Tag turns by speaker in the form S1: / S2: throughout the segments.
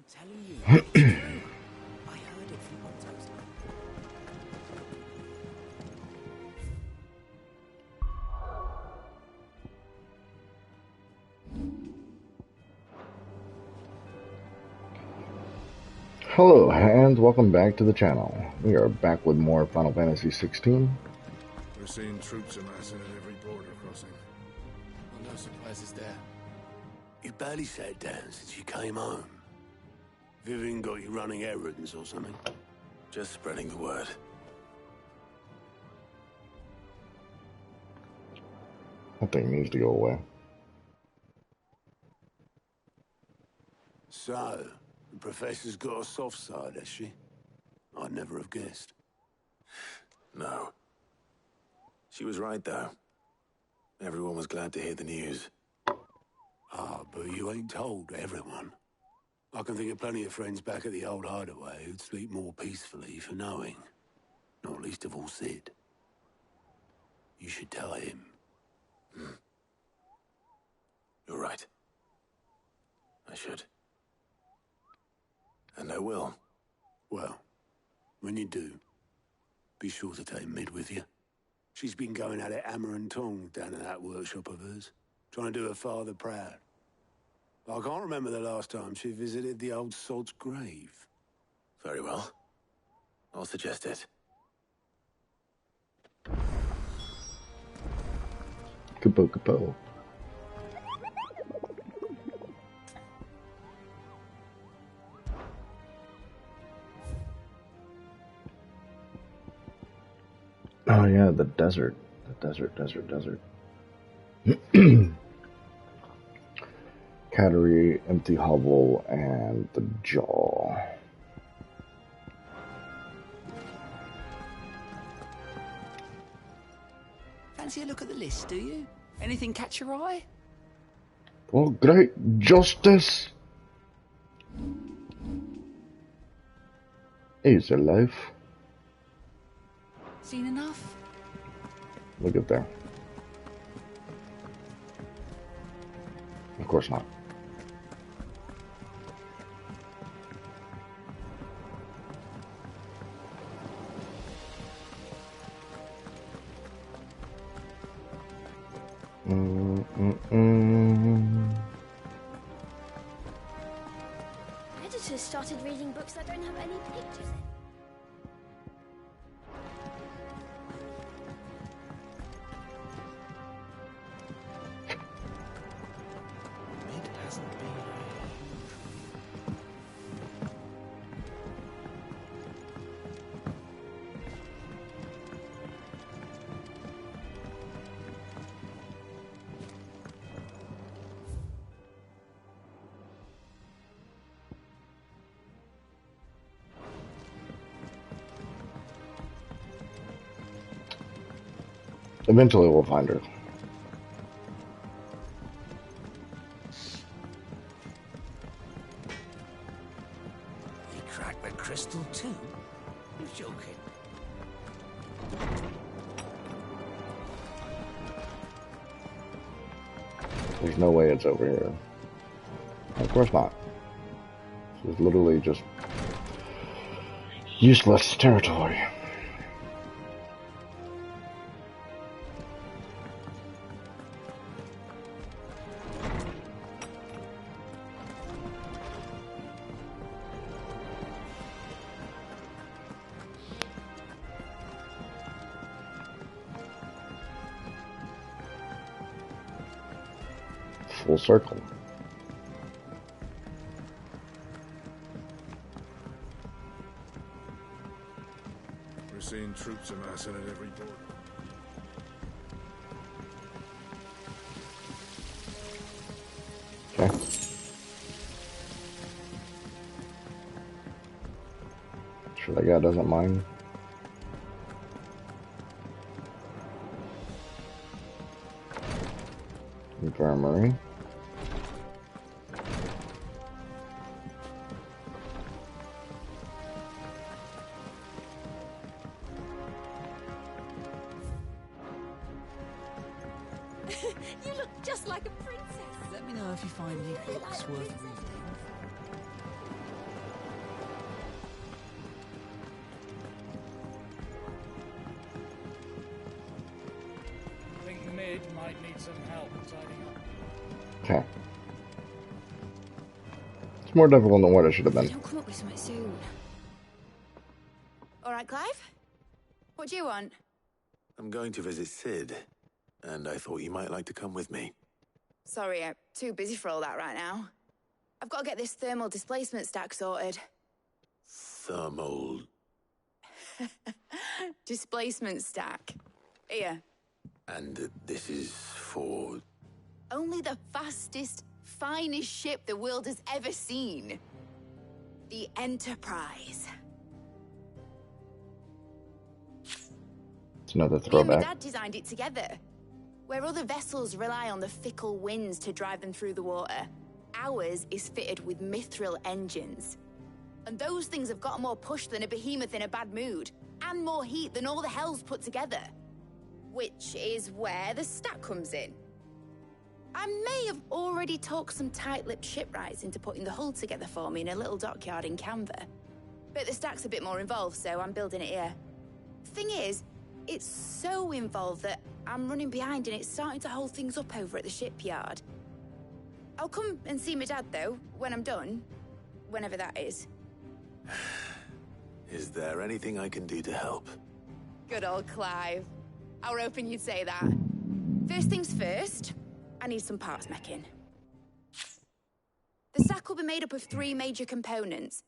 S1: Telling you, it's true. I heard it from Otto's.
S2: Hello and welcome back to the channel. We are back with more Final Fantasy 16.
S3: We're seeing troops amassing at every border crossing.
S4: Well, no surprises there.
S5: You barely sat down since you came home. Vivian got you running errands or something? Just spreading the word.
S2: That thing needs to go away.
S5: So, the professor's got a soft side, has she? I'd never have guessed.
S6: No. She was right, though. Everyone was glad to hear the news.
S5: Ah, but you ain't told everyone. I can think of plenty of friends back at the old hideaway who'd sleep more peacefully for knowing. Not least of all Sid. You should tell him.
S6: You're right. I should. And I will.
S5: Well, when you do, be sure to take Mid with you. She's been going at it hammer and tongs down in that workshop of hers, trying to do her father proud. I can't remember the last time she visited the old sod's grave.
S6: Very well. I'll suggest it.
S2: Kapo kapo. Oh yeah, the desert. The desert. Cattery, empty hovel, and the jaw.
S1: Fancy a look at the list, do you? Anything catch your eye?
S2: Oh, great justice! Is your life?
S1: Seen enough?
S2: Look at there. Of course not.
S7: Editors started reading books that don't have any pictures in.
S4: Mid hasn't been
S2: Eventually we'll find her.
S4: He cracked the crystal too? You're joking.
S2: There's no way it's over here. Of course not. This is literally just useless territory. Full circle.
S3: We're seeing troops amassing at every border.
S2: yeah, doesn't mind. Infirmary.
S8: You look just like a princess.
S1: Let me know if you find any books worth reading.
S9: I think Mid might need some help tidying up.
S2: Okay. It's more difficult than what it should have
S7: If
S2: been.
S7: we don't come up with something soon.
S8: All right, Clive? What do you want?
S6: I'm going to visit Sid, and I thought you might like to come with me.
S8: Sorry, I'm too busy for all that right now. I've got to get this thermal displacement stack sorted.
S6: Thermal...
S8: Displacement stack. Here.
S6: And this is for...
S8: Only the fastest, finest ship the world has ever seen. The Enterprise.
S2: It's another
S8: Me and my
S2: throwback.
S8: dad designed it together. Where other vessels rely on the fickle winds to drive them through the water, ours is fitted with mithril engines. And those things have got more push than a behemoth in a bad mood, and more heat than all the hells put together. Which is where the stack comes in. I may have already talked some tight-lipped shipwrights into putting the hull together for me in a little dockyard in Canva. But the stack's a bit more involved, so I'm building it here. Thing is, it's so involved that I'm running behind and it's starting to hold things up over at the shipyard. I'll come and see my dad, though, when I'm done. Whenever that is.
S6: Is there anything I can do to help?
S8: Good old Clive. I were hoping you'd say that. First things first, I need some parts meching. The stack will be made up of 3 major components.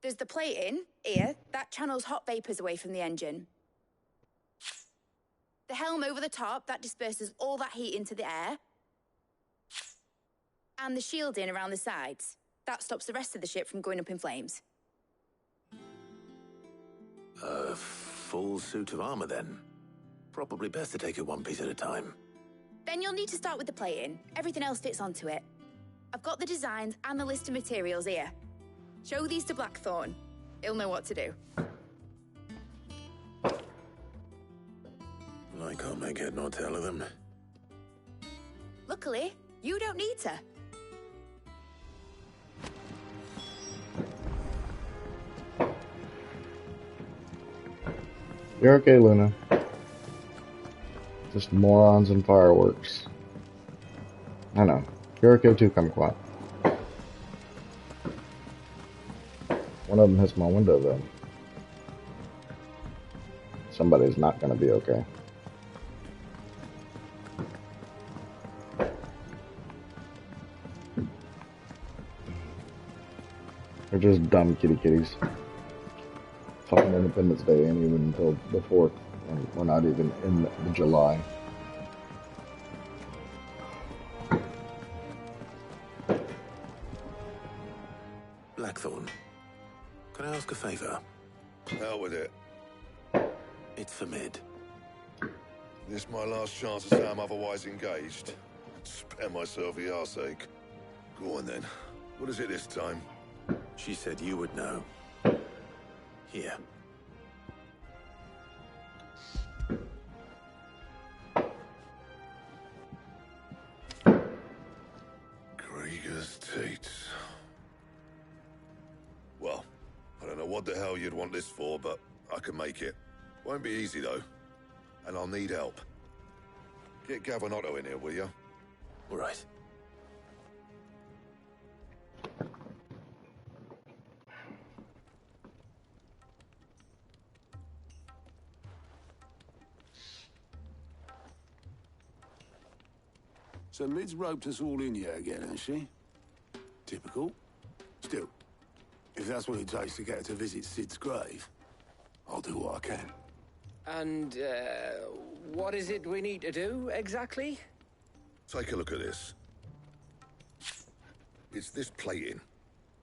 S8: There's the plating, here, that channels hot vapors away from the engine. The helm over the top, that disperses all that heat into the air. And the shielding around the sides. That stops the rest of the ship from going up in flames.
S6: A full suit of armor, then? Probably best to take it one piece at a time.
S8: Then you'll need to start with the plating. Everything else fits onto it. I've got the designs and the list of materials here. Show these to Blackthorn. He'll know what to do.
S6: I can't make head nor tail of them.
S8: Luckily, you don't need to.
S2: You're okay, Luna. Just morons and fireworks. I know. You're okay too, Kumquat. One of them hits my window, though. Somebody's not gonna be okay. They're just dumb kitty kitties. Fucking Independence Day ain't even until the 4th, and we're not even in the July.
S6: Blackthorn, can I ask a favor?
S3: Out with it.
S6: It's for Mid.
S3: This my last chance to say I'm otherwise engaged. Spare myself the arseache. Go on then. What is it this time?
S6: She said you would know. Here.
S3: Krieger's Teats. Well, I don't know what the hell you'd want this for, but I can make it. Won't be easy, though. And I'll need help. Get Gavin-Otto in here, will you?
S6: All right.
S5: So Mid's roped us all in here again, hasn't she? Typical. Still, if that's what it takes to get her to visit Sid's grave, I'll do what I can.
S1: And, what is it we need to do, exactly?
S3: Take a look at this. It's this plating.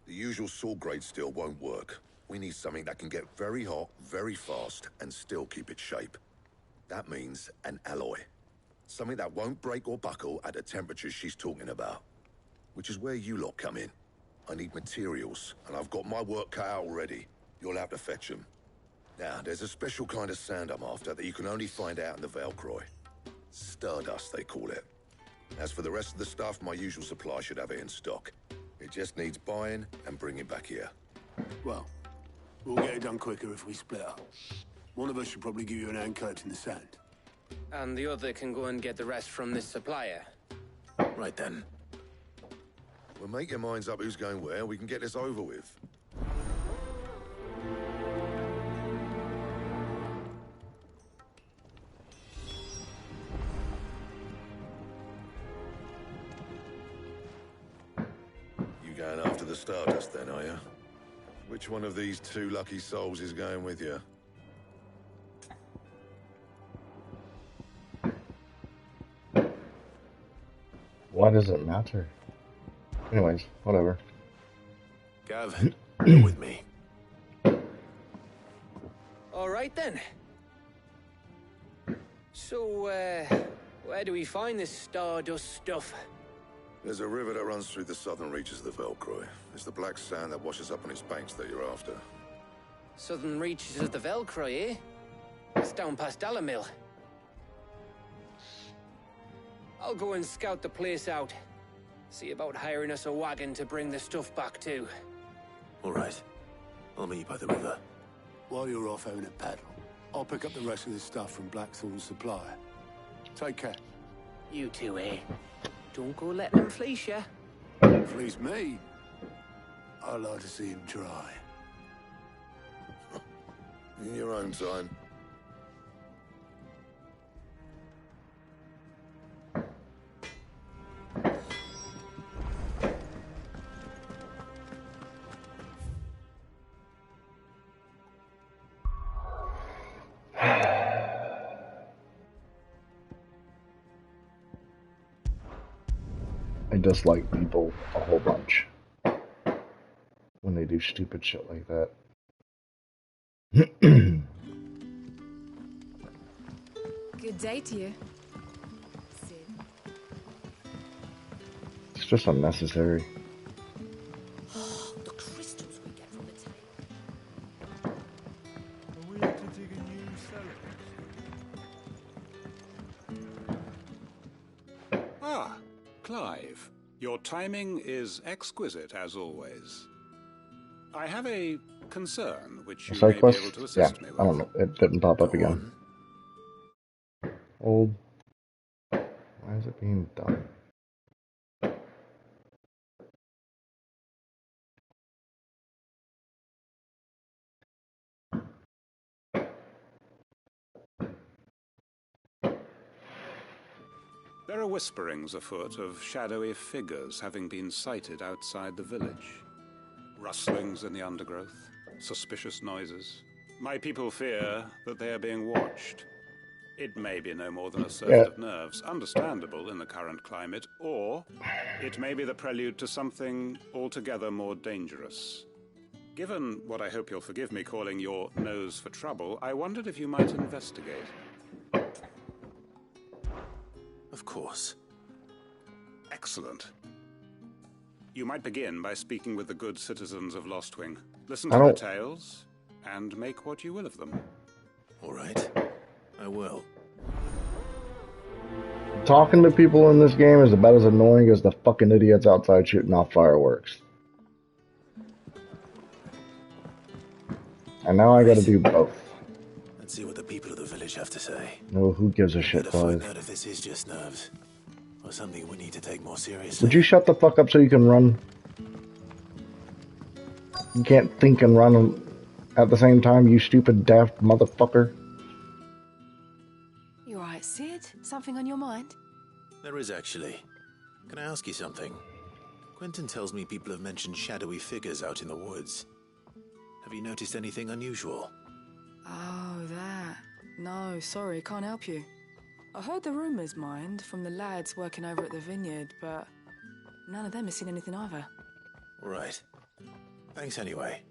S3: The usual sword grade steel won't work. We need something that can get very hot, very fast, and still keep its shape. That means an alloy. Something that won't break or buckle at the temperatures she's talking about. Which is where you lot come in. I need materials, and I've got my work cut out already. You'll have to fetch them. Now, there's a special kind of sand I'm after that you can only find out in the Velcroy. Stardust, they call it. As for the rest of the stuff, my usual supply should have it in stock. It just needs buying and bringing back here.
S5: Well, we'll get it done quicker if we split up. One of us should probably give you an hand coat in the sand.
S1: And the other can go and get the rest from this supplier.
S6: Right then.
S3: Well, make your minds up who's going where, we can get this over with. You going after the Stardust then, are you? Which one of these two lucky souls is going with you?
S2: Why does it matter? Anyways, whatever.
S6: Gav, you're with me.
S1: All right then. So, where do we find this Stardust stuff?
S3: There's a river that runs through the southern reaches of the Velcroy. It's the black sand that washes up on its banks that you're after.
S1: Southern reaches of the Velcroy, eh? It's down past Dalamil. I'll go and scout the place out. See about hiring us a wagon to bring the stuff back to.
S6: All right. I'll meet you by the river.
S5: While you're off having a paddle, I'll pick up the rest of the stuff from Blackthorn's supply. Take care.
S1: You two, eh? Don't go letting them fleece ya.
S5: Fleece me? I'd like to see him try.
S3: In your own time.
S2: I dislike people a whole bunch when they do stupid shit like that.
S10: Good day to you. Sid.
S2: It's just unnecessary.
S4: The crystals we get from the tape.
S11: Are we to dig a new cellar?
S12: Ah, Clive. Your timing is exquisite, as always. I have a concern which you may be able to assist me with.
S2: I don't know. It didn't pop up again. Old. Why is it being done?
S12: There are whisperings afoot of shadowy figures having been sighted outside the village. Rustlings in the undergrowth, suspicious noises. My people fear that they are being watched. It may be no more than a surfeit of nerves, understandable in the current climate, or it may be the prelude to something altogether more dangerous. Given what I hope you'll forgive me calling your nose for trouble, I wondered if you might investigate.
S6: Of course.
S12: Excellent. You might begin by speaking with the good citizens of Lostwing. Listen to their tales, and make what you will of them.
S6: All right. I will.
S2: Talking to people in this game is about as annoying as the fucking idiots outside shooting off fireworks. And now I gotta do both.
S6: Let's see what the people of the village have to say.
S2: No, who gives a shit,
S6: Better find
S2: guys?
S6: out if this is just nerves, or something we need to take more seriously.
S2: Would you shut the fuck up so you can run? You can't think and run at the same time, you stupid daft motherfucker.
S10: You alright, Sid? Something on your mind?
S6: There is actually. Can I ask you something? Quentin tells me people have mentioned shadowy figures out in the woods. Have you noticed anything unusual?
S10: Oh, that. No, sorry, can't help you. I heard the rumours, mind, from the lads working over at the vineyard, but none of them has seen anything either.
S6: All right. Thanks anyway.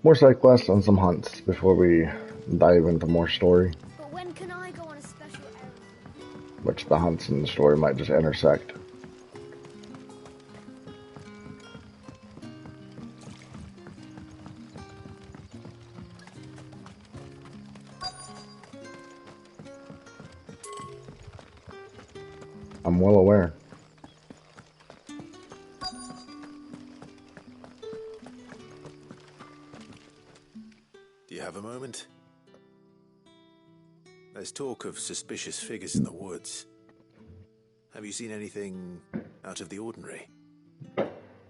S2: More side quests and some hunts before we dive into more story.
S7: But when can I go on a special errand?
S2: Which the hunts and the story might just intersect. I'm well aware.
S6: Do you have a moment? There's talk of suspicious figures in the woods. Have you seen anything out of the ordinary?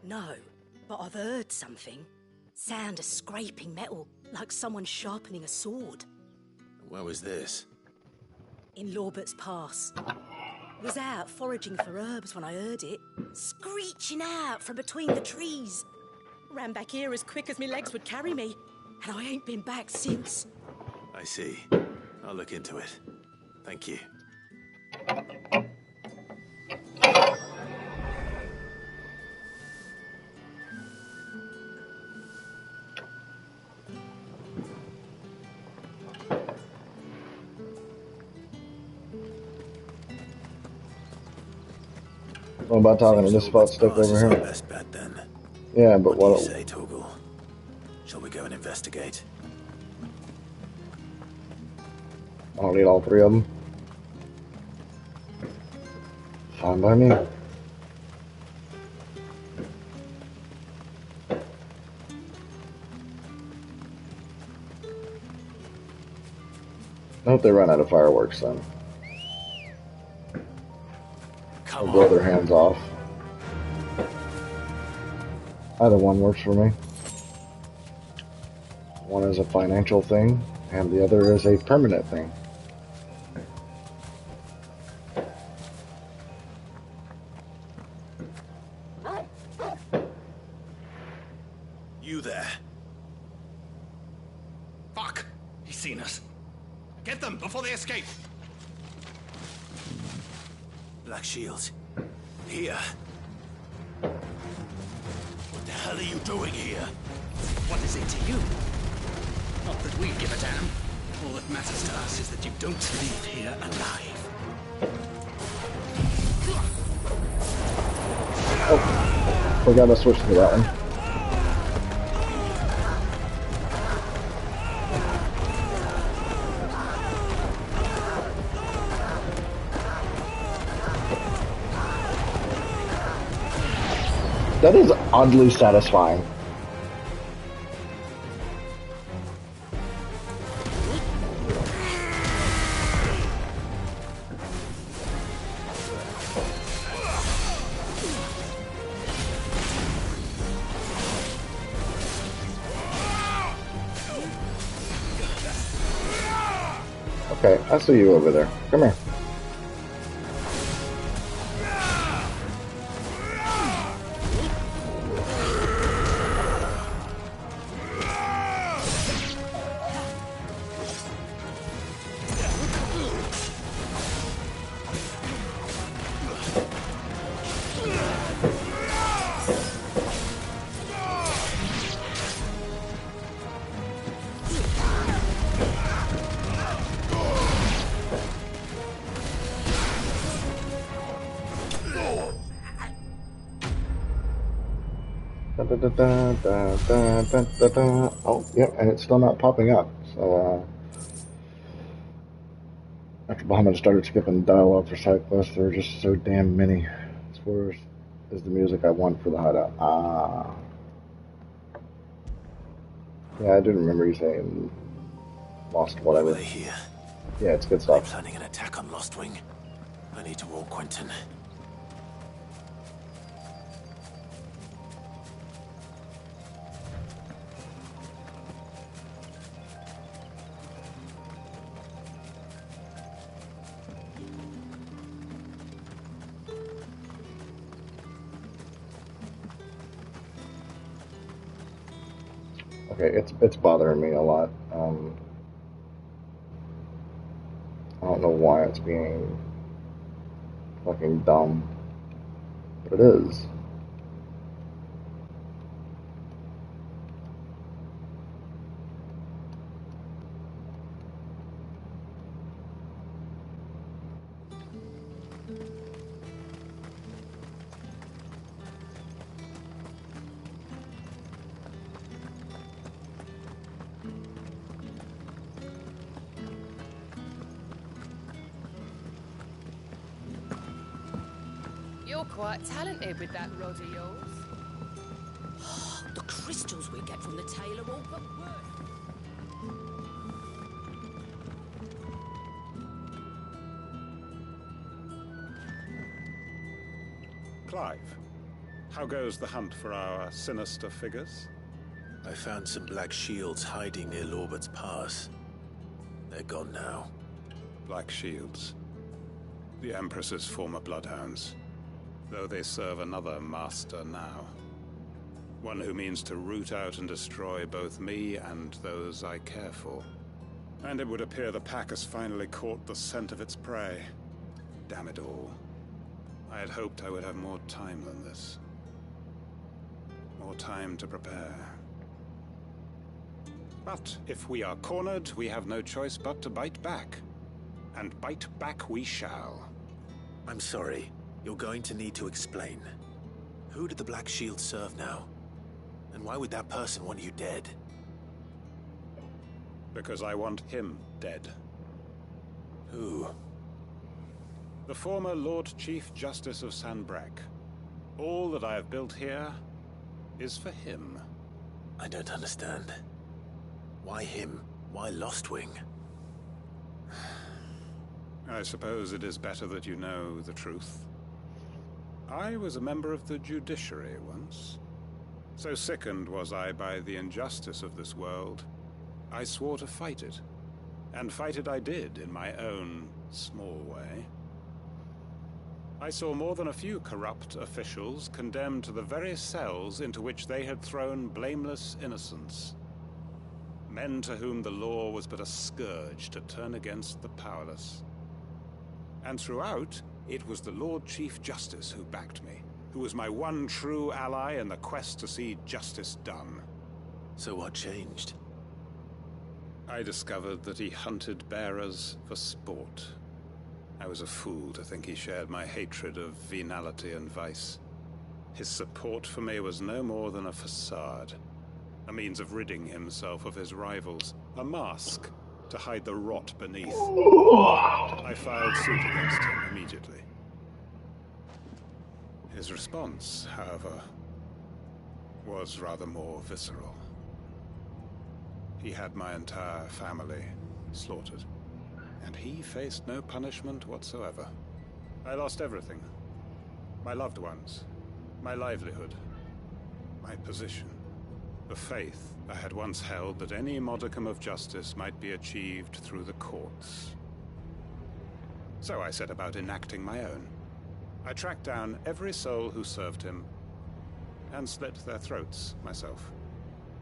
S13: No, but I've heard something. Sound of scraping metal, like someone sharpening a sword.
S6: Where was this?
S13: In Lorbert's Pass. Was out foraging for herbs when I heard it, screeching out from between the trees. Ran back here as quick as my legs would carry me, and I ain't been back since.
S6: I see. I'll look into it. Thank you.
S2: What about talking to this spot stuff over here?
S6: Best bet, then.
S2: Yeah, but
S6: what do you say, Toggle? Shall we go and investigate?
S2: I don't need all three of them. Fine by me. I hope they run out of fireworks then. Or blow their hands off. Either one works for me. One is a financial thing, and the other is a permanent thing.
S6: You there?
S14: Fuck! He's seen us. Get them before they escape!
S6: Black Shields. Here. What the hell are you doing here?
S14: What is it to you? Not that we give a damn. All that matters to us is that you don't leave here alive.
S2: Oh, we gotta switch to that one. That is oddly satisfying. Okay, I see you over there. Come here. Oh, yep, and it's still not popping up. So, after Bahamut started skipping dialogue for side quests, there were just so damn many. Spoilers is the music I want for the hideout. Ah. Yeah, I do remember you saying Lost whatever.
S6: Were they here?
S2: Yeah, it's good
S6: Are
S2: stuff.
S6: they planning an attack on Lostwing? I need to warn Quentin.
S2: Okay, it's bothering me a lot. I don't know why it's being fucking dumb, but it is.
S15: quite talented with that rod of yours.
S13: The crystals we get from the tailor all but worth.
S12: Clive, how goes the hunt for our sinister figures?
S6: I found some black shields hiding near Lorbert's Pass. They're gone now.
S12: Black shields. The Empress's former bloodhounds. Though they serve another master now. One who means to root out and destroy both me and those I care for. And it would appear the pack has finally caught the scent of its prey. Damn it all. I had hoped I would have more time than this. More time to prepare. But if we are cornered, we have no choice but to bite back. And bite back we shall.
S6: I'm sorry. You're going to need to explain. Who did the Black Shield serve now? And why would that person want you dead?
S12: Because I want him dead.
S6: Who?
S12: The former Lord Chief Justice of Sanbreque. All that I have built here is for him.
S6: I don't understand. Why him? Why Lostwing?
S12: I suppose it is better that you know the truth. I was a member of the judiciary once. So sickened was I by the injustice of this world, I swore to fight it. And fight it I did in my own small way. I saw more than a few corrupt officials condemned to the very cells into which they had thrown blameless innocents. Men to whom the law was but a scourge to turn against the powerless. And throughout, it was the Lord Chief Justice who backed me, who was my one true ally in the quest to see justice done.
S6: So what changed?
S12: I discovered that he hunted bearers for sport. I was a fool to think he shared my hatred of venality and vice. His support for me was no more than a facade, a means of ridding himself of his rivals, a mask to hide the rot beneath. I filed suit against him immediately. His response, however, was rather more visceral. He had my entire family slaughtered, and he faced no punishment whatsoever. I lost everything. My loved ones, my livelihood, my position, the faith I had once held that any modicum of justice might be achieved through the courts. So I set about enacting my own. I tracked down every soul who served him, and slit their throats myself.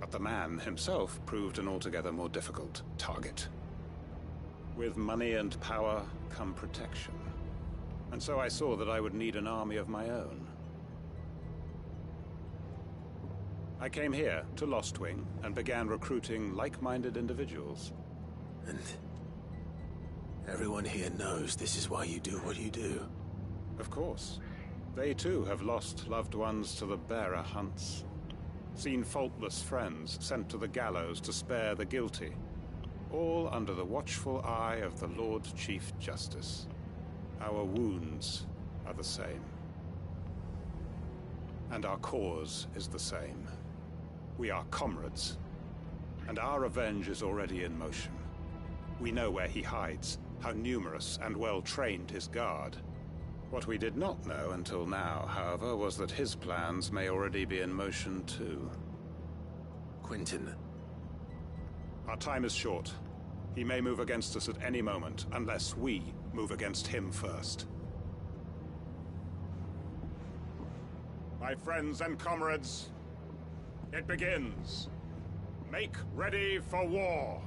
S12: But the man himself proved an altogether more difficult target. With money and power come protection. And so I saw that I would need an army of my own. I came here to Lostwing and began recruiting like-minded individuals.
S6: And everyone here knows this is why you do what you do.
S12: Of course. They too have lost loved ones to the bearer hunts. Seen faultless friends sent to the gallows to spare the guilty. All under the watchful eye of the Lord Chief Justice. Our wounds are the same. And our cause is the same. We are comrades, and our revenge is already in motion. We know where he hides, how numerous and well-trained his guard. What we did not know until now, however, was that his plans may already be in motion too.
S6: Quentin.
S12: Our time is short. He may move against us at any moment, unless we move against him first. My friends and comrades, it begins. Make ready for war.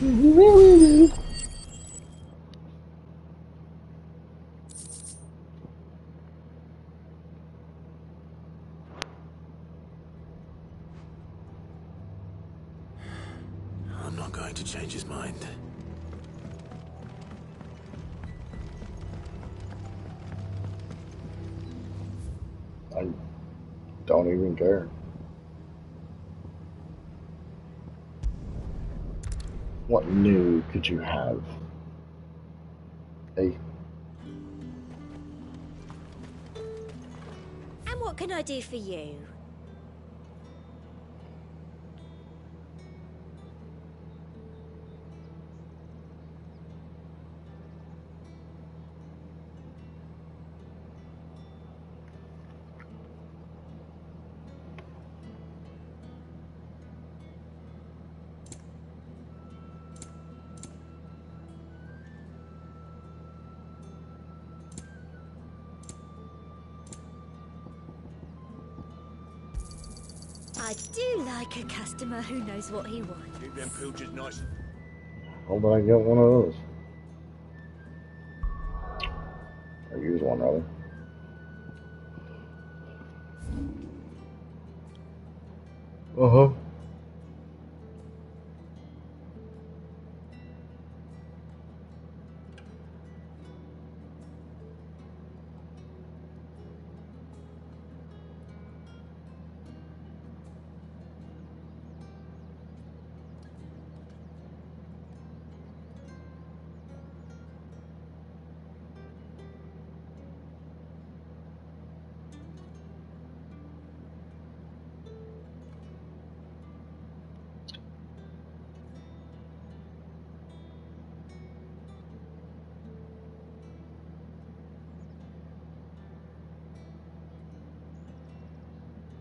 S6: I'm not going to change his mind.
S2: I don't even care. What new could you have? Hey.
S16: And what can I do for you? I do like a customer who knows what he wants.
S14: Keep them pilchards nice.
S2: How about I get one of those? Or use one, rather. Uh-huh.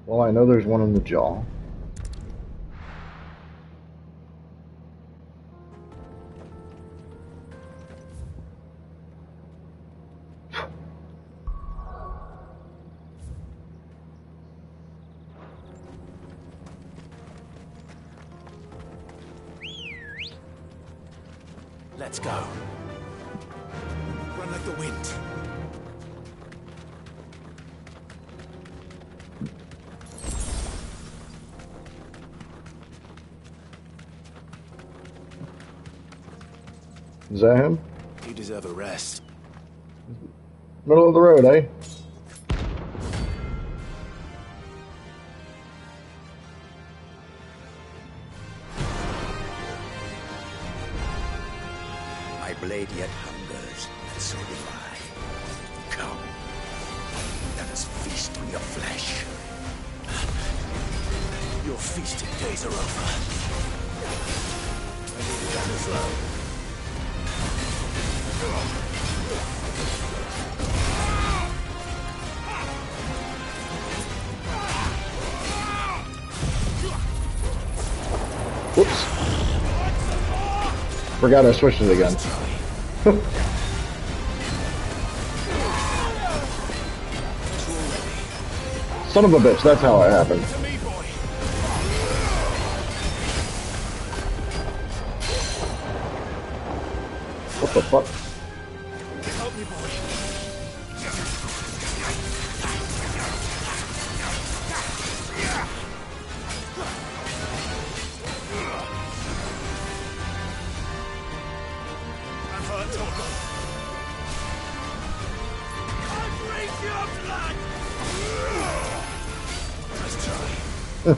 S2: Well, I know there's one in the jaw.
S6: Let's go. Run like the wind.
S2: Is that him?
S6: You deserve a rest.
S2: Middle of the road, eh?
S14: My blade yet hungers, and so do I. Come, let us feast on your flesh.
S6: Your feasting days are over. I need it down the throat.
S2: Whoops. Forgot I switched it again. Son of a bitch, that's how it happened. What the fuck?
S14: Help me, boy. I'm hurt, Torgo. I'll drink your blood! Let's try.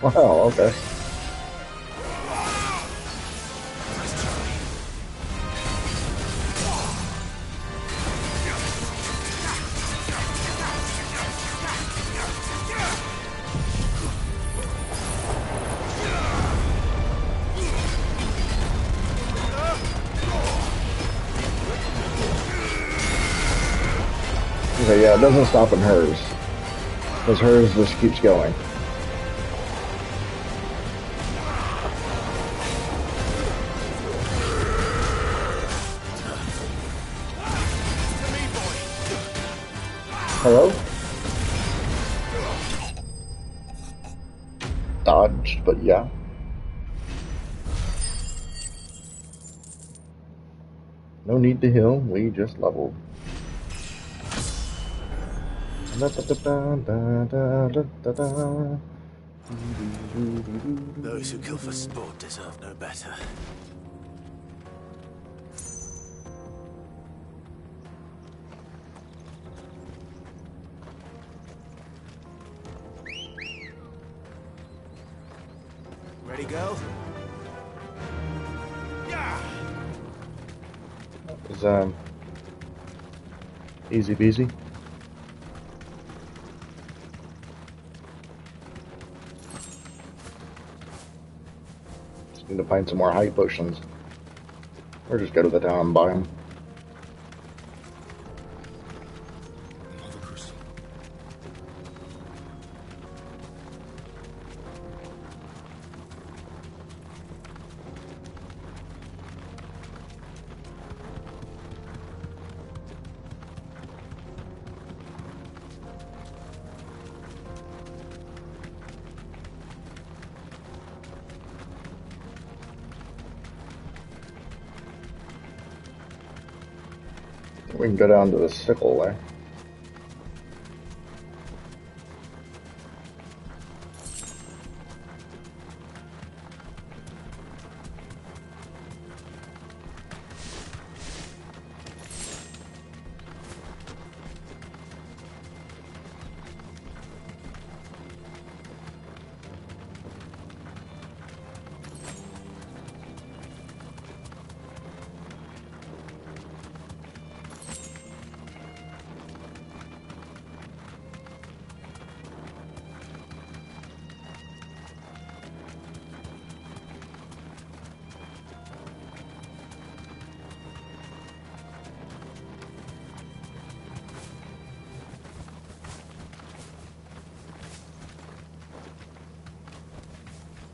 S2: Wow, okay. Okay, yeah, it doesn't stop in hers. Because hers just keeps going. Hello? Dodged, but yeah. No need to heal, we just leveled.
S6: Those who kill for sport deserve no better. Ready, girl?
S2: Is easy peasy. Just need to find some more high potions. Or just go to the town and buy them. We can go down to the sickle there.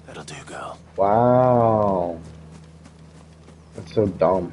S6: That'll do, girl.
S2: Wow. That's so dumb.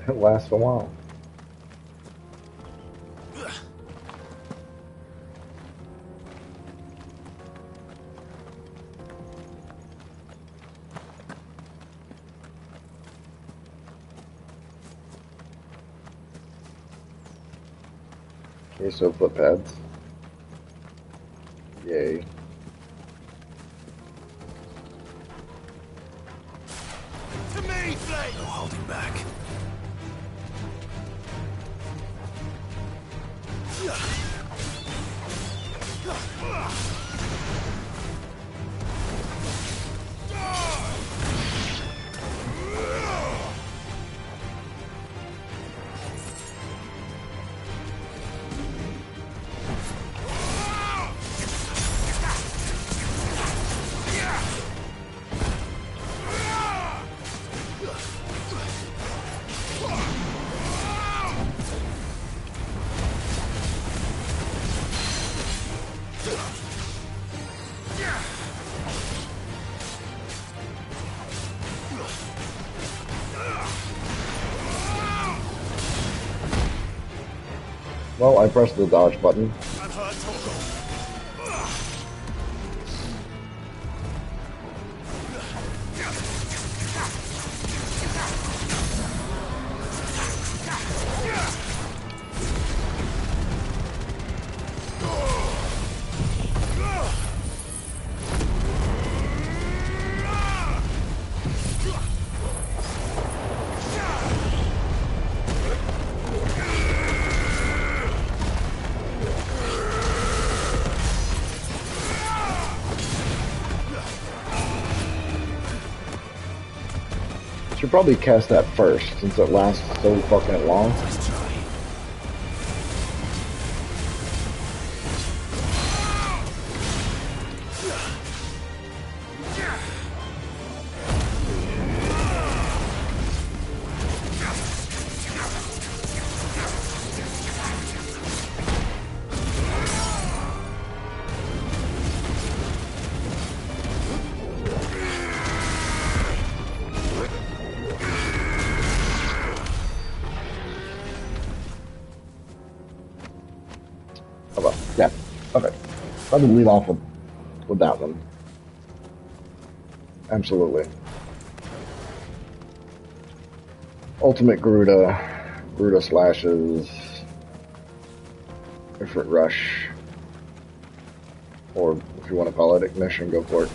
S2: It lasts a while. Okay, so foot pads. Yay.
S6: To me, Flame! No holding back.
S2: Well, I pressed the dodge button.
S14: I'm hurt, Torgal.
S2: Should probably cast that first, since it lasts so fucking long. Yeah, okay. Probably lead off with that one. Absolutely. Ultimate Gruda slashes, different rush, or if you want to call it ignition, go for it.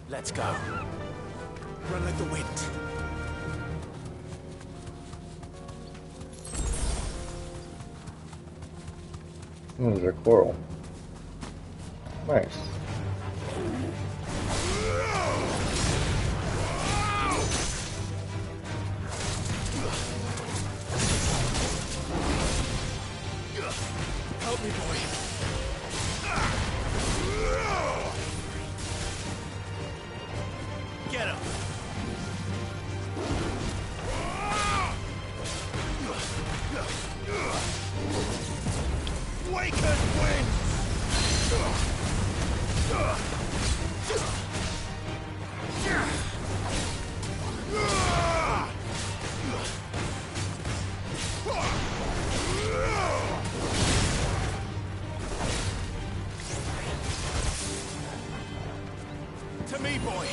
S14: Let's go. Run like the wind.
S2: Oh, there's a coral. Nice.
S14: Help me, boy. Get him. Waken wind. To me, boy.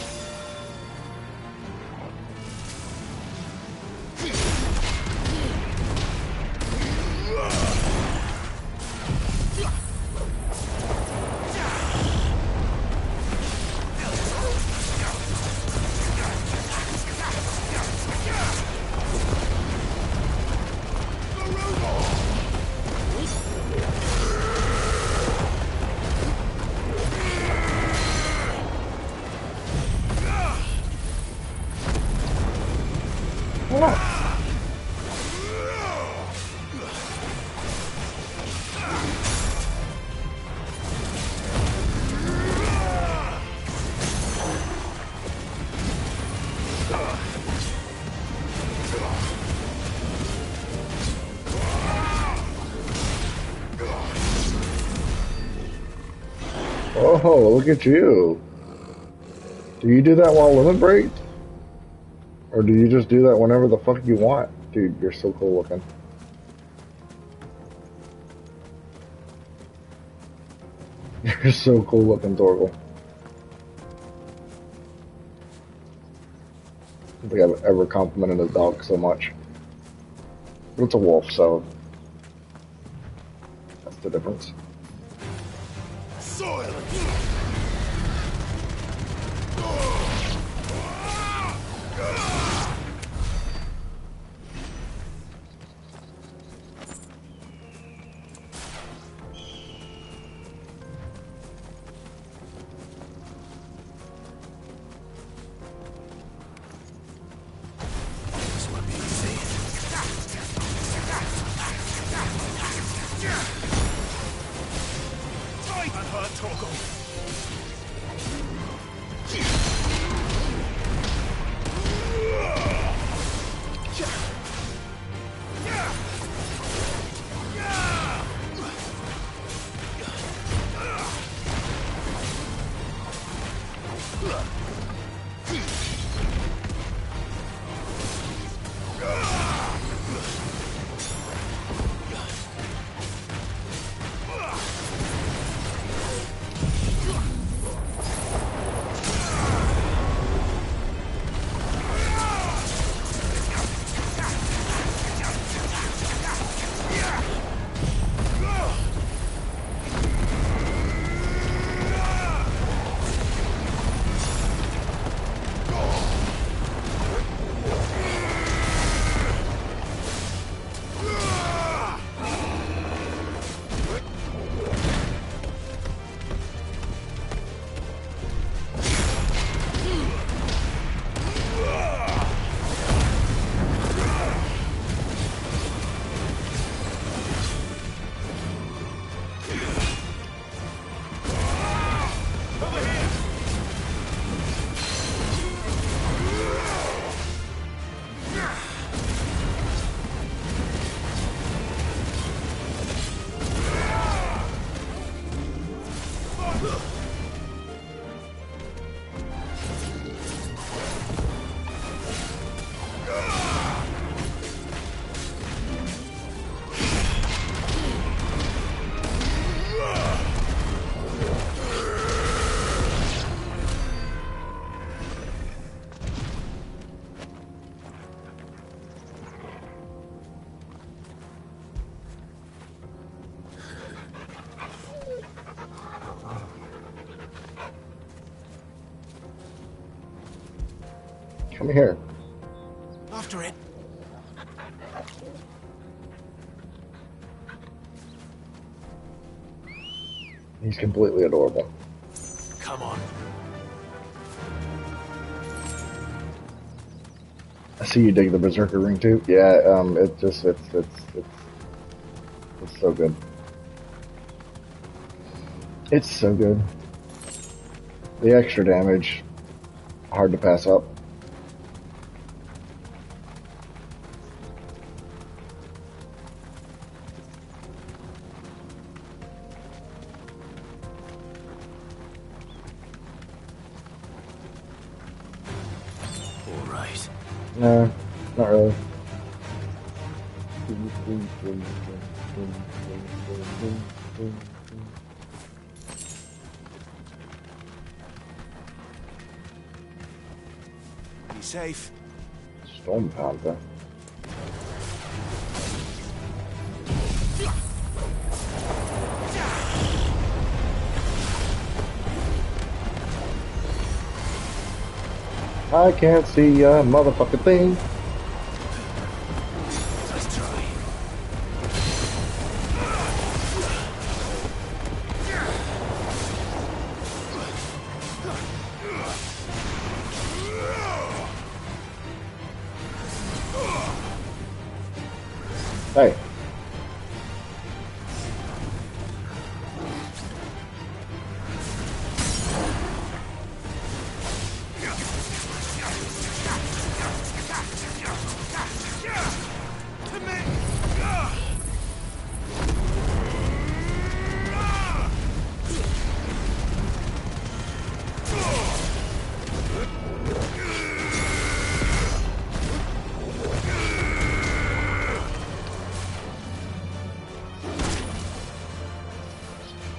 S2: Oh, look at you. Do you do that while limit break? Or do you just do that whenever the fuck you want? Dude, you're so cool looking. You're so cool looking, Torgal. I don't think I've ever complimented a dog so much. But it's a wolf, so that's the difference.
S14: Soil. This won't be easy.
S2: Come here.
S14: After it.
S2: He's completely adorable.
S14: Come on.
S2: I see you dig the Berserker ring too. Yeah, it's so good. It's so good. The extra damage, hard to pass up.
S14: All right.
S2: No, not really.
S14: Be safe.
S2: Storm Panther. I can't see a motherfucking thing.
S14: Let's try.
S2: Hey.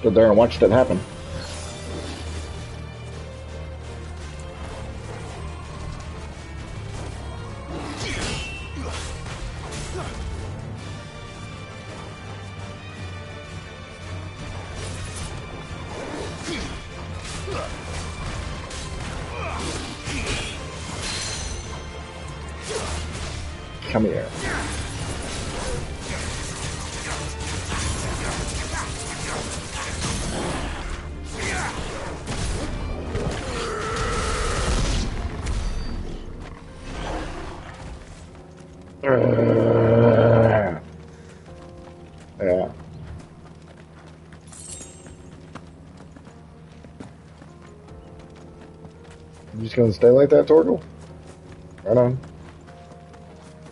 S2: Stood there and watched it happen. Come here. Yeah. You just gonna stay like that, Torgal? Right on.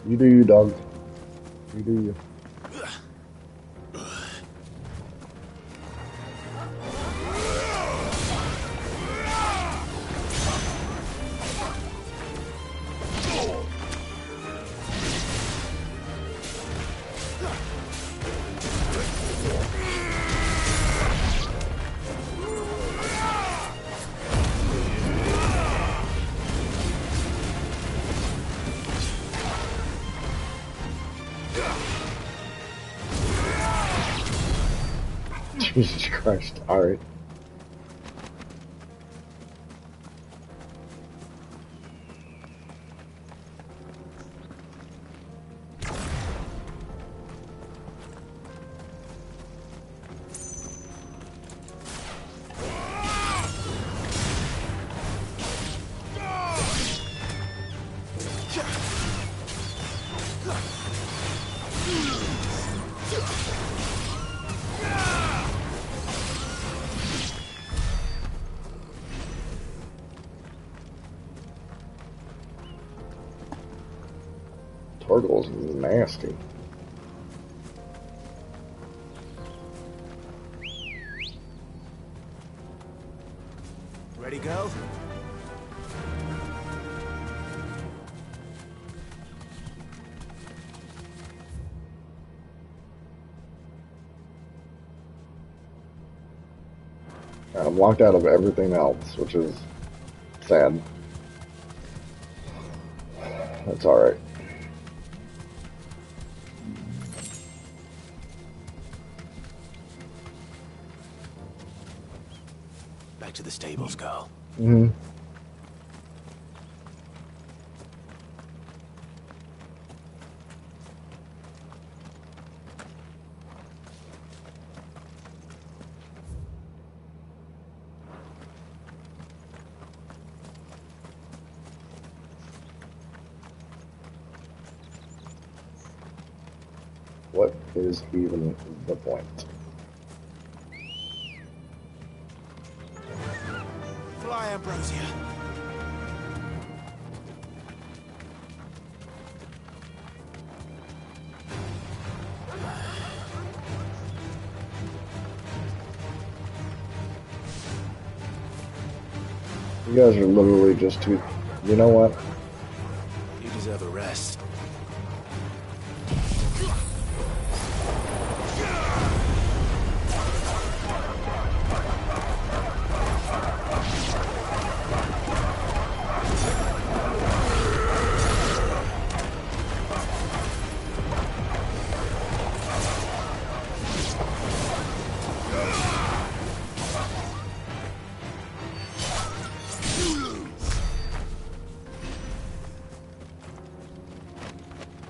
S2: You do you, dog. You do you. Jesus Christ. Alright. Turtle's nasty.
S6: Ready, go?
S2: I'm locked out of everything else, which is sad. That's alright.
S6: Back to the stables, girl.
S2: Mm-hmm. What is even the point?
S6: Fly, Ambrosia.
S2: You guys are literally just too... You know what?
S6: You deserve a rest.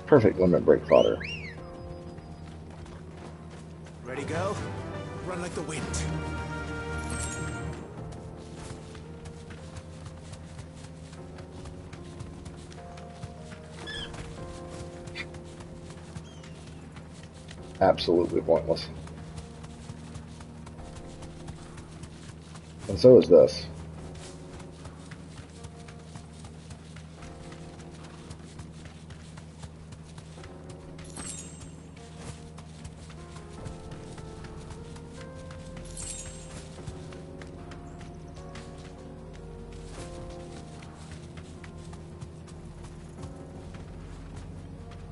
S2: Perfect limit break fodder.
S6: Ready, go? Run like the wind.
S2: Absolutely pointless. And so is this.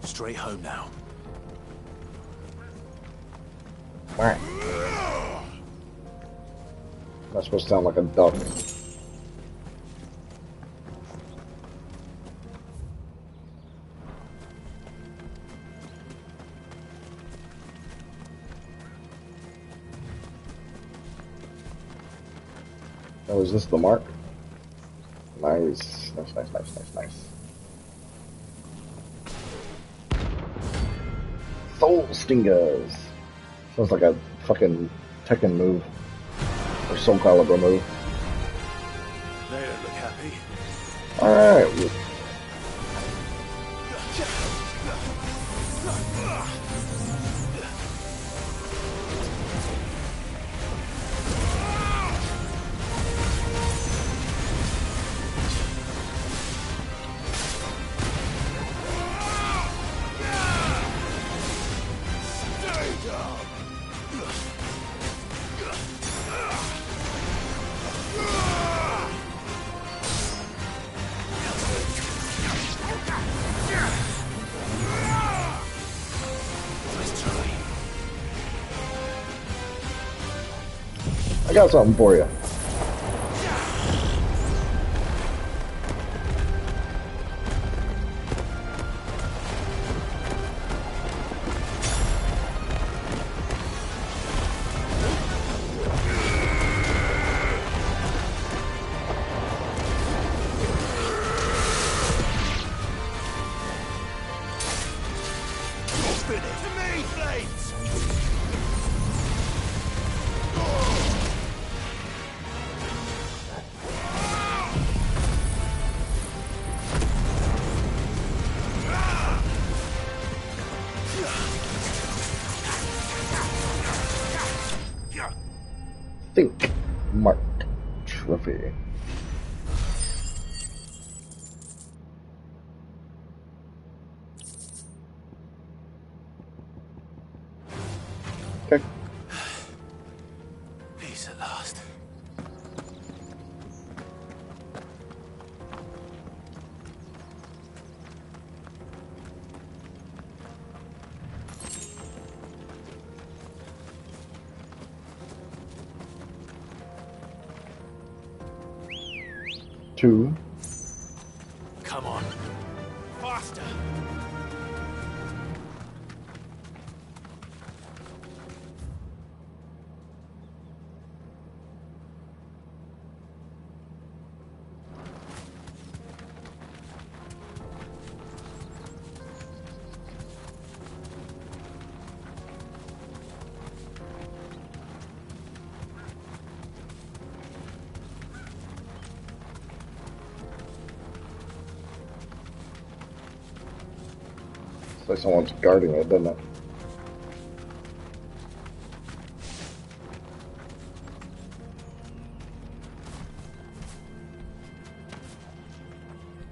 S6: Straight home now.
S2: Am I supposed to sound like a duck? Oh, is this the mark? Nice. Nice. Soul Stingers. Sounds like a fucking Tekken move. Or Soul Calibur move.
S6: They don't look happy.
S2: Alright. I got something for you. Think. Mark. Trophy. Okay.
S6: Peace at last.
S2: Two.
S6: Come on. Faster!
S2: It's like someone's guarding it, doesn't it?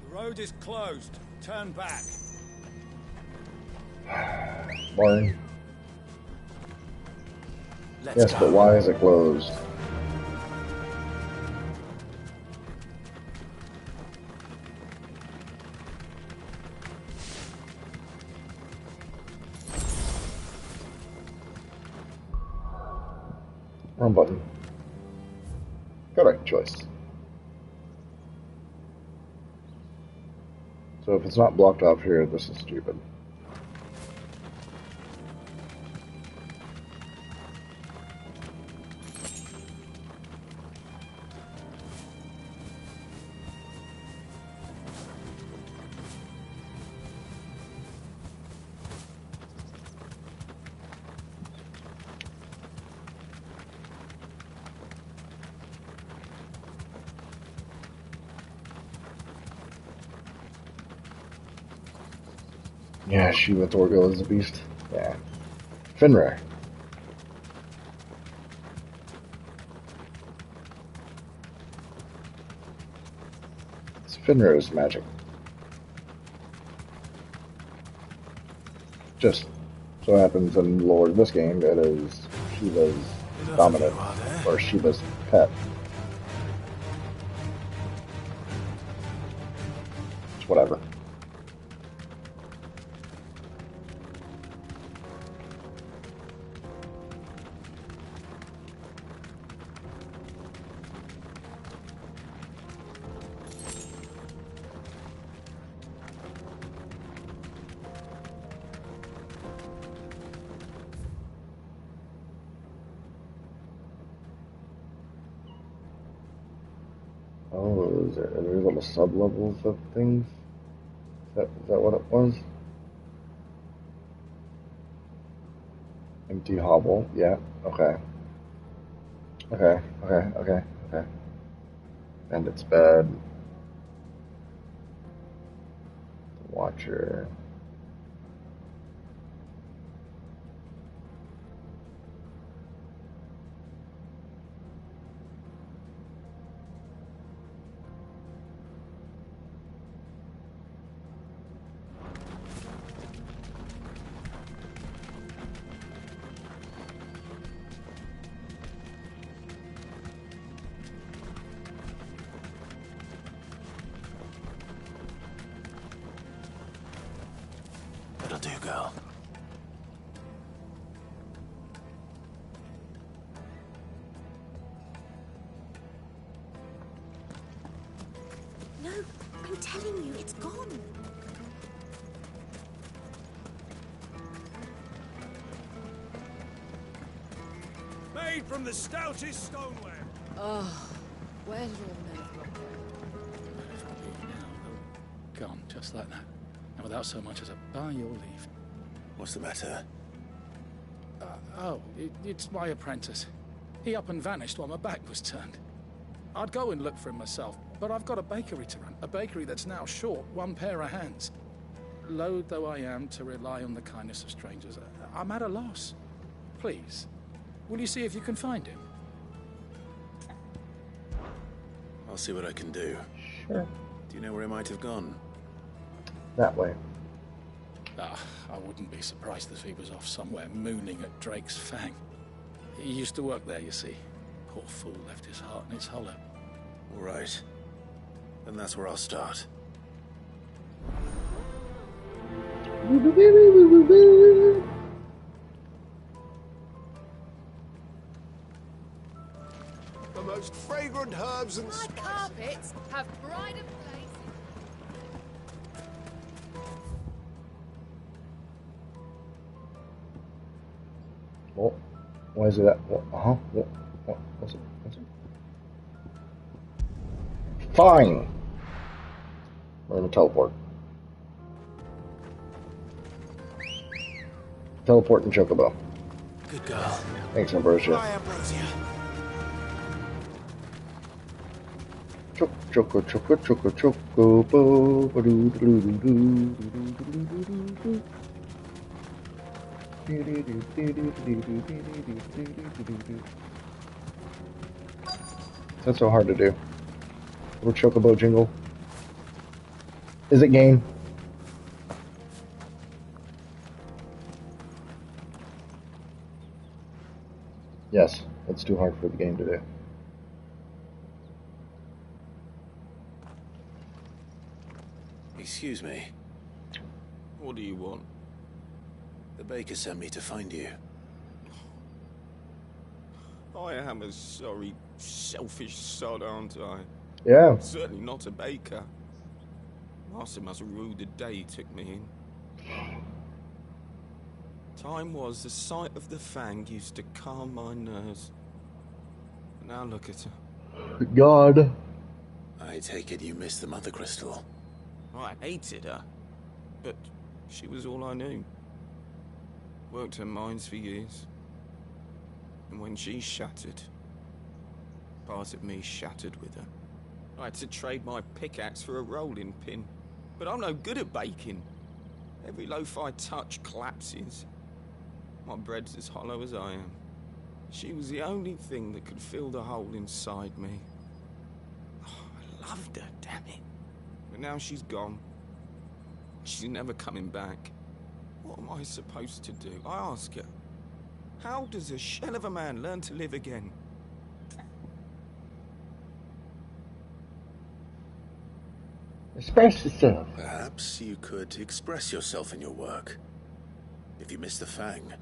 S9: The road is closed. Turn back.
S2: Warren.
S6: Let's
S2: Yes,
S6: go.
S2: but why is it closed? Wrong button. Correct choice. So if it's not blocked off here, this is stupid. Yeah, Shiva Torgo is a beast. Yeah. Finra. It's Finra's magic. Just so happens in the lore of this game, it is Shiva's dominant, or Shiva's pet. It's whatever. Oh, are there little sub-levels of things? Is that what it was? Empty hovel, yeah, okay. Okay. And its bed. Watcher.
S6: That'll do, girl.
S16: No, I'm telling you, it's gone.
S9: Made from the stoutest stoneware.
S10: Oh, where's your men?
S9: Gone, just like that. And without so much as a by your leave.
S6: What's the matter?
S9: It's my apprentice. He up and vanished while my back was turned. I'd go and look for him myself, but I've got a bakery to run. A bakery that's now short one pair of hands. Loath though I am to rely on the kindness of strangers, I'm at a loss. Please, will you see if you can find him?
S6: I'll see what I can do.
S2: Sure.
S6: Do you know where he might have gone?
S2: That way.
S9: I wouldn't be surprised if he was off somewhere mooning at Drake's Fang. He used to work there, you see. Poor fool left his heart in its hollow.
S6: All right. Then that's where I'll start.
S5: The most fragrant herbs and
S15: My carpets have brighter places.
S2: Oh, why is it that? Uh-huh. What's it? Fine. We're gonna teleport. Teleport and Chocobo.
S6: Good girl.
S2: Thanks, Ambrosia.
S6: Bye, Ambrosia.
S2: Chocobo. That's so hard to do. Little Chocobo jingle. Is it game? Yes, it's too hard for the game to do.
S6: Excuse me.
S17: What do you want?
S6: The baker sent me to find you.
S17: I am a sorry, selfish sod, aren't I?
S2: Yeah.
S17: I'm certainly not a baker. Master must have ruled the day he took me in. Time was the sight of the Fang used to calm my nerves. But now look at her.
S2: God.
S6: I take it you missed the Mother Crystal.
S17: I hated her, but she was all I knew. Worked her mines for years. And when she shattered, part of me shattered with her. I had to trade my pickaxe for a rolling pin. But I'm no good at baking. Every loaf I touch collapses. My bread's as hollow as I am. She was the only thing that could fill the hole inside me. Oh, I loved her, damn it. But now she's gone. She's never coming back. What am I supposed to do? I ask her. How does a shell of a man learn to live again?
S2: Express yourself.
S6: Perhaps you could express yourself in your work. If you miss the Fang,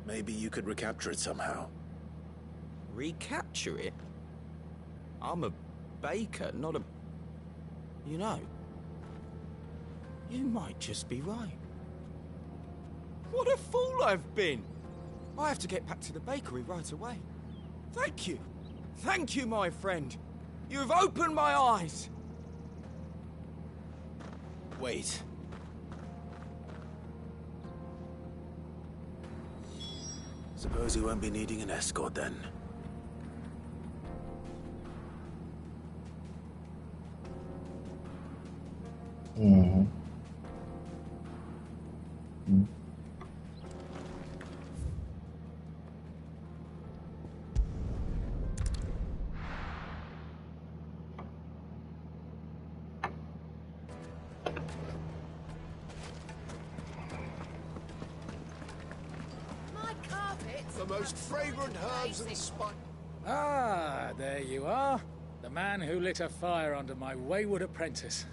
S6: maybe you could recapture it somehow.
S17: Recapture it? I'm a baker, not a... You know, you might just be right. What a fool I've been! I have to get back to the bakery right away. Thank you. Thank you, my friend. You've opened my eyes.
S6: Wait. Suppose you won't be needing an escort then.
S2: Mm-hmm.
S5: The most fragrant herbs and spices.
S9: Ah, there you are. The man who lit a fire under my wayward apprentice.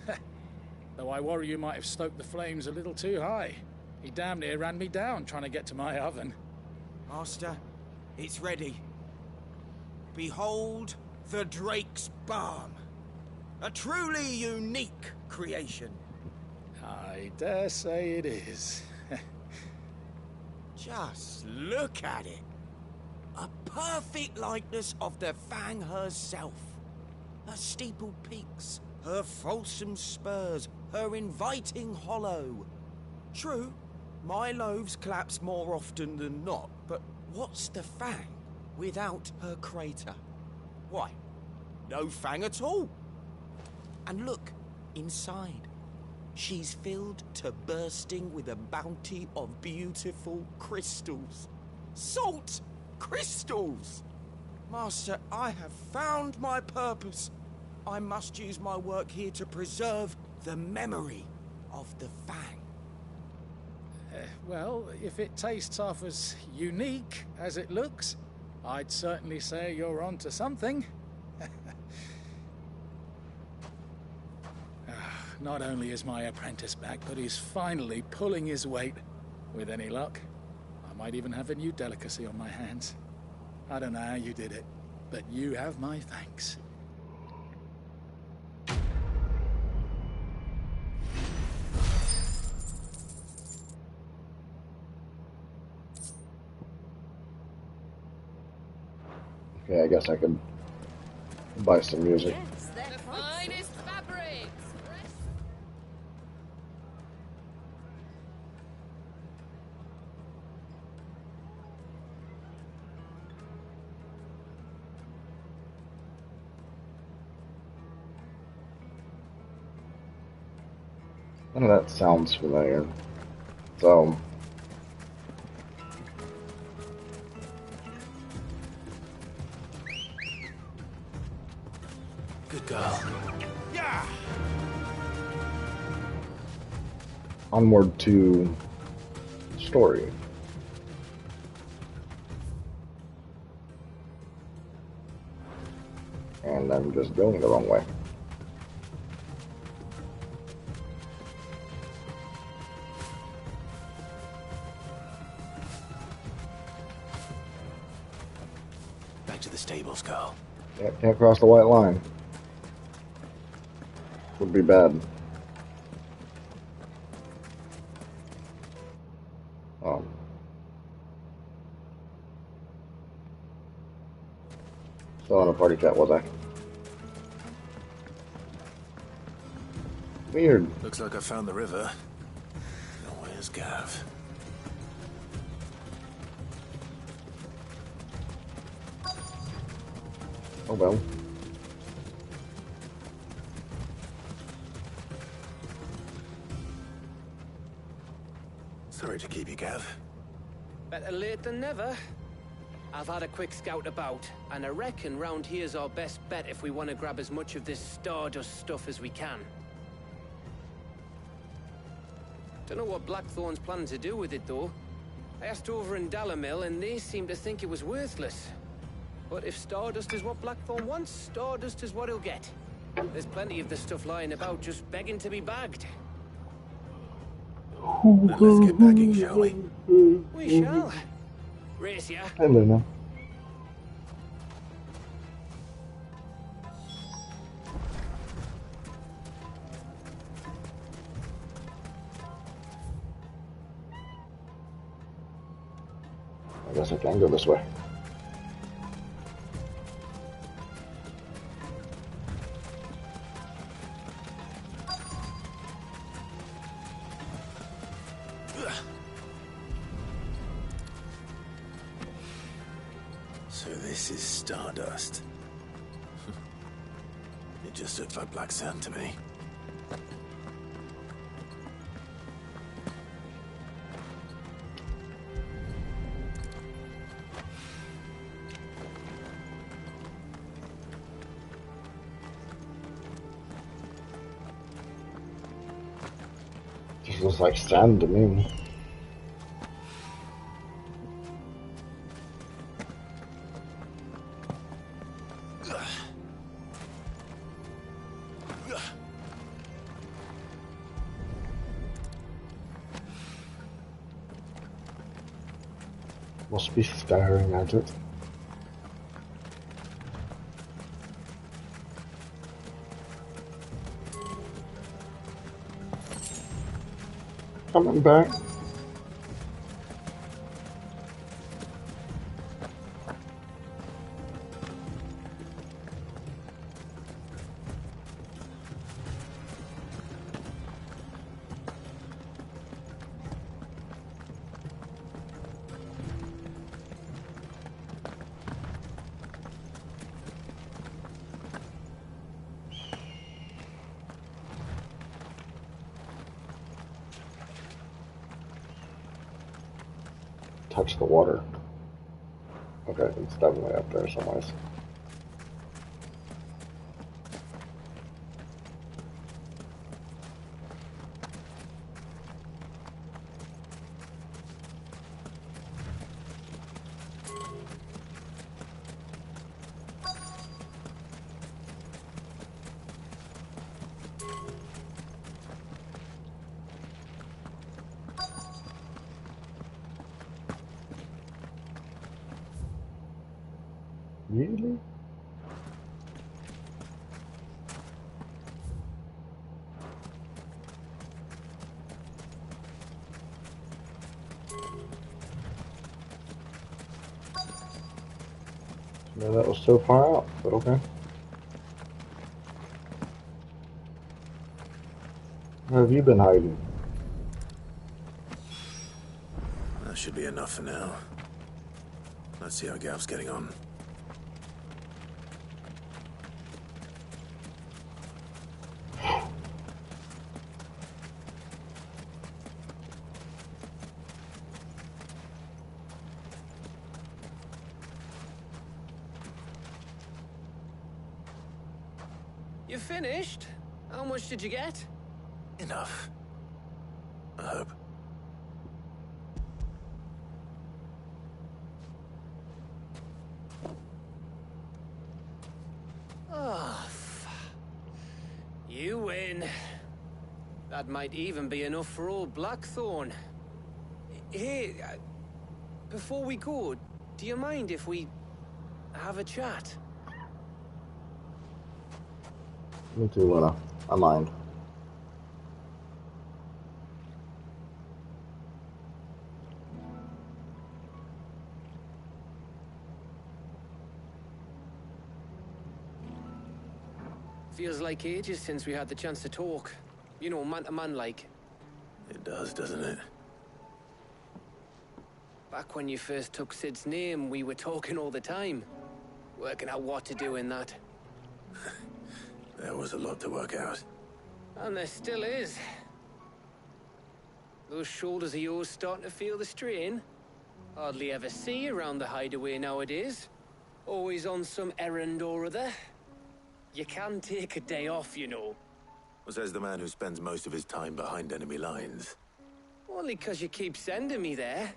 S9: Though I worry you might have stoked the flames a little too high. He damn near ran me down trying to get to my oven.
S17: Master, it's ready. Behold the Drake's Balm. A truly unique creation.
S9: I dare say it is.
S17: Just look at it. A perfect likeness of the Fang herself. Her steepled peaks, her fulsome spurs, her inviting hollow. True, my loaves collapse more often than not, but what's the Fang without her crater? Why, no Fang at all. And look, inside. She's filled to bursting with a bounty of beautiful crystals. Salt crystals! Master, I have found my purpose. I must use my work here to preserve the memory of the Fang.
S9: Well, if it tastes half as unique as it looks, I'd certainly say you're onto something. Not only is my apprentice back, but he's finally pulling his weight. With any luck, I might even have a new delicacy on my hands. I don't know how you did it, but you have my thanks.
S2: Okay, I guess I could buy some music.
S15: Yes, the finest fabrics.
S2: None of that sounds familiar. So,
S6: Good girl.
S17: Yeah.
S2: onward to story. And I'm just going the wrong way.
S6: Back to the stables, Carl.
S2: Yeah, can't cross the white line. Would be bad. Still on a party chat, was I? Weird.
S6: Looks like I found the river. Now where's Gav?
S2: Oh well.
S6: Sorry to keep you, Gav.
S1: Better late than never. I've had a quick scout about, and I reckon round here's our best bet if we want to grab as much of this Stardust stuff as we can. Don't know what Blackthorn's planning to do with it, though. I asked over in Dalamil, and they seem to think it was worthless. But if Stardust is what Blackthorn wants, Stardust is what he'll get. There's plenty of the stuff lying about, just begging to be bagged.
S6: Then let's get bagging, shall we?
S1: We shall. Race ya.
S2: Hey, Luna. I guess I can go this way.
S6: So this is Stardust. It just looked like black sand to me.
S2: Just looks like sand to me. Must be staring at it. Coming back. Touch the water. Okay, it's definitely up there somewhere. Really? No, that was so far out, but okay. Where have you been hiding?
S6: That should be enough for now. Let's see how Gav's getting on.
S1: You finished? How much did you get?
S6: Enough. I hope.
S1: Oh, you win. That might even be enough for old Blackthorn. Hey, before we go, do you mind if we have a chat?
S2: Me too, Luna. I mind.
S1: Feels like ages since we had the chance to talk. You know, man to man like.
S6: It does, doesn't it?
S1: Back when you first took Sid's name, we were talking all the time. Working out what to do in that.
S6: There was a lot to work out.
S1: And there still is. Those shoulders of yours starting to feel the strain? Hardly ever see you around the hideaway nowadays. Always on some errand or other. You can take a day off, you know.
S6: Says the man who spends most of his time behind enemy lines.
S1: Only 'cause you keep sending me there.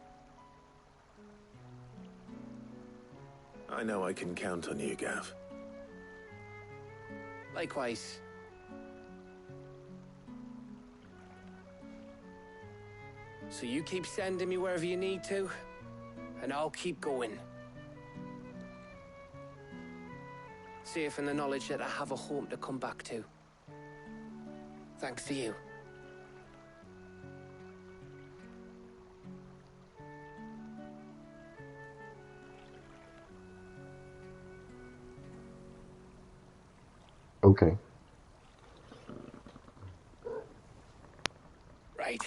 S6: I know I can count on you, Gav.
S1: Likewise. So you keep sending me wherever you need to, and I'll keep going. Safe in the knowledge that I have a home to come back to. Thanks to you.
S2: Okay.
S1: Right.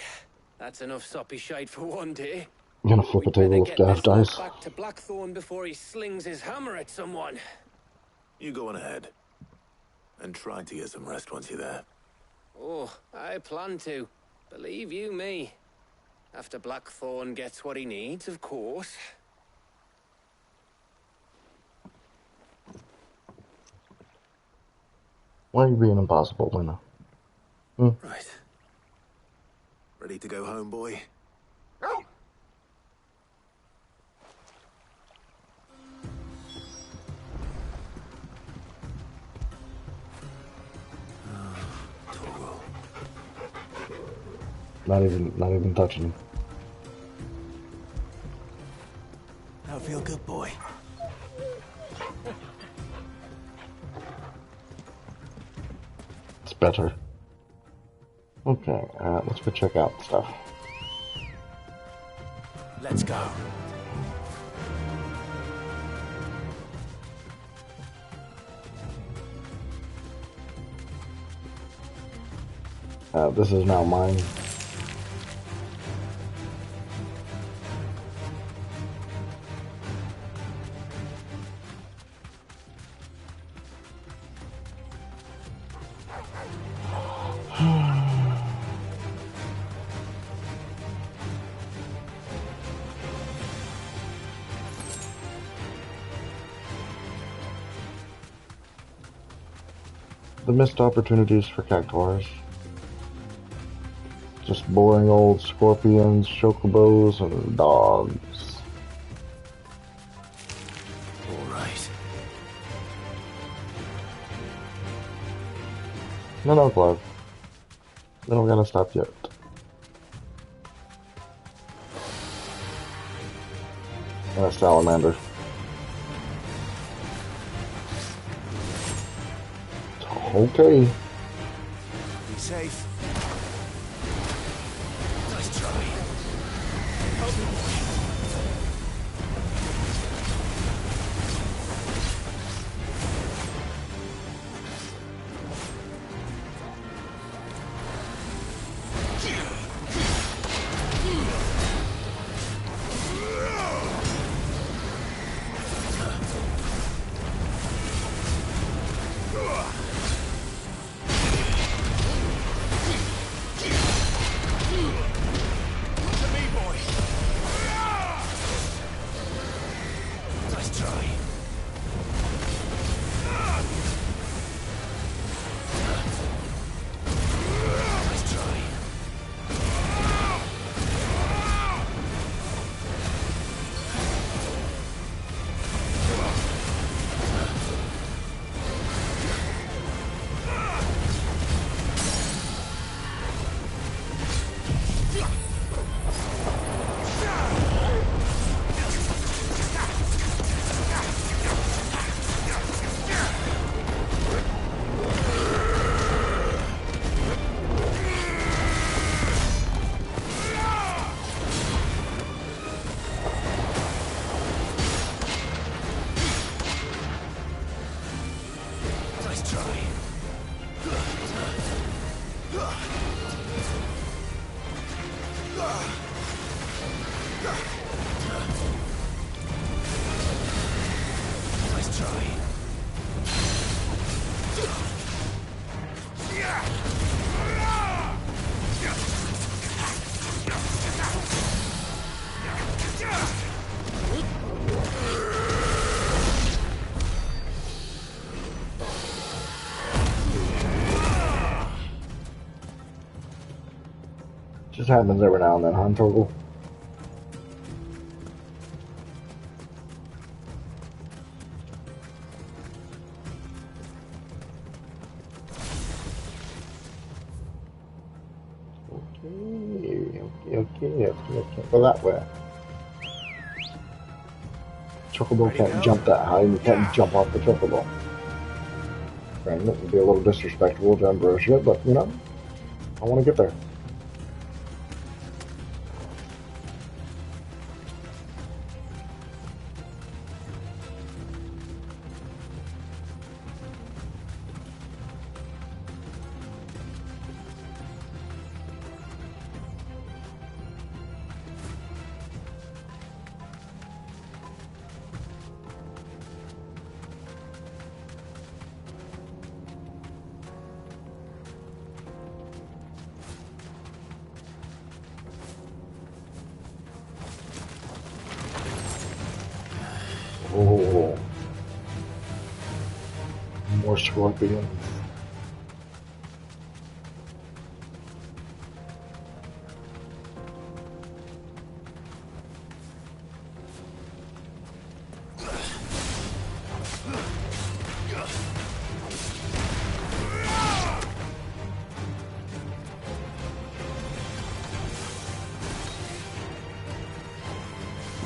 S1: That's enough soppy shite for one day.
S2: I'm gonna flip a table if Gav dies.
S1: Back to Blackthorn before he slings his hammer at someone.
S6: You go on ahead. And try to get some rest once you're there.
S1: Oh, I plan to. Believe you me. After Blackthorn gets what he needs, of course.
S2: Why are you being impossible, Luna?
S6: Right. Ready to go home, boy?
S2: Not even touching him.
S6: I feel good, boy.
S2: It's better. Okay, let's go check out stuff.
S6: Let's go.
S2: This is now mine. The missed opportunities for cactuars. Just boring old scorpions, chocobos, and dogs.
S6: Alright.
S2: No, Clive. Then I'm gonna stop yet. And a salamander. Okay.
S5: Be safe. Nice try. Help me, boy.
S2: Just happens every now and then, huh, Torgal? Okay, let's go that way. Chocobo can't jump that high, and you can't jump off the chocobo. Granted, it would be a little disrespectful to Ambrosia, but, you know, I want to get there. Oh, more scorpions.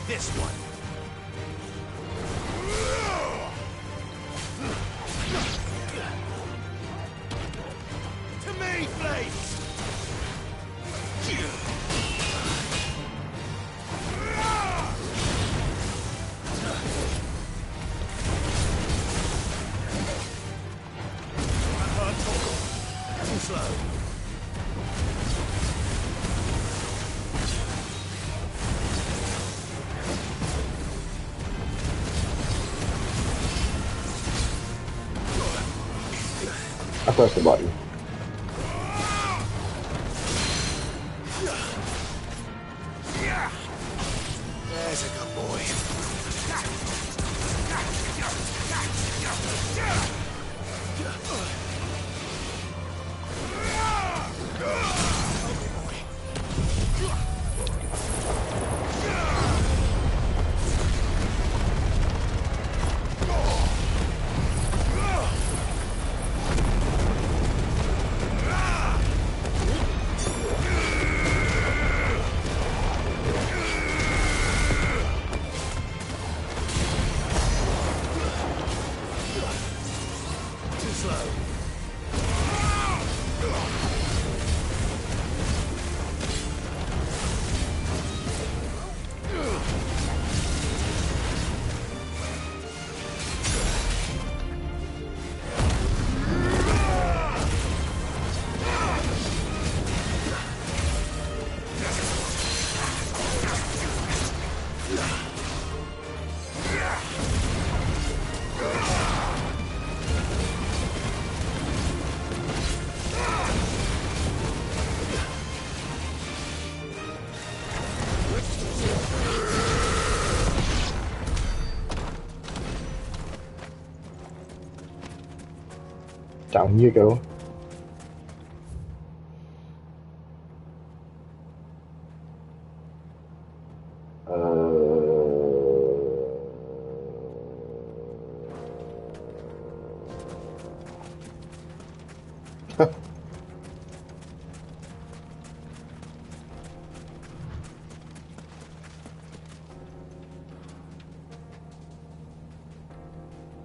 S5: This one. To me, Flakes! Too slow.
S2: I pressed the button.
S5: There's a good boy.
S2: Down you go.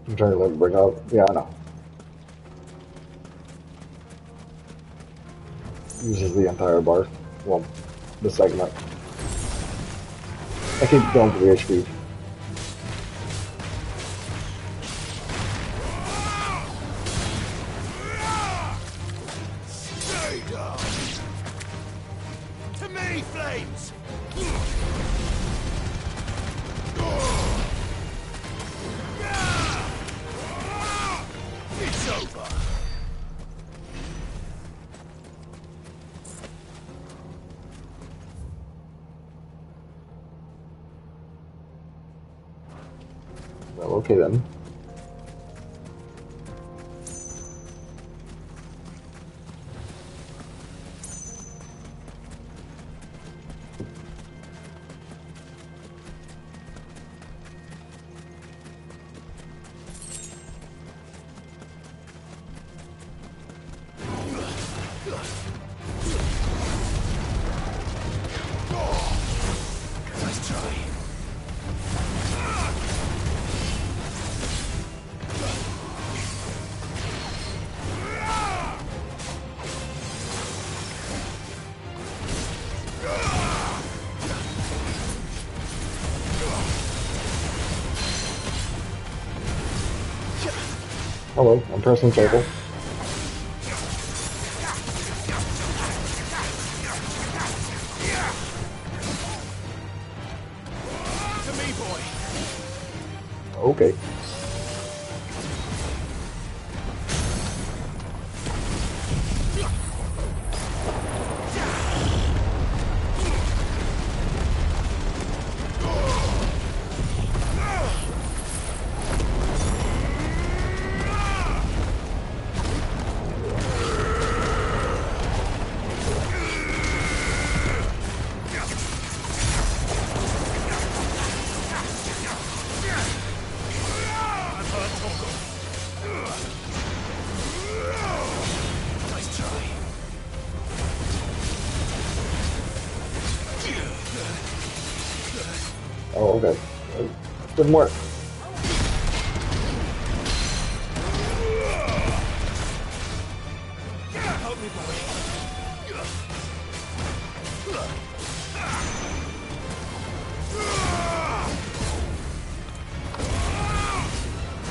S2: I'm trying to like bring up. Yeah, I know. Uses the entire bar. Well, the segment. I keep going for the HP.
S5: Stay down. To me, flames. It's over.
S2: Well, okay then.
S5: Let's try.
S2: Hello, I'm pressing circle.
S5: To me, boy.
S2: Okay.
S5: Let's try.
S2: Oh, okay. Didn't work.
S5: Help me, boy.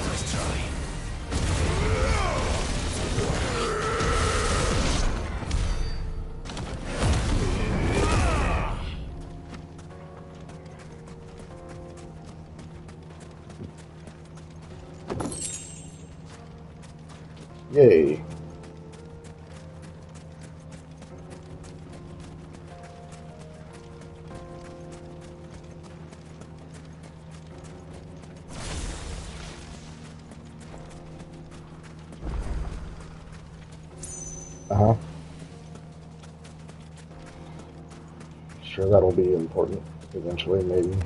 S5: Let's try.
S2: Yay. Uh-huh. Sure, that'll be important eventually, maybe.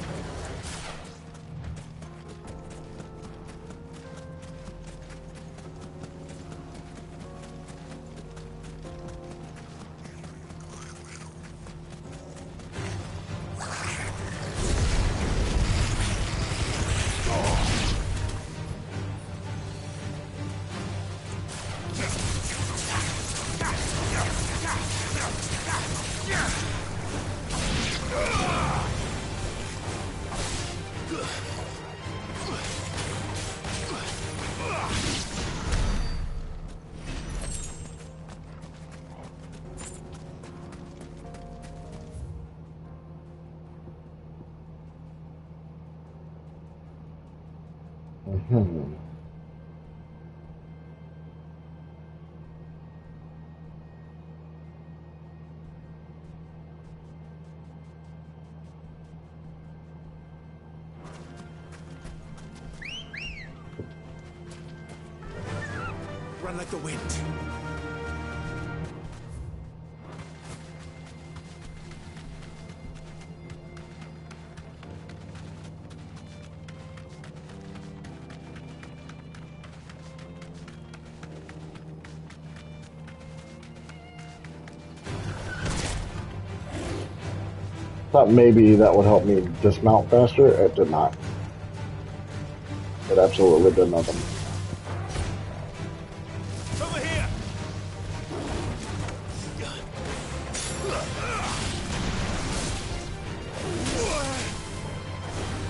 S2: Mm-hmm.
S14: run like the wind.
S2: Thought maybe that would help me dismount faster. It did not. It absolutely did nothing.
S14: Over here!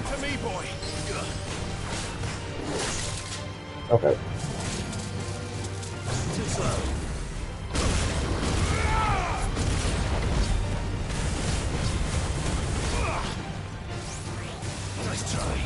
S14: To me, boy!
S2: Okay.
S14: Too slow. Nice try.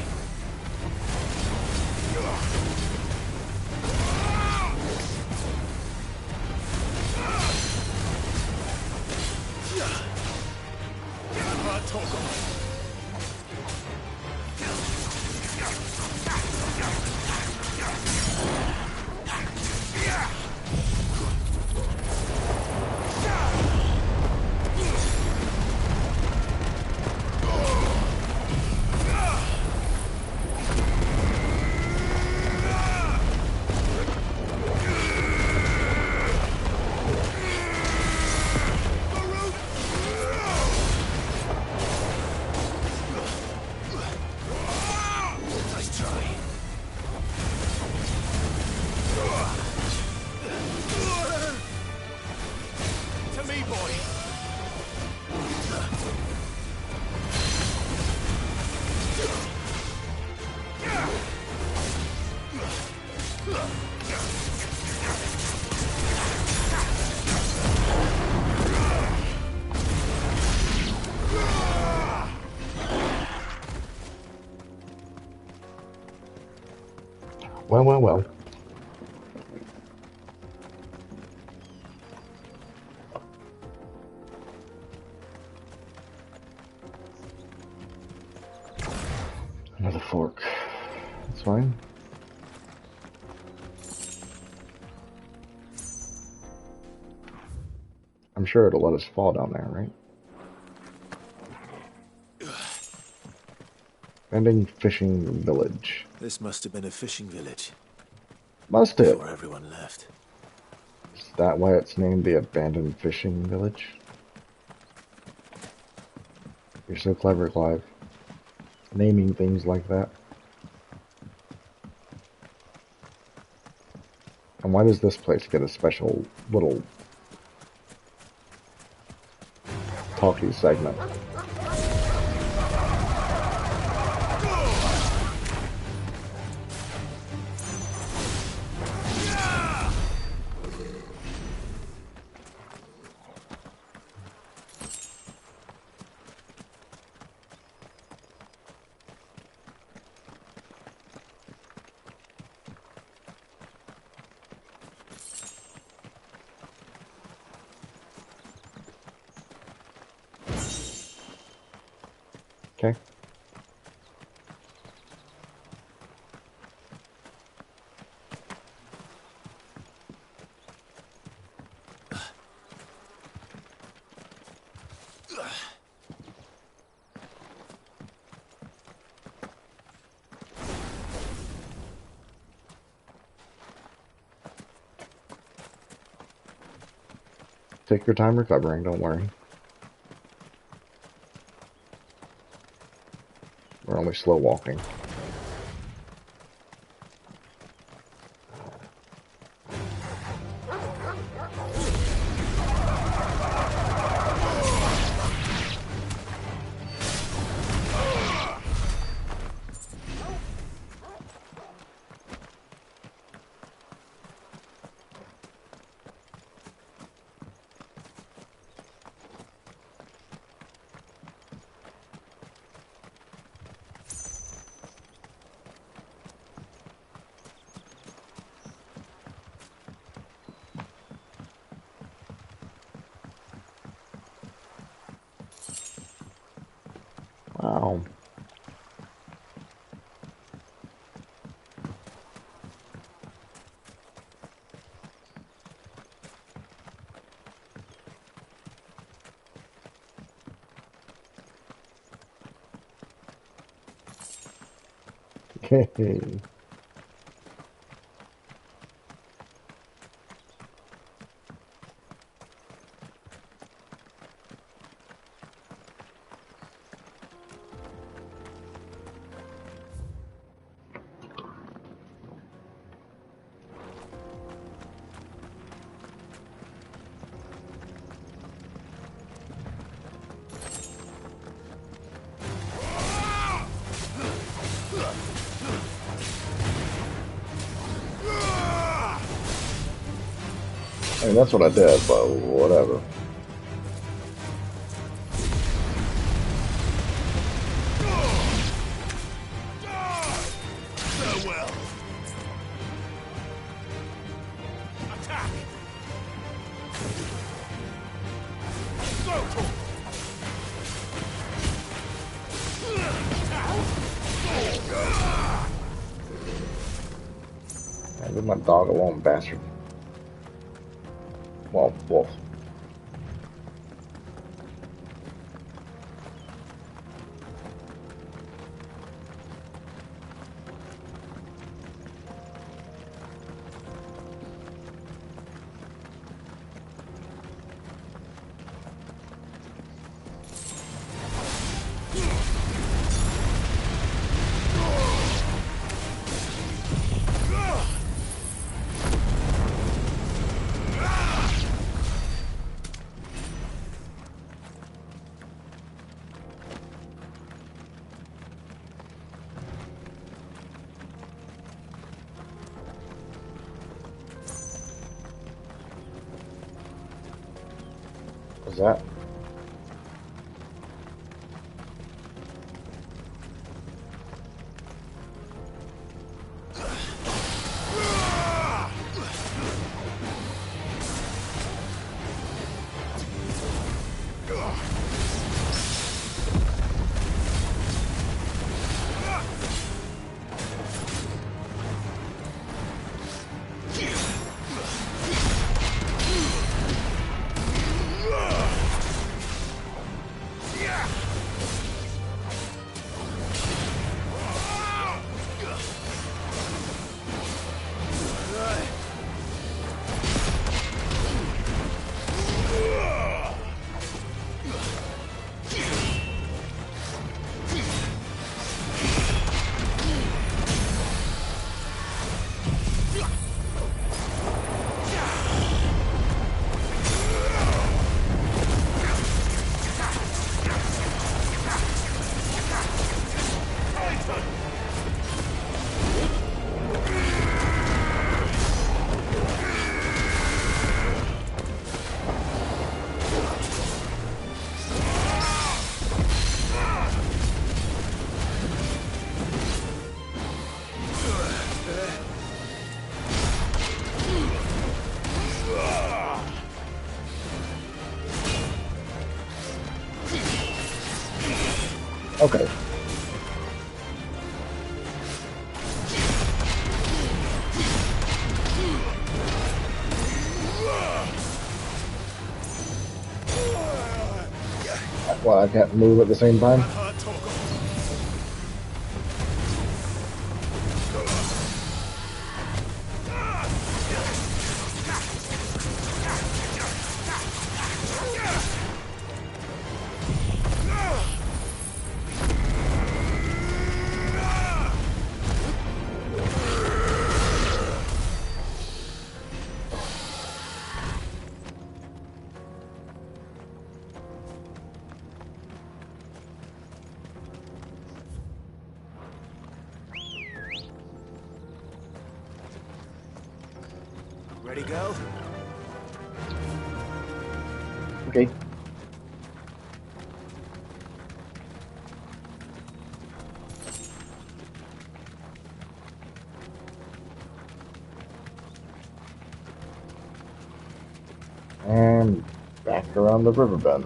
S2: Well. Another fork. That's fine. I'm sure it'll let us fall down there, right? Ending fishing village.
S6: This must have been a fishing village.
S2: Must it?
S6: Before everyone left.
S2: Is that why it's named the Abandoned Fishing Village? You're so clever, Clive. Naming things like that. And why does this place get a special little talkie segment? Okay. Take your time recovering, don't worry. We're only slow walking. I mean, that's what I did, but whatever.
S14: Farewell. Attack. Go.
S2: Man, leave my dog alone, bastard. Well, wolf. What's that? Okay. Well, I can't move at the same time.
S5: Ready, go?
S2: Okay. And back around the river bend.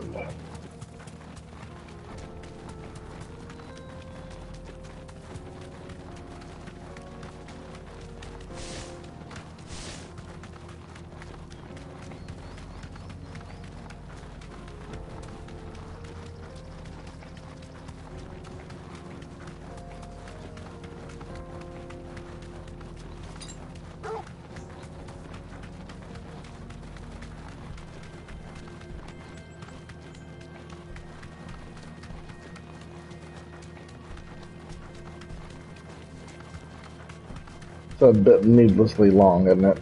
S2: It's a bit needlessly long, isn't it?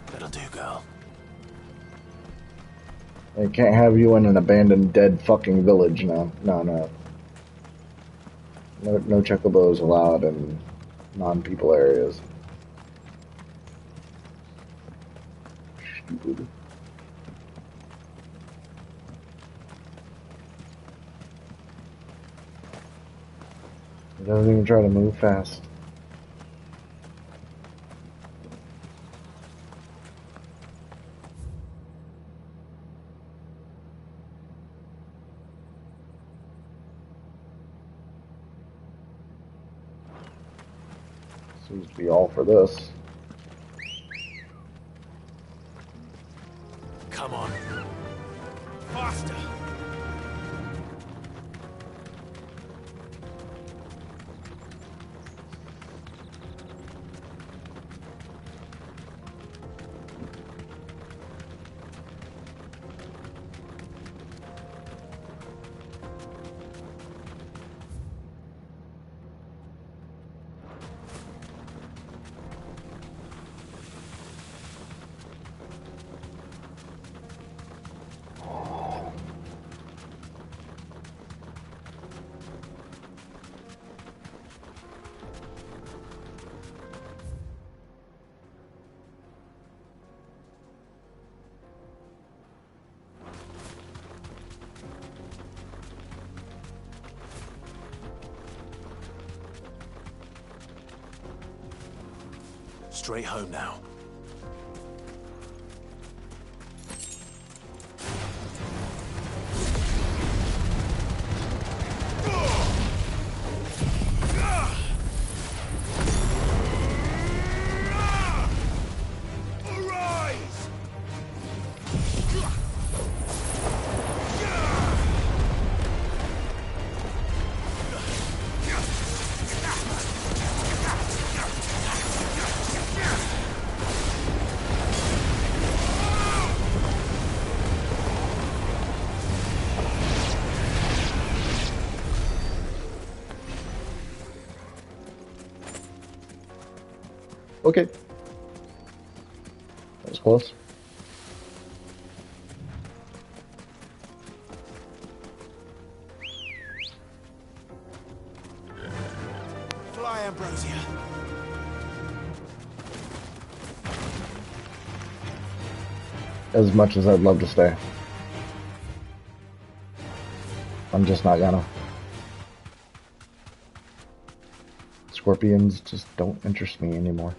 S6: That'll do, girl.
S2: They can't have you in an abandoned, dead fucking village now. No. No chocobos allowed in non-people areas. Stupid. It doesn't even try to move fast. Seems to be all for this.
S6: Come on. Faster! Straight home now.
S2: Okay. That was close.
S6: Fly, Ambrosia.
S2: As much as I'd love to stay. I'm just not gonna. Scorpions just don't interest me anymore.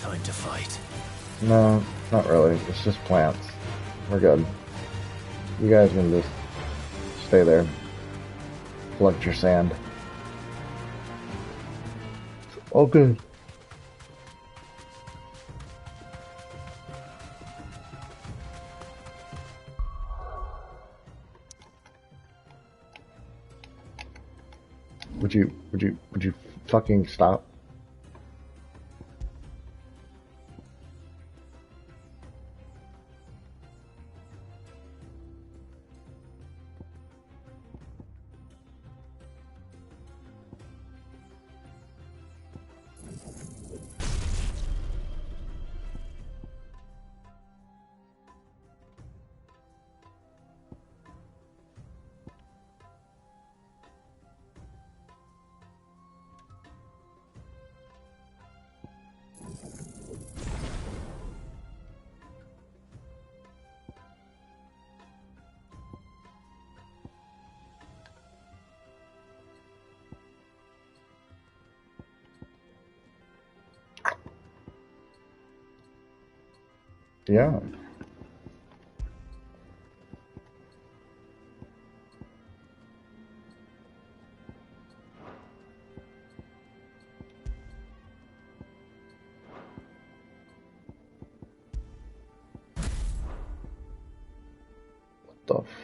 S6: Time to fight.
S2: No, not really. It's just plants. We're good. You guys can just stay there. Collect your sand. All good. Would you fucking stop? Yeah.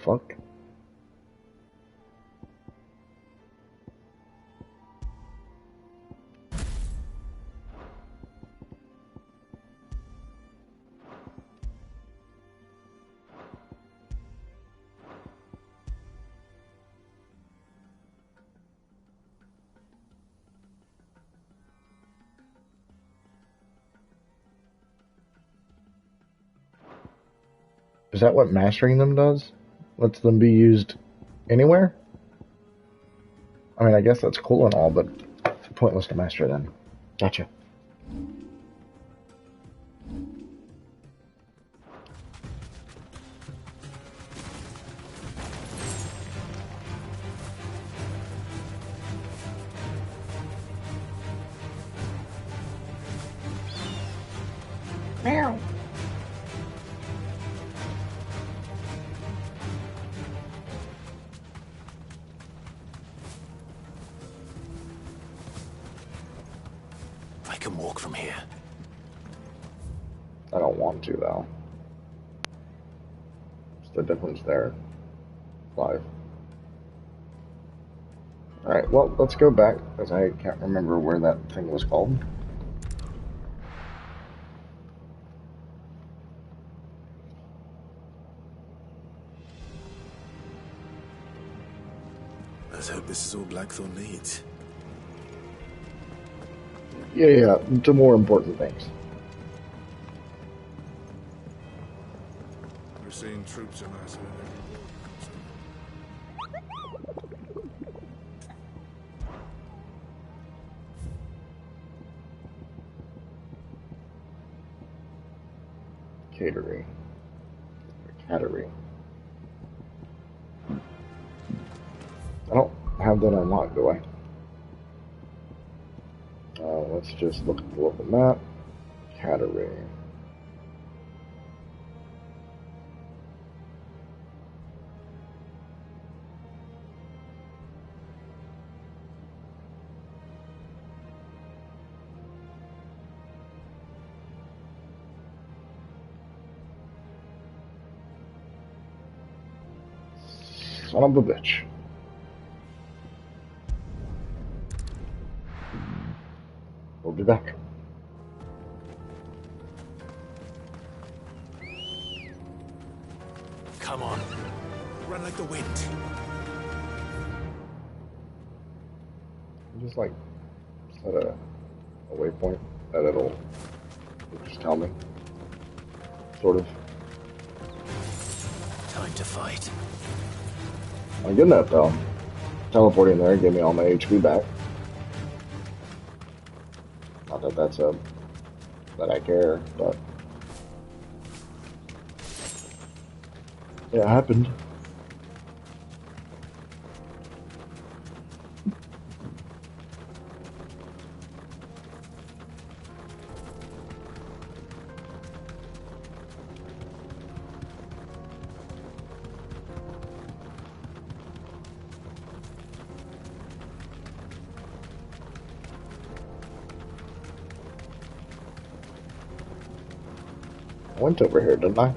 S2: fuck? Is that what mastering them does? Lets them be used anywhere? I mean, I guess that's cool and all, but it's pointless to master them. Gotcha. Meow.
S6: I can walk from here.
S2: I don't want to, though. It's the difference there. 5. Alright, well, let's go back, because I can't remember where that thing was called.
S6: Let's hope this is all Blackthorn needs.
S2: Yeah, to more important things.
S11: We're seeing troops amassing.
S2: Catering. Catering. I don't have that unlocked, do I? Let's just look at the local map. Catering. Son of a bitch. We'll be back.
S6: Come on. Run like the wind.
S2: Just like set a waypoint that it'll just tell me. Sort of.
S6: Time to fight.
S2: I'm getting that though. Teleporting there gave me all my HP back. Not that that's that I care, but yeah, it happened. I went over here, didn't I?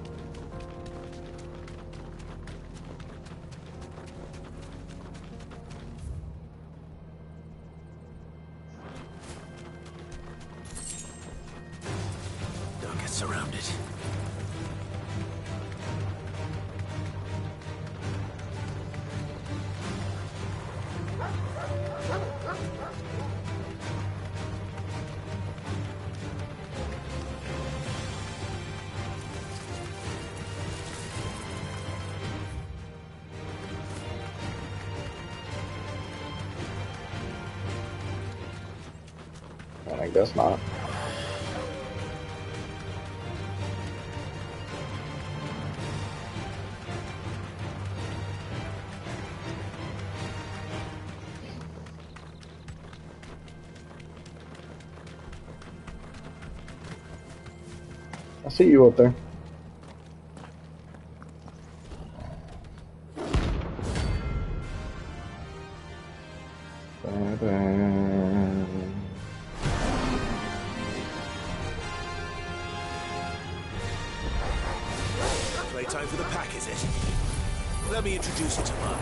S6: Don't get surrounded.
S2: And I guess not. I see you up there.
S6: Playtime for the pack, is it?
S14: Let me introduce you to mine.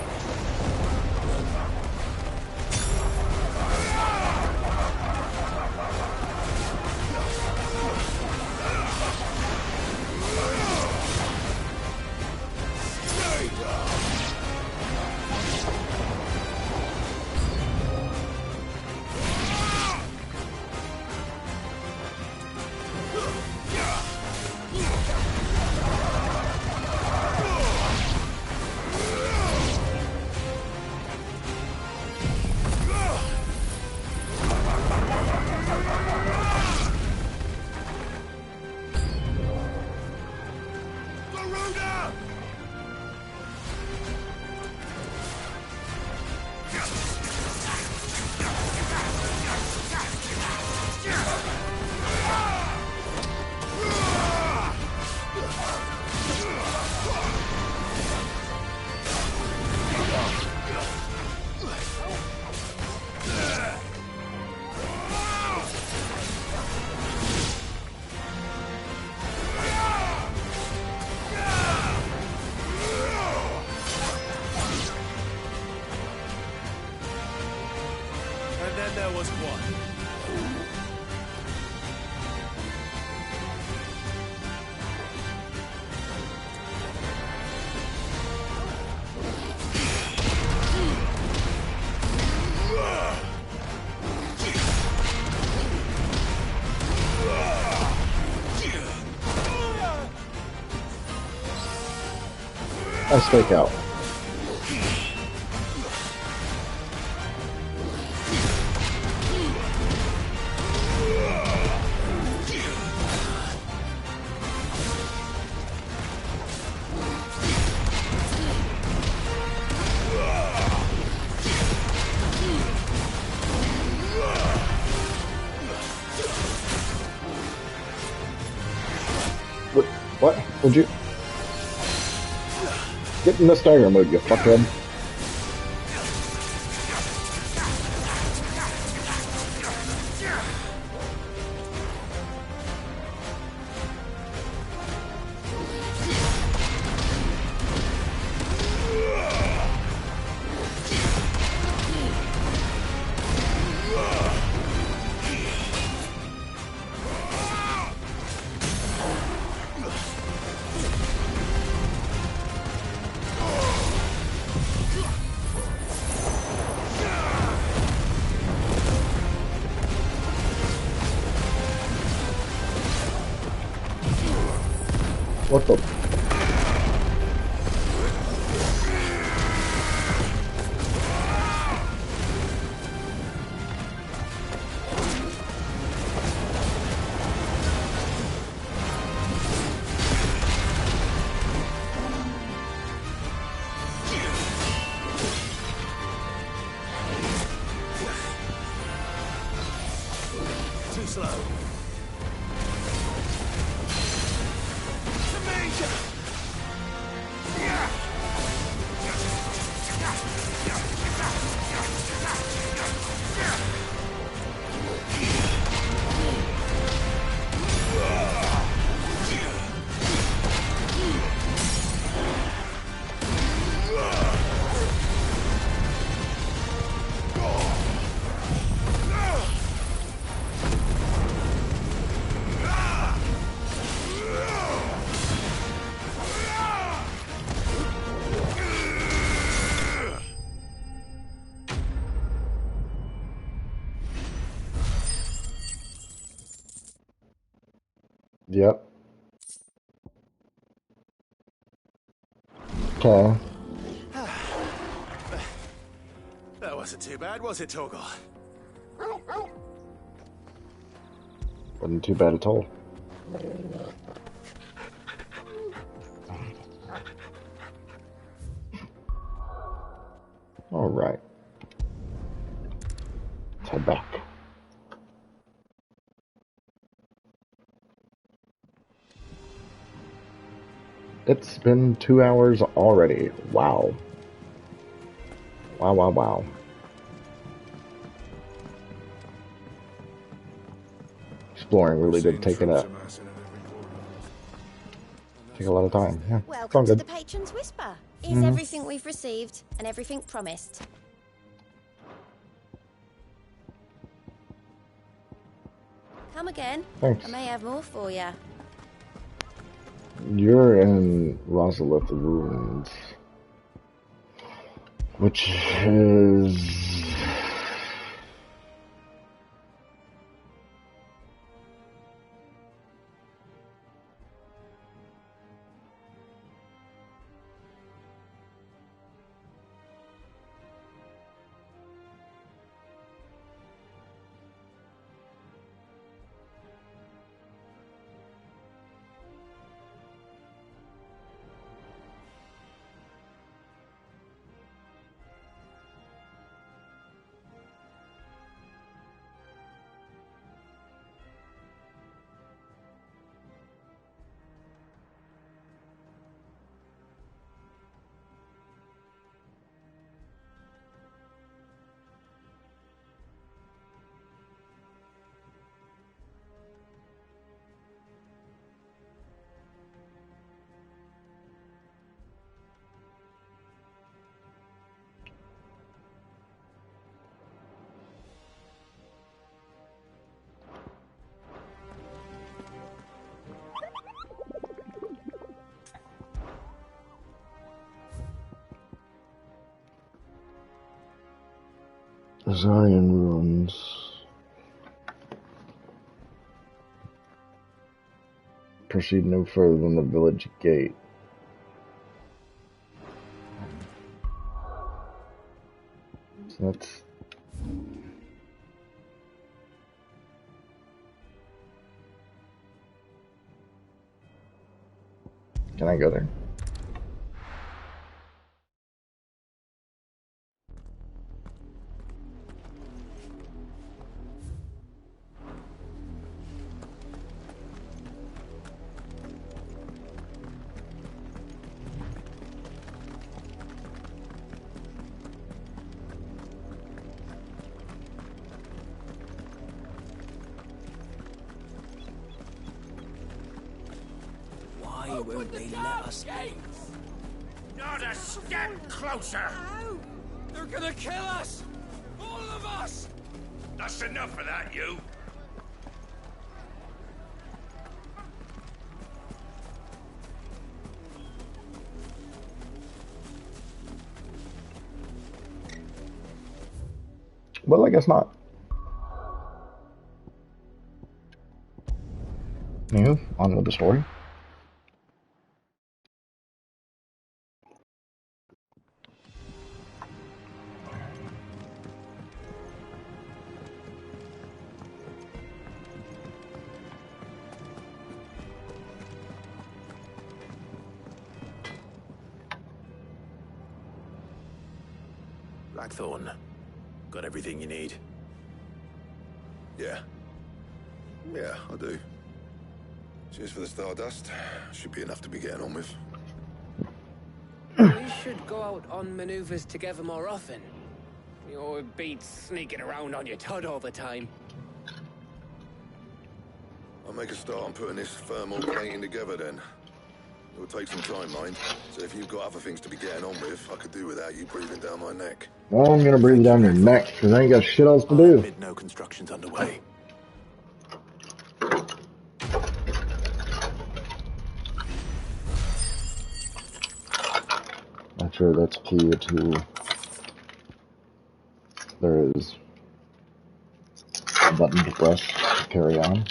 S2: I stake out. What? Would you get in the stagger mode, you fuckhead? What the?
S14: Too slow.
S2: Yep. Okay.
S14: That wasn't too bad, was it, Torgal?
S2: Wasn't too bad at all. All right. Let's head back. It's been 2 hours already. Wow. Wow, wow, wow. Exploring really did take a lot of time. Yeah, it's all
S16: Welcome to
S2: good.
S16: the Patron's Whisper. Here's everything we've received and everything promised. Come again.
S2: Thanks.
S16: I may have more for you.
S2: You're in Rosalith Ruins, which is... Azarian Ruins. Proceed no further than the village gate. So that's... Can I go there?
S4: Why won't they let us in? Not a step closer!
S1: They're gonna kill us! All of us!
S4: That's enough of that, you!
S2: Well, I guess not. Anywho, on with the story.
S6: Blackthorn, got everything you need?
S3: Yeah. Yeah, I do. Cheers for the stardust. Should be enough to be getting on with.
S1: We should go out on maneuvers together more often. You're beat sneaking around on your Todd all the time.
S3: I'll make a start on putting this thermal plating together then. It'll take some time, mind. So if you've got other things to be getting on with, I could do without you breathing down my neck.
S2: Well, I'm gonna breathe down your neck, because I ain't got shit else to do.
S6: Admit no construction's underway.
S2: I'm sure that's key to... There is a button to press to carry on.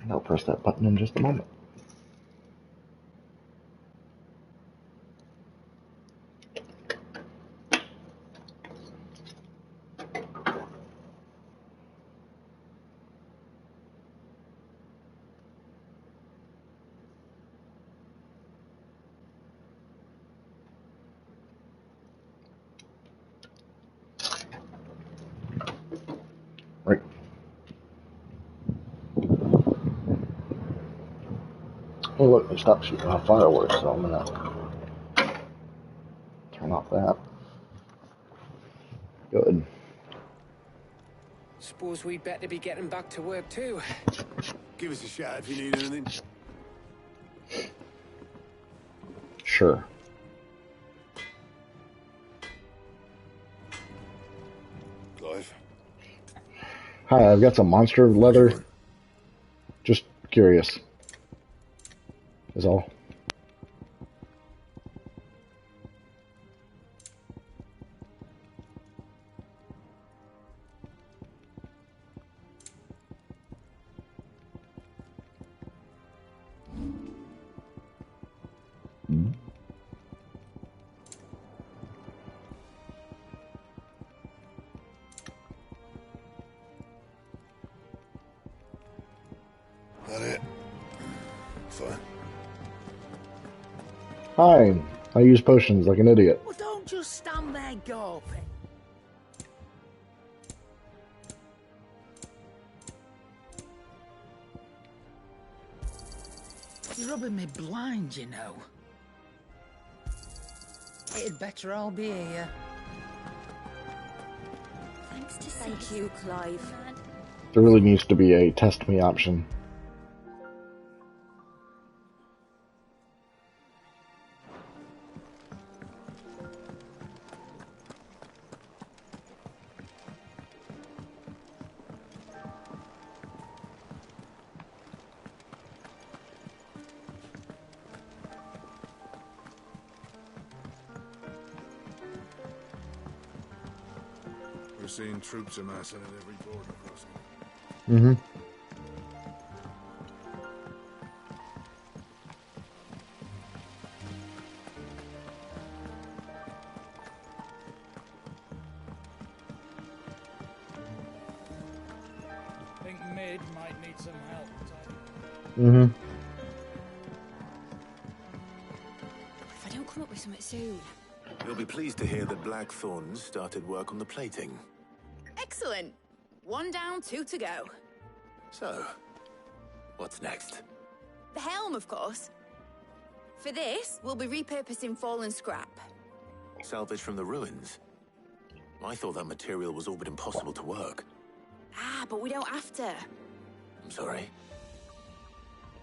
S2: And I'll press that button in just a moment. Right. Oh look, they stopped shooting off fireworks, so I'm gonna turn off that. Good.
S1: Suppose we'd better be getting back to work too.
S5: Give us a shout if you need anything.
S2: Sure.
S3: Clive?
S2: Hi, I've got some monster leather. Just curious. Is all.
S3: That it? Fine.
S2: Hi, I use potions like an idiot.
S4: Well, don't just stand there gawping. You're rubbing me blind, you know. It'd better all be here.
S16: Thanks to
S13: Thank you, Clive.
S2: There really needs to be a test me option.
S3: We're seeing troops amassing at every border crossing.
S2: Mm-hmm.
S9: I think Mid might need some help.
S2: Mm-hmm.
S8: If I don't come up with something soon.
S6: You'll be pleased to hear that Blackthorn started work on the plating.
S8: Excellent. 1 down, 2 to go.
S6: So, what's next?
S8: The helm, of course. For this, we'll be repurposing fallen scrap.
S6: Salvage from the ruins? I thought that material was all but impossible to work.
S8: Ah, but we don't have to.
S6: I'm sorry.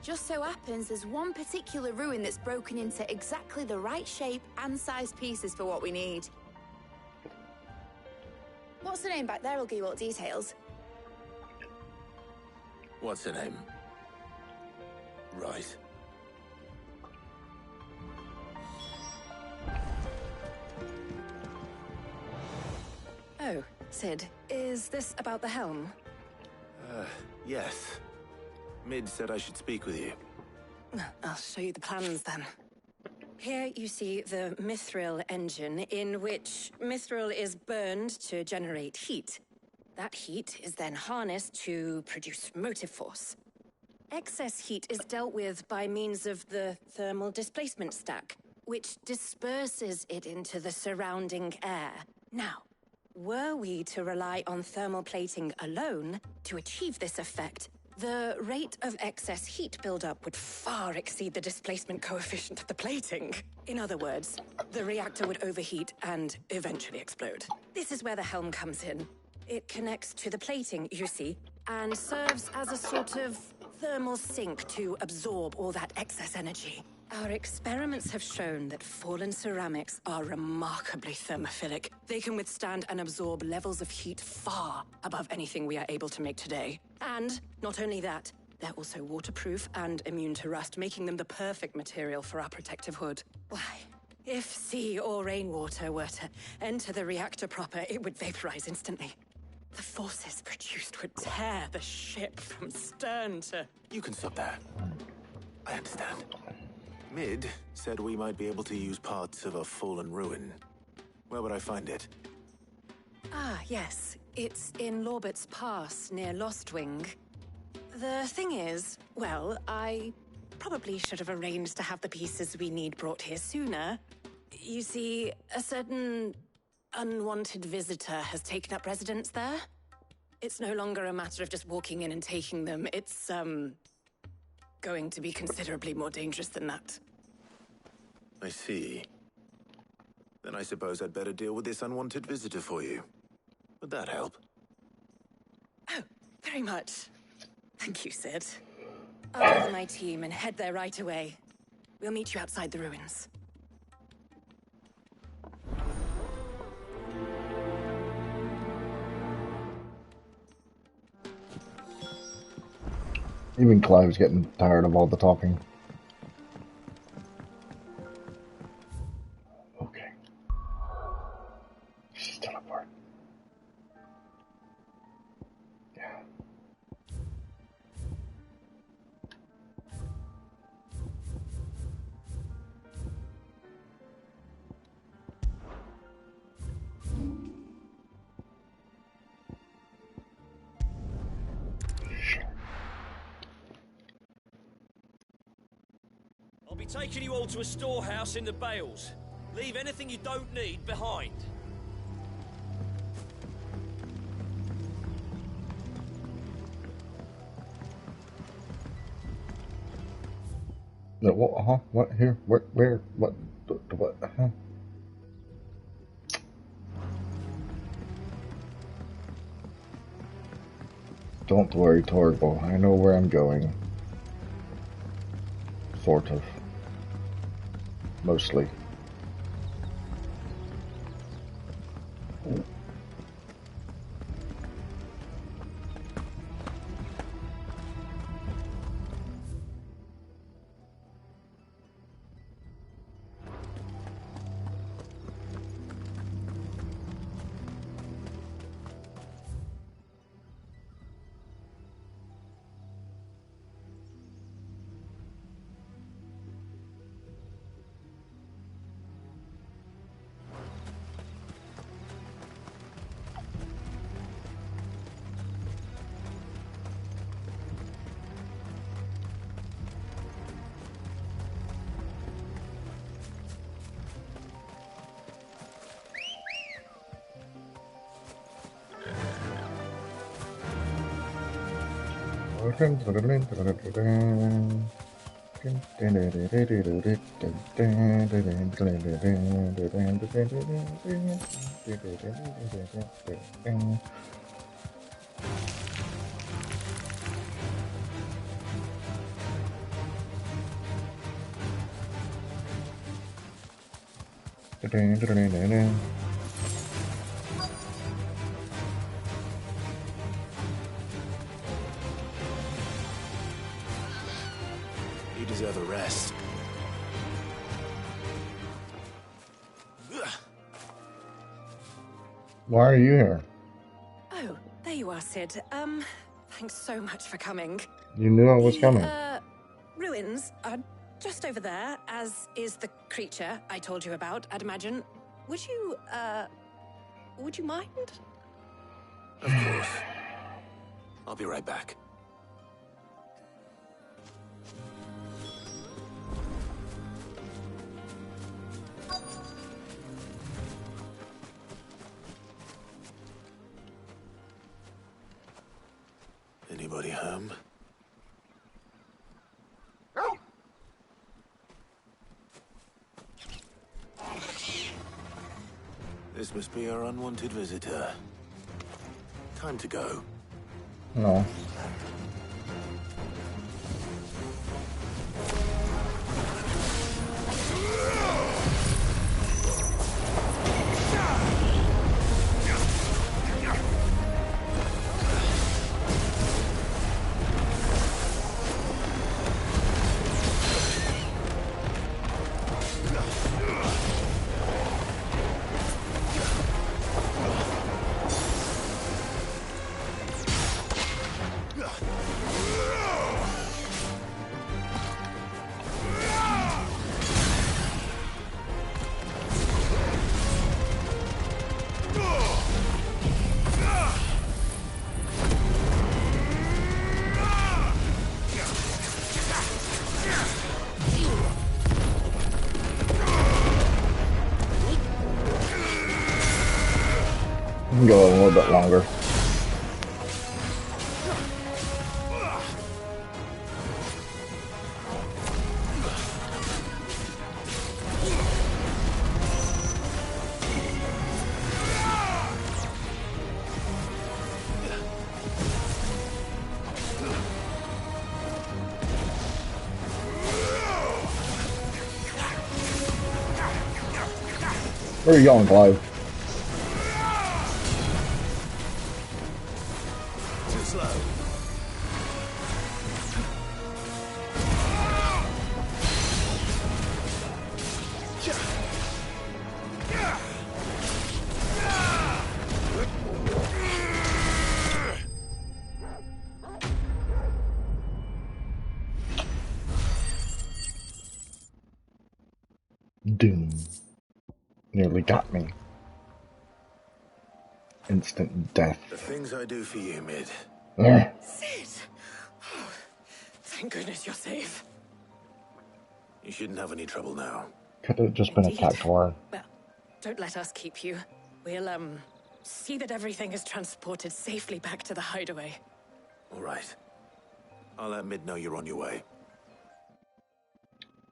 S8: Just so happens there's one particular ruin that's broken into exactly the right shape and size pieces for what we need. What's the name back there? I'll give you all the details.
S6: What's her name? Right.
S13: Oh, Sid, is this about the helm?
S6: Yes. Mid said I should speak with you.
S13: I'll show you the plans then. Here you see the mithril engine, in which mithril is burned to generate heat. That heat is then harnessed to produce motive force. Excess heat is dealt with by means of the thermal displacement stack, which disperses it into the surrounding air. Now, were we to rely on thermal plating alone to achieve this effect, the rate of excess heat buildup would far exceed the displacement coefficient of the plating. In other words, the reactor would overheat and eventually explode. This is where the helm comes in. It connects to the plating, you see, and serves as a sort of thermal sink to absorb all that excess energy. Our experiments have shown that fallen ceramics are remarkably thermophilic. They can withstand and absorb levels of heat far above anything we are able to make today. And not only that, they're also waterproof and immune to rust, making them the perfect material for our protective hood. Why, if sea or rainwater were to enter the reactor proper, it would vaporize instantly. The forces produced would tear the ship from stern to...
S6: You can stop there. I understand. Mid said we might be able to use parts of a fallen ruin. Where would I find it?
S13: Ah, yes. It's in Lorbert's Pass, near Lostwing. The thing is, well, I probably should have arranged to have the pieces we need brought here sooner. You see, a certain unwanted visitor has taken up residence there. It's no longer a matter of just walking in and taking them. It's, going to be considerably more dangerous than that.
S6: I see. Then I suppose I'd better deal with this unwanted visitor for you. Would that help?
S13: Oh, very much. Thank you, Sid. I'll gather my team and head there right away. We'll meet you outside the ruins.
S2: Even Clive's getting tired of all the talking. Okay. Just teleport. Yeah.
S18: I'll be taking you all to a storehouse in the Bales. Leave anything you don't need behind.
S2: No, what? What? Here? Where? What? What? Don't worry, Torgo. I know where I'm going. Sort of. Mostly.
S6: You deserve a rest.
S2: Why are you here?
S13: Oh, there you are, Sid. Thanks so much for coming.
S2: You knew I was coming.
S13: Ruins are just over there, as is the creature I told you about, I'd imagine. Would you mind?
S6: Of course. I'll be right back. Anybody home? This must be our unwanted visitor. Time to go.
S2: No. can go a little bit longer. Where are you going, Clive?
S5: Too slow.
S2: Doom. Nearly got me. Instant death.
S6: The things I do for you, Mid.
S2: Yeah.
S13: Sid! Oh, thank goodness you're safe.
S6: You shouldn't have any trouble now.
S2: Could have just been a cactuar.
S13: Well, don't let us keep you. We'll, see that everything is transported safely back to the hideaway.
S6: All right. I'll let Mid know you're on your way.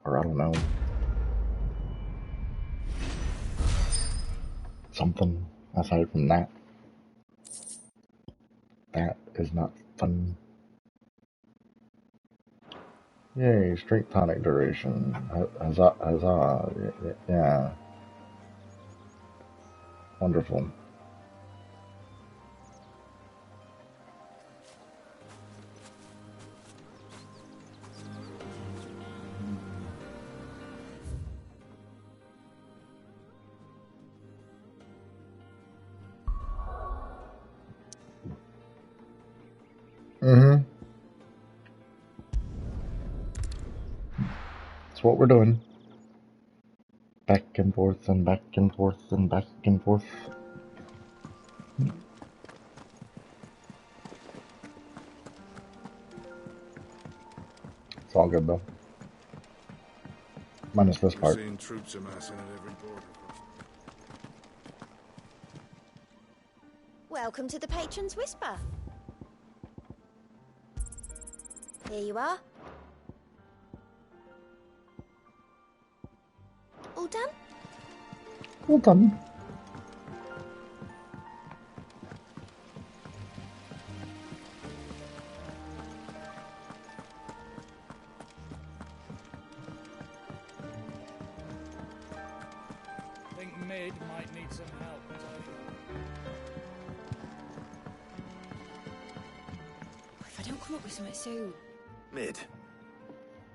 S2: Or I don't know. Something aside from that. That is not fun. Yay, straight tonic duration. Huzzah. Yeah. Wonderful. Mm-hmm. That's what we're doing. Back and forth and back and forth and back and forth. It's all good though. Minus this part.
S11: We're seeing troops amassing at every border.
S16: Welcome to the Patron's Whisper. Here you are. All done?
S2: All done.
S9: I think Mid might need some help.
S16: If I don't come up with something soon.
S6: Mid.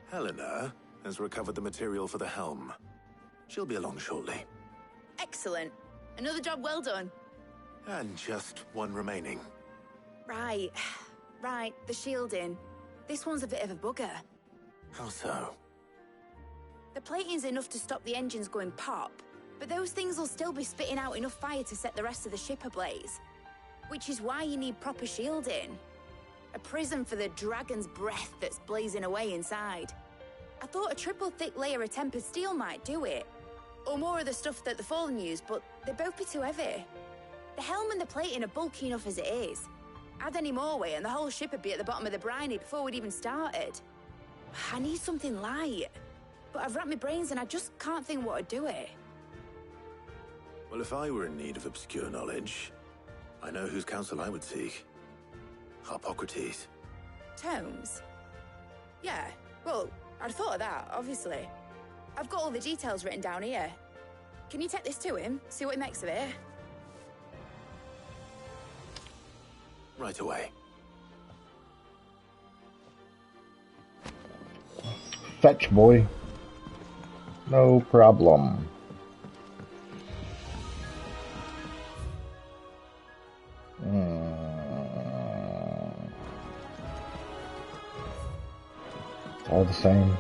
S6: Helena has recovered the material for the helm. She'll be along shortly.
S8: Excellent. Another job well done.
S6: And just one remaining.
S8: Right. Right, the shielding. This one's a bit of a bugger.
S6: How so?
S8: The plating's enough to stop the engines going pop, but those things will still be spitting out enough fire to set the rest of the ship ablaze. Which is why you need proper shielding. A prison for the dragon's breath that's blazing away inside. I thought a triple thick layer of tempered steel might do it. Or more of the stuff that the Fallen use, but they'd both be too heavy. The helm and the plating are bulky enough as it is. Add any more weight and the whole ship would be at the bottom of the briny before we'd even started. I need something light. But I've racked my brains and I just can't think what would do it.
S6: Well, if I were in need of obscure knowledge, I know whose counsel I would seek. Hippocrates.
S8: Tomes? Yeah, well, I'd thought of that, obviously. I've got all the details written down here. Can you take this to him, see what he makes of it?
S6: Right away.
S2: Fetch, boy. No problem. It's all the same.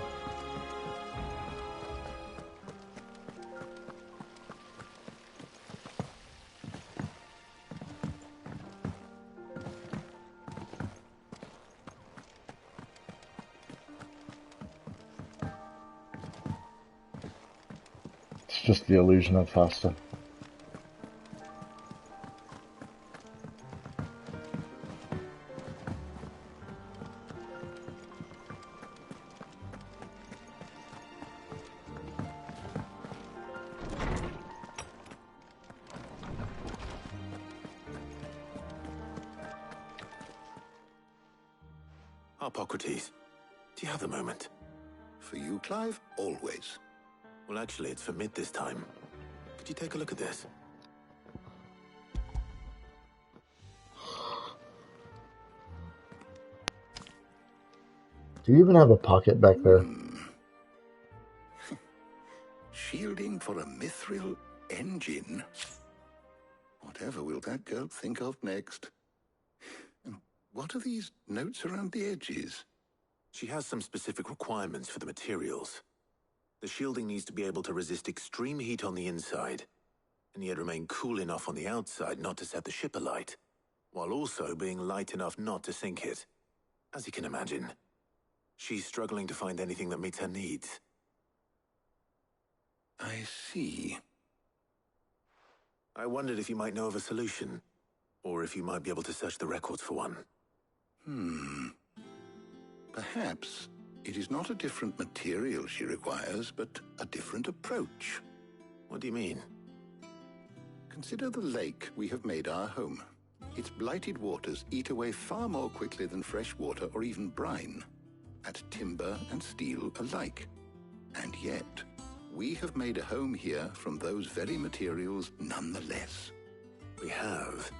S2: It's just the illusion of faster.
S6: Hippocrates, do you have a moment?
S3: For you, Clive? Always.
S6: Well, actually, it's for Mid this time. Could you take a look at this?
S2: Do you even have a pocket back there?
S3: Shielding for a mithril engine? Whatever will that girl think of next? And what are these notes around the edges?
S6: She has some specific requirements for the materials. The shielding needs to be able to resist extreme heat on the inside, and yet remain cool enough on the outside not to set the ship alight, while also being light enough not to sink it. As you can imagine, she's struggling to find anything that meets her needs.
S3: I see.
S6: I wondered if you might know of a solution, or if you might be able to search the records for one.
S3: Perhaps it is not a different material she requires, but a different approach.
S6: What do you mean?
S3: Consider the lake we have made our home. Its blighted waters eat away far more quickly than fresh water or even brine, at timber and steel alike. And yet, we have made a home here from those very materials nonetheless.
S6: We have.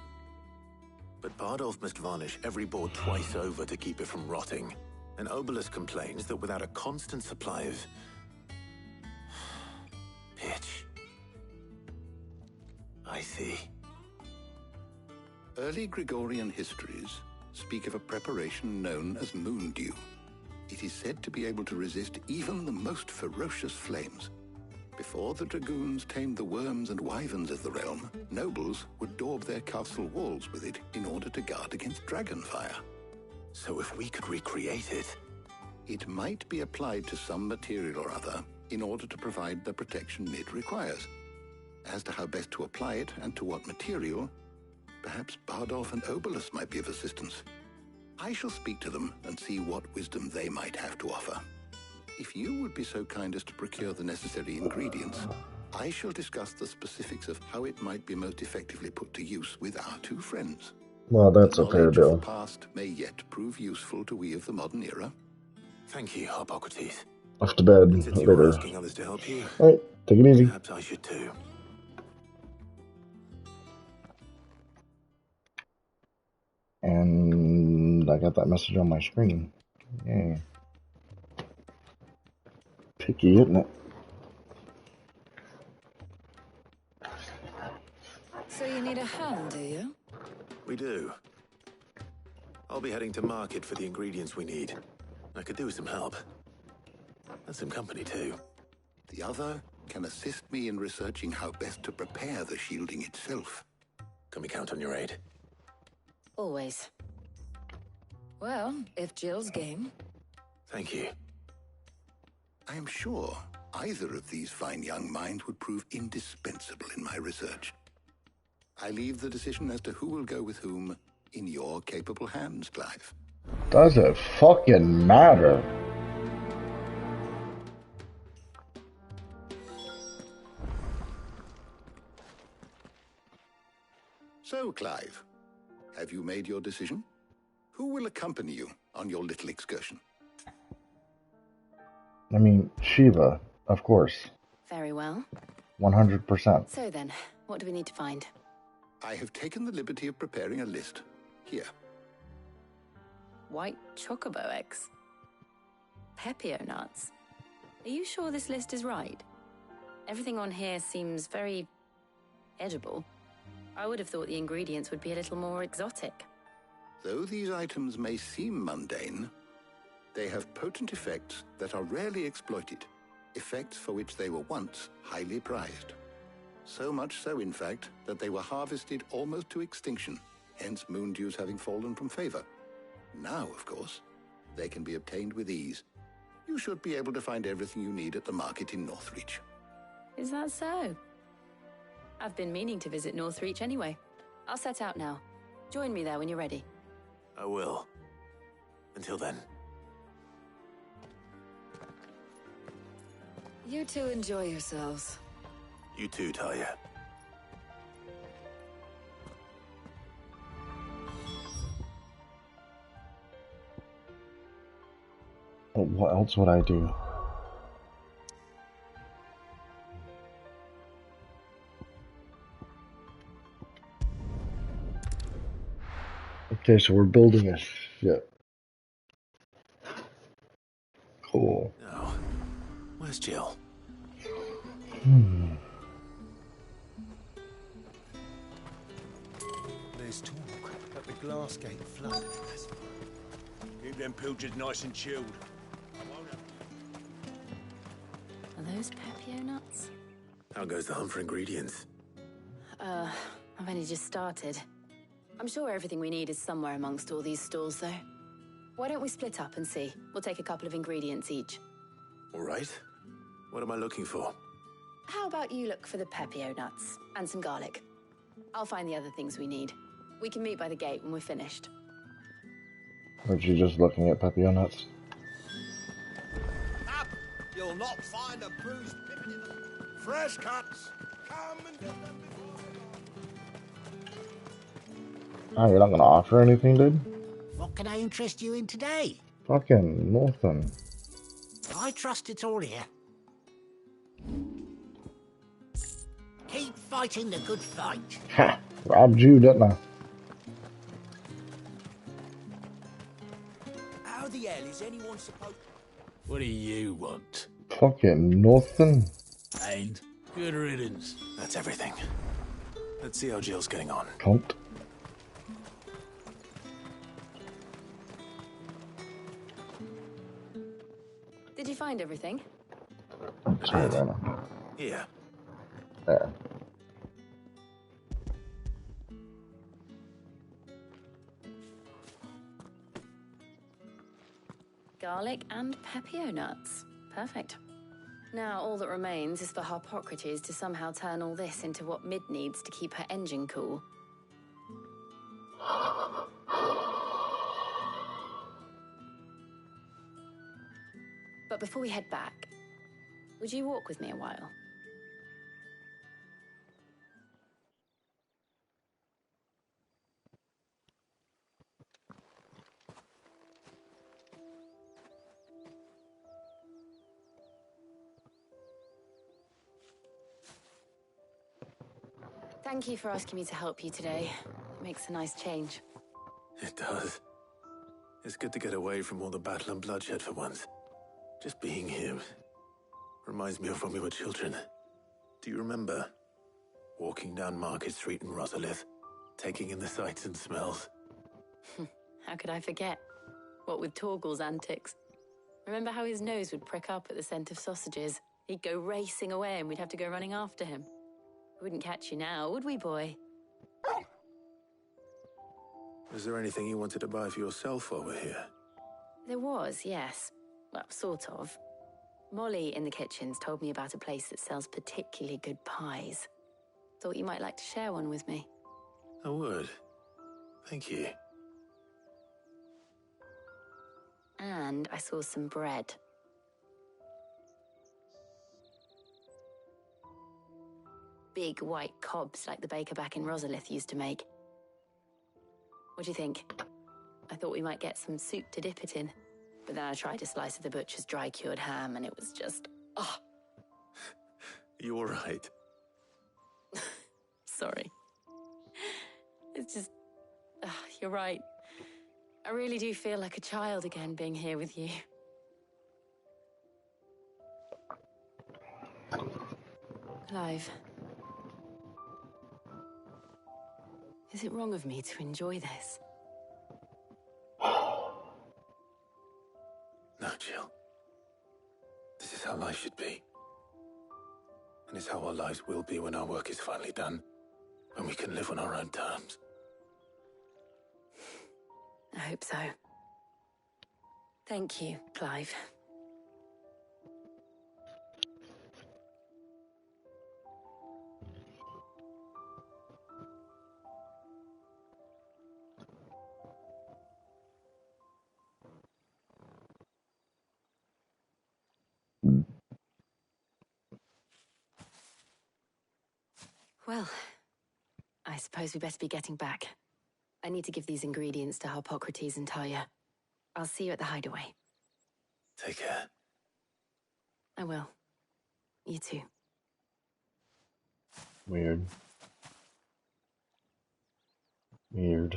S6: But Bardolph must varnish every board twice over to keep it from rotting. And Obelus complains that without a constant supply of pitch. I see.
S3: Early Gregorian histories speak of a preparation known as moon dew. It is said to be able to resist even the most ferocious flames. Before the dragoons tamed the worms and wyverns of the realm, nobles would daub their castle walls with it in order to guard against dragon fire.
S6: So if we could recreate it...
S3: It might be applied to some material or other in order to provide the protection it requires. As to how best to apply it and to what material, perhaps Bardolph and Obelus might be of assistance. I shall speak to them and see what wisdom they might have to offer. If you would be so kind as to procure the necessary ingredients, I shall discuss the specifics of how it might be most effectively put to use with our two friends.
S2: Well, that's a fair
S3: Knowledge of
S2: deal.
S3: the past may yet prove useful to we of the modern era.
S6: Thank you, Hippocrates.
S2: Off to bed
S6: And since you were
S2: later.
S6: asking others to help you,
S2: Alright, take it easy.
S6: perhaps I should too.
S2: And I got that message on my screen. Yay. Picky, isn't it?
S10: So you need a hand, do you?
S6: We do. I'll be heading to market for the ingredients we need. I could do with some help. And some company too.
S3: The other can assist me in researching how best to prepare the shielding itself.
S6: Can we count on your aid?
S10: Always. Well, if Jill's game.
S6: Thank you.
S3: I am sure either of these fine young minds would prove indispensable in my research. I leave the decision as to who will go with whom in your capable hands, Clive.
S2: Does it fucking matter?
S3: So, Clive, have you made your decision? Who will accompany you on your little excursion?
S2: I mean, Shiva, of course.
S8: Very well.
S2: 100%.
S8: So then, what do we need to find?
S3: I have taken the liberty of preparing a list. Here.
S8: White chocobo eggs. Pepio nuts. Are you sure this list is right? Everything on here seems very edible. I would have thought the ingredients would be a little more exotic.
S3: Though these items may seem mundane, they have potent effects that are rarely exploited, effects for which they were once highly prized. So much so, in fact, that they were harvested almost to extinction, hence moon dews having fallen from favor. Now, of course, they can be obtained with ease. You should be able to find everything you need at the market in Northreach.
S8: Is that so? I've been meaning to visit Northreach anyway. I'll set out now. Join me there when you're ready.
S6: I will. Until then.
S10: You two enjoy yourselves.
S6: You too, Talia.
S2: But what else would I do? Okay, so we're building a ship. Cool.
S6: Now, where's Jill?
S4: There's talk that the glass gate flooded. Keep them pilchards nice and chilled.
S8: Are those Pepio nuts?
S6: How goes the hunt for ingredients?
S8: I've only just started. I'm sure everything we need is somewhere amongst all these stalls, though. Why don't we split up and see? We'll take a couple of ingredients each.
S6: All right. What am I looking for?
S8: How about you look for the Pepio nuts and some garlic? I'll find the other things we need. We can meet by the gate when we're finished.
S2: Aren't you just looking at Pepio nuts?
S4: Up! You'll not find a bruised pippin in the... Fresh cuts! Come and get them before they
S2: Oh, you're not gonna offer anything, dude?
S19: What can I interest you in today?
S2: Fucking nothing.
S19: I trust it's all here. Keep fighting the good fight.
S2: Ha! Robbed you, didn't I?
S4: How the hell is anyone supposed...
S5: What do you want?
S2: Fucking nothing.
S5: And good riddance.
S6: That's everything. Let's see how Jill's getting on.
S2: Cunt.
S8: Did you find everything?
S2: Sorry, Rana.
S6: Here.
S2: There.
S8: Garlic and Pepio nuts. Perfect. Now all that remains is for Harpocrates to somehow turn all this into what Mid needs to keep her engine cool. But before we head back, would you walk with me a while? Thank you for asking me to help you today. It makes a nice change.
S6: It does. It's good to get away from all the battle and bloodshed for once. Just being here reminds me of when we were children. Do you remember? Walking down Market Street in Rosalith, taking in the sights and smells.
S8: How could I forget? What with Torgal's antics. Remember how his nose would prick up at the scent of sausages? He'd go racing away and we'd have to go running after him. We wouldn't catch you now, would we, boy?
S6: Was there anything you wanted to buy for yourself while we're here?
S8: There was, yes. Well, sort of. Molly in the kitchens told me about a place that sells particularly good pies. Thought you might like to share one with me.
S6: I would. Thank you.
S8: And I saw some bread. Big white cobs like the baker back in Rosalith used to make. What do you think? I thought we might get some soup to dip it in. But then I tried a slice of the butcher's dry-cured ham and it was just... oh.
S6: You all right?
S8: Sorry. It's just... you're right. I really do feel like a child again being here with you. Clive. Is it wrong of me to enjoy this?
S6: No, Jill. This is how life should be. And it's how our lives will be when our work is finally done. When we can live on our own terms.
S8: I hope so. Thank you, Clive. Well, I suppose we best be getting back. I need to give these ingredients to Harpocrates and Talia. I'll see you at the hideaway.
S6: Take care.
S8: I will. You too.
S2: Weird. Weird.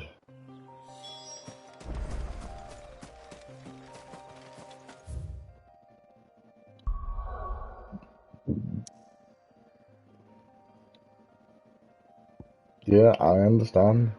S2: Yeah, I understand.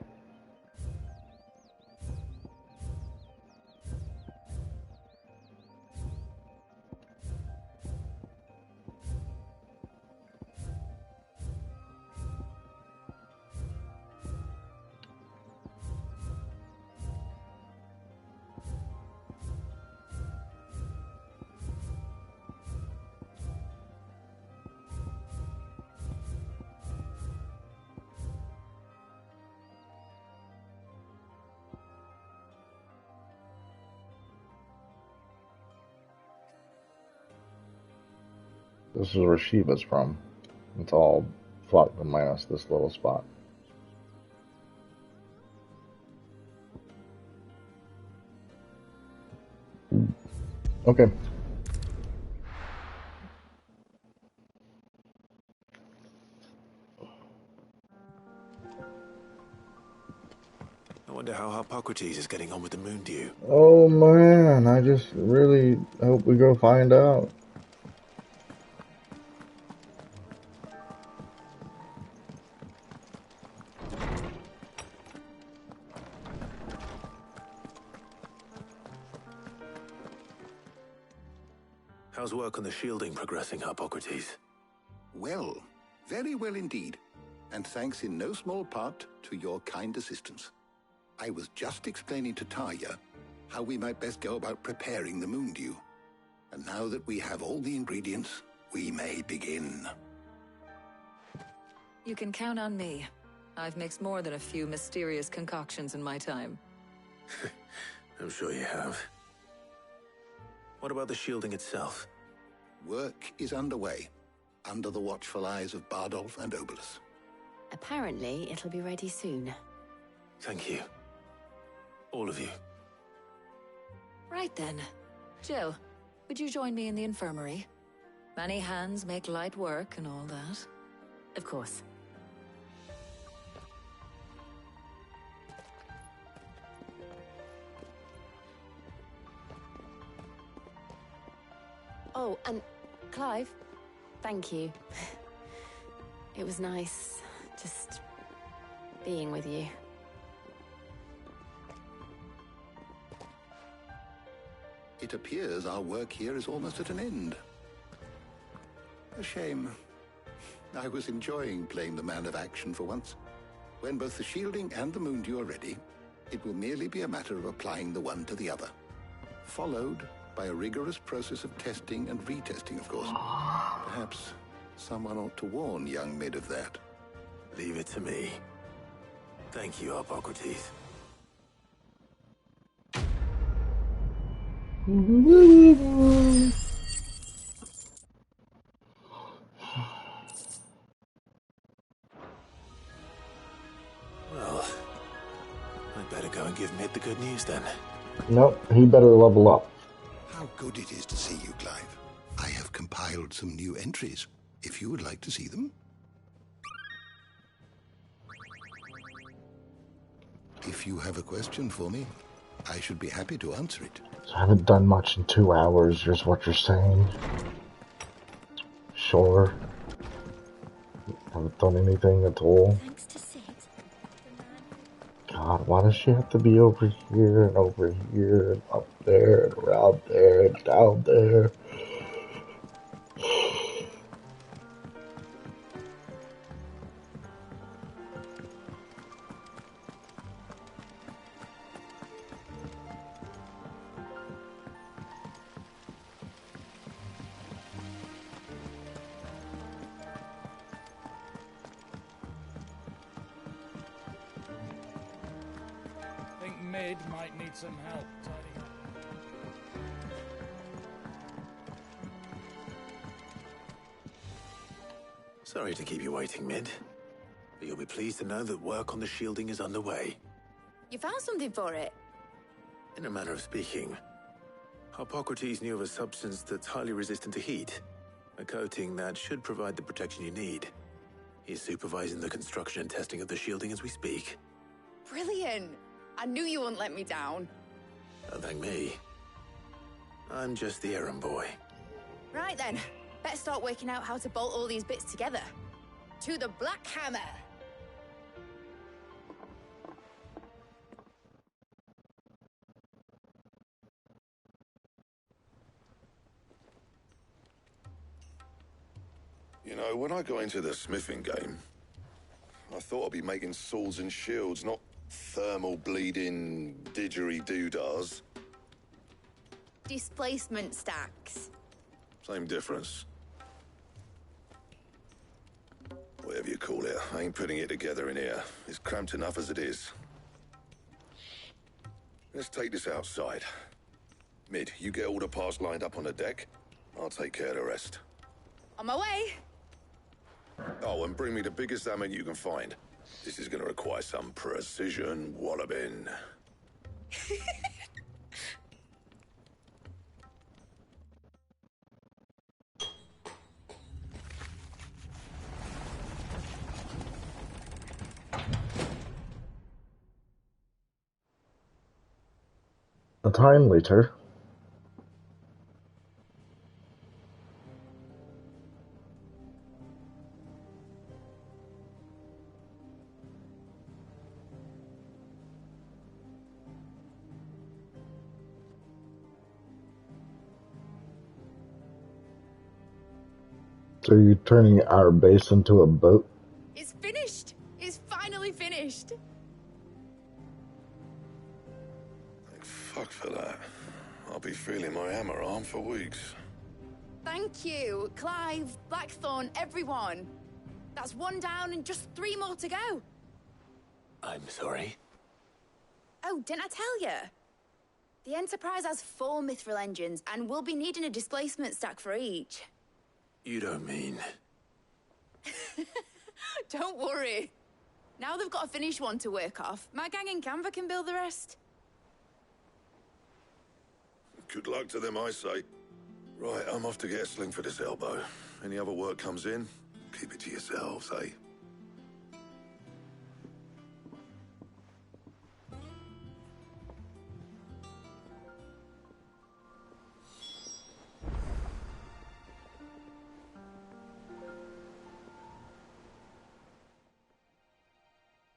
S2: This is where Shiva's from. It's all fucked minus this little spot. Okay.
S6: I wonder how Hippocrates is getting on with the moon dew.
S2: Oh man, I just really hope we go find out.
S6: How's work on the shielding progressing, Hippocrates?
S20: Well, very well indeed. And thanks in no small part to your kind assistance. I was just explaining to Tarja how we might best go about preparing the moon dew. And now that we have all the ingredients, we may begin.
S21: You can count on me. I've mixed more than a few mysterious concoctions in my time.
S6: I'm sure you have. What about the shielding itself?
S20: Work is underway, under the watchful eyes of Bardolph and Obolus.
S22: Apparently, it'll be ready soon.
S6: Thank you. All of you.
S21: Right then. Jill, would you join me in the infirmary? Many hands make light work and all that.
S22: Of course. Oh, and Clive, thank you. It was nice just being with you.
S20: It appears our work here is almost at an end. A shame. I was enjoying playing the man of action for once. When both the shielding and the moon dew are ready, it will merely be a matter of applying the one to the other. Followed by a rigorous process of testing and retesting, of course. Perhaps someone ought to warn young Mid of that.
S6: Leave it to me. Thank you, Hippocrates. Well, I'd better go and give Mid the good news then.
S2: Nope, he better level up.
S20: How good it is to see you, Clive. I have compiled some new entries, if you would like to see them. If you have a question for me, I should be happy to answer it.
S2: I haven't done much in 2 hours, is what you're saying. Sure. Haven't done anything at all. God, why does she have to be over here and over here and up there and around there and down there?
S9: I think Mid might need some help tidying up.
S6: Sorry to keep you waiting, Mid. But you'll be pleased to know that work on the shielding is underway.
S8: You found something for it?
S6: In a manner of speaking, Hippocrates knew of a substance that's highly resistant to heat. A coating that should provide the protection you need. He's supervising the construction and testing of the shielding as we speak.
S8: Brilliant! I knew you wouldn't let me down.
S6: Don't thank me. I'm just the errand boy.
S8: Right then, better start working out how to bolt all these bits together. To the Black Hammer!
S3: You know, when I got into the smithing game, I thought I'd be making swords and shields, not thermal bleeding didgeridoo-dahs.
S8: Displacement stacks.
S3: Same difference. Whatever you call it, I ain't putting it together in here. It's cramped enough as it is. Let's take this outside. Mid, you get all the parts lined up on the deck. I'll take care of the rest.
S8: On my way.
S3: Oh, and bring me the biggest hammer you can find. This is gonna require some precision walloping.
S2: A time later. So you're turning our base into a boat?
S8: It's finished. It's finally finished.
S3: Thank fuck for that. I'll be feeling my hammer arm for weeks.
S8: Thank you, Clive, Blackthorn, everyone. That's one down and just 3 more to go.
S6: I'm sorry.
S8: Oh, didn't I tell you? The Enterprise has 4 mithril engines, and we'll be needing a displacement stack for each.
S6: You don't mean...
S8: Don't worry. Now they've got a finished one to work off, my gang in Canva can build the rest.
S3: Good luck to them, I say. Right, I'm off to get a sling for this elbow. Any other work comes in, keep it to yourselves, eh?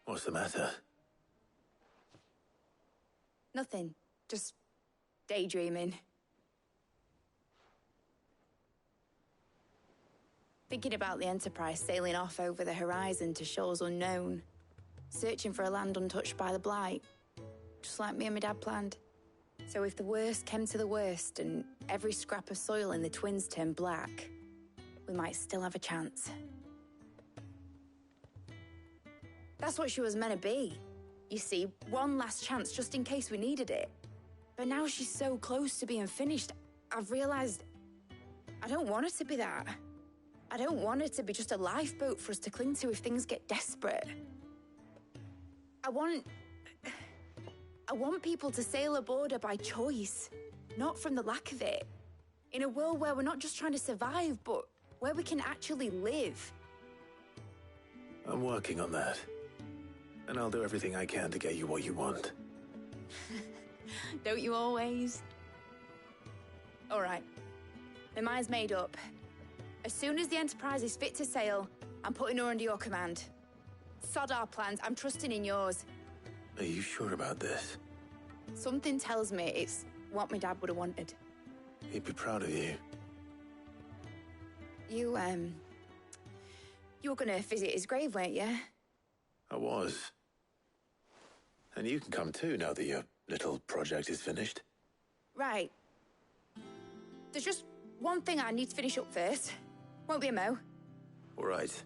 S6: What's the matter?
S8: Nothing. Just daydreaming. Thinking about the Enterprise sailing off over the horizon to shores unknown. Searching for a land untouched by the Blight. Just like me and my dad planned. So if the worst came to the worst and every scrap of soil in the Twins turned black, we might still have a chance. That's what she was meant to be. You see, one last chance just in case we needed it. But now she's so close to being finished, I've realized I don't want it to be that. I don't want it to be just a lifeboat for us to cling to if things get desperate. I want people to sail aboard her by choice, not from the lack of it. In a world where we're not just trying to survive, but where we can actually live.
S6: I'm working on that. And I'll do everything I can to get you what you want.
S8: Don't you always? All right. My mind's made up. As soon as the Enterprise is fit to sail, I'm putting her under your command. Sod our plans, I'm trusting in yours.
S6: Are you sure about this?
S8: Something tells me it's what my dad would have wanted.
S6: He'd be proud of you.
S8: You were gonna visit his grave, weren't you?
S6: I was. And you can come too now that your little project is finished.
S8: Right. There's just one thing I need to finish up first. Won't be a mo.
S6: All right.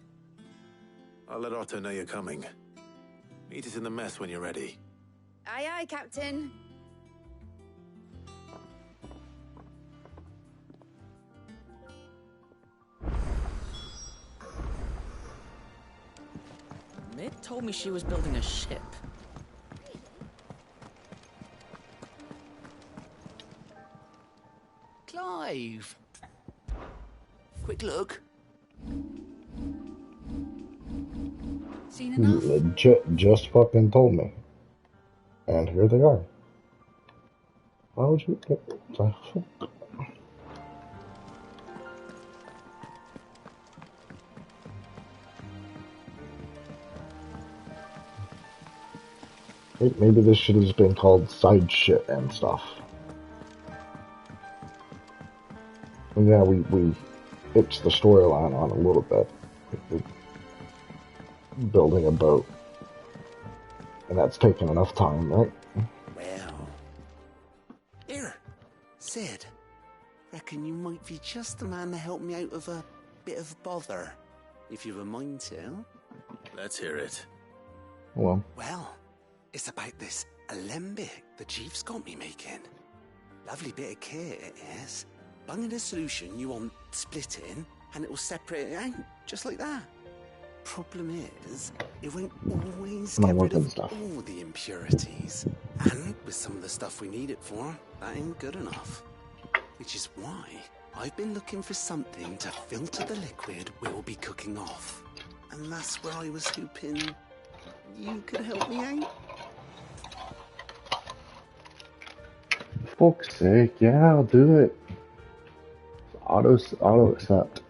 S6: I'll let Otto know you're coming. Meet us in the mess when you're ready.
S8: Aye, aye, Captain.
S7: Mid told me she was building a ship.
S14: Clive! Quick look. Seen enough?
S2: Just fucking told me. And here they are. Why would you get... Maybe this should have just been called side shit and stuff. And yeah, we itch the storyline on a little bit. Building a boat. And that's taken enough time, right?
S12: Well. Here, Sid. Reckon you might be just the man to help me out of a bit of bother. If you've a mind to.
S6: Let's hear it.
S2: Well,
S12: it's about this alembic the chief's got me making. Lovely bit of kit it is. Bunging a solution you want splitting, and it will separate it out, just like that. Problem is, it won't always get rid of all the impurities. And with some of the stuff we need it for, that ain't good enough. Which is why I've been looking for something to filter the liquid we'll be cooking off. And that's where I was hoping you could help me out.
S2: fuck's sake, yeah, I'll do it. Auto accept.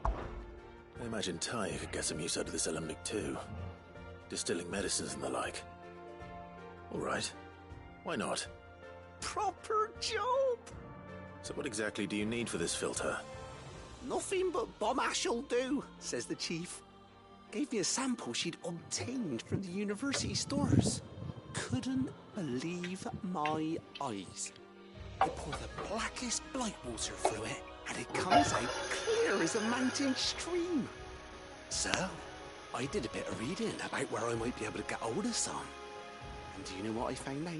S6: I imagine Ty could get some use out of this alembic too. Distilling medicines and the like. Alright. Why not?
S12: Proper job!
S6: So what exactly do you need for this filter?
S12: Nothing but bomb ash'll do, says the chief. Gave me a sample she'd obtained from the university stores. Couldn't believe my eyes. I pour the blackest blight water through it, and it comes out clear as a mountain stream. So, I did a bit of reading about where I might be able to get hold of some. And do you know what I found out?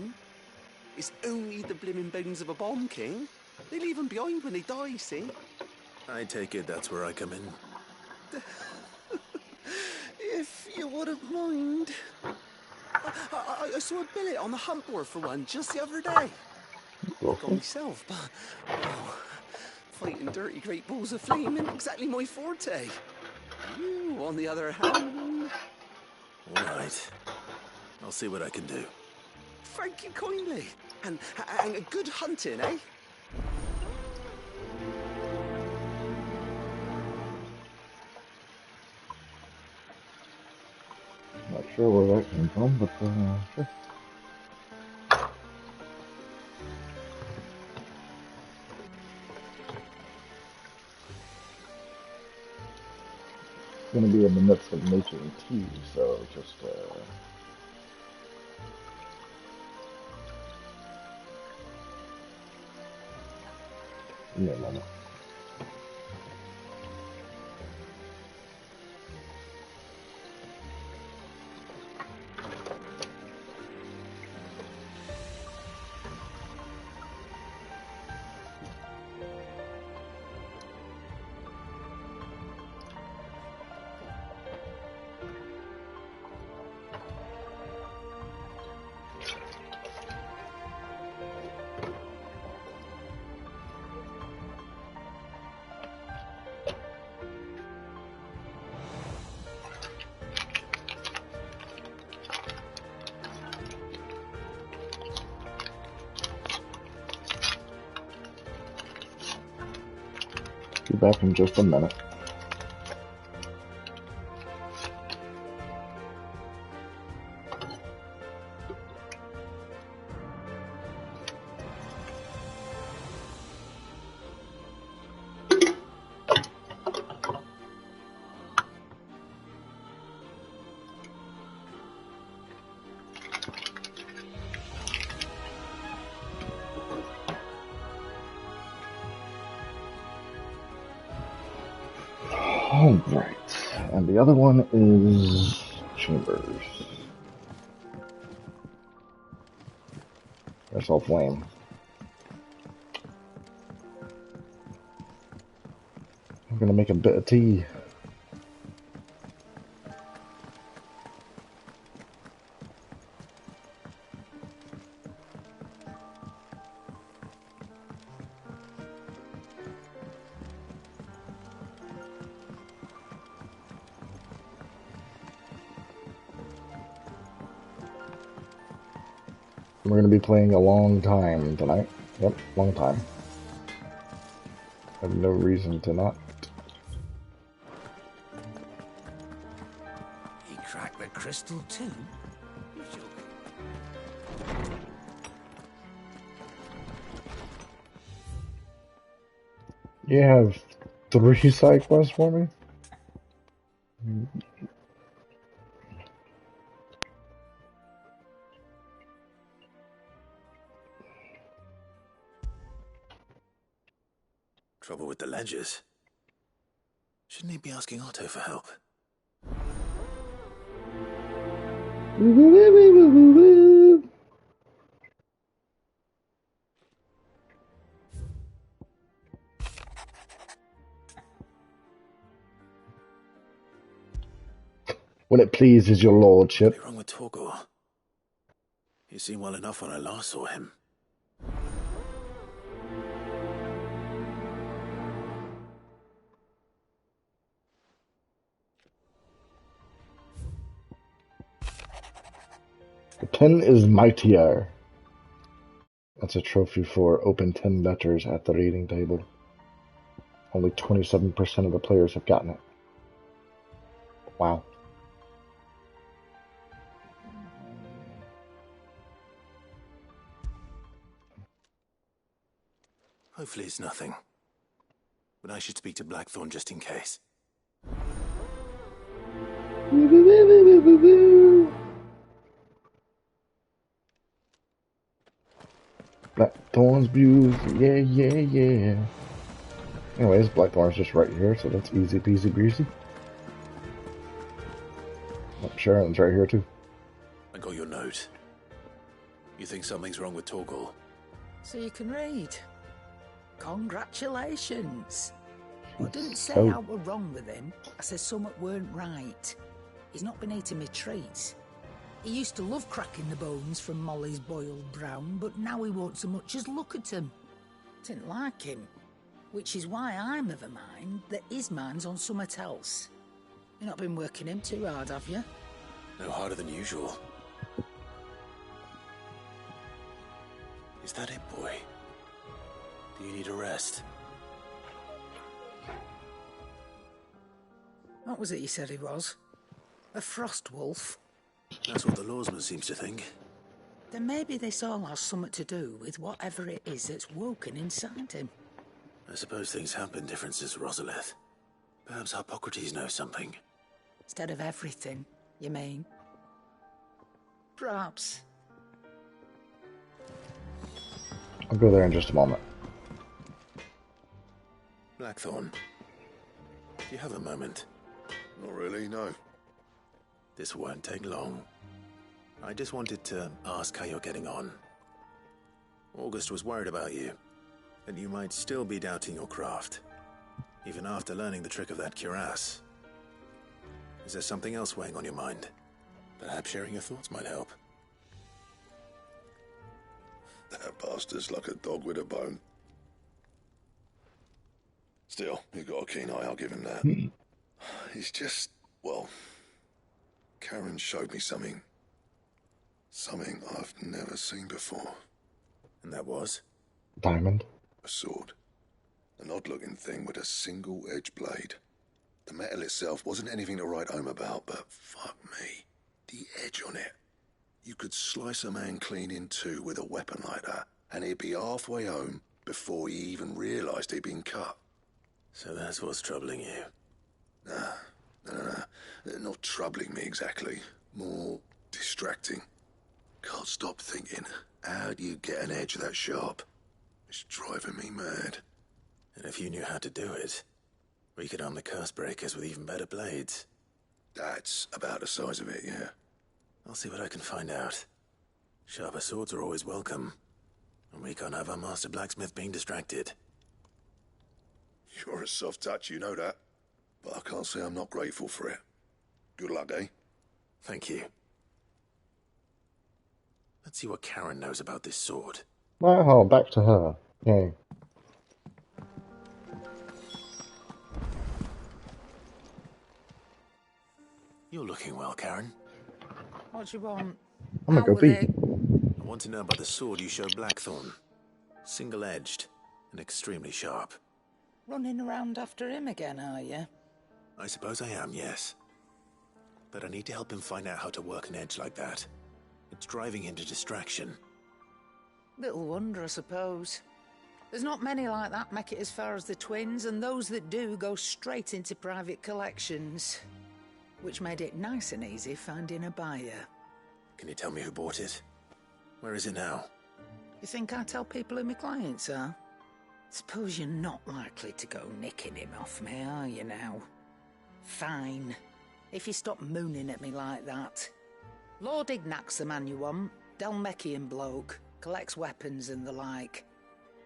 S12: It's only the blimmin' bones of a bomb king. They leave them behind when they die, see?
S6: I take it that's where I come in.
S12: If you wouldn't mind. I saw a billet on the hunt board for one just the other day. Got myself, but fighting dirty great balls of flame isn't exactly my forte. You, on the other hand...
S6: Alright. I'll see what I can do.
S12: Thank you kindly. And a good hunting, eh?
S2: Not sure where that came from, but sure. Gonna be in the midst of making tea, so just give me a moment. Be back in just a minute. Alright, and the other one is Chambers. That's all flame. I'm gonna make a bit of tea. We're going to be playing a long time tonight. Yep, long time. I have no reason to not.
S12: He cracked the crystal too?
S2: You have 3 side quests for me?
S6: Trouble with the ledgers. Shouldn't he be asking Otto for help?
S2: When it pleases your lordship.
S6: What's wrong with Torgor? He seemed well enough when I last saw him.
S2: The pen is mightier. That's a trophy for open 10 letters at the reading table. Only 27% of the players have gotten it. Wow.
S6: Hopefully it's nothing. But I should speak to Blackthorn just in case.
S2: Blackthorn's views, yeah, yeah, yeah. Anyways, Blackthorn's just right here, so that's easy peasy breezy. Oh, Sharon's right here too.
S6: I got your note. You think something's wrong with Torgor?
S19: So you can read. Congratulations. I didn't say
S2: Oh.
S19: how we're wrong with him. I said something weren't right. He's not been eating me treats. He used to love cracking the bones from Molly's boiled brown, but now he won't so much as look at them. Didn't like him. Which is why I'm of a mind that his mind's on something else. You've not been working him too hard, have you?
S6: No harder than usual. Is that it, boy? Do you need a rest?
S19: What was it you said he was? A frost wolf?
S6: That's what the lawsman seems to think.
S19: Then maybe this all has something to do with whatever it is that's woken inside him.
S6: I suppose things have been different since Rosalith. Perhaps Hippocrates knows something.
S19: Instead of everything, you mean? Perhaps.
S2: I'll go there in just a moment.
S6: Blackthorn, do you have a moment?
S3: Not really, no.
S6: This won't take long. I just wanted to ask how you're getting on. August was worried about you, that you might still be doubting your craft, even after learning the trick of that cuirass. Is there something else weighing on your mind? Perhaps sharing your thoughts might help.
S3: That bastard's like a dog with a bone. Still, you got a keen eye, I'll give him that. He's just, well, Karen showed me something. Something I've never seen before.
S6: And that was?
S2: Diamond.
S3: A sword. An odd-looking thing with a single-edged blade. The metal itself wasn't anything to write home about, but fuck me. The edge on it. You could slice a man clean in two with a weapon like that, and he'd be halfway home before he even realised he'd been cut.
S6: So that's what's troubling you?
S3: No. Not troubling me exactly. More distracting. Can't stop thinking, how do you get an edge that sharp? It's driving me mad.
S6: And if you knew how to do it, we could arm the curse breakers with even better blades.
S3: That's about the size of it, yeah.
S6: I'll see what I can find out. Sharper swords are always welcome. And we can't have our master blacksmith being distracted.
S3: You're a soft touch, you know that. But I can't say I'm not grateful for it. Good luck, eh?
S6: Thank you. Let's see what Karen knows about this sword.
S2: Wow, back to her. Yay.
S6: You're looking well, Karen.
S19: What do you want?
S2: I'm gonna go pee.
S6: I want to know about the sword you showed Blackthorn. Single-edged and extremely sharp.
S19: Running around after him again, are you?
S6: I suppose I am, yes. But I need to help him find out how to work an edge like that. It's driving him to distraction.
S19: Little wonder, I suppose. There's not many like that make it as far as the twins, and those that do go straight into private collections, which made it nice and easy finding a buyer.
S6: Can you tell me who bought it? Where is it now?
S19: You think I tell people who my clients are? Suppose you're not likely to go nicking him off me, are you now? Fine. If you stop mooning at me like that. Lord Ignac's the man you want. Dalmekian bloke. Collects weapons and the like.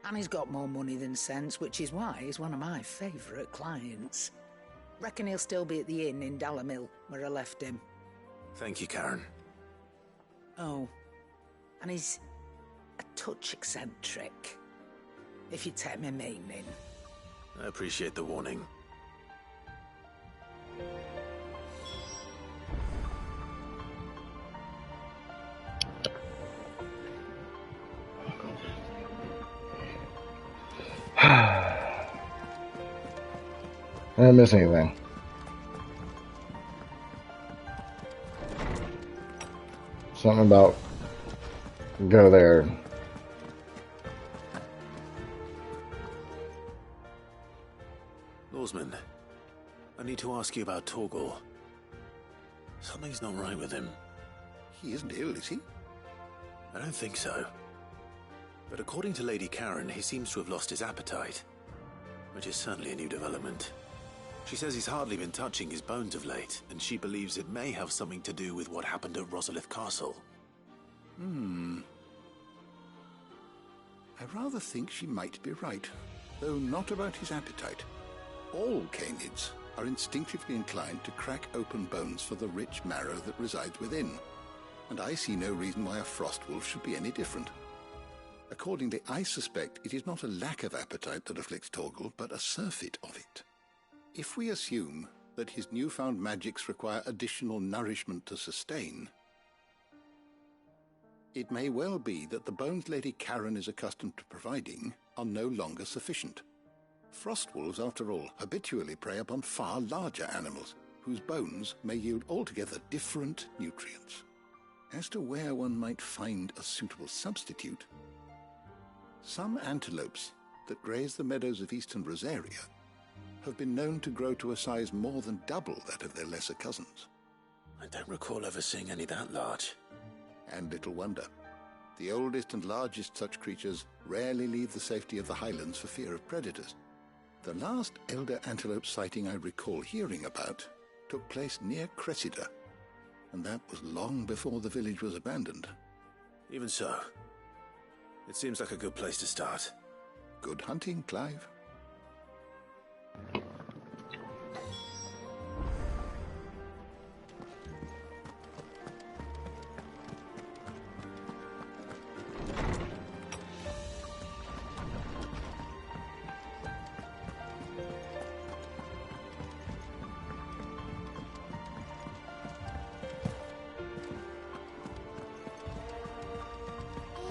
S19: And he's got more money than sense, which is why he's one of my favourite clients. Reckon he'll still be at the inn in Dalamil, where I left him.
S6: Thank you, Karen.
S19: Oh, and he's a touch eccentric, if you take my meaning.
S6: I appreciate the warning.
S2: I didn't miss anything. Something about go there.
S6: Lawsman, I need to ask you about Torgal. Something's not right with him.
S20: He isn't ill, is he?
S6: I don't think so. But according to Lady Karen, he seems to have lost his appetite, which is certainly a new development. She says he's hardly been touching his bones of late, and she believes it may have something to do with what happened at Rosalith Castle.
S20: I rather think she might be right, though not about his appetite. All canids are instinctively inclined to crack open bones for the rich marrow that resides within, and I see no reason why a frostwolf should be any different. Accordingly, I suspect it is not a lack of appetite that afflicts Torgal, but a surfeit of it. If we assume that his newfound magics require additional nourishment to sustain, it may well be that the bones Lady Karen is accustomed to providing are no longer sufficient. Frostwolves, after all, habitually prey upon far larger animals, whose bones may yield altogether different nutrients. As to where one might find a suitable substitute, some antelopes that graze the meadows of eastern Rosaria have been known to grow to a size more than double that of their lesser cousins.
S6: I don't recall ever seeing any that large.
S20: And little wonder. The oldest and largest such creatures rarely leave the safety of the highlands for fear of predators. The last elder antelope sighting I recall hearing about took place near Cressida, and that was long before the village was abandoned.
S6: Even so, it seems like a good place to start.
S20: Good hunting, Clive.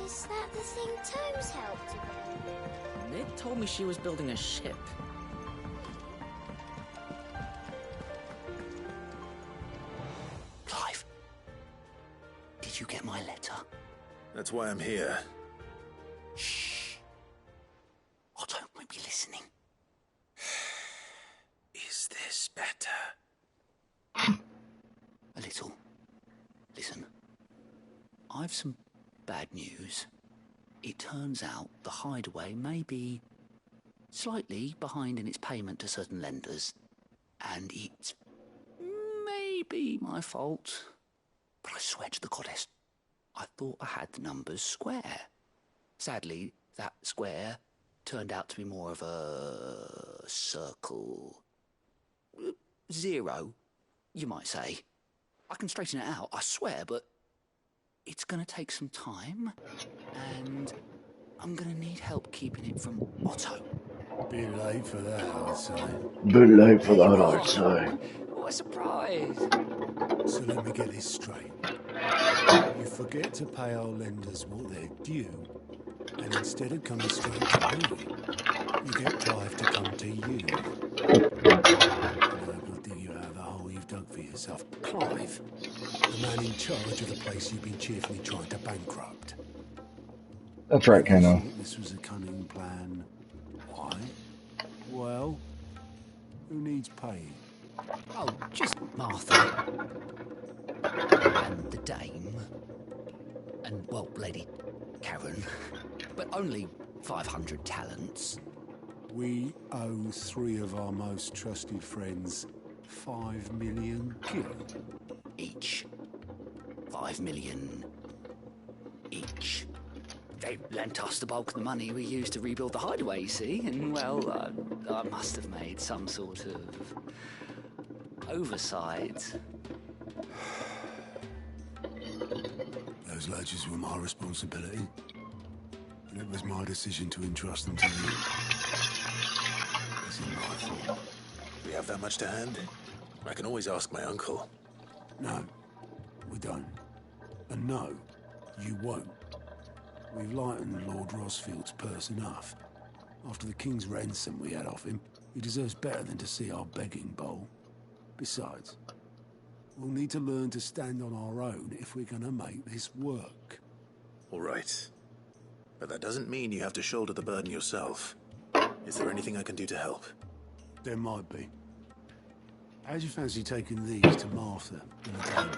S16: Is that the thing Tomes helped you with?
S7: Mid told me she was building a ship.
S12: Clive, did you get my letter?
S6: That's why I'm here.
S12: Shh. Otto won't be listening.
S6: Is this better?
S12: A little. Listen, I've some bad news. It turns out the hideaway may be slightly behind in its payment to certain lenders, and it's maybe my fault. But I swear to the goddess, I thought I had the numbers square. Sadly, that square turned out to be more of a circle. 0, you might say. I can straighten it out, I swear, but it's going to take some time, and I'm going to need help keeping it from Otto.
S5: Bit late for that, I'd say.
S2: Bit late for that, I'd say.
S12: What a surprise!
S5: So let me get this straight. You forget to pay our lenders what they're due, and instead of coming straight to me, you get Clive to come to you. And we'll dig you out of the hole you've dug for yourself. Clive, the man in charge of the place you've been cheerfully trying to bankrupt.
S2: That's right,
S5: I
S2: Kano.
S5: thought this was a cunning plan. Why? Well, who needs paying?
S14: Oh, just Martha. And the dame. And, well, Lady Karen. But only 500 talents.
S5: We owe 3 of our most trusted friends 5 million kil.
S14: Each. 5 million each. They lent us the bulk of the money we used to rebuild the hideaway, you see, and, well, I must have made some sort of oversight.
S5: Those ledgers were my responsibility. And it was my decision to entrust them to you. This is my fault.
S6: We have that much to hand? I can always ask my uncle.
S5: No, we don't. And no, you won't. We've lightened Lord Rosfield's purse enough. After the king's ransom we had off him, he deserves better than to see our begging bowl. Besides, we'll need to learn to stand on our own if we're gonna make this work.
S6: All right. But that doesn't mean you have to shoulder the burden yourself. Is there anything I can do to help?
S5: There might be. How'd you fancy taking these to Martha and the dame?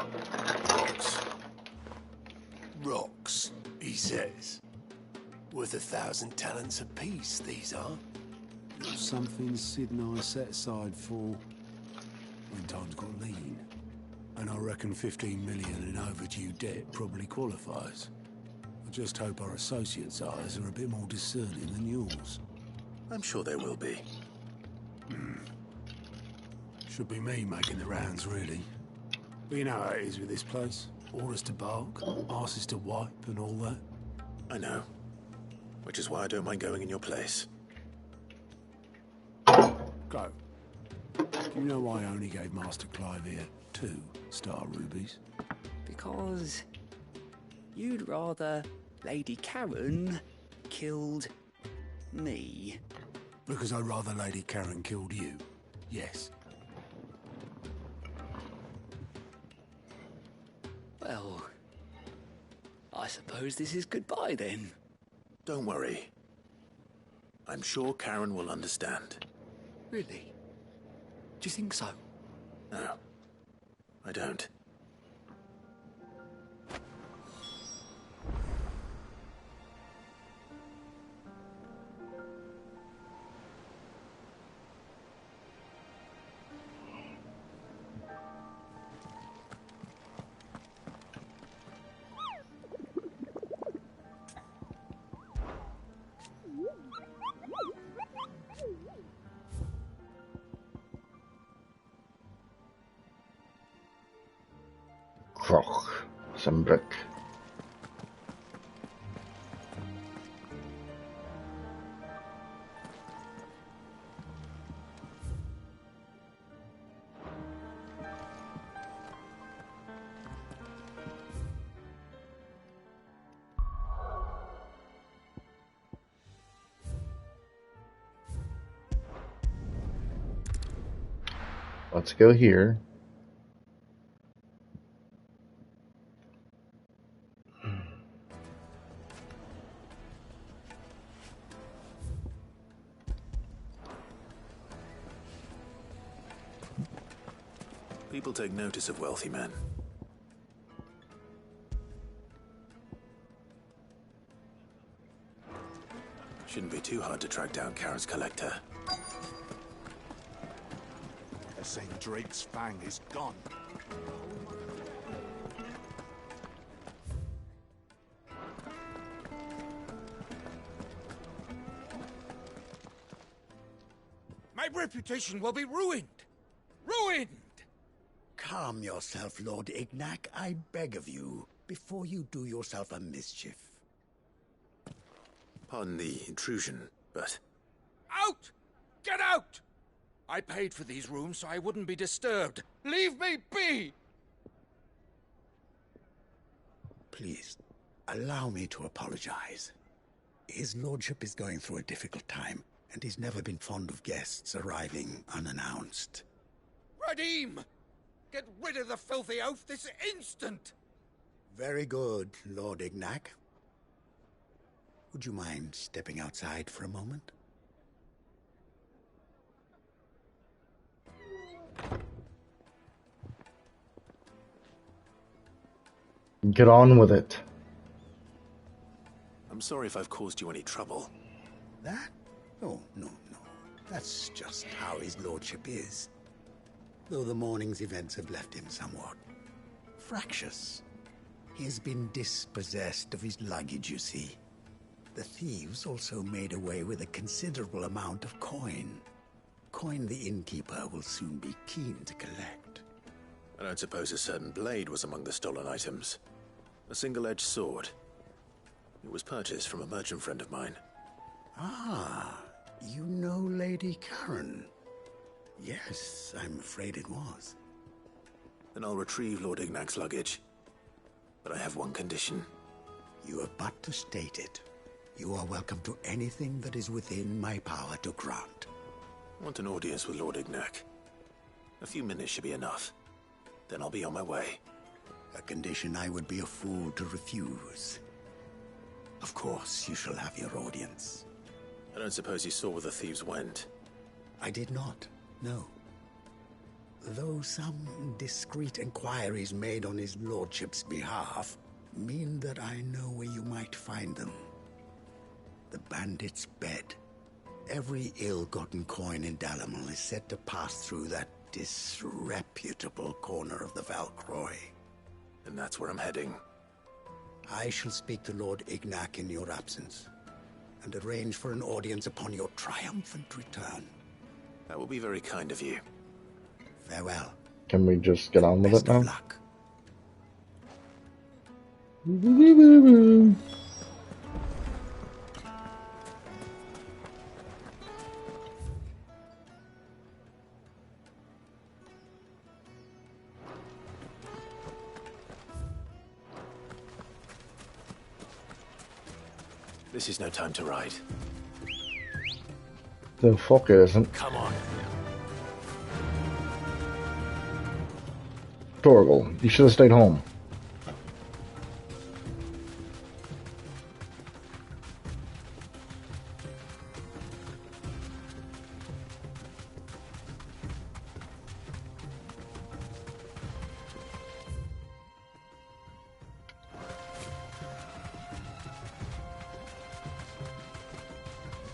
S12: Rocks. Rocks, he says. Worth 1,000 talents apiece, these are.
S5: Something Sid and I set aside for when times got lean. And I reckon 15 million in overdue debt probably qualifies. I just hope our associates' eyes are a bit more discerning than yours.
S6: I'm sure they will be.
S5: Should be me making the rounds, really. But you know how it is with this place. Orders to bark, asses to wipe and all that.
S6: I know. Which is why I don't mind going in your place.
S5: Go. Do you know why I only gave Master Clive here 2 star rubies?
S14: Because you'd rather Lady Karen killed me.
S5: Because I'd rather Lady Karen killed you. Yes.
S14: Well, I suppose this is goodbye then.
S6: Don't worry. I'm sure Karen will understand.
S14: Really? Do you think so?
S6: No, I don't.
S2: Kroch. Some brick. Let's go here.
S6: People take notice of wealthy men. Shouldn't be too hard to track down Karen's collector.
S11: They're saying Drake's fang is gone.
S4: My reputation will be ruined! Ruined!
S12: Calm yourself, Lord Ignac, I beg of you, before you do yourself a mischief.
S6: Pardon the intrusion, but...
S4: Out! Get out! I paid for these rooms so I wouldn't be disturbed. Leave me be!
S12: Please, allow me to apologize. His lordship is going through a difficult time, and he's never been fond of guests arriving unannounced.
S4: Radim! Get rid of the filthy oaf this instant!
S12: Very good, Lord Ignac.
S20: Would you mind stepping outside for a moment?
S2: Get on with it.
S6: I'm sorry if I've caused you any trouble.
S20: That? Oh, no. That's just how his lordship is. Though the morning's events have left him somewhat fractious. He has been dispossessed of his luggage, you see. The thieves also made away with a considerable amount of coin. Coin the innkeeper will soon be keen to collect.
S6: I don't suppose a certain blade was among the stolen items. A single-edged sword. It was purchased from a merchant friend of mine.
S20: Ah, you know Lady Karen. Yes, I'm afraid it was.
S6: Then I'll retrieve Lord Ignac's luggage. But I have one condition.
S20: You have but to state it. You are welcome to anything that is within my power to grant.
S6: I want an audience with Lord Ignac. A few minutes should be enough. Then I'll be on my way.
S20: A condition I would be a fool to refuse. Of course, you shall have your audience.
S6: I don't suppose you saw where the thieves went?
S20: I did not, no. Though some discreet inquiries made on his lordship's behalf mean that I know where you might find them. The bandit's bed. Every ill-gotten coin in Dalamil is said to pass through that disreputable corner of the Valcroy.
S6: And that's where I'm heading.
S20: I shall speak to Lord Ignac in your absence, and arrange for an audience upon your triumphant return.
S6: That will be very kind of you.
S20: Farewell.
S2: Can we just get on with it now?
S20: Luck.
S6: This is no time to ride.
S2: The fuck it isn't.
S6: Come on.
S2: Torgal, you should have stayed home.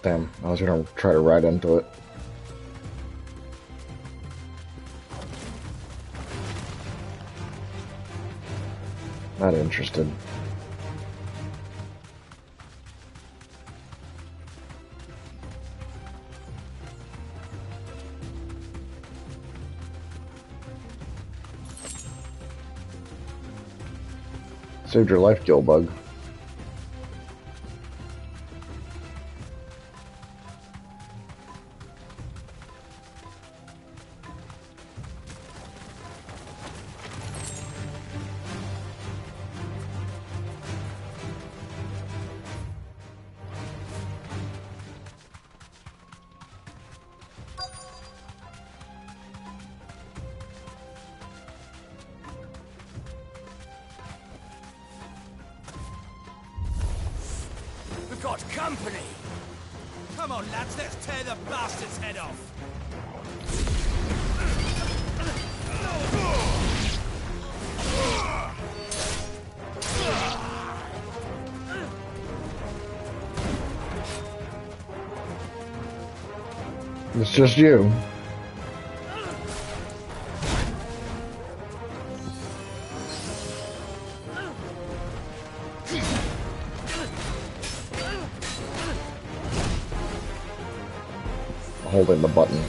S2: Damn, I was gonna try to ride into it. Not interested. Saved your life, Gilbug.
S4: We've got company! Come on, lads, let's tear the bastard's head off!
S2: It's just you. Holding the button.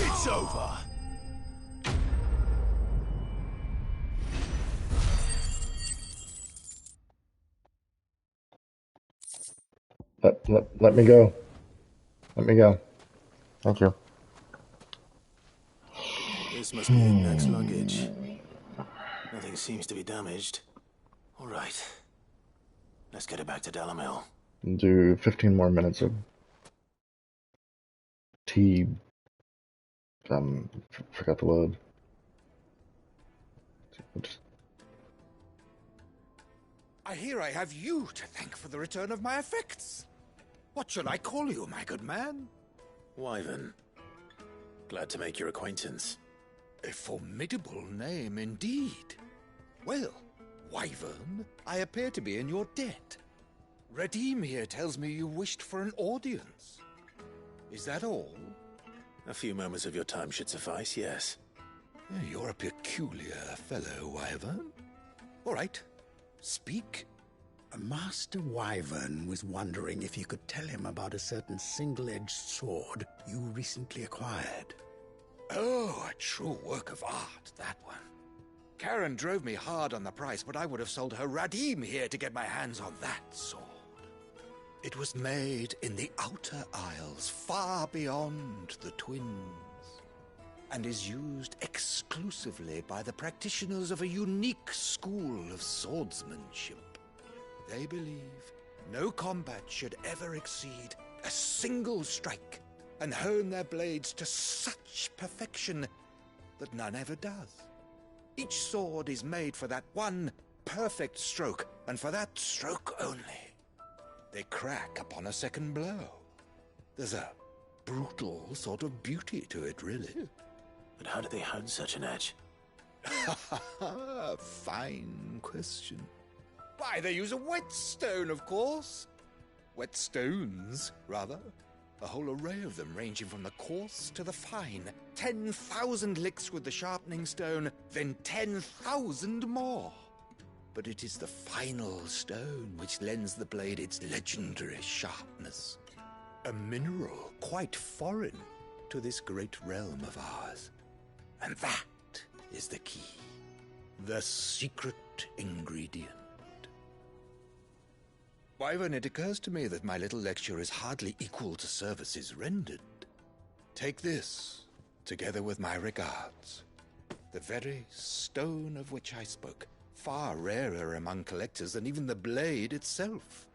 S11: It's over.
S2: Let me go. Let me go. Thank you.
S6: This must be Ignac's luggage. Nothing seems to be damaged. All right. Let's get it back to Dalamil.
S2: Do 15 more minutes of tea. Forgot the word.
S4: I hear I have you to thank for the return of my effects. What shall I call you, my good man?
S6: Wyvern. Glad to make your acquaintance.
S4: A formidable name indeed. Well, Wyvern, I appear to be in your debt. Redeem here tells me you wished for an audience. Is that all?
S6: A few moments of your time should suffice, yes.
S4: You're a peculiar fellow, Wyvern. All right, speak.
S20: Master Wyvern was wondering if you could tell him about a certain single-edged sword you recently acquired.
S4: Oh, a true work of art, that one. Karen drove me hard on the price, but I would have sold her Radim here to get my hands on that sword. It was made in the Outer Isles, far beyond the Twins, and is used exclusively by the practitioners of a unique school of swordsmanship. They believe no combat should ever exceed a single strike, and hone their blades to such perfection that none ever does. Each sword is made for that one perfect stroke, and for that stroke only. They crack upon a second blow. There's a brutal sort of beauty to it, really.
S6: But how do they hone such an edge?
S4: Fine question. Why, they use a whetstone, of course. Whetstones, rather. A whole array of them, ranging from the coarse to the fine. 10,000 licks with the sharpening stone, then 10,000 more. But it is the final stone which lends the blade its legendary sharpness. A mineral quite foreign to this great realm of ours. And that is the key. The secret ingredient. Wyvern, it occurs to me that my little lecture is hardly equal to services rendered. Take this, together with my regards. The very stone of which I spoke, far rarer among collectors than even the blade itself,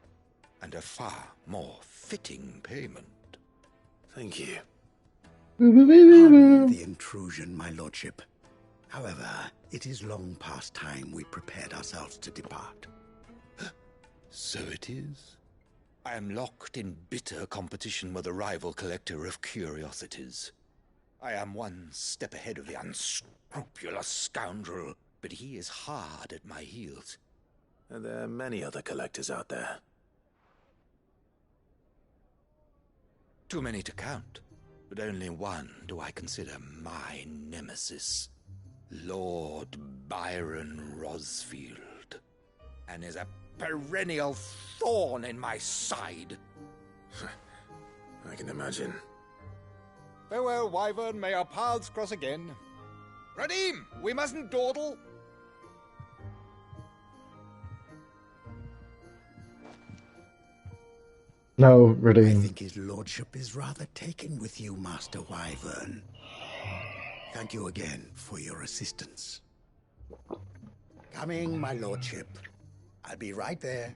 S4: and a far more fitting payment.
S6: Thank you.
S20: Pardon the intrusion, my lordship. However, it is long past time we prepared ourselves to depart.
S4: So it is. I am locked in bitter competition with a rival collector of curiosities. I am one step ahead of the unscrupulous scoundrel, but he is hard at my heels.
S6: And there are many other collectors out there.
S4: Too many to count, but only one do I consider my nemesis. Lord Byron Rosfield, and is a perennial thorn in my side.
S6: I can imagine.
S4: Farewell, Wyvern. May our paths cross again. Radim, we mustn't dawdle.
S2: No, Redeem.
S20: I think his lordship is rather taken with you, Master Wyvern. Thank you again for your assistance. Coming, my lordship. I'll be right there.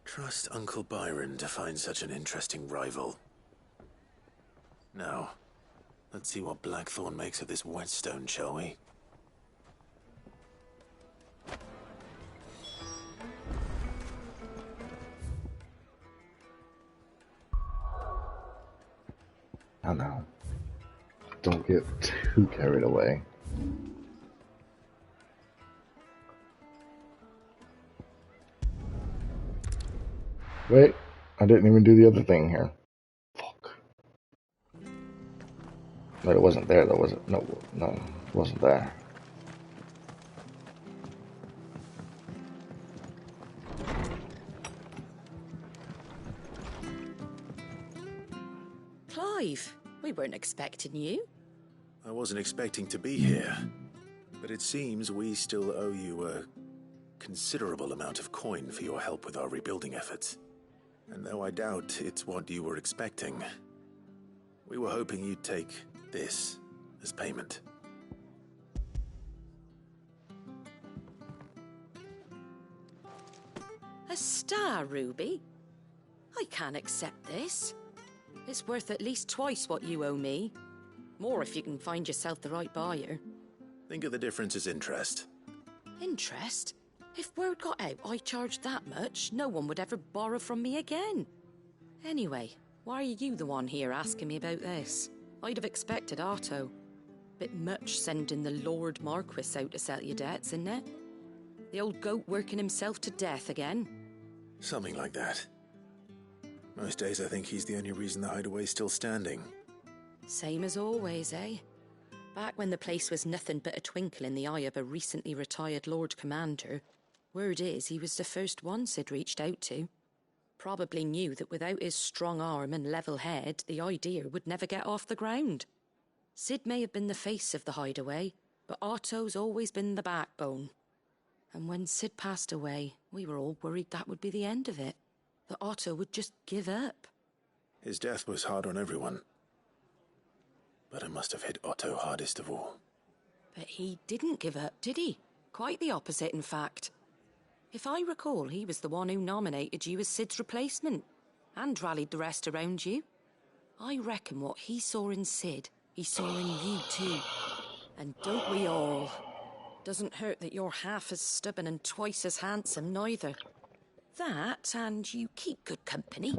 S6: Trust Uncle Byron to find such an interesting rival. Now, let's see what Blackthorn makes of this whetstone, shall we?
S2: Oh no. Don't get too carried away. Wait, I didn't even do the other thing here. Fuck. No, it wasn't there though, was it? No, it wasn't there.
S13: Clive, we weren't expecting you.
S6: I wasn't expecting to be here, but it seems we still owe you a considerable amount of coin for your help with our rebuilding efforts. And though I doubt it's what you were expecting, we were hoping you'd take this as payment.
S13: A star ruby? I can't accept this. It's worth at least twice what you owe me. More if you can find yourself the right buyer.
S6: Think of the difference as interest.
S13: Interest? If word got out I charged that much, no one would ever borrow from me again. Anyway, why are you the one here asking me about this? I'd have expected Otto. Bit much sending the Lord Marquis out to settle your debts, isn't it? The old goat working himself to death again?
S6: Something like that. Most days I think he's the only reason the hideaway's still standing.
S13: Same as always, eh? Back when the place was nothing but a twinkle in the eye of a recently retired Lord Commander, word is he was the first one Sid reached out to. Probably knew that without his strong arm and level head, the idea would never get off the ground. Sid may have been the face of the hideaway, but Otto's always been the backbone. And when Sid passed away, we were all worried that would be the end of it. That Otto would just give up.
S6: His death was hard on everyone. But it must have hit Otto hardest of all.
S13: But he didn't give up, did he? Quite the opposite, in fact. If I recall, he was the one who nominated you as Sid's replacement, and rallied the rest around you. I reckon what he saw in Sid, he saw in you too. And don't we all? Doesn't hurt that you're half as stubborn and twice as handsome, neither. That, and you keep good company.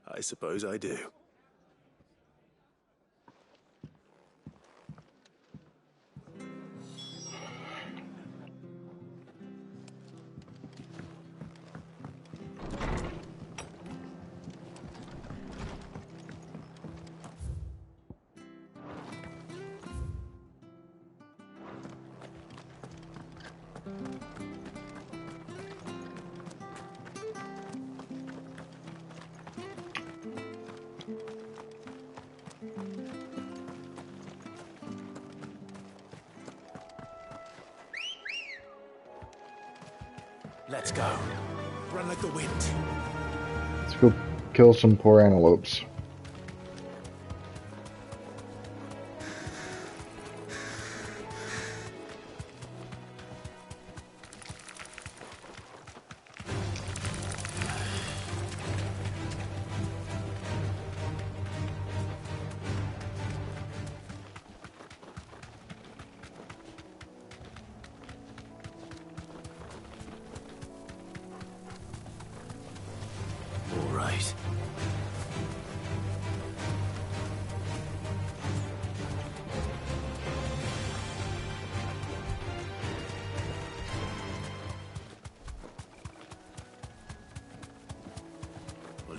S6: I suppose I do.
S11: Let's go. Run like the wind.
S2: Let's go kill some poor antelopes.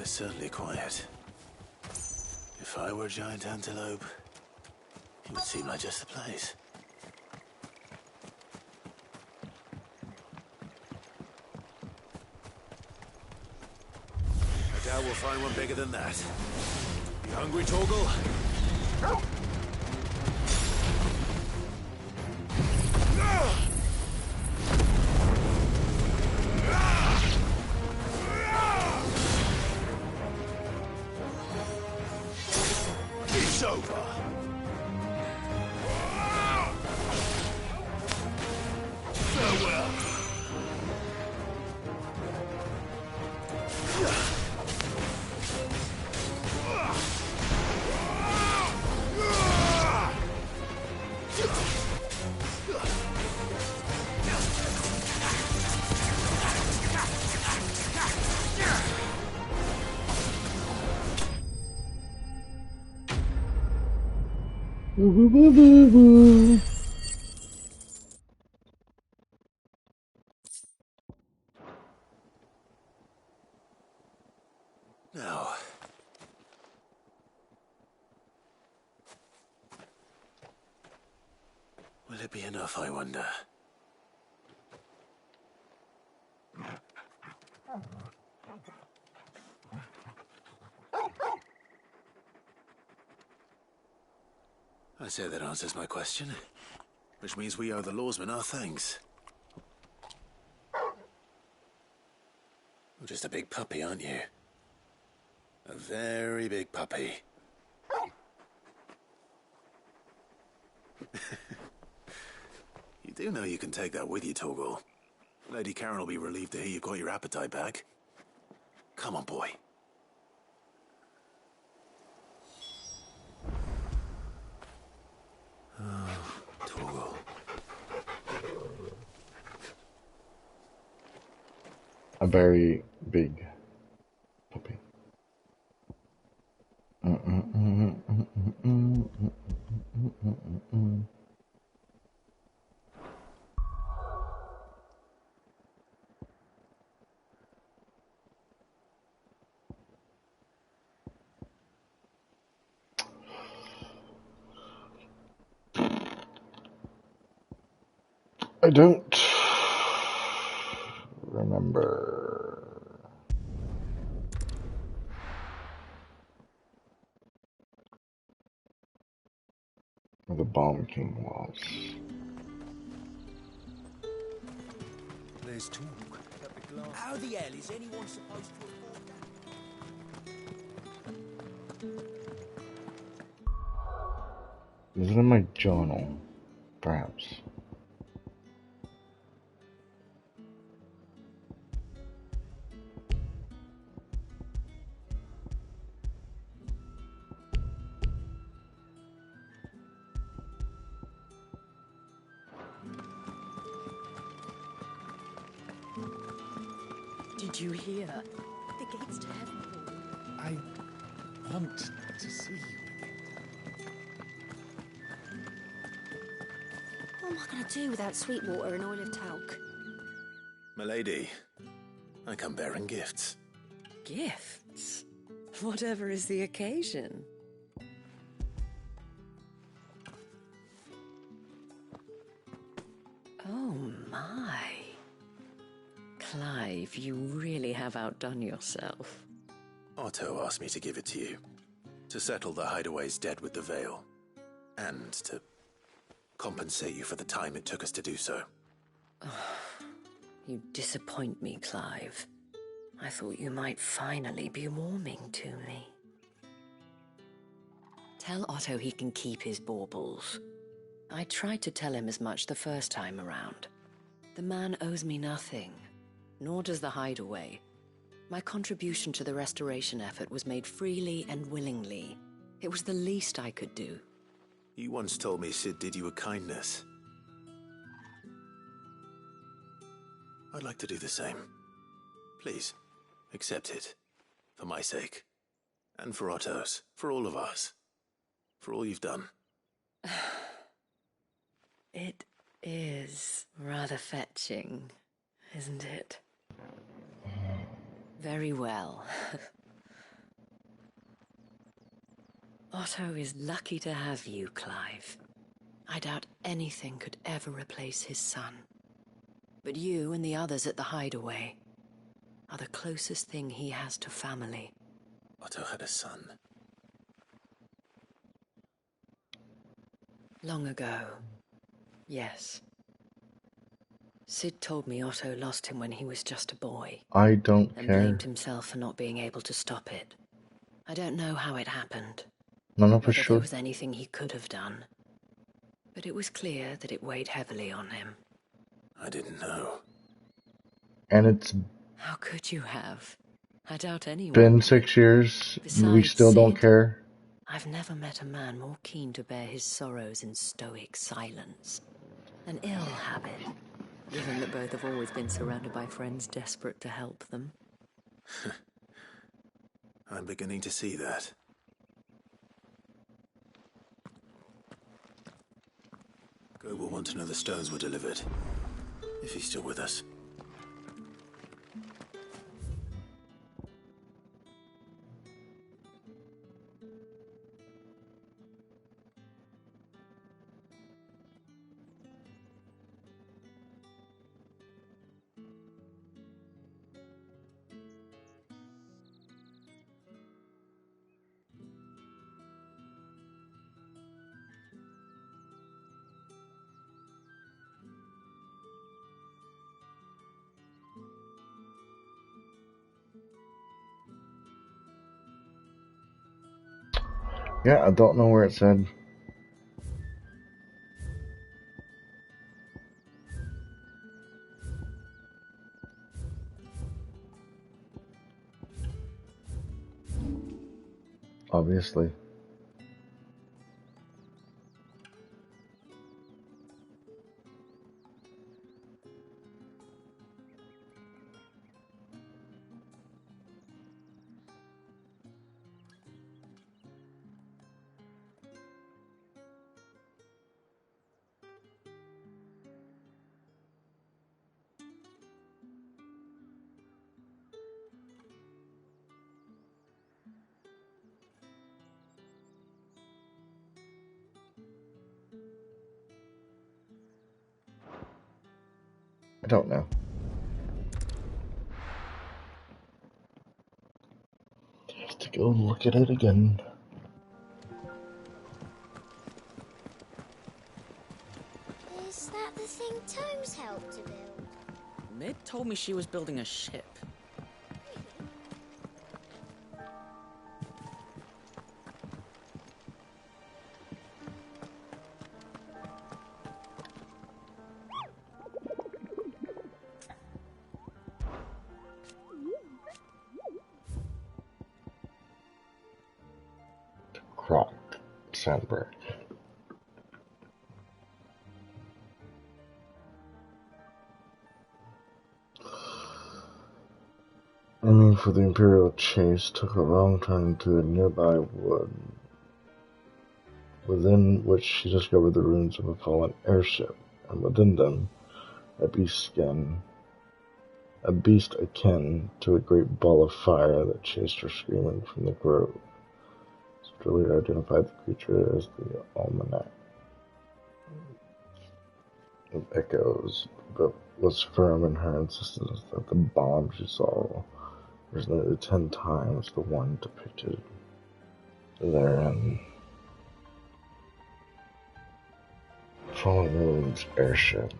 S6: It's certainly quiet. If I were a giant antelope, it would seem like just the place. I doubt we'll find one bigger than that. You hungry, Torgal?
S11: It's over. Farewell.
S2: Woo woo woo woo.
S6: Now, will it be enough, I wonder? I say that answers my question. Which means we owe the lawsman our thanks. You're just a big puppy, aren't you? A very big puppy. You do know you can take that with you, Torgal. Lady Karen will be relieved to hear you've got your appetite back. Come on, boy. Oh, Torgal.
S2: A very big puppy. I don't remember. Where the Bomb King was.
S18: There's talk that the glass... How the hell is anyone supposed to afford that?
S2: Is it in my journal? Perhaps.
S7: Did you hear? The gates to heaven.
S9: I want to see you again.
S16: What am I going to do without sweet water and oil of talc?
S6: Milady, I come bearing gifts.
S7: Gifts? Whatever is the occasion. Oh my. Clive, you really have outdone yourself.
S6: Otto asked me to give it to you. To settle the Hideaway's debt with the Veil. And to compensate you for the time it took us to do so.
S7: You disappoint me, Clive. I thought you might finally be warming to me. Tell Otto he can keep his baubles. I tried to tell him as much the first time around. The man owes me nothing. Nor does the Hideaway. My contribution to the restoration effort was made freely and willingly. It was the least I could do.
S6: You once told me Sid did you a kindness. I'd like to do the same. Please, accept it. For my sake. And for Otto's. For all of us. For all you've done.
S7: It is rather fetching, isn't it? Very well. Otto is lucky to have you, Clive. I doubt anything could ever replace his son. But you and the others at the Hideaway are the closest thing he has to family.
S6: Otto had a son.
S7: Long ago, yes. Sid told me Otto lost him when he was just a boy.
S2: I don't
S7: and
S2: care.
S7: blamed himself for not being able to stop it. I don't know how it happened.
S2: No, for
S7: whether
S2: sure.
S7: there was anything he could have done. But it was clear that it weighed heavily on him.
S6: I didn't know.
S2: And it's
S7: How could you have? I doubt anyone.
S2: been 6 years. We
S7: Besides
S2: still don't
S7: Sid,
S2: care.
S7: I've never met a man more keen to bear his sorrows in stoic silence. An ill habit, given that both have always been surrounded by friends desperate to help them.
S6: I'm beginning to see that. Go will want to know the stones were delivered. If he's still with us.
S2: Yeah, I don't know where it said. Obviously. I don't know. I have to go look at it again.
S16: Is that the thing Tomes helped to build?
S15: Ned told me she was building a ship.
S2: Croc. Sandberg. Aiming for the Imperial chase took a wrong turn into a nearby wood, within which she discovered the ruins of a fallen airship, and within them, a beast akin to a great ball of fire that chased her screaming from the grove. Sterling identified the creature as the Almanac of Echoes, but was firm in her insistence that the bomb she saw was nearly 10 times the one depicted therein. Fallen ruins airship.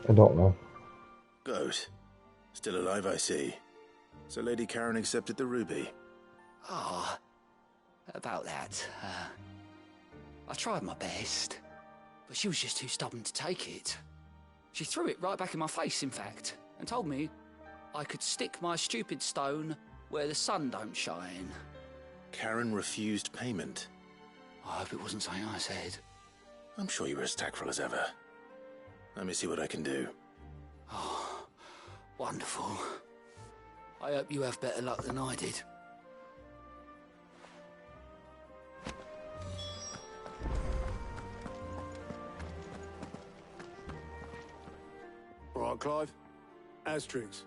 S2: I don't know.
S6: Goat. Still alive, I see. So Lady Karen accepted the ruby.
S14: Ah, about that. I tried my best, but she was just too stubborn to take it. She threw it right back in my face, in fact, and told me I could stick my stupid stone where the sun don't shine.
S6: Karen refused payment.
S14: I hope it wasn't something I said.
S6: I'm sure you were as tactful as ever. Let me see what I can do.
S14: Oh, wonderful. I hope you have better luck than I did.
S5: All right, Clive. Asterix.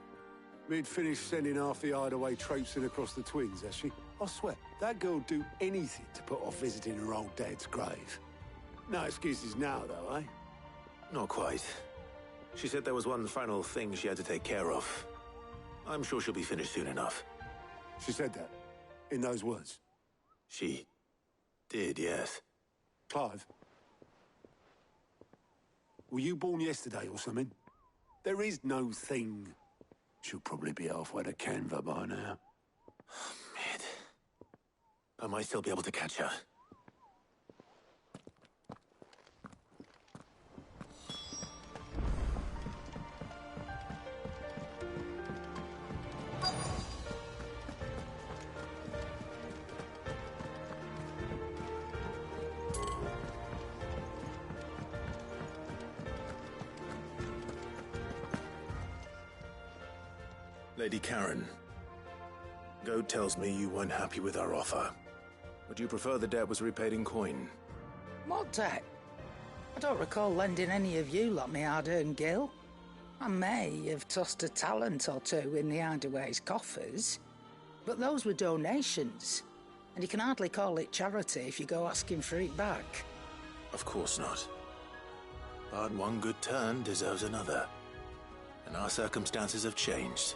S5: Mid finished sending half the hideaway traipsing across the twins, has she? I swear, that girl'd do anything to put off visiting her old dad's grave. No excuses now, though, eh?
S6: Not quite. She said there was one final thing she had to take care of. I'm sure she'll be finished soon enough.
S5: She said that? In those words?
S6: She Did, yes.
S5: Clive? Were you born yesterday or something? There is no thing. She'll probably be halfway to Canva by now.
S6: Mid. I might still be able to catch her. Lady Karen, Goad tells me you weren't happy with our offer. Would you prefer the debt was repaid in coin?
S19: What debt? I don't recall lending any of you like me hard-earned gil. I may have tossed a talent or two in the Hideaway's coffers, but those were donations, and you can hardly call it charity if you go asking for it back.
S6: Of course not. But one good turn deserves another. And our circumstances have changed.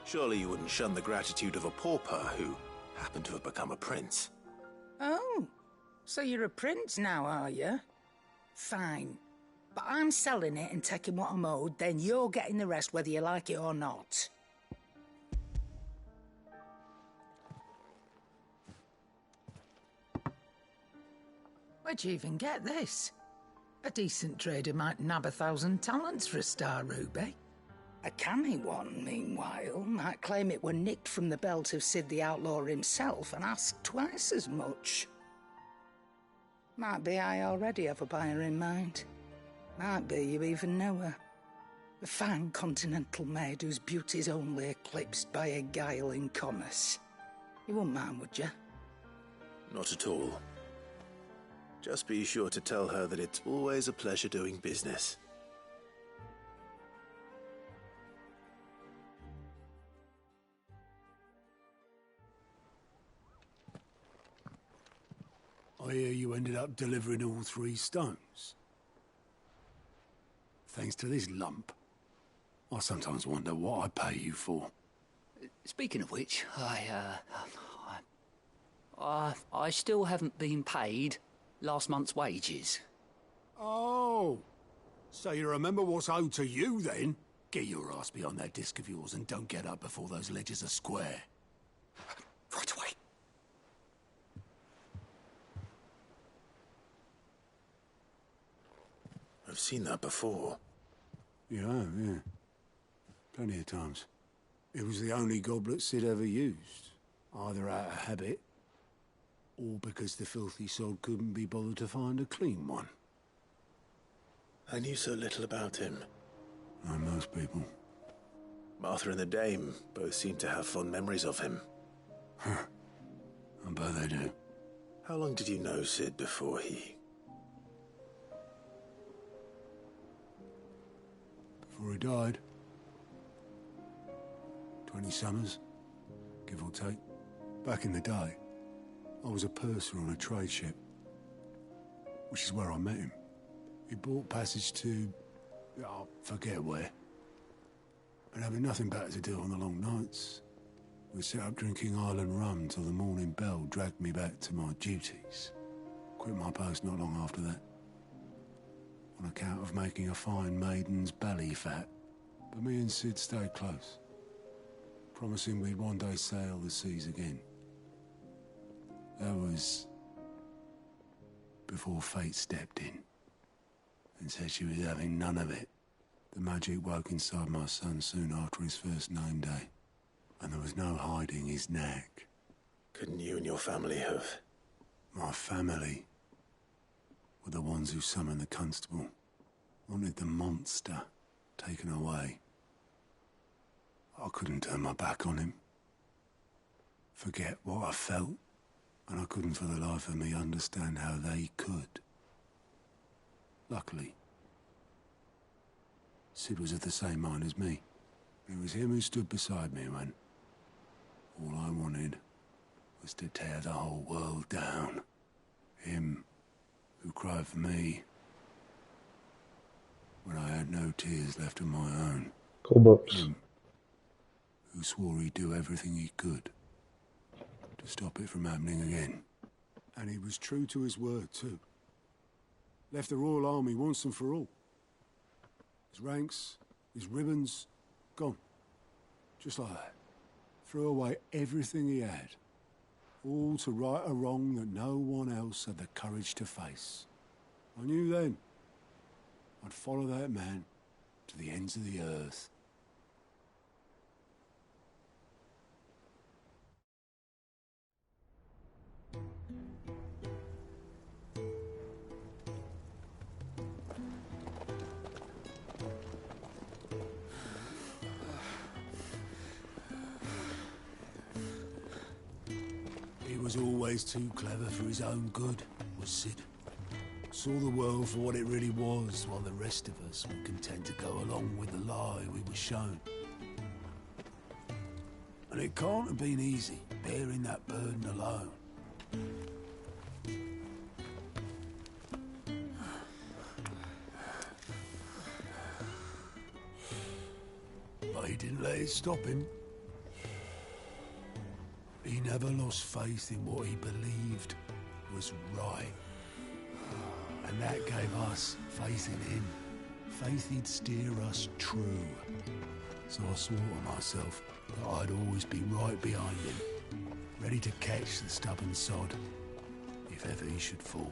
S6: Surely you wouldn't shun the gratitude of a pauper who happened to have become a prince.
S19: Oh, so you're a prince now, are you? Fine. But I'm selling it and taking what I'm owed, then you're getting the rest whether you like it or not. Where'd you even get this? A decent trader might nab 1,000 talents for a star ruby. A canny one, meanwhile, might claim it were nicked from the belt of Sid the Outlaw himself and ask twice as much. Might be I already have a buyer in mind. Might be you even know her. A fine continental maid whose beauty's only eclipsed by a guile in commerce. You wouldn't mind, would you?
S6: Not at all. Just be sure to tell her that it's always a pleasure doing business.
S5: I hear you ended up delivering all 3 stones. Thanks to this lump. I sometimes wonder what I pay you for.
S14: Speaking of which, I still haven't been paid last month's wages.
S5: Oh, so you remember what's owed to you then? Get your ass behind that disc of yours and don't get up before those ledgers are square.
S14: Right away.
S6: I've seen that before.
S5: You have, yeah. Plenty of times. It was the only goblet Sid ever used. Either out of habit, or because the filthy sod couldn't be bothered to find a clean one.
S6: I knew so little about him.
S5: Like most people.
S6: Martha and the Dame both seem to have fond memories of him.
S5: Huh. I bet they do.
S6: How long did you know Sid before he...
S5: Before he died. 20 summers, give or take. Back in the day, I was a purser on a trade ship, which is where I met him. He bought passage to... I forget where. But having nothing better to do on the long nights, we set up drinking island rum till the morning bell dragged me back to my duties. Quit my post not long after that. On account of making a fine maiden's belly fat. But me and Sid stayed close, promising we'd one day sail the seas again. That was before fate stepped in and said she was having none of it. The magic woke inside my son soon after his first name day, and there was no hiding his knack.
S6: Couldn't you and your family have...
S5: My family were the ones who summoned the constable, wanted the monster taken away. I couldn't turn my back on him. Forget what I felt, and I couldn't for the life of me understand how they could. Luckily, Sid was of the same mind as me. It was him who stood beside me when all I wanted was to tear the whole world down. Him who cried for me when I had no tears left of my own.
S2: Cool books.
S5: Him who swore he'd do everything he could to stop it from happening again. And he was true to his word, too. Left the Royal Army once and for all. His ranks, his ribbons, gone. Just like that. Threw away everything he had. All to right a wrong that no one else had the courage to face. I knew then I'd follow that man to the ends of the earth. He was always too clever for his own good, was Sid. Saw the world for what it really was, while the rest of us were content to go along with the lie we were shown. And it can't have been easy, bearing that burden alone. But he didn't let it stop him. He never lost faith in what he believed was right. And that gave us faith in him. Faith he'd steer us true. So I swore to myself that I'd always be right behind him, ready to catch the stubborn sod, if ever he should fall.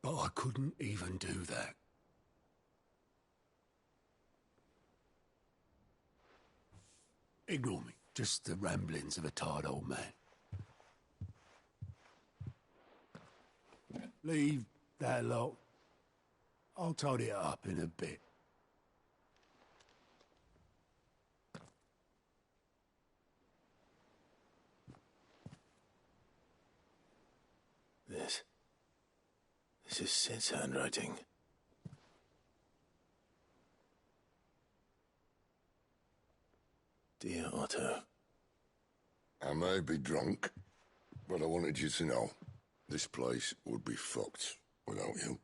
S5: But I couldn't even do that. Ignore me. Just the ramblings of a tired old man. Leave that lot. I'll tidy it up in a bit.
S6: This is Sid's handwriting. Dear Otto.
S3: I may be drunk, but I wanted you to know this place would be fucked without you.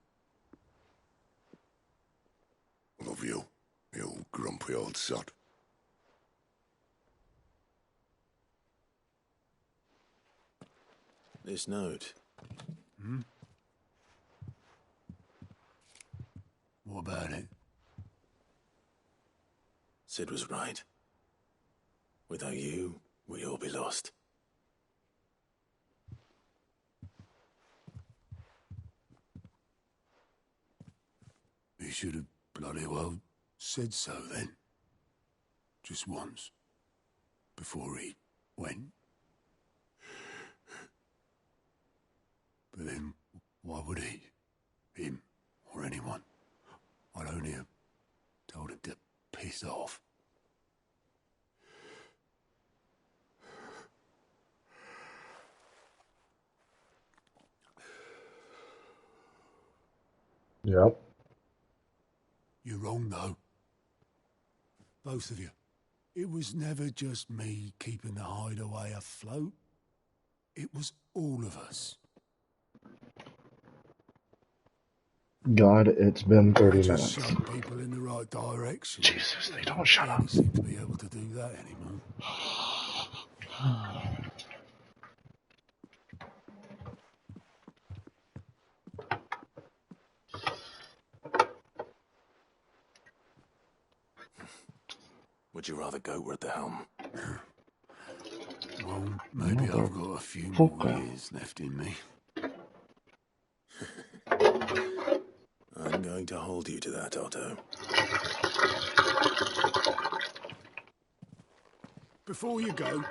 S3: Love you, you grumpy old sod.
S6: This note.
S5: Hmm? What about it?
S6: Sid was right. Without you, we'd all be lost.
S5: He should have bloody well said so then. Just once. Before he went. But then, why would he? Him, or anyone? I'd only have told him to piss off.
S2: Yep.
S5: You're wrong, though. Both of you. It was never just me keeping the hideaway afloat. It was all of us.
S2: God, it's been 30 minutes.
S5: Just shove people in the right direction.
S2: Jesus, they don't shut up.
S5: Barely seem to be able to do that anymore.
S6: Would you rather go at the helm?
S5: Well, maybe I've got a few more years left in me.
S6: I'm going to hold you to that, Otto.
S5: Before you go,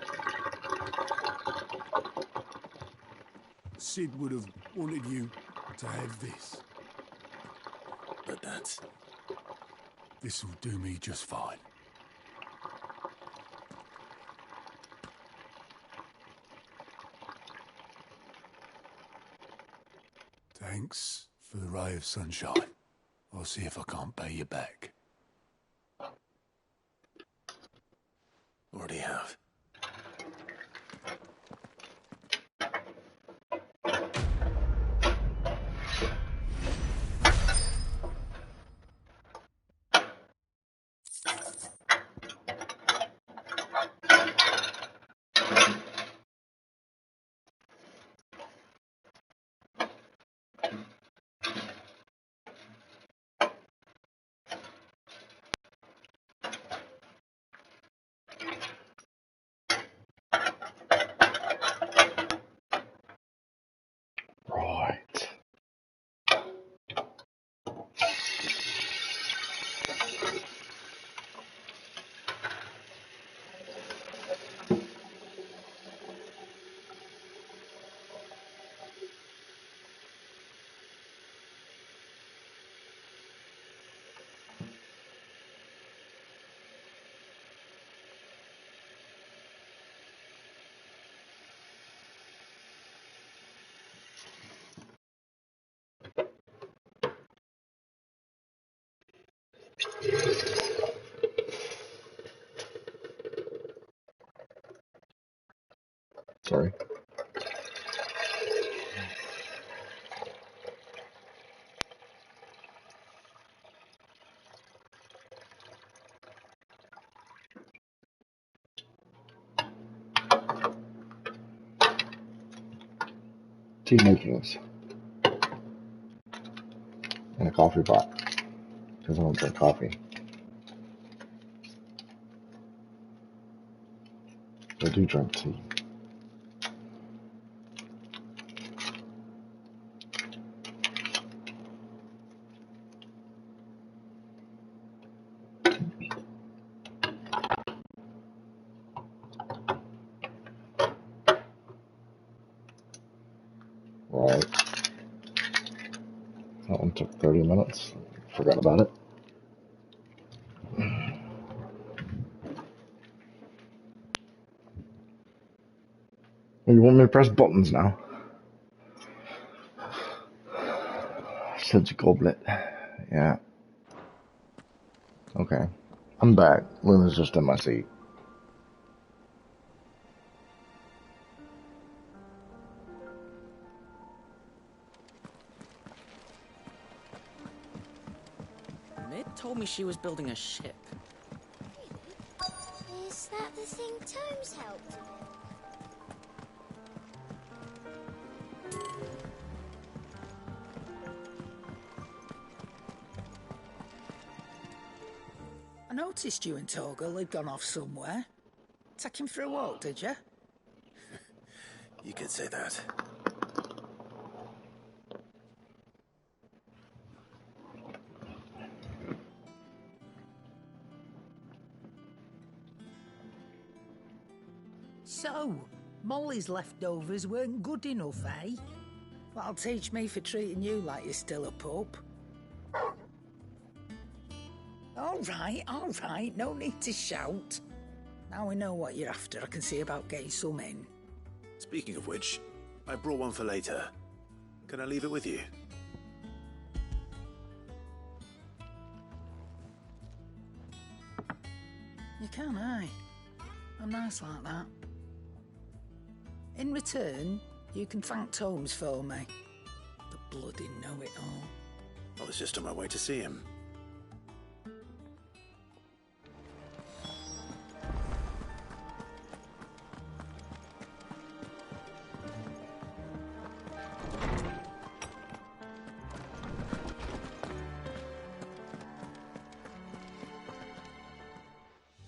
S5: Sid would have wanted you to have this.
S6: But that's...
S5: This'll do me just fine. Thanks for the ray of sunshine. I'll see if I can't pay you back.
S6: Already have.
S2: Sorry. Tea makings. And a coffee pot. Because I don't drink coffee. I do drink tea. Right. That one took 30 minutes. Forgot about it. You want me to press buttons now? Such a goblet. Yeah. Okay. I'm back. Luna's just in my seat.
S15: Mid told me she was building a ship.
S16: Is that the thing Tomes helped with?
S19: I noticed you and Torgal had gone off somewhere. Take him for a walk, did you?
S6: You could say that.
S19: So, Molly's leftovers weren't good enough, eh? That'll teach me for treating you like you're still a pup. All right, no need to shout. Now we know what you're after, I can see about getting some in.
S6: Speaking of which, I brought one for later. Can I leave it with you?
S19: You can, aye. I'm nice like that. In return, you can thank Tomes for me. The bloody know-it-all.
S6: I was just on my way to see him.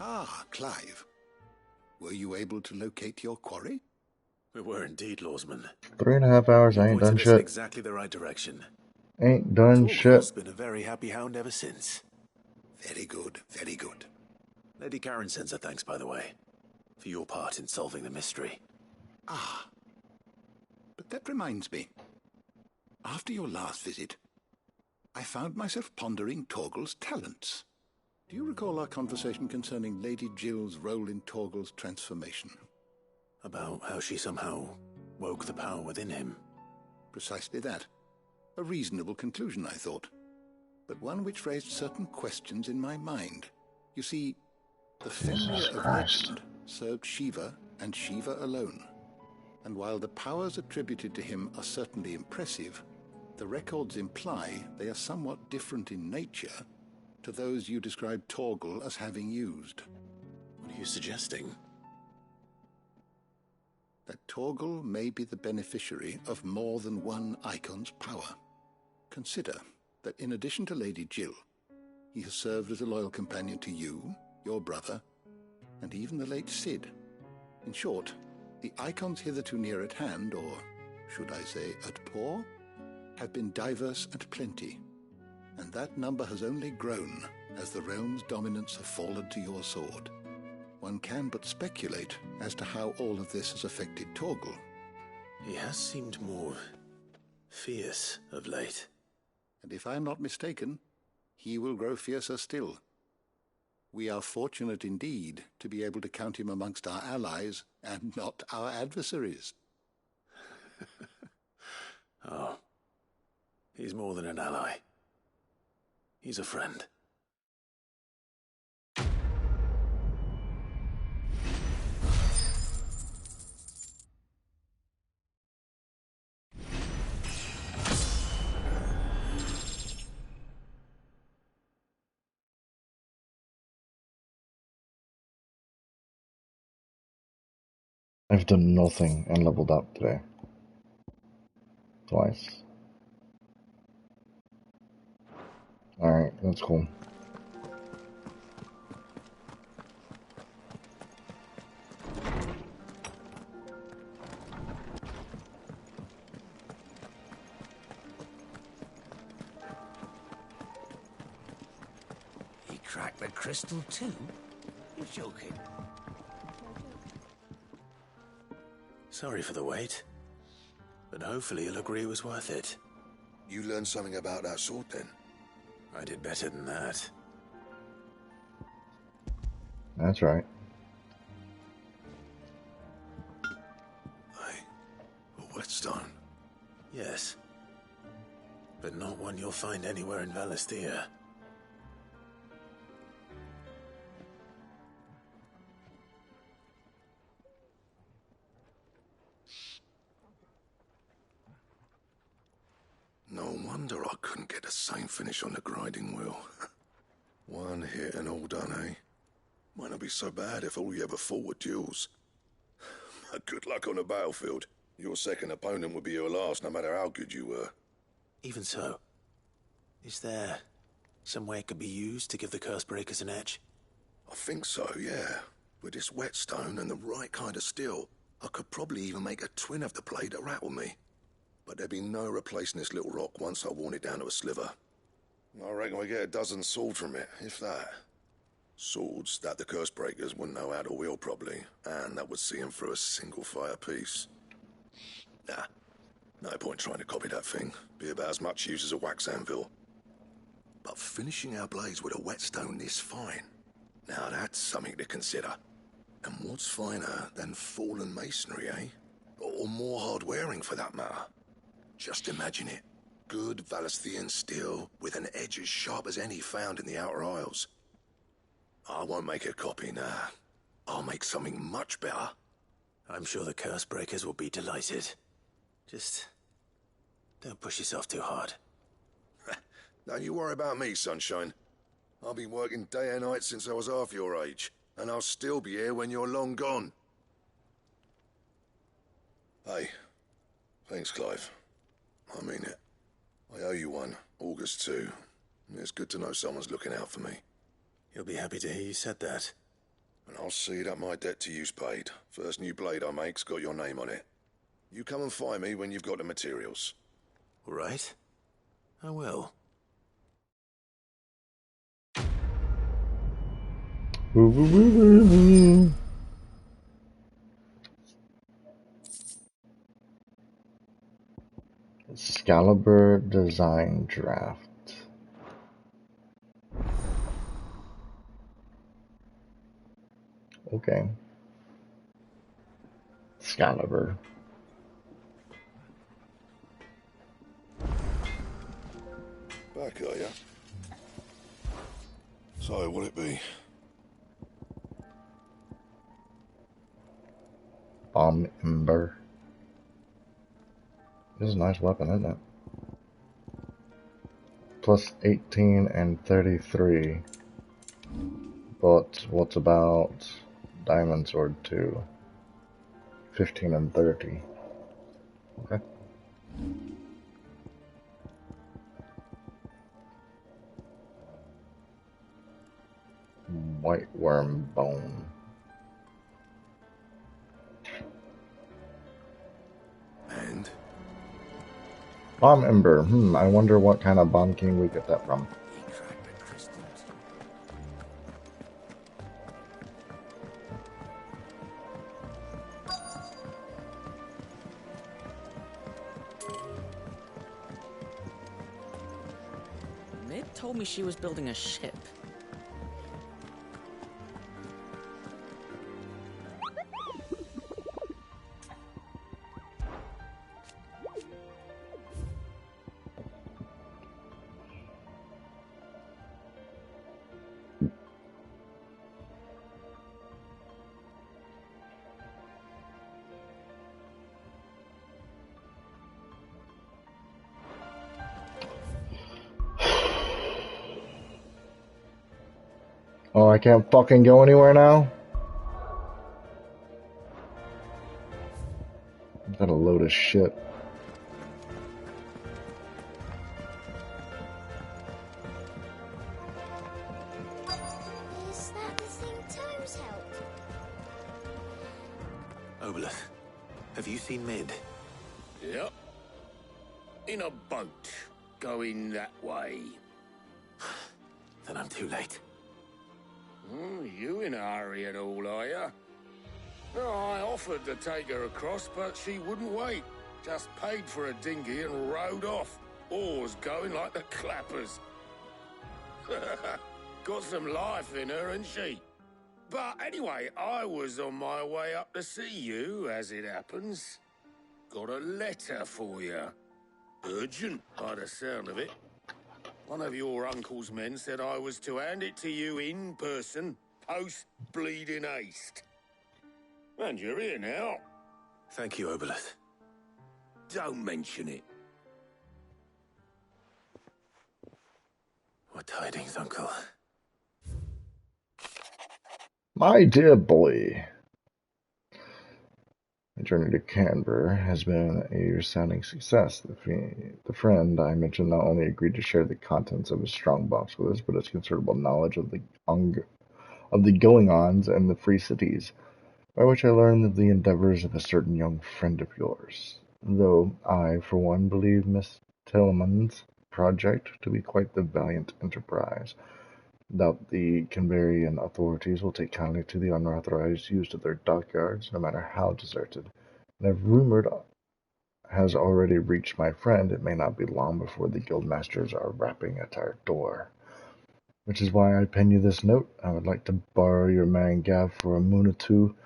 S20: Ah, Clive. Were you able to locate your quarry?
S6: We were indeed, Lawsman.
S2: 3.5 hours,
S6: You
S2: I ain't
S6: pointed
S2: done
S6: us in
S2: shit.
S6: exactly the right direction.
S2: Ain't done
S6: Torgal's
S2: shit.
S6: been a very happy hound ever since.
S20: Very good, very good.
S6: Lady Karen sends her thanks, by the way, for your part in solving the mystery.
S20: Ah. But that reminds me. After your last visit, I found myself pondering Torgal's talents. Do you recall our conversation concerning Lady Jill's role in Torgal's transformation?
S6: About how she somehow woke the power within him.
S20: Precisely that. A reasonable conclusion, I thought. But one which raised certain questions in my mind. You see, the Fenrir of legend served Shiva and Shiva alone. And while the powers attributed to him are certainly impressive, the records imply they are somewhat different in nature to those you described Torgal as having used.
S6: What are you suggesting?
S20: That Torgal may be the beneficiary of more than one icon's power. Consider that in addition to Lady Jill, he has served as a loyal companion to you, your brother, and even the late Cid. In short, the icons hitherto near at hand, or should I say at paw, have been diverse and plenty, and that number has only grown as the realm's dominance have fallen to your sword. One can but speculate as to how all of this has affected Torgal.
S6: He has seemed more fierce of late.
S20: And if I am not mistaken, he will grow fiercer still. We are fortunate indeed to be able to count him amongst our allies and not our adversaries.
S6: Oh, he's more than an ally. He's a friend.
S2: I've done nothing and leveled up today. Twice. Alright, that's cool.
S11: He cracked the crystal too? You're joking.
S6: Sorry for the wait, but hopefully you'll agree it was worth it.
S3: You learned something about that sword then?
S6: I did better than that.
S2: That's right.
S3: A whetstone?
S6: Yes. But not one you'll find anywhere in Valisthea.
S3: No wonder I couldn't get the same finish on the grinding wheel. One hit and all done, eh? Might not be so bad if all you ever fought were duels. Good luck on the battlefield. Your second opponent would be your last, no matter how good you were.
S6: Even so, is there some way it could be used to give the Cursebreakers an edge?
S3: I think so, yeah. With this whetstone and the right kind of steel, I could probably even make a twin of the blade that rattled me. But there'd be no replacing this little rock once I worn it down to a sliver. I reckon we get a dozen swords from it, if that. Swords that the Cursebreakers wouldn't know how to wield properly, and that would see them through a single fire piece. Nah, no point trying to copy that thing. Be about as much use as a wax anvil. But finishing our blades with a whetstone this fine, now that's something to consider. And what's finer than fallen masonry, eh? Or more hard-wearing, for that matter. Just imagine it. Good Valisthean steel with an edge as sharp as any found in the Outer Isles. I won't make a copy, nah. I'll make something much better.
S6: I'm sure the Cursebreakers will be delighted. Just don't push yourself too hard.
S3: Don't you worry about me, sunshine. I'll be working day and night since I was half your age, and I'll still be here when you're long gone. Hey, thanks, Clive. I mean it. I owe you one, August too. It's good to know someone's looking out for me.
S6: You'll be happy to hear you said that.
S3: And I'll see that my debt to you's paid. First new blade I make's got your name on it. You come and find me when you've got the materials.
S6: All right. I will.
S2: Excalibur design draft. Okay. Excalibur.
S3: Back, are ya? So, what'll it be?
S2: Bomb Ember. This is a nice weapon, isn't it? Plus 18 and 33. But what's about Diamond Sword 2? 15 and 30. Okay. White Worm Bone.
S3: And?
S2: Bomb Ember. I wonder what kind of Bomb King we get that from.
S15: Mid told me she was building a ship.
S2: Oh, I can't fucking go anywhere now? Is that a load of shit?
S16: Is that the thing Tomes helped?
S6: Obolus, have you seen Mid?
S5: Yep. In a boat, going that way.
S6: Then I'm too late.
S5: You in a hurry at all, are you? No, I offered to take her across, but she wouldn't wait. Just paid for a dinghy and rowed off. Oars going like the clappers. Got some life in her, ain't she? But anyway, I was on my way up to see you, as it happens. Got a letter for you. Urgent, by the sound of it. One of your uncle's men said I was to hand it to you in person, post-bleeding haste. And you're here now.
S6: Thank you, Obolus.
S5: Don't mention it.
S6: What tidings, Uncle?
S2: My dear boy, my journey to Canberra has been a resounding success. The friend I mentioned not only agreed to share the contents of his strong box with us, but his considerable knowledge of the going-ons in the free cities, by which I learned of the endeavors of a certain young friend of yours. Though I, for one, believe Miss Tillman's project to be quite the valiant enterprise. Doubt the Canberrian authorities will take kindly to the unauthorized use of their dockyards, no matter how deserted. And if rumored has already reached my friend, it may not be long before the guildmasters are rapping at our door. Which is why I pen you this note. I would like to borrow your man Gav for a moon or two,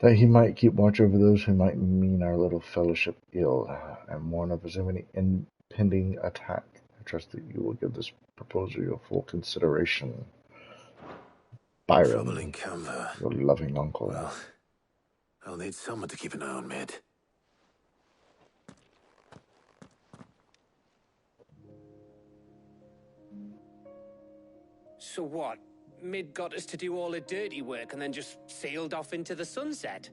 S2: that he might keep watch over those who might mean our little fellowship ill, and warn of any impending attack. I trust that you will give this proposal your full consideration. Byron,
S6: Trouble in Canva.
S2: your loving uncle.
S6: Well, I'll need someone to keep an eye on Mid.
S1: So what? Mid got us to do all the dirty work and then just sailed off into the sunset?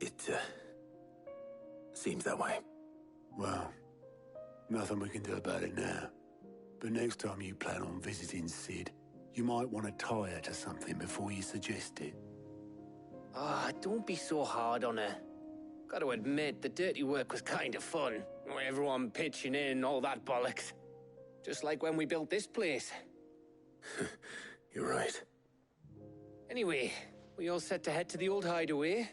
S6: It, seems that way.
S5: Well, nothing we can do about it now. But next time you plan on visiting Sid, you might want to tie her to something before you suggest it.
S1: Ah, don't be so hard on her. Got to admit, the dirty work was kind of fun. Everyone pitching in and all that bollocks. Just like when we built this place.
S6: You're right.
S1: Anyway, we all set to head to the old hideaway.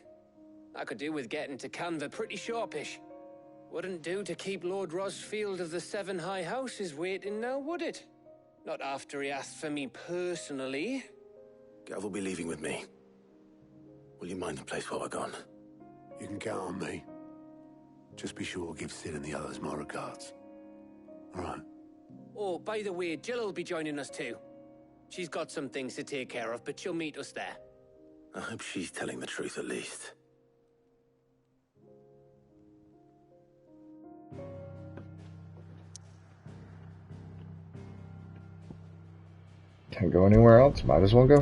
S1: I could do with getting to Canva pretty sharpish. Wouldn't do to keep Lord Rosfield of the Seven High Houses waiting now, would it? Not after he asked for me personally.
S6: Gav will be leaving with me. Will you mind the place while we're gone?
S5: You can count on me. Just be sure to give Sid and the others my regards. All right.
S1: Oh, by the way, Jill will be joining us too. She's got some things to take care of, but she'll meet us there.
S6: I hope she's telling the truth at least.
S2: Can't go anywhere else, might as well go.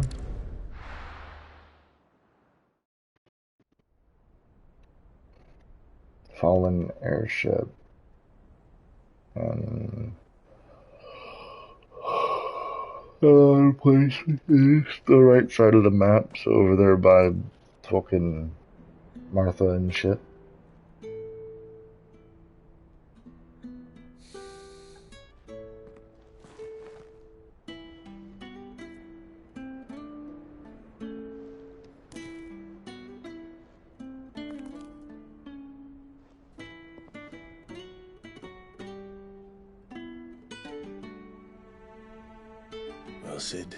S2: Fallen airship. And place is the right side of the map, so over there by fucking Martha and shit.
S6: Well, Sid,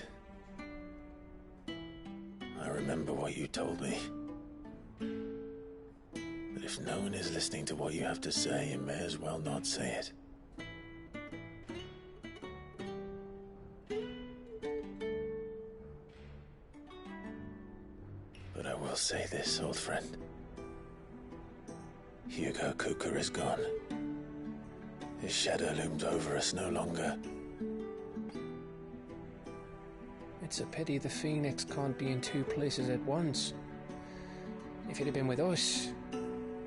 S6: I remember what you told me. But if no one is listening to what you have to say, you may as well not say it. But I will say this, old friend. Hugo Cooker is gone. His shadow looms over us no longer.
S1: It's a pity the Phoenix can't be in two places at once. If he'd have been with us,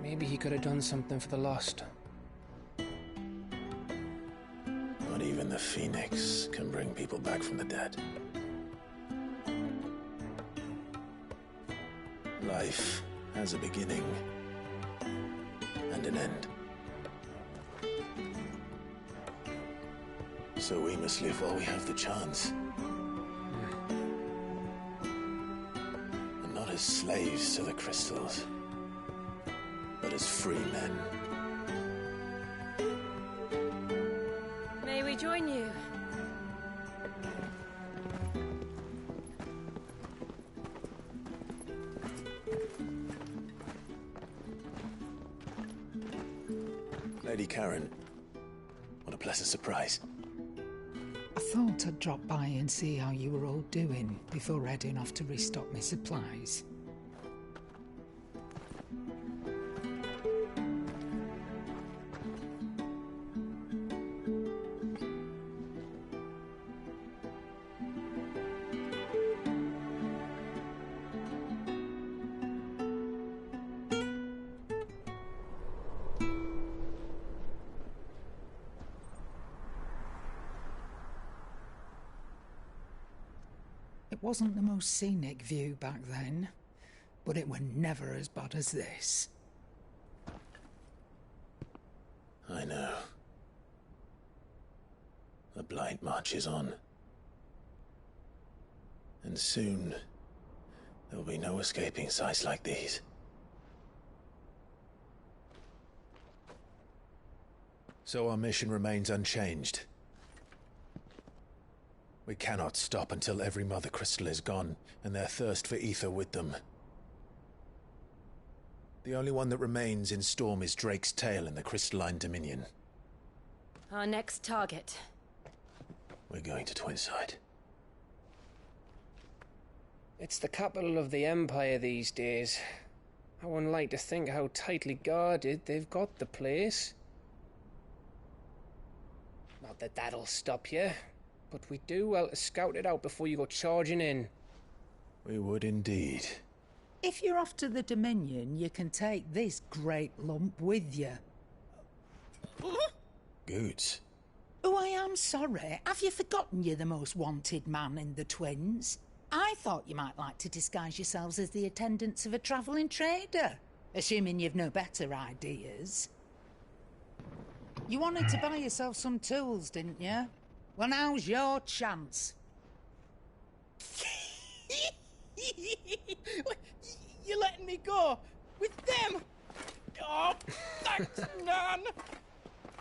S1: Maybe he could have done something for the lost.
S6: Not even the Phoenix can bring people back from the dead. Life has a beginning and an end. So we must live while we have the chance. And not as slaves to the crystals, but as free men.
S10: May we join you?
S6: Lady Karen, what a pleasant surprise.
S19: I thought I'd drop by and see how you were all doing before heading off to restock my supplies. It wasn't the most scenic view back then, but it were never as bad as this.
S6: I know. The Blight marches on. And soon, there'll be no escaping sights like these. So our mission remains unchanged. We cannot stop until every Mother Crystal is gone, and their thirst for ether with them. The only one that remains in Storm is Drake's tail in the Crystalline Dominion.
S10: Our next target.
S6: We're going to Twinside.
S1: It's the capital of the Empire these days. I wouldn't like to think how tightly guarded they've got the place. Not that that'll stop you, but we do well to scout it out before you go charging in.
S6: We would indeed.
S19: If you're off to the Dominion, you can take this great lump with you.
S6: Goods.
S19: Oh, I am sorry. Have you forgotten you're the most wanted man in the Twins? I thought you might like to disguise yourselves as the attendants of a travelling trader, assuming you've no better ideas. You wanted to buy yourself some tools, didn't you? Well, now's your chance.
S17: You're letting me go with them? Oh, thanks, Nan.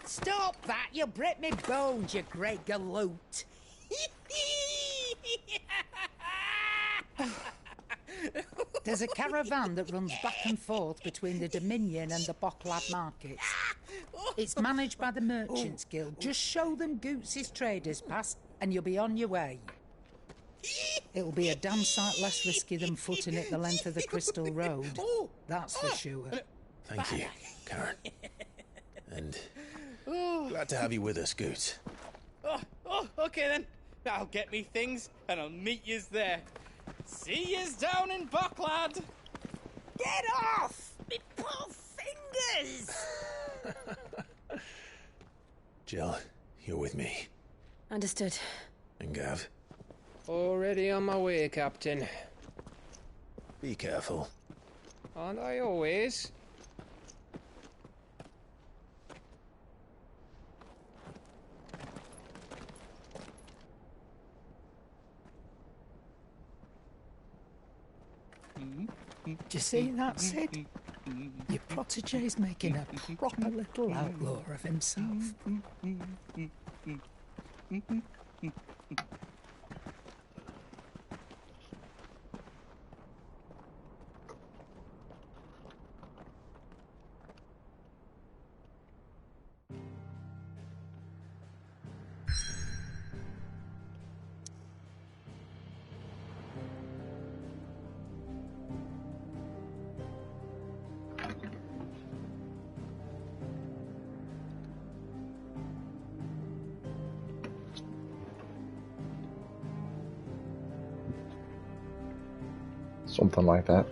S19: Stop that! You'll break me bones, you great galoot. There's a caravan that runs back and forth between the Dominion and the Bocklad markets. It's managed by the Merchants Guild. Just show them Goots' traders pass and you'll be on your way. It'll be a damn sight less risky than footing it the length of the Crystal Road. That's for sure.
S6: Thank you, Karen. And glad to have you with us, Goots.
S17: Okay then. I'll get me things and I'll meet yous there. See yous down in Bocklad.
S19: Get off! Me poor fingers!
S6: Jill, you're with me.
S10: Understood.
S6: And Gav?
S1: Already on my way, Captain.
S6: Be careful.
S1: Aren't I always?
S19: Do you see that, Sid? Your protege's making a proper little outlaw of himself.
S2: Something like that.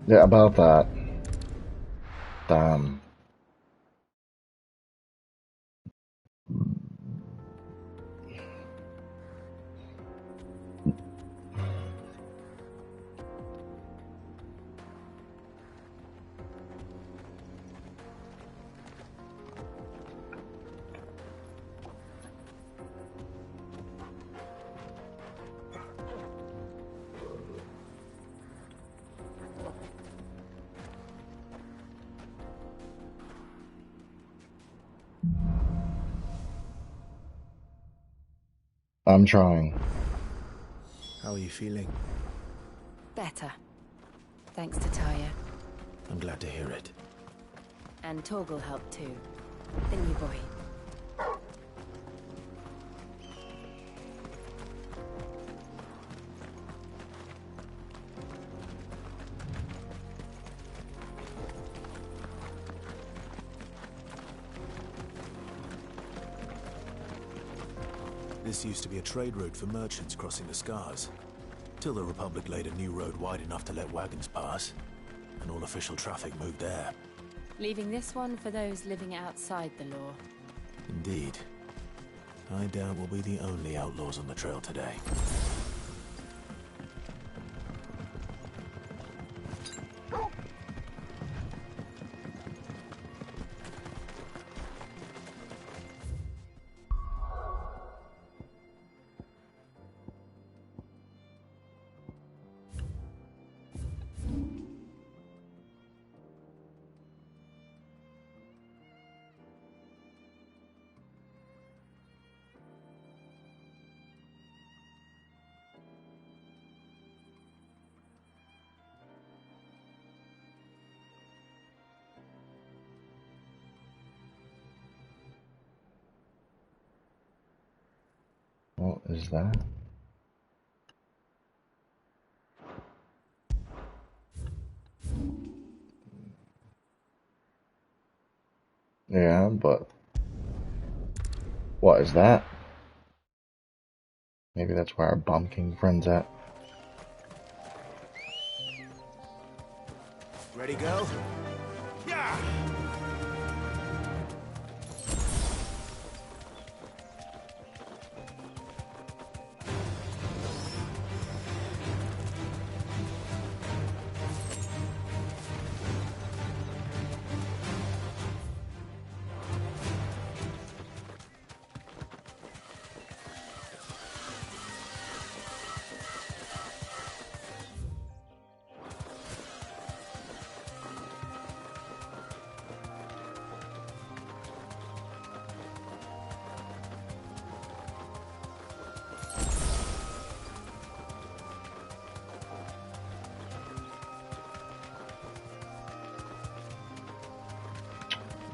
S2: Yeah, about that. Damn. I'm trying.
S21: How are you feeling?
S10: Better. Thanks to Taya.
S21: I'm glad to hear it.
S10: And Torgal helped too. The new boy.
S21: This used to be a trade route for merchants crossing the Scars, till the Republic laid a new road wide enough to let wagons pass, and all official traffic moved there.
S10: Leaving this one for those living outside the law.
S21: Indeed. I doubt we'll be the only outlaws on the trail today.
S2: What is that? Yeah, but what is that? Maybe that's where our Bomb King friend's at.
S21: Ready, go? Yeah!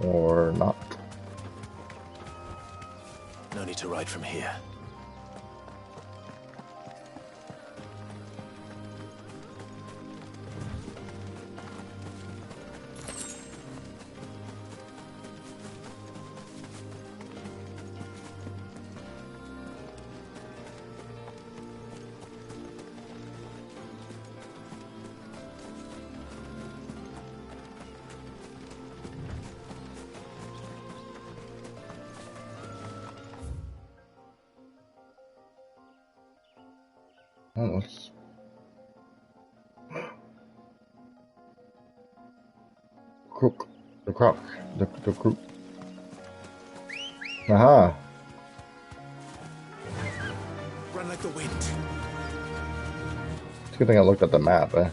S2: Or not.
S21: No need to ride from here.
S2: Oh, let's... Crook. The croc. The crook. Aha!
S21: Run like the wind.
S2: It's a good thing I looked at the map, eh?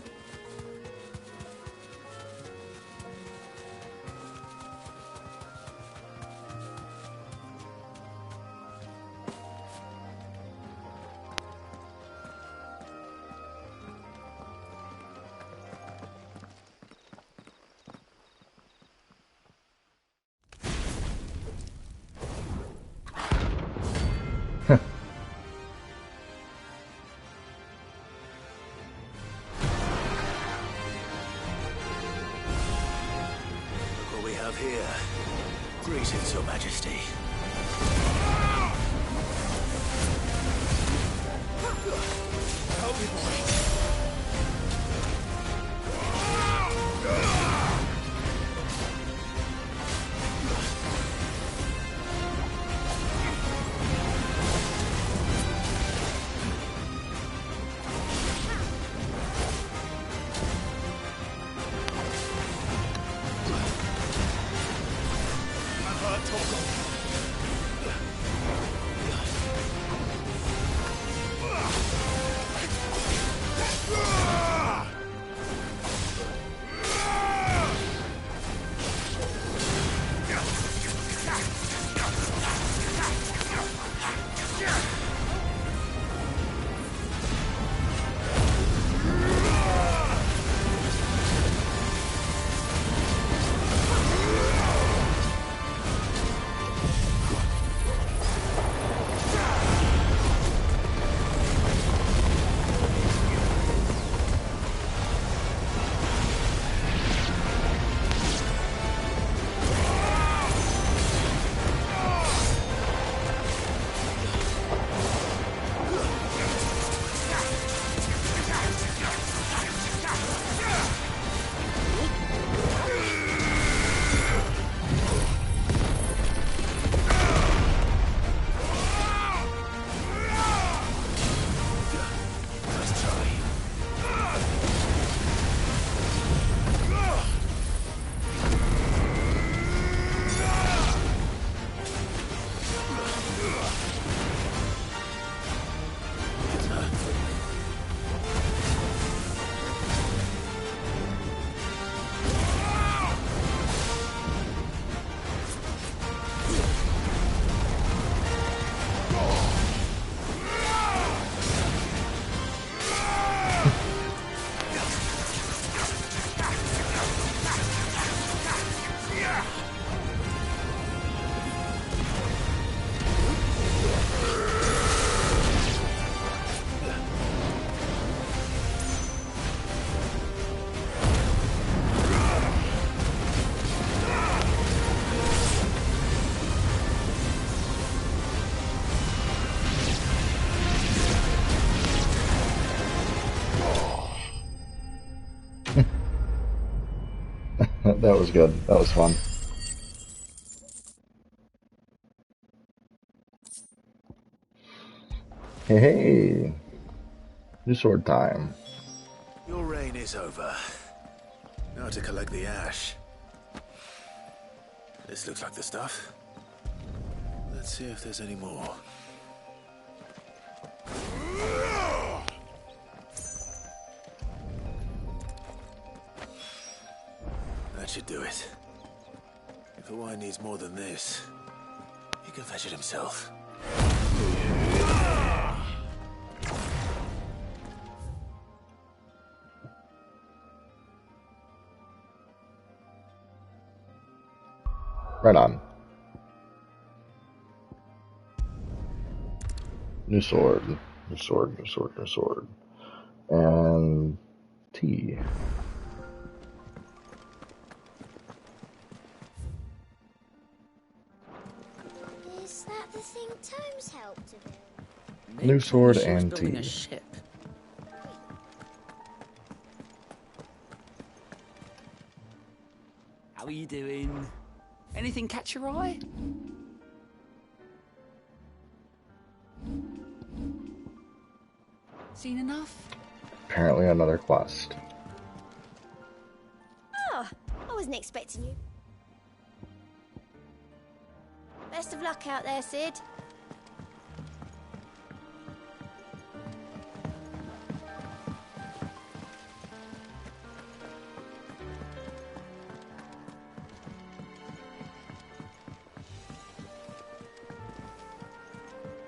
S21: What we have here. Greetings, Your Majesty. Help me, boy.
S2: that was good. That was fun. Hey, hey. New sword time.
S21: Your reign is over. Now to collect the ash. This looks like the stuff. Let's see if there's any more. That should do it. If the wine needs more than this, he can fetch it himself.
S2: Right on. New sword. New sword, new sword, new sword. And tea.
S16: Is that the thing Tomes helped to build?
S2: New sword
S15: She was
S2: and
S15: building
S2: tea.
S15: a ship. How are you doing? Anything catch your eye? Seen enough?
S2: Apparently another quest.
S16: Oh, I wasn't expecting you. Best of luck out there, Sid.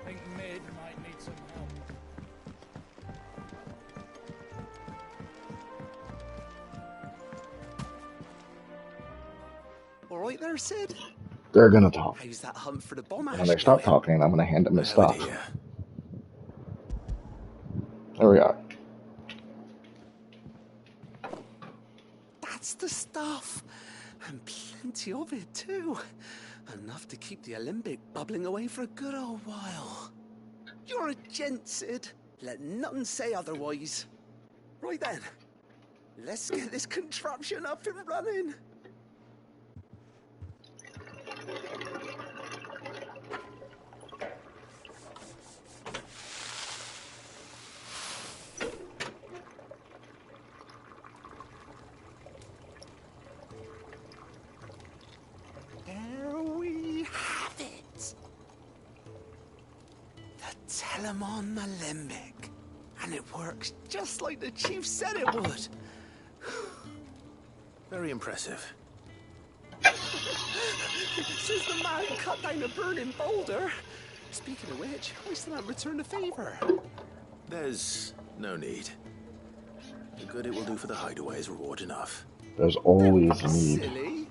S9: I think Mid might need some help.
S12: All right there, Sid?
S2: They're gonna talk.
S12: How's that hunt for the bomb
S2: And
S12: ash
S2: when they stop
S12: going?
S2: talking, I'm gonna hand them his
S21: I have
S2: stuff.
S21: an idea.
S2: There we are.
S12: That's the stuff. And plenty of it, too. Enough to keep the Alembic bubbling away for a good old while. You're a gent, Sid. Let nothing say otherwise. Right then. Let's get this contraption up and running. There we have it. The Telemon Alembic. And it works just like the chief said it would.
S21: Very impressive.
S12: Says the man who cut down a burning boulder. Speaking of which, I still haven't returned the favor.
S21: There's no need. The good it will do for the hideaway is reward enough.
S2: There's always need.
S12: Silly.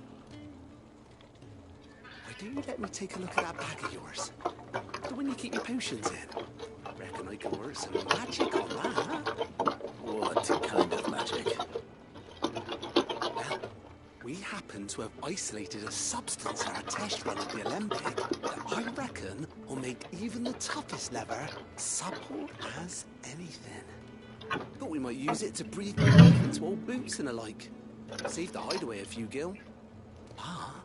S12: Why don't you let me take a look at that bag of yours? The one you keep your potions in. Reckon I can work some magic on that.
S21: What kind of magic?
S12: Well, we happen to have isolated a substance in our test run of the Alembic that I reckon will make even the toughest lever supple as anything. Thought we might use it to breathe new life into old boots and the like. Save the hideaway a few gil. Ah,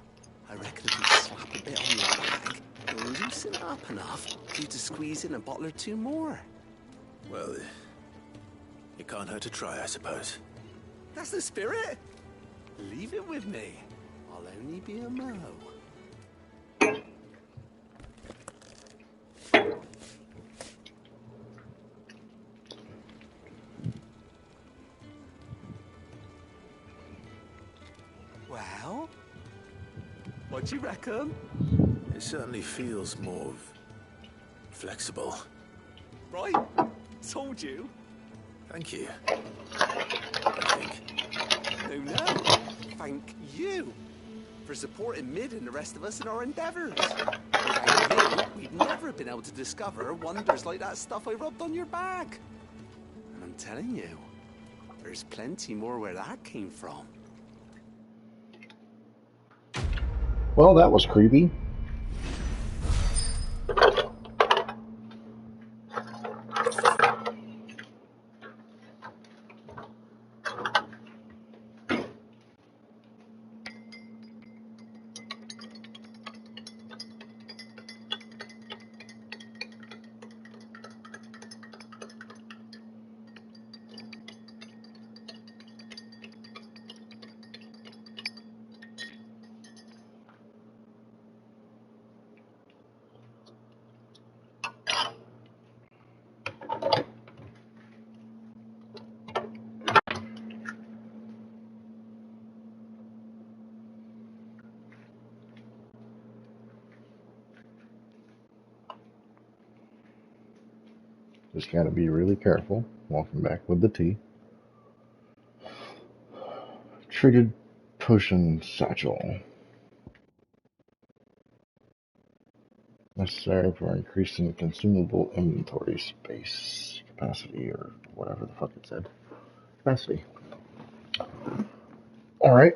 S12: I reckon if we slap a bit on your bag, it'll loosen it up enough for you to squeeze in a bottle or two more.
S21: Well, it can't hurt to try, I suppose.
S12: That's the spirit. Leave it with me. I'll only be a mo. Well, what do you reckon?
S21: It certainly feels more flexible.
S12: Right? Told you.
S21: Thank you. I think.
S12: No. Thank you for supporting Mid and the rest of us in our endeavors. Without you, we'd never have been able to discover wonders like that stuff I rubbed on your bag. And I'm telling you, there's plenty more where that came from.
S2: Well, that was creepy. Just gotta be really careful. Walking back with the tea. Treated potion satchel. Necessary for increasing consumable inventory space capacity or whatever the fuck it said. Capacity. Alright.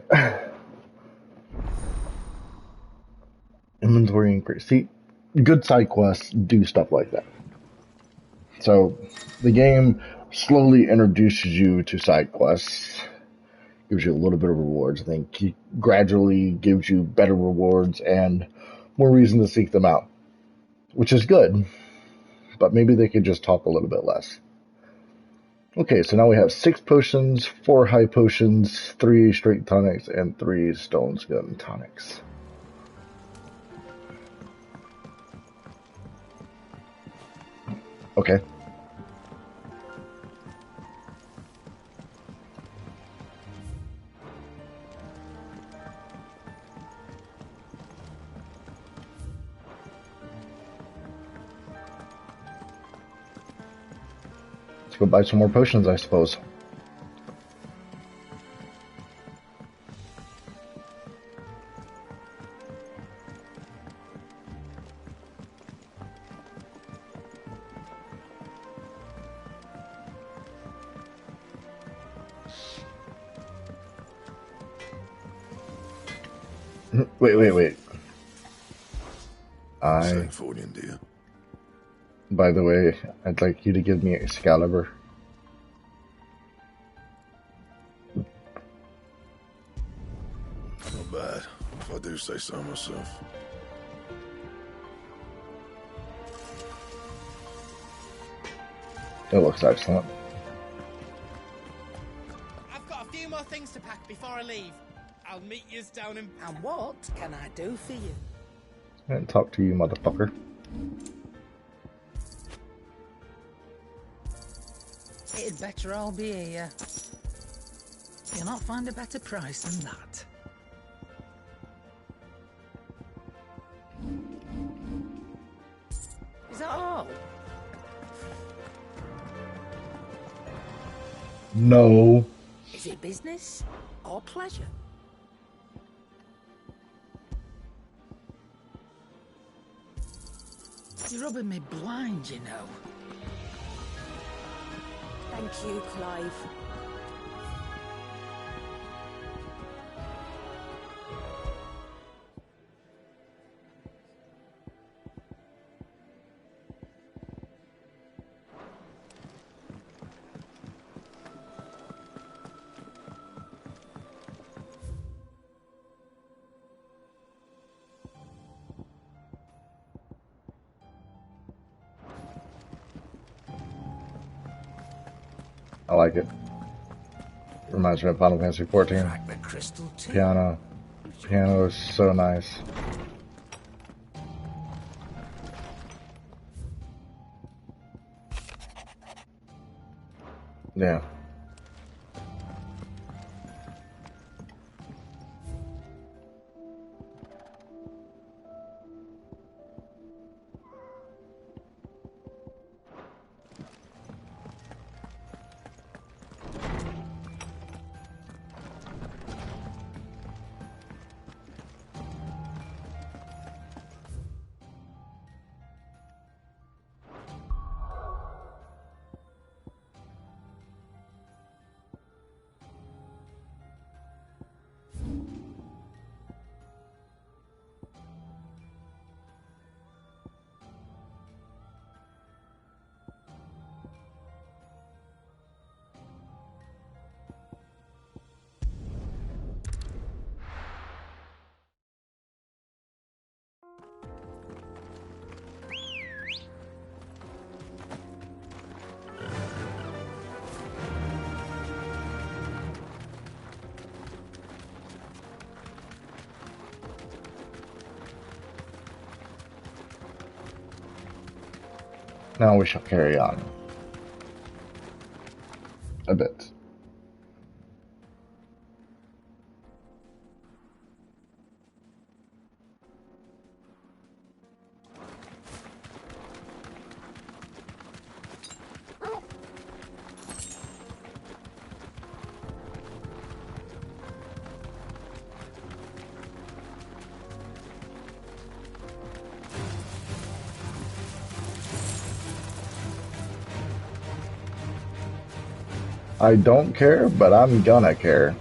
S2: Inventory increase. See, good side quests do stuff like that. So, the game slowly introduces you to side quests, gives you a little bit of rewards. I think it gradually gives you better rewards and more reason to seek them out, which is good, but maybe they could just talk a little bit less. Okay, so now we have 6 potions, 4 high potions, 3 straight tonics, and 3 stone skin tonics. Okay. Let's go buy some more potions, I suppose. Wait.
S3: Sangfordian, do you?
S2: By the way, I'd like you to give me Excalibur.
S3: Not bad, if I do say so myself.
S2: It looks excellent.
S17: I've got a few more things to pack before I leave. I'll meet yous down in...
S19: And what can I do for you?
S2: I didn't talk to you, motherfucker.
S19: It'd better all be here. You'll not find a better price than that. Is that all?
S2: No.
S19: Is it business or pleasure? You're rubbing me blind, you know.
S13: Thank you, Clive.
S2: I like it. Reminds me of Final Fantasy XIV. Piano. Piano is so nice. Yeah. Now we shall carry on. A bit. I don't care, but I'm gonna care.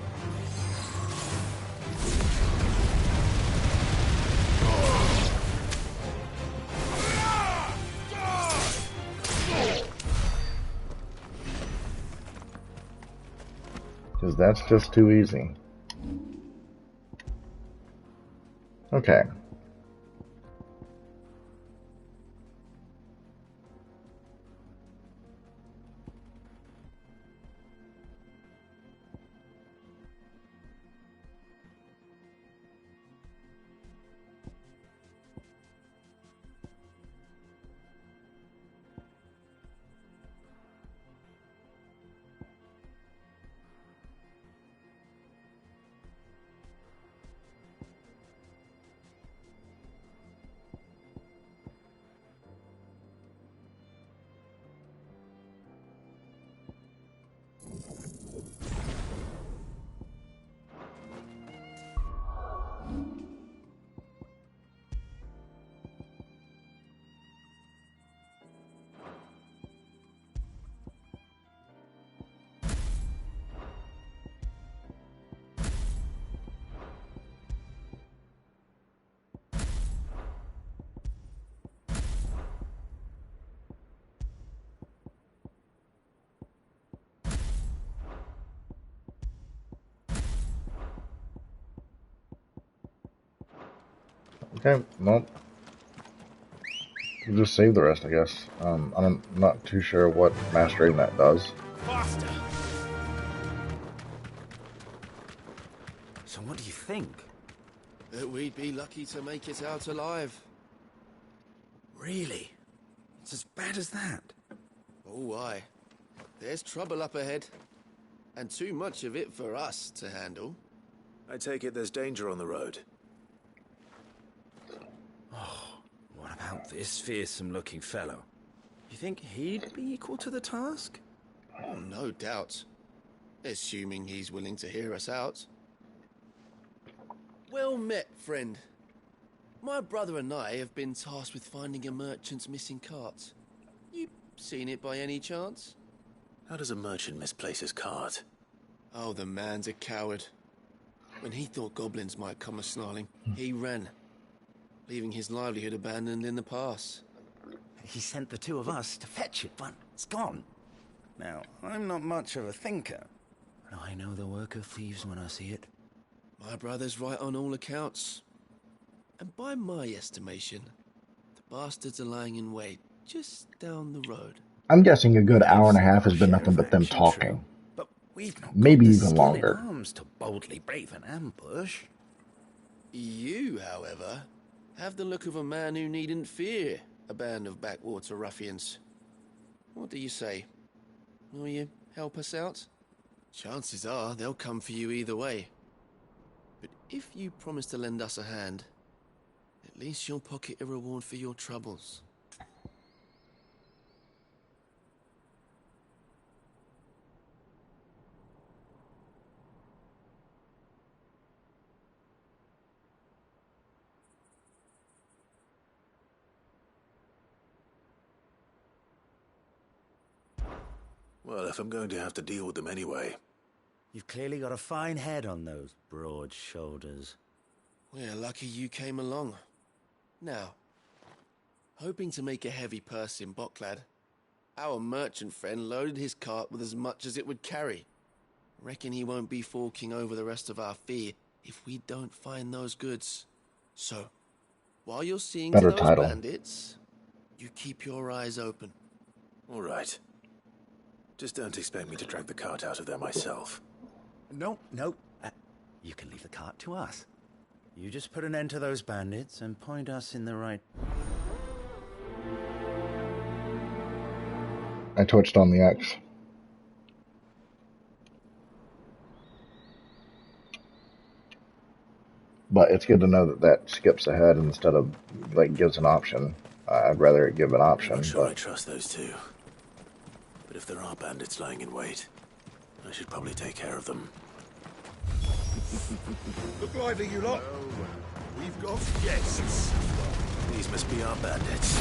S2: Because that's just too easy. Okay. Okay, well, we'll just save the rest, I guess. I'm not too sure what mastering that does.
S11: Faster. So what do you think?
S8: That we'd be lucky to make it out alive.
S11: Really? It's as bad as that?
S8: Oh, aye. There's trouble up ahead. And too much of it for us to handle.
S21: I take it there's danger on the road.
S11: Oh, what about this fearsome-looking fellow? You think he'd be equal to the task?
S8: Oh, no doubt. Assuming he's willing to hear us out. Well met, friend. My brother and I have been tasked with finding a merchant's missing cart. You seen it by any chance?
S21: How does a merchant misplace his cart?
S8: Oh, the man's a coward. When he thought goblins might come a-snarling, he ran, leaving his livelihood abandoned in the pass.
S11: He sent the two of us to fetch it, but it's gone. Now, I'm not much of a thinker, but I know the work of thieves when I see it.
S8: My brother's right on all accounts. And by my estimation, the bastards are lying in wait just down the road.
S2: I'm guessing a good hour and a half has been nothing but them talking.
S11: But we've not
S2: maybe
S11: got the
S2: even
S11: skill
S2: longer.
S11: in arms to boldly brave an ambush.
S8: You, however, have the look of a man who needn't fear a band of backwater ruffians. What do you say? Will you help us out? Chances are they'll come for you either way. But if you promise to lend us a hand, at least you'll pocket a reward for your troubles.
S21: Well, if I'm going to have to deal with them anyway.
S11: You've clearly got a fine head on those broad shoulders.
S8: We're lucky you came along. Now, hoping to make a heavy purse in Bocklad, our merchant friend loaded his cart with as much as it would carry. Reckon he won't be forking over the rest of our fee if we don't find those goods. So, while you're seeing to
S2: Better
S8: those
S2: title.
S8: bandits, you keep your eyes open.
S21: All right. Just don't expect me to drag the cart out of there myself.
S11: No. You can leave the cart to us. You just put an end to those bandits and point us in the right...
S2: I twitched on the X. But it's good to know that that skips ahead instead of, like, gives an option. I'd rather it give an option.
S21: I'm not sure I
S2: But
S21: trust those two. But if there are bandits lying in wait, I should probably take care of them.
S3: Look lively, you lot. We've got guests.
S21: These must be our bandits.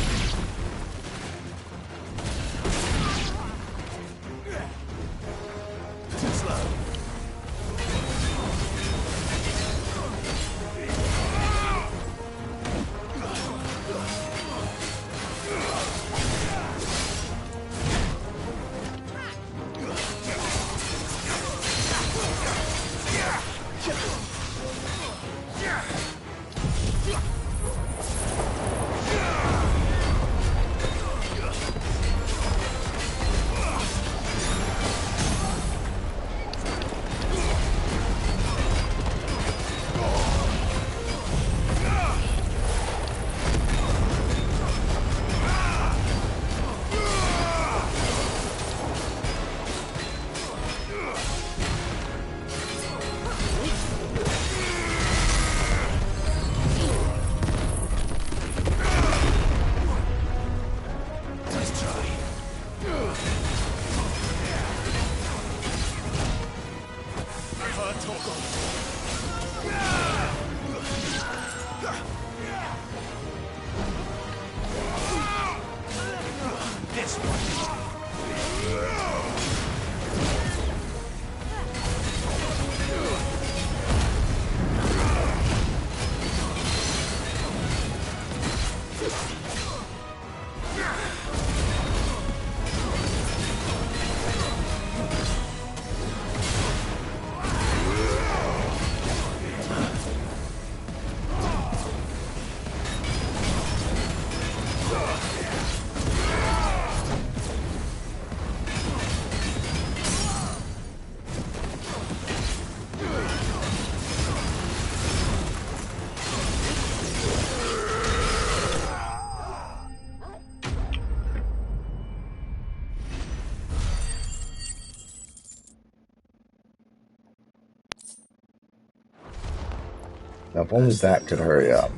S2: Now, if only that could hurry up.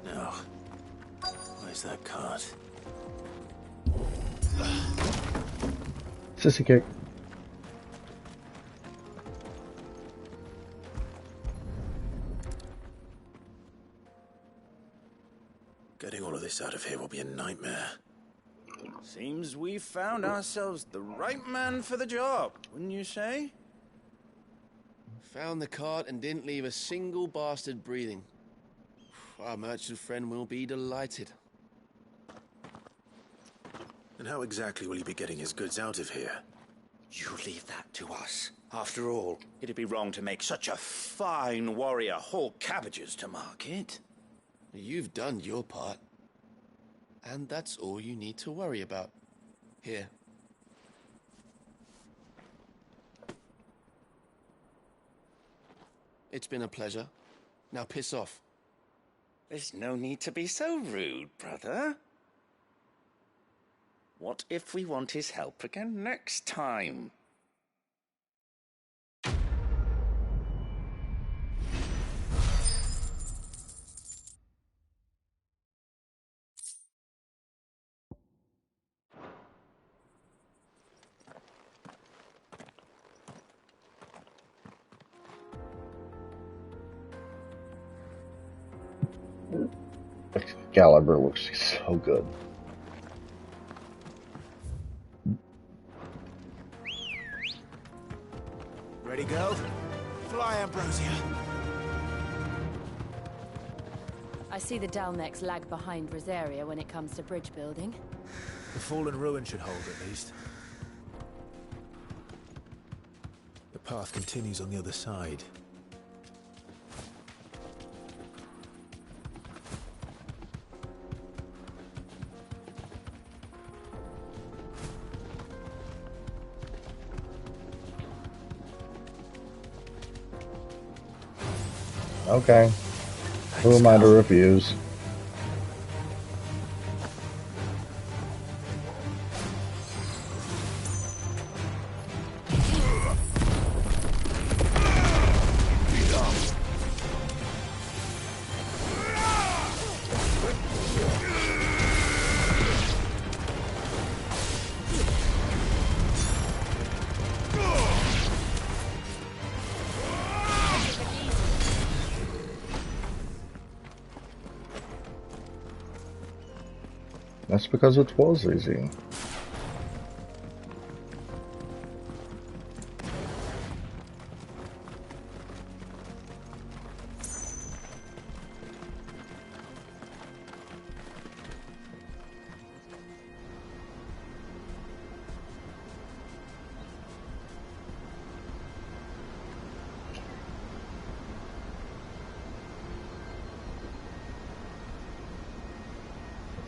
S6: Now, where's that cart?
S2: Sissy kick.
S6: Getting all of this out of here will be a nightmare.
S11: Seems we've found ourselves the right man for the job, wouldn't you say?
S8: Found the cart and didn't leave a single bastard breathing. Our merchant friend will be delighted.
S6: And how exactly will he be getting his goods out of here?
S11: You leave that to us. After all, it'd be wrong to make such a fine warrior haul cabbages to market.
S8: You've done your part. And that's all you need to worry about. Here. It's been a pleasure. Now piss off.
S11: There's no need to be so rude, brother. What if we want his help again next time?
S2: Excalibur looks so good.
S5: Ready, go? Fly, Ambrosia.
S10: I see the Dalnecks lag behind Rosaria when it comes to bridge building.
S21: The fallen ruin should hold, at least. The path continues on the other side.
S2: Okay. Who am I to refuse? That's because it was easy.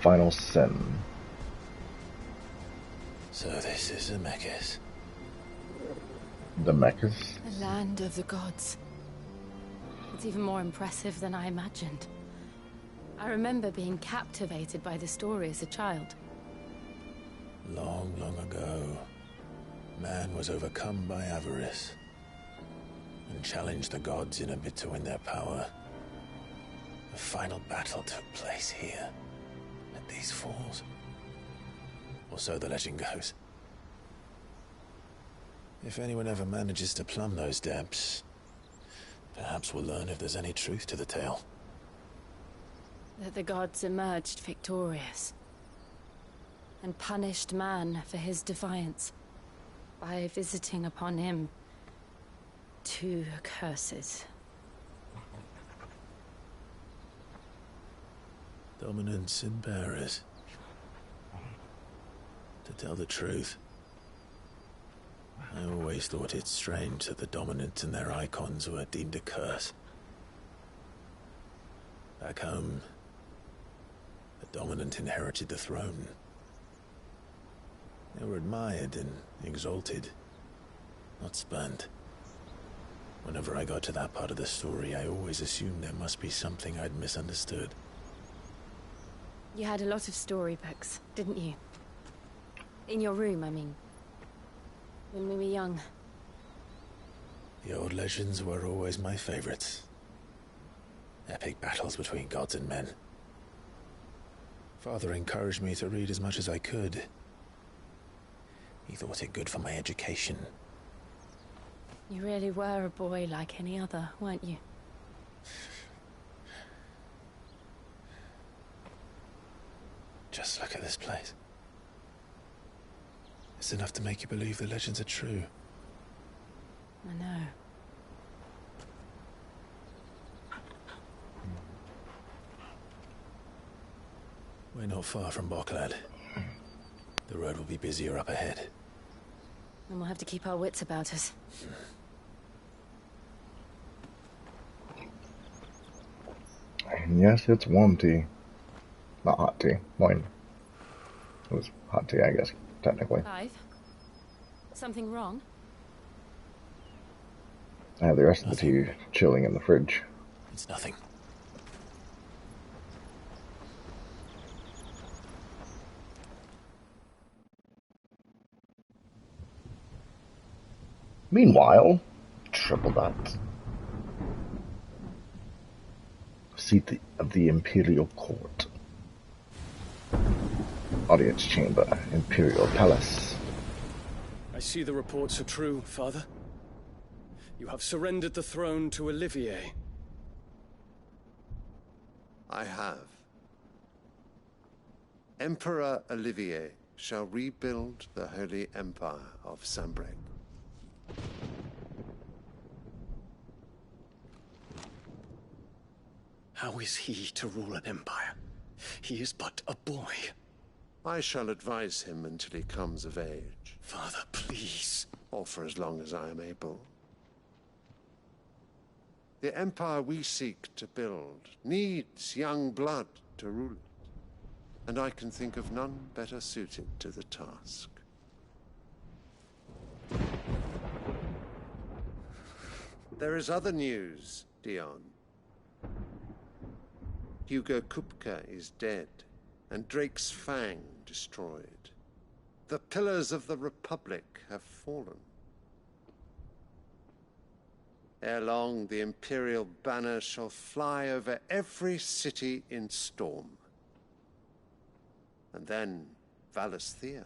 S2: Final sin.
S21: So this is the Mechas.
S2: The Mechas?
S10: The land of the gods. It's even more impressive than I imagined. I remember being captivated by the story as a child.
S21: Long, long ago, man was overcome by avarice and challenged the gods in a bid to win their power. The final battle took place here, at these falls. Or so the legend goes. If anyone ever manages to plumb those depths, perhaps we'll learn if there's any truth to the tale.
S10: That the gods emerged victorious and punished man for his defiance by visiting upon him 2 curses.
S21: Dominance and bearers. To tell the truth, I always thought it strange that the dominant and their icons were deemed a curse. Back home, the dominant inherited the throne. They were admired and exalted, not spurned. Whenever I got to that part of the story, I always assumed there must be something I'd misunderstood.
S10: You had a lot of storybooks, didn't you? In your room, I mean. When we were young.
S21: The old legends were always my favorites. Epic battles between gods and men. Father encouraged me to read as much as I could. He thought it good for my education.
S10: You really were a boy like any other, weren't you?
S21: Just look at this place. It's enough to make you believe the legends are true.
S10: I know.
S21: We're not far from Boklad. The road will be busier up ahead.
S10: And we'll have to keep our wits about us.
S2: And yes, it's warm tea. Not hot tea. Wine. It was hot tea, I guess, technically.
S10: Clive? Something wrong?
S2: I have the rest of the tea chilling in the fridge.
S21: It's nothing.
S2: Meanwhile, triple that. Seat of the Imperial Court. Audience chamber, Imperial Palace.
S4: I see the reports are true, Father. You have surrendered the throne to Olivier.
S22: I have. Emperor Olivier shall rebuild the Holy Empire of Sanbreque.
S4: How is he to rule an empire? He is but a boy.
S22: I shall advise him until he comes of age.
S4: Father, please.
S22: Or for as long as I am able. The empire we seek to build needs young blood to rule it. And I can think of none better suited to the task. There is other news, Dion. Hugo Kupka is dead, and Drake's Fang destroyed. The pillars of the Republic have fallen. Ere long, the Imperial banner shall fly over every city in Storm. And then Valisthea.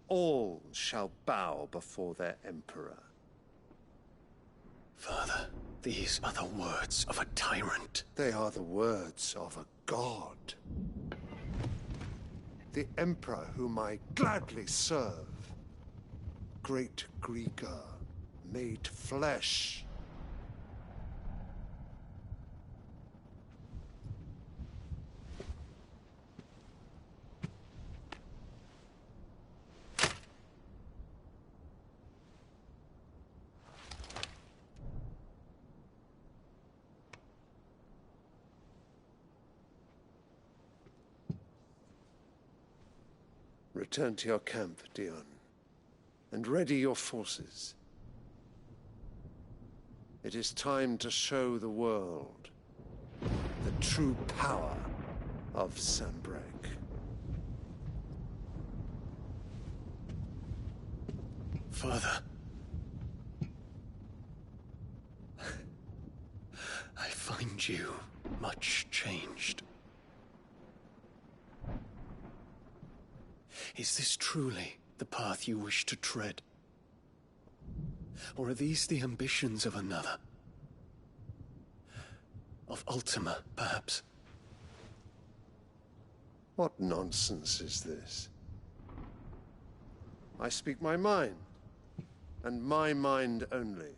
S22: All shall bow before their Emperor.
S4: Father, these are the words of a tyrant.
S22: They are the words of a god. The Emperor whom I gladly serve. Great Grieger, made flesh. Return to your camp, Dion, and ready your forces. It is time to show the world the true power of Sanbreque.
S4: Father. I find you much changed. Is this truly the path you wish to tread? Or are these the ambitions of another? Of Ultima, perhaps?
S22: What nonsense is this? I speak my mind, and my mind only.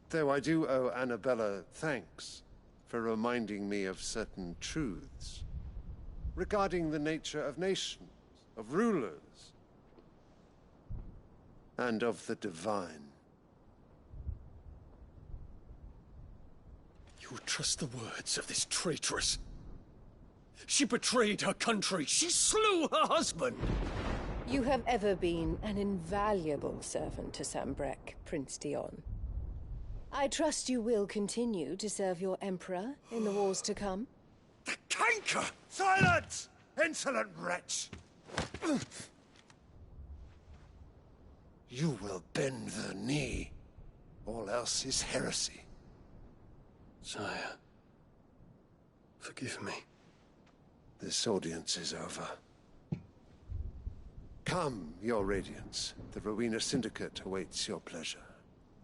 S22: Though I do owe Annabella thanks for reminding me of certain truths regarding the nature of nations, of rulers, and of the divine.
S4: You would trust the words of this traitress? She betrayed her country. She slew her husband.
S23: You have ever been an invaluable servant to Sanbreque, Prince Dion. I trust you will continue to serve your Emperor in the wars to come.
S22: The canker! Silence! Insolent wretch! You will bend the knee, All else is heresy.
S4: Sire, forgive me.
S22: This audience is over. Come, Your Radiance. The Rowena Syndicate awaits your pleasure.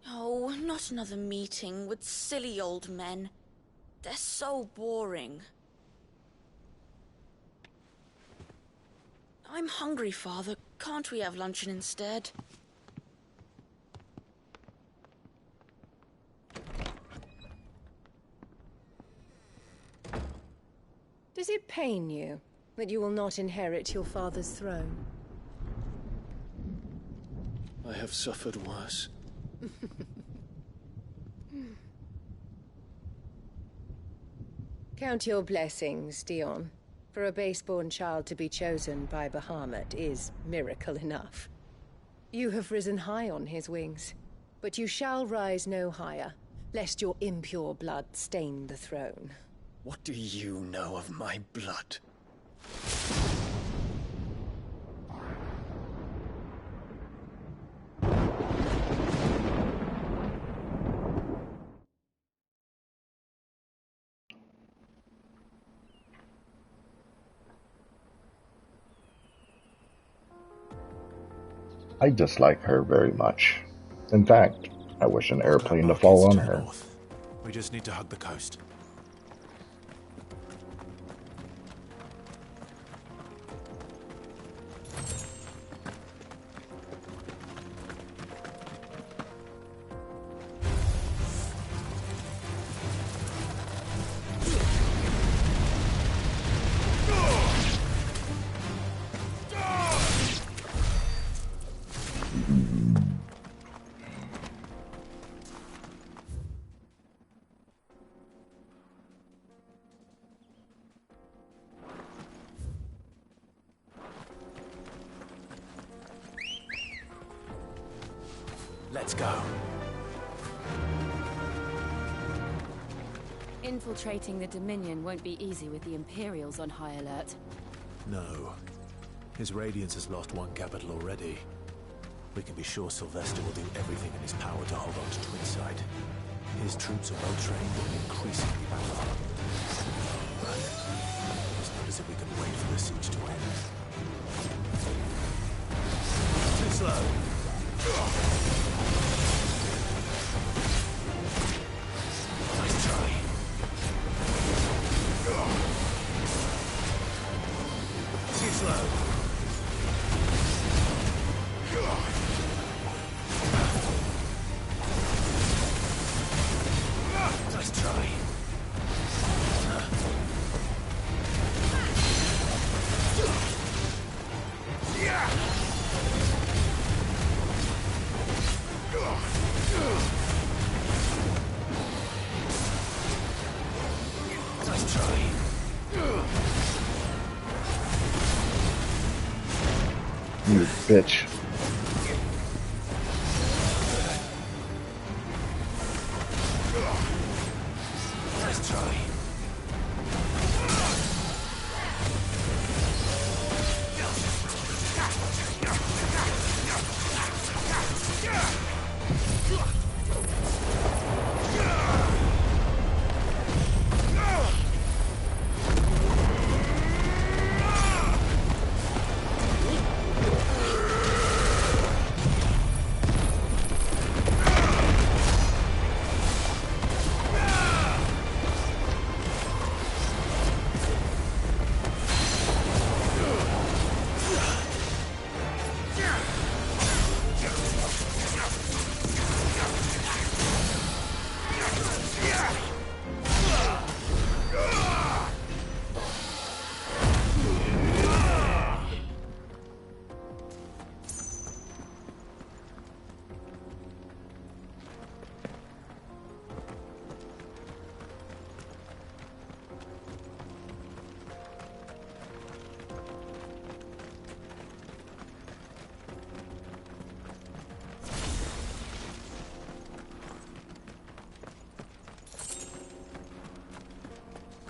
S7: Oh, not another meeting with silly old men. They're so boring. I'm hungry, Father. Can't we have luncheon instead?
S23: Does it pain you that you will not inherit your father's throne?
S4: I have suffered worse.
S23: Count your blessings, Dion. For a base-born child to be chosen by Bahamut is miracle enough. You have risen high on his wings, but you shall rise no higher, lest your impure blood stain the throne.
S4: What do you know of my blood?
S2: I dislike her very much. In fact, I wish an airplane to fall on her.
S6: We just need to hug the coast. Let's go.
S10: Infiltrating the Dominion won't be easy with the Imperials on high alert.
S6: No. His Radiance has lost one capital already. We can be sure Sylvester will do everything in his power to hold on to Twinside. His troops are well trained and increasingly powerful. But it's not as if we can wait for the siege to end. Too slow. Nice try. Too slow. Nice try. Nice try.
S2: You bitch.
S6: Nice try.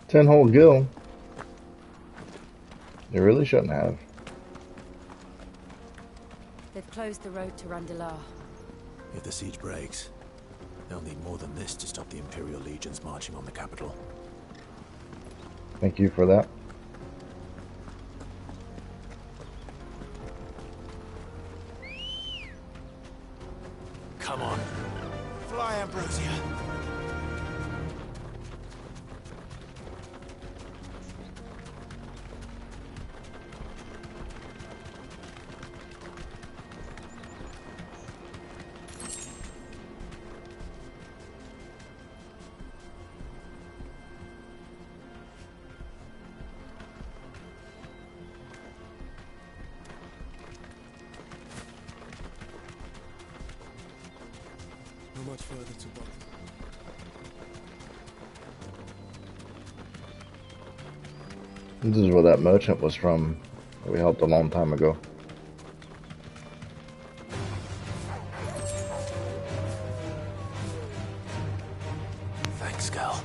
S2: Ten-hole gill. They really shouldn't have.
S10: They've closed the road to Randalar.
S6: If the siege breaks, They'll need more than this to stop the Imperial legions marching on the capital.
S2: Thank you for that.
S6: Come on.
S11: Fly, Ambrosia.
S4: Not much further to walk.
S2: This is where that merchant was from that we helped a long time ago.
S6: Thanks, Gal.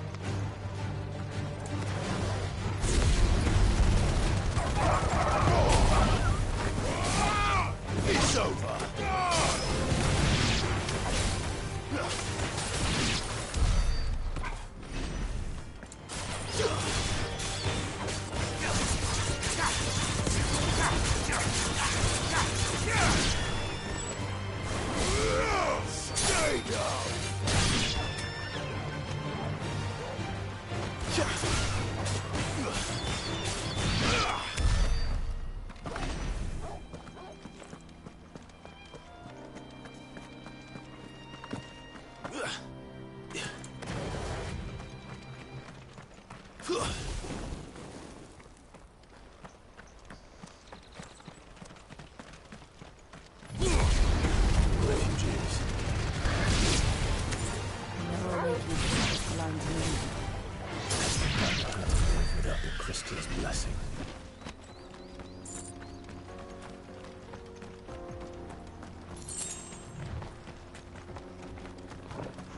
S4: It's over. Stay down.
S6: Without the crystal's blessing.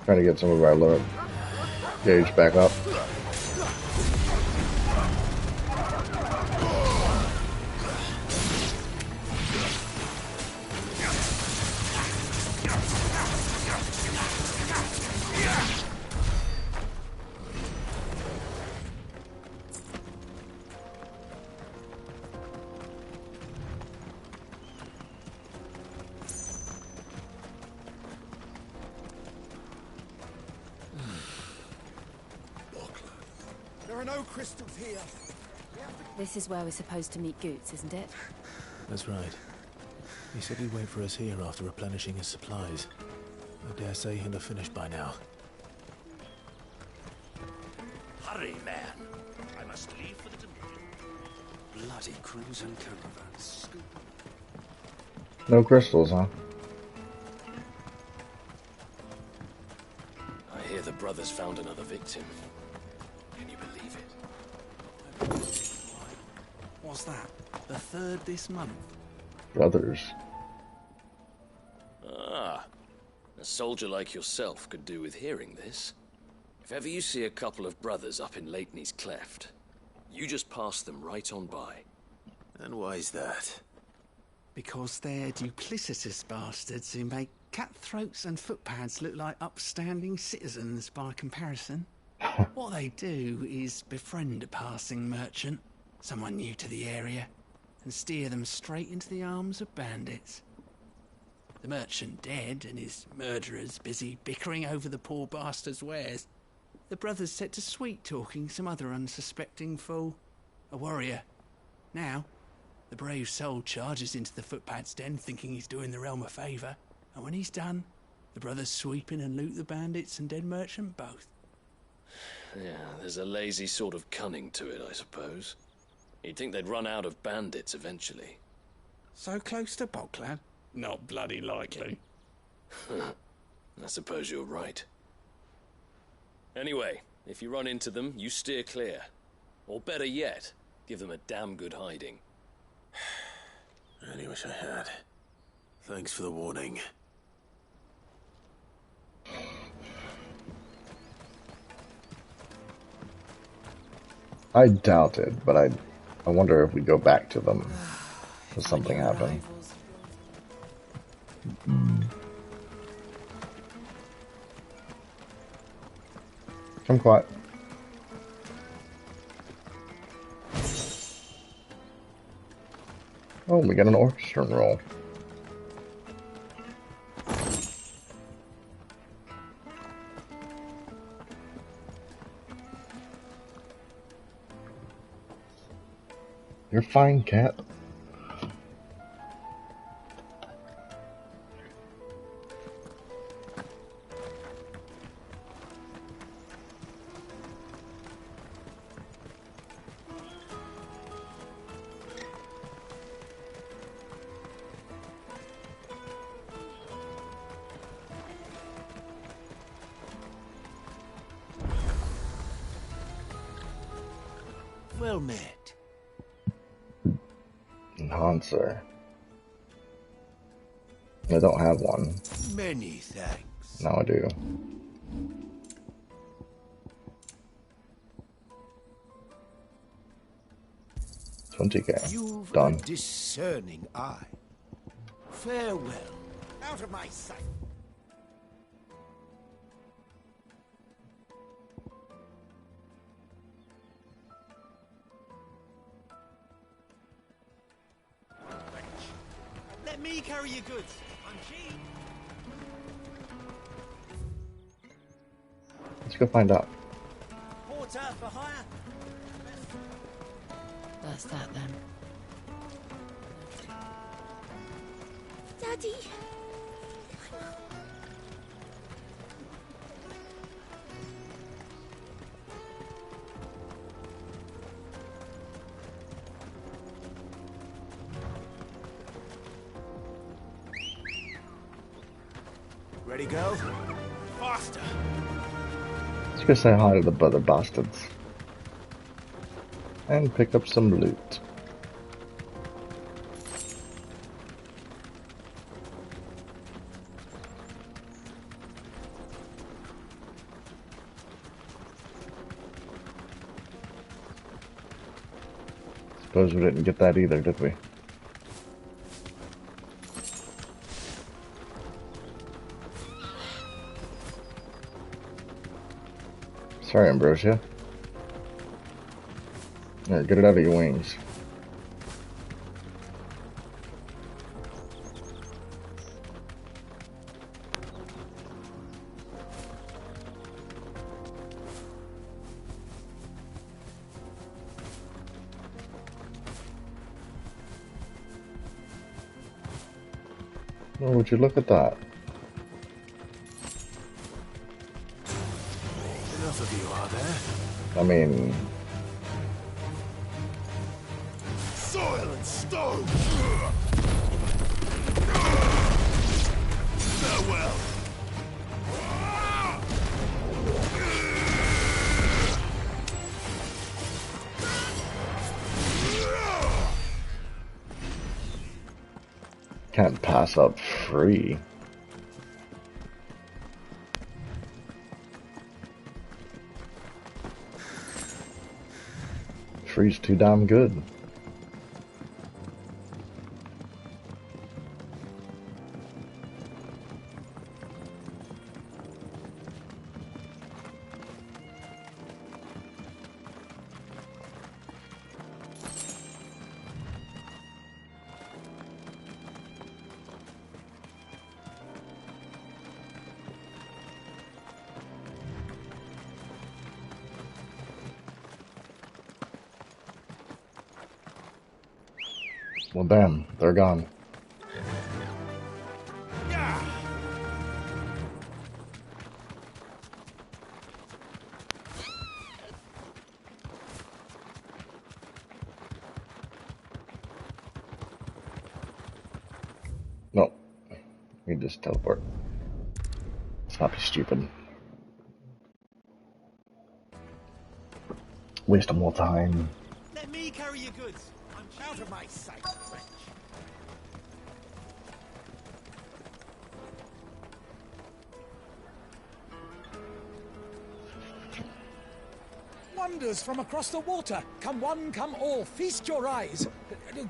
S2: Trying to get some of our limit gauge back up.
S11: There are no crystals here.
S10: This is where we're supposed to meet Goots, isn't it?
S6: That's right. He said he'd wait for us here after replenishing his supplies. I dare say he'll have finished by now.
S12: Hurry, man. I must leave for the Dominion. Bloody crimson caravans.
S2: No crystals, huh?
S4: I hear the brothers found another victim. Can you believe it?
S12: What's that? The third this month?
S2: Brothers.
S4: Ah, a soldier like yourself could do with hearing this. If ever you see a couple of brothers up in Lateney's Cleft, you just pass them right on by.
S6: And why's that?
S12: Because they're duplicitous bastards who make cutthroats and footpads look like upstanding citizens by comparison. What they do is befriend a passing merchant, someone new to the area, and steer them straight into the arms of bandits. The merchant dead and his murderers busy bickering over the poor bastard's wares. The brothers set to sweet-talking some other unsuspecting fool, a warrior. Now, the brave soul charges into the footpad's den thinking he's doing the realm a favour, and when he's done, the brothers sweep in and loot the bandits and dead merchant both.
S4: Yeah, there's a lazy sort of cunning to it, I suppose. You'd think they'd run out of bandits eventually.
S12: So close to Boglad? Not bloody likely.
S4: I suppose you're right. Anyway, if you run into them, you steer clear. Or better yet, give them a damn good hiding.
S6: I only wish I had. Thanks for the warning.
S2: I doubt it, but I wonder if we go back to them. Does something happen? Come quiet. Oh, we got an orchestra roll. You're fine, cat.
S11: Well met.
S2: Enhancer. I don't have one.
S11: Many thanks.
S2: Now I do. $20K.
S11: You've
S2: Done.
S11: a discerning eye. Farewell.
S12: Out of my sight. Let me carry your goods. I'm cheap.
S2: Let's go find out.
S12: Porter for hire.
S10: That's that then.
S16: Daddy.
S11: Ready, go? Faster.
S2: Let's go say hi to the brother bastards. And pick up some loot. Suppose we didn't get that either, did we? Sorry, Ambrosia. Alright, get it out of your wings. Oh, would you look at that?
S11: Enough of you, are there?
S2: I mean...
S11: Soil and stone! Farewell!
S2: Can't pass up free. Free's too damn good. Well, damn, they're gone. No, we just teleport. Let's not be stupid. Waste more time.
S12: Let me carry your goods. I'm out of my sight, French.
S9: Wonders from across the water. Come one, come all. Feast your eyes.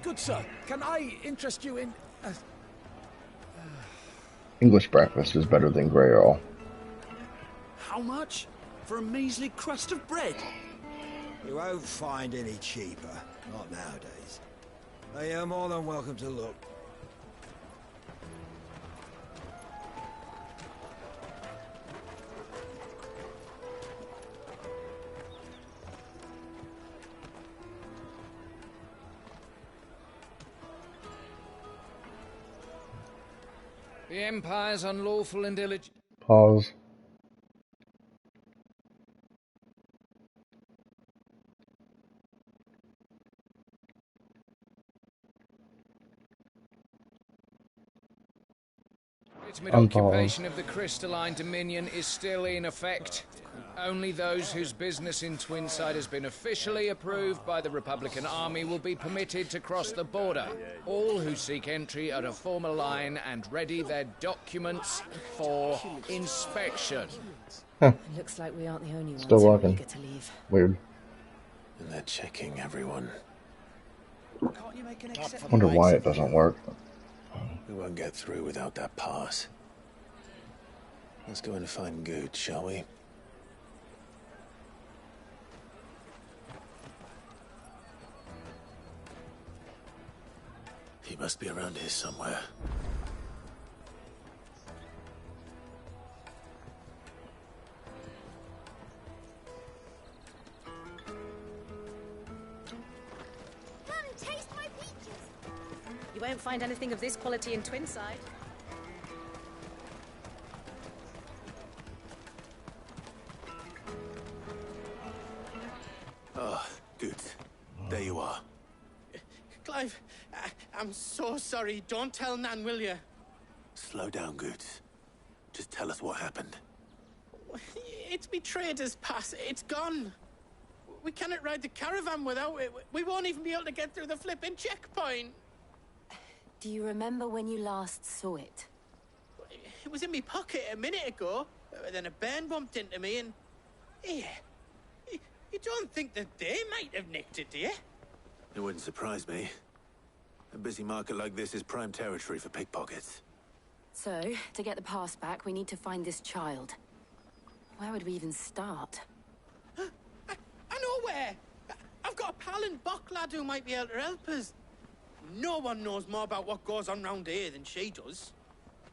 S9: Good sir, can I interest you in...
S2: English breakfast is better than grey ale.
S9: How much?
S14: for a measly crust of bread.
S18: You won't find any cheaper, not nowadays. But you're more than welcome to look.
S20: The Empire's unlawful and illegitimate.
S2: Pause.
S20: Occupation of the crystalline dominion is still in effect. Only those whose business in Twinside has been officially approved by the Republican Army will be permitted to cross the border. All who seek entry are to form a line and ready their documents for inspection.
S2: Huh.
S10: Looks like we aren't the only ones
S2: Still
S10: who are
S2: walking.
S10: eager to leave.
S2: Weird.
S21: And they're checking everyone.
S2: Wonder why it doesn't work.
S21: We won't get through without that pass. Let's go and find Good, shall we? He must be around here somewhere.
S13: Come taste my peaches. You won't find anything of this quality in Twinside.
S6: Oh, Good. There you are.
S17: Clive, I'm so sorry. Don't tell Nan, will you?
S6: Slow down, Good. Just tell us what happened.
S17: It's me trader's pass. It's gone. We cannot ride the caravan without it. We won't even be able to get through the flipping checkpoint.
S10: Do you remember when you last saw it?
S17: It was in my pocket a minute ago. Then a bairn bumped into me and... Yeah. You don't think that they might have nicked it, do you?
S6: It wouldn't surprise me. A busy market like this is prime territory for pickpockets.
S10: So, to get the pass back, we need to find this child. Where would we even start?
S17: I know where! I've got a pal in Bocklad who might be able to help us. No one knows more about what goes on round here than she does.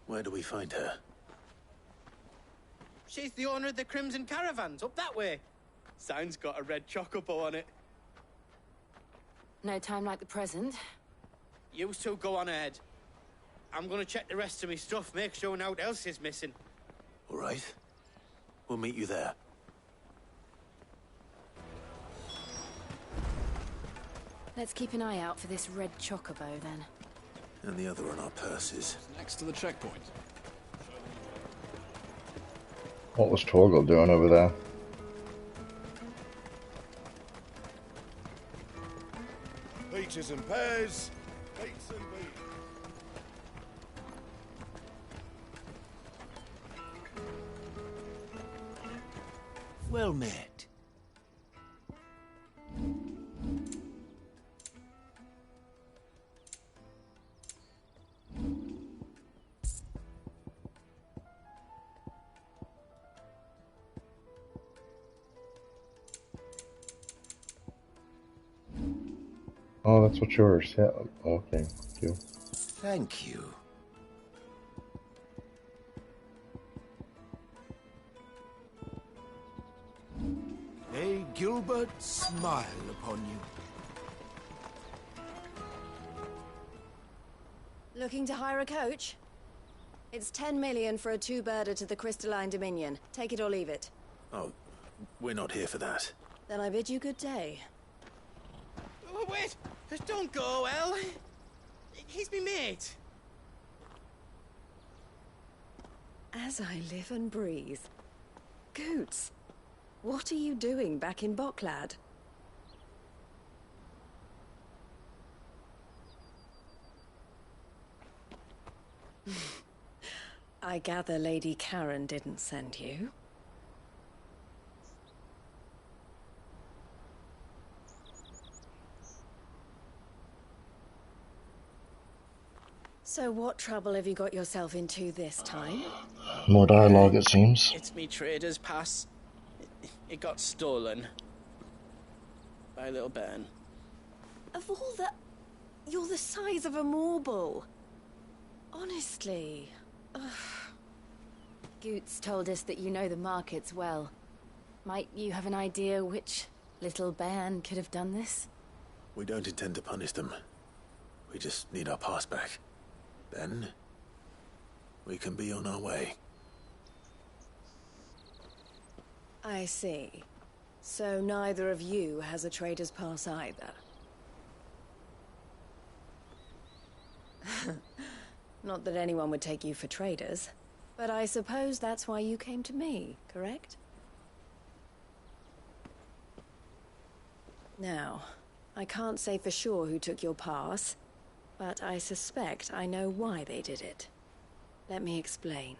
S6: Where do we find her?
S17: She's the owner of the Crimson Caravans, up that way. Sign's got a red chocobo on it.
S10: No time like the present.
S17: You two go on ahead. I'm gonna check the rest of my stuff, make sure nothing else is missing.
S6: All right. We'll meet you there.
S10: Let's keep an eye out for this red chocobo, then.
S6: And the other on our purses.
S9: Next to the checkpoint.
S2: What was Torgal doing over there?
S24: Peaches and pears, beets and beans.
S14: Well met.
S2: Oh, that's what yours. Yeah. Okay. Thank you.
S14: Thank you. May Gilbert smile upon you.
S23: Looking to hire a coach? It's 10 million for a two-birder to the Crystalline Dominion. Take it or leave it.
S6: Oh, we're not here for that.
S23: Then I bid you good day.
S17: Oh, wait! Don't go, El. He's me mate.
S23: As I live and breathe. Goots, what are you doing back in Bocklad? I gather Lady Karen didn't send you. So what trouble have you got yourself into this time?
S2: More dialogue, it seems.
S17: It's me trader's pass. It got stolen. By a little bairn.
S23: Of all the... You're the size of a marble. Honestly. Ugh.
S10: Goots told us that you know the markets well. Might you have an idea which little bairn could have done this?
S21: We don't intend to punish them. We just need our pass back. Then, we can be on our way.
S23: I see. So neither of you has a trader's pass either. Not that anyone would take you for traders, but I suppose that's why you came to me, correct? Now, I can't say for sure who took your pass, but I suspect I know why they did it. Let me explain.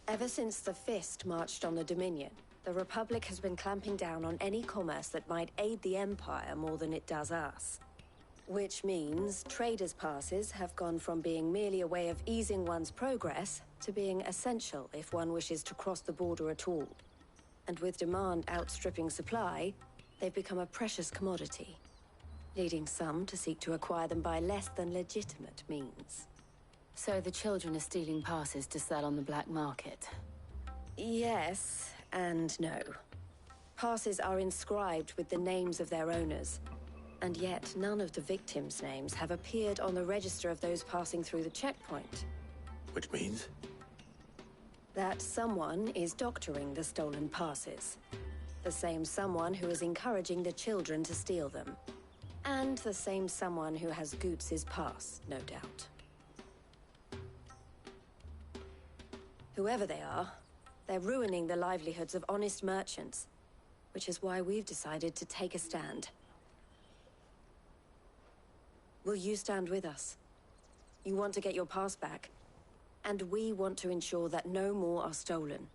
S23: Ever since the Fist marched on the Dominion, the Republic has been clamping down on any commerce that might aid the Empire more than it does us. Which means traders' passes have gone from being merely a way of easing one's progress to being essential if one wishes to cross the border at all. And with demand outstripping supply, they've become a precious commodity, leading some to seek to acquire them by less than legitimate means.
S10: So the children are stealing passes to sell on the black market?
S23: Yes, and no. Passes are inscribed with the names of their owners, and yet none of the victims' names have appeared on the register of those passing through the checkpoint.
S21: Which means?
S23: That someone is doctoring the stolen passes. The same someone who is encouraging the children to steal them. And the same someone who has Goots' pass, no doubt. Whoever they are, they're ruining the livelihoods of honest merchants, which is why we've decided to take a stand. Will you stand with us? You want to get your pass back, and we want to ensure that no more are stolen.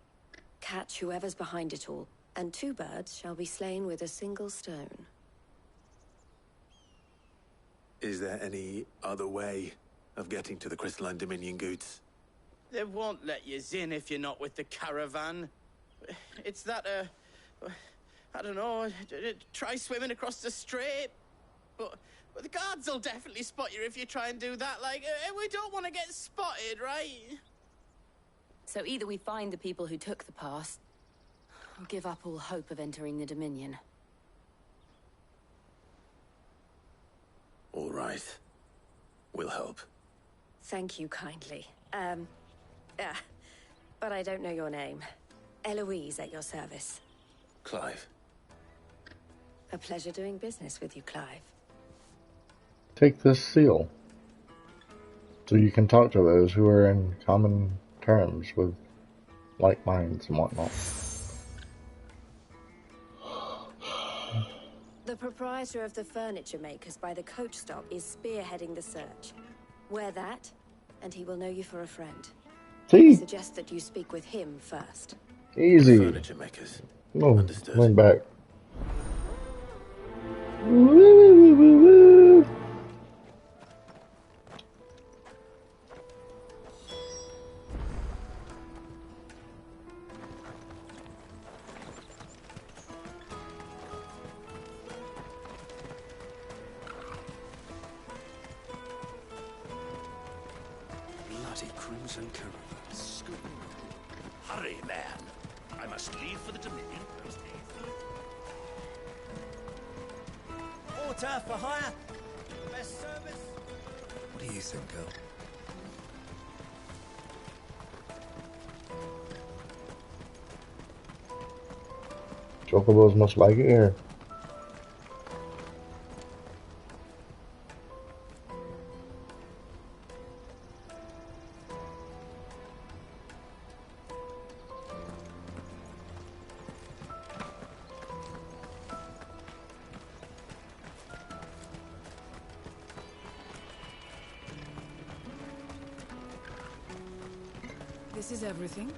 S23: Catch whoever's behind it all, and two birds shall be slain with a single stone.
S21: Is there any other way of getting to the Crystalline Dominion, Goots?
S17: They won't let you in if you're not with the caravan. It's that, I don't know, try swimming across the strait. But the guards will definitely spot you if you try and do that. Like, we don't want to get spotted, right?
S10: So either we find the people who took the pass, or give up all hope of entering the Dominion.
S21: All right. We'll help.
S23: Thank you kindly. But I don't know your name. Eloise at your service.
S21: Clive.
S23: A pleasure doing business with you, Clive.
S2: Take this seal, so you can talk to those who are in common terms with like minds and whatnot.
S23: The proprietor of the furniture makers by the coach stop is spearheading the search. Wear that, and he will know you for a friend.
S2: See?
S23: I suggest that you speak with him first.
S2: Easy.
S21: Furniture makers.
S2: Oh,
S21: Understood.
S2: lean back. Woo, woo, woo, woo.
S12: Bloody crimson caravan. Hurry, man. I must leave for the Dominion post
S18: Water for hire. Best service.
S12: What do you think, girl?
S2: Chocobos must like it here.
S1: This is everything.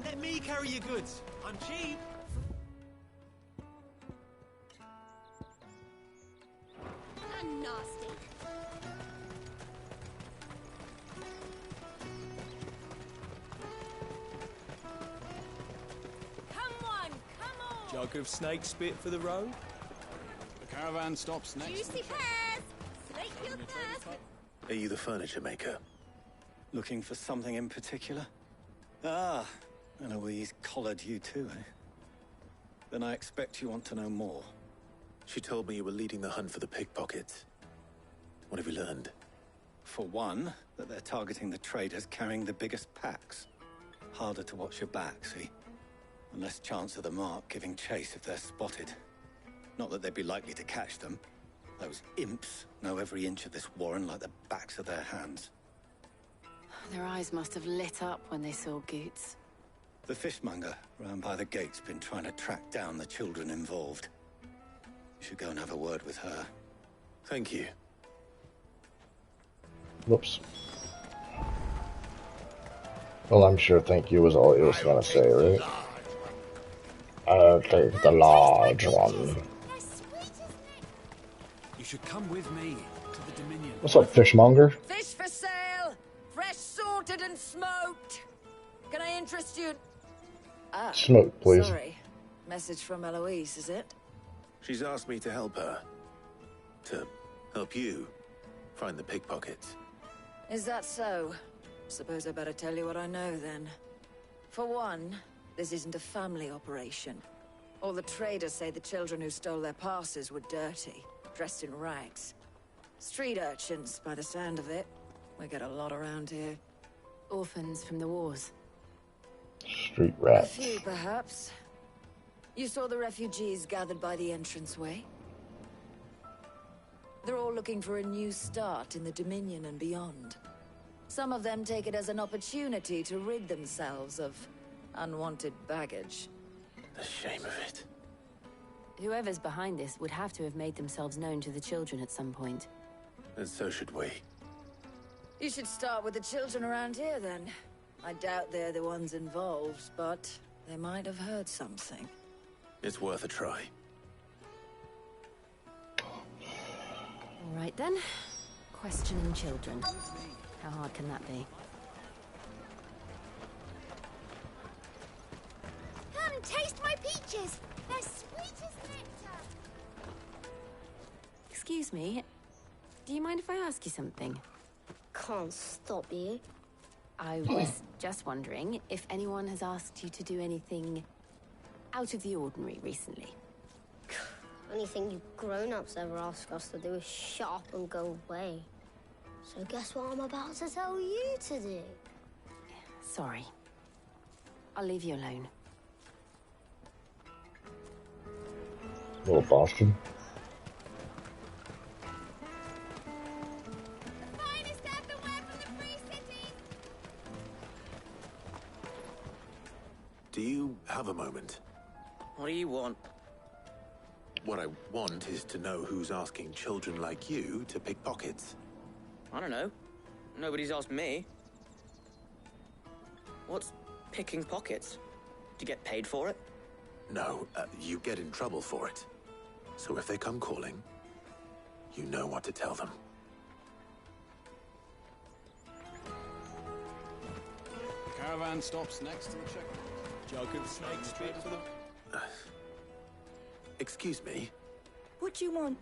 S18: Let me carry your goods.
S14: I'm cheap.
S16: I'm nasty.
S13: Come on!
S14: Jug of snake spit for the road.
S1: The caravan stops next.
S16: Juicy pears! Slake your thirst!
S6: Are you the furniture maker?
S3: Looking for something in particular? Ah, Eloise collared you too, eh? Then I expect you want to know more.
S6: She told me you were leading the hunt for the pickpockets. What have you learned?
S3: For one, that they're targeting the traders carrying the biggest packs. Harder to watch your back, see? And less chance of the mark giving chase if they're spotted. Not that they'd be likely to catch them. Those imps know every inch of this warren like the backs of their hands.
S10: Their eyes must have lit up when they saw Goots.
S3: The fishmonger round by the gate's been trying to track down the children involved. You should go and have a word with her.
S6: Thank you.
S2: Whoops. Well, I'm sure thank you was all he was gonna say, right? I'll take the large one.
S14: You should come with me to the Dominion.
S2: What's up, fishmonger?
S15: Fish for sale! Fresh sorted and smoked! Can I interest you? Ah,
S2: Smoke, please.
S15: Sorry. Message from Eloise, is it?
S6: She's asked me to help her. To help you find the pickpockets.
S15: Is that so? Suppose I better tell you what I know then. For one, this isn't a family operation. All the traders say the children who stole their passes were dirty, dressed in rags. Street urchins, by the sound of it. We get a lot around here.
S10: Orphans from the wars.
S2: Street
S15: A
S2: rats.
S15: few, perhaps. You saw the refugees gathered by the entranceway? They're all looking for a new start in the Dominion and beyond. Some of them take it as an opportunity to rid themselves of unwanted baggage.
S6: The shame of it.
S10: Whoever's behind this would have to have made themselves known to the children at some point.
S6: And so should we.
S15: You should start with the children around here, then. I doubt they're the ones involved, but they might have heard something.
S6: It's worth a try.
S10: All right, then. Questioning children. How hard can that be?
S16: Come taste my peaches! They're sweet as nectar!
S10: Excuse me. Do you mind if I ask you something?
S16: Can't stop you.
S10: I was just wondering if anyone has asked you to do anything out of the ordinary recently.
S16: Anything you grown-ups ever ask us to do is shut up and go away. So guess what I'm about to tell you to do?
S10: Sorry. I'll leave you alone.
S2: Little Boston.
S6: Do you have a moment?
S17: What do you want?
S6: What I want is to know who's asking children like you to pick pockets.
S17: I don't know. Nobody's asked me. What's picking pockets? Do you get paid for it?
S6: No, you get in trouble for it. So if they come calling, you know what to tell them.
S1: The caravan stops next to the checkpoint. Jug of snake spit for the...
S6: Excuse me?
S19: What do you want?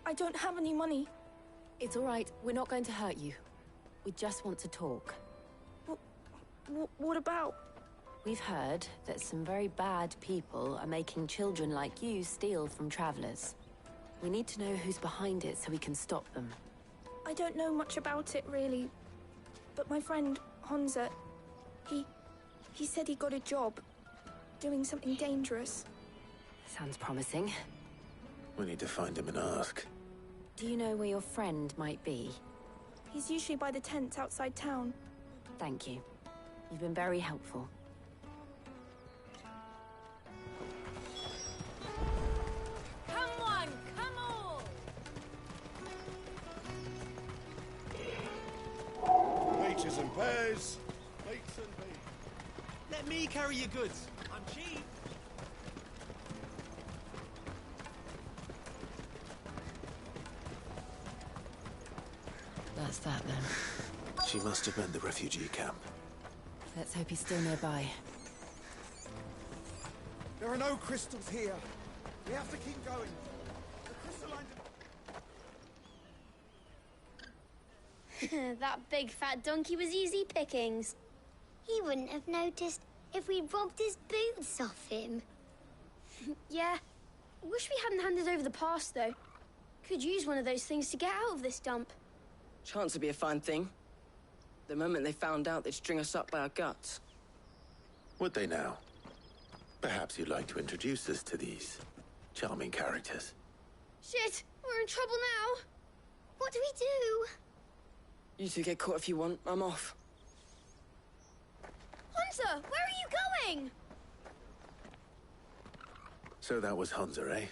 S19: I don't have any money.
S10: It's all right. We're not going to hurt you. We just want to talk.
S19: What about?
S10: We've heard that some very bad people are making children like you steal from travelers. We need to know who's behind it so we can stop them.
S19: I don't know much about it, really. But my friend, Honza, he said he got a job doing something dangerous.
S10: Sounds promising.
S6: We need to find him and ask.
S10: Do you know where your friend might be?
S19: He's usually by the tents outside town.
S10: Thank you. You've been very helpful.
S15: Come on, come on!
S14: Peaches and pears. Meats and beef. Let me carry your goods. I'm
S10: That's that, then.
S6: She must have meant the refugee camp.
S10: Let's hope he's still nearby.
S24: There are no crystals here. We have to keep going. The crystalline...
S16: That big fat donkey was easy pickings. He wouldn't have noticed if we'd robbed his boots off him.
S5: Yeah. Wish we hadn't handed over the pass, though. Could use one of those things to get out of this dump.
S7: Chance would be a fine thing. The moment they found out, they'd string us up by our guts.
S6: Would they now? Perhaps you'd like to introduce us to these charming characters.
S5: Shit! We're in trouble now!
S16: What do we do?
S7: You two get caught if you want. I'm off.
S5: Hunter! Where are you going?
S6: So that was Hunter, eh?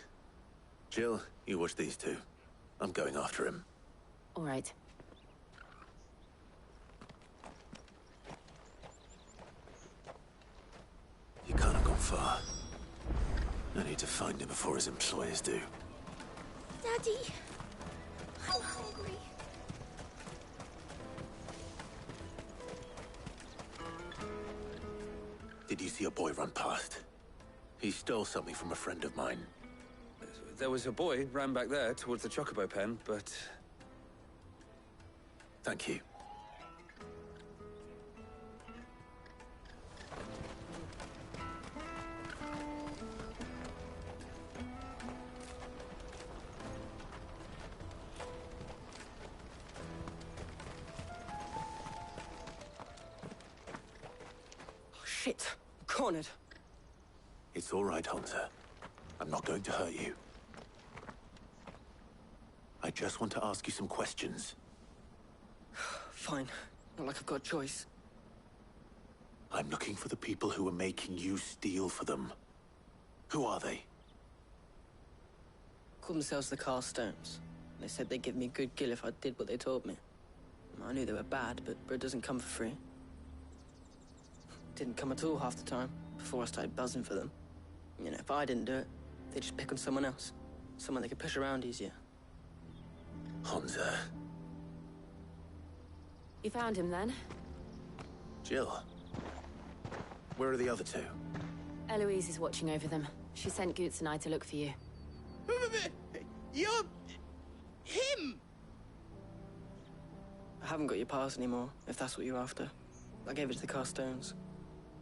S6: Jill, you watch these two. I'm going after him.
S10: All right.
S6: He can't have gone far. I need to find him before his employers do.
S5: Daddy, I'm hungry.
S6: Did you see a boy run past? He stole something from a friend of mine.
S8: There was a boy ran back there towards the chocobo pen, but...
S6: Thank you.
S7: Oh, shit. I'm cornered.
S6: It's all right, Hunter. I'm not going to hurt you. I just want to ask you some questions.
S7: Fine. Not like I've got a choice.
S6: I'm looking for the people who are making you steal for them. Who are they?
S7: Called themselves the Carstones. They said they'd give me good gill if I did what they told me. I knew they were bad, but bread doesn't come for free. Didn't come at all half the time, before I started buzzing for them. You know, if I didn't do it, they'd just pick on someone else. Someone they could push around easier.
S6: Hunter.
S10: You found him, then?
S6: Jill. Where are the other two?
S10: Eloise is watching over them. She sent Goots and I to look for you.
S17: You're... him!
S7: I haven't got your pass anymore, if that's what you're after. I gave it to the Carstones.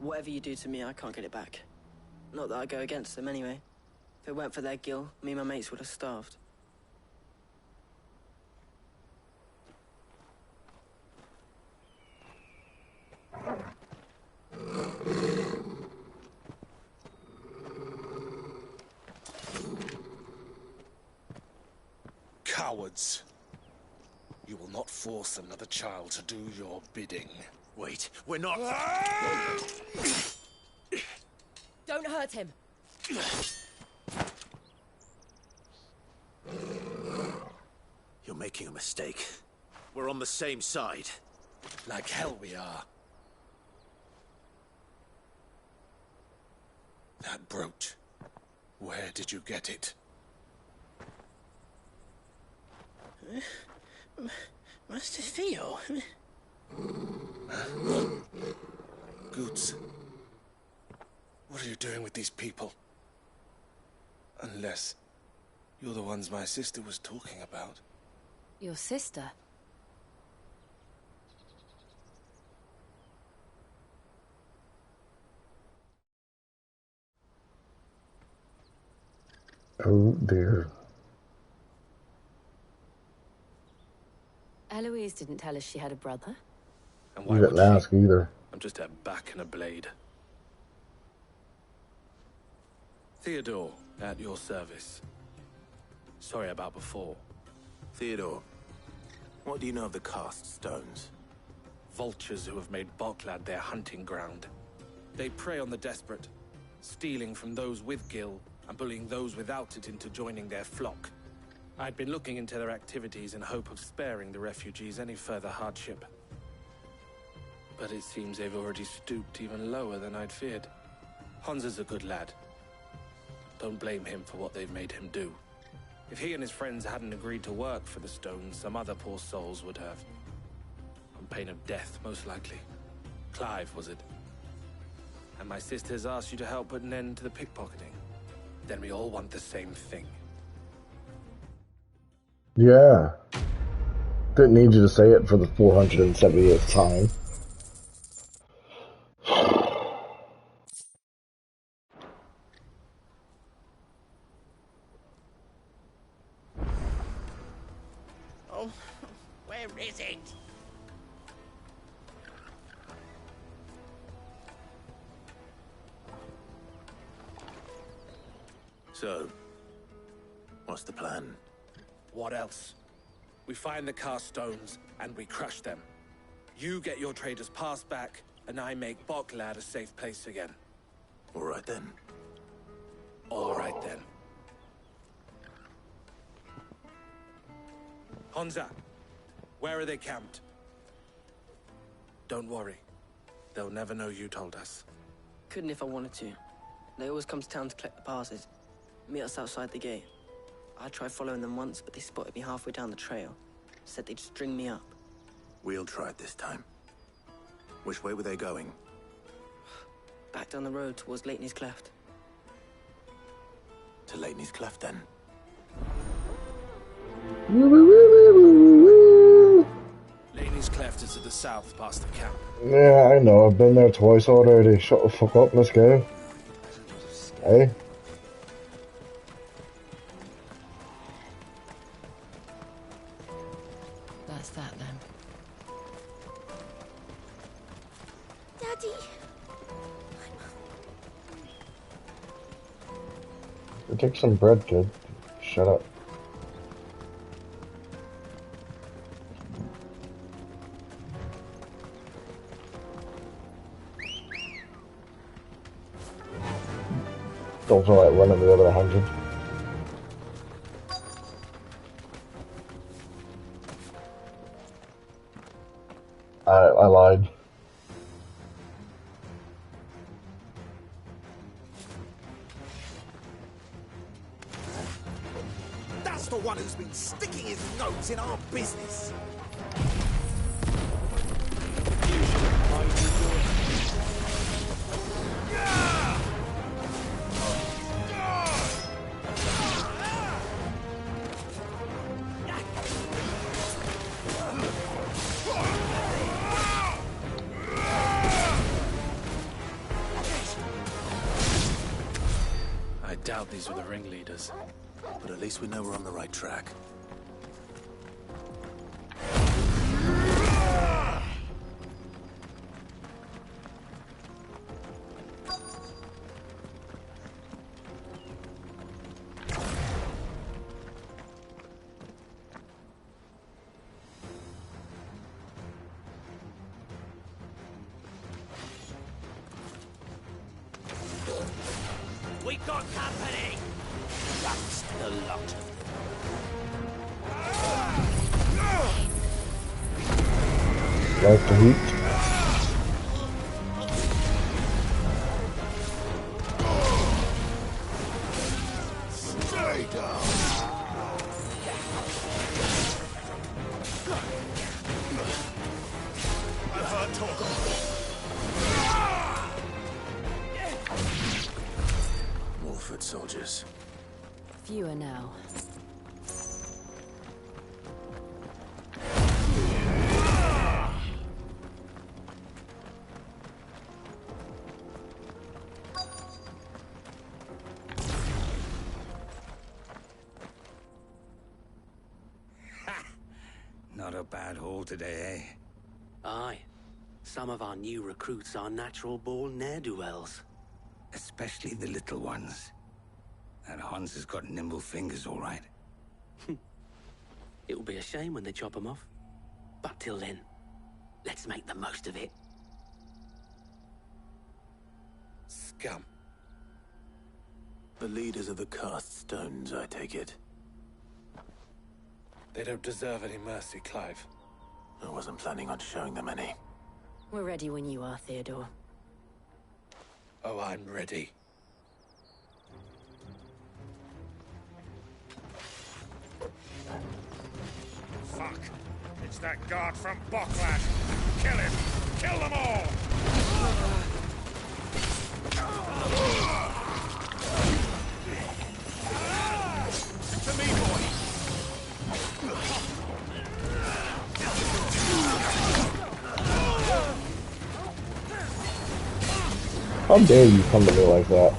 S7: Whatever you do to me, I can't get it back. Not that I go against them, anyway. If it weren't for their gill, me and my mates would have starved.
S22: Cowards. You will not force another child to do your bidding.
S6: Wait, we're not...
S10: Don't hurt him!
S6: You're making a mistake. We're on the same side.
S22: Like hell we are. That brooch. Where did you get it?
S17: Master Theo?
S22: Goots. What are you doing with these people? Unless you're the ones my sister was talking about.
S10: Your sister?
S2: Oh dear.
S10: Eloise didn't tell us she had a brother.
S22: And
S2: You didn't ask either.
S22: I'm just a back and a blade. Theodore, at your service. Sorry about before.
S6: Theodore, what do you know of the Cast Stones?
S22: Vultures who have made Boklad their hunting ground. They prey on the desperate, stealing from those with gil and bullying those without it into joining their flock. I'd been looking into their activities in hope of sparing the refugees any further hardship. But it seems they've already stooped even lower than I'd feared. Hans is a good lad. Don't blame him for what they've made him do. If he and his friends hadn't agreed to work for the stones, some other poor souls would have. On pain of death, most likely. Clive, was it? And my sisters asked you to help put an end to the pickpocketing. Then we all want the same thing.
S2: Yeah. Didn't need you to say it for the 470th time.
S17: Oh, where is it?
S6: So, what's the plan?
S22: What else? We find the cast stones, and we crush them. You get your trader's pass back, and I make Boklad a safe place again.
S6: All right then.
S22: All right then. Honza, where are they camped? Don't worry. They'll never know you told us.
S7: Couldn't if I wanted to. They always come to town to collect the passes. Meet us outside the gate. I tried following them once, but they spotted me halfway down the trail. Said they'd string me up.
S6: We'll try it this time. Which way were they going?
S7: Back down the road towards Leitney's Cleft.
S6: To Leitney's Cleft, then.
S22: Laney's Cleft is to the south, past the camp.
S2: Yeah, I know. I've been there twice already. Shut the fuck up. Let's go. Hey.
S10: That's that then.
S19: Daddy!
S2: Take some bread, kid. Shut up. Don't feel like running the other 100. I lied.
S18: That's the one who's been sticking his nose in our business.
S22: I doubt these were the ringleaders.
S6: But at least we know we're on the right track.
S12: We got company! That's the lot of them.
S2: Like the heat.
S18: Stay down. I've heard talk of
S6: More foot soldiers.
S10: Fewer now.
S12: Not a bad haul today, eh?
S4: Aye. Some of our new recruits are natural-born ne'er-do-wells.
S12: Especially the little ones. That Hans has got nimble fingers, all right.
S4: It'll be a shame when they chop 'em off. But till then, let's make the most of it.
S22: Scum.
S6: The leaders of the cast stones, I take it.
S22: They don't deserve any mercy, Clive.
S6: I wasn't planning on showing them any.
S10: We're ready when you are, Theodore.
S22: Oh, I'm ready.
S9: Fuck! It's that guard from Bockland! Kill him! Kill them all!
S22: To me, boy!
S2: How dare you come to me like that?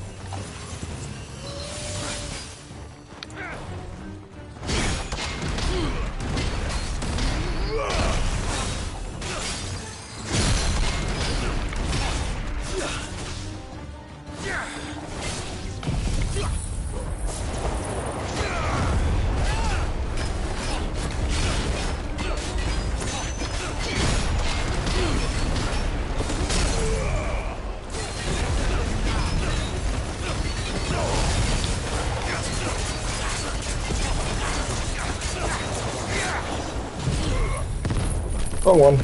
S2: Wrong one.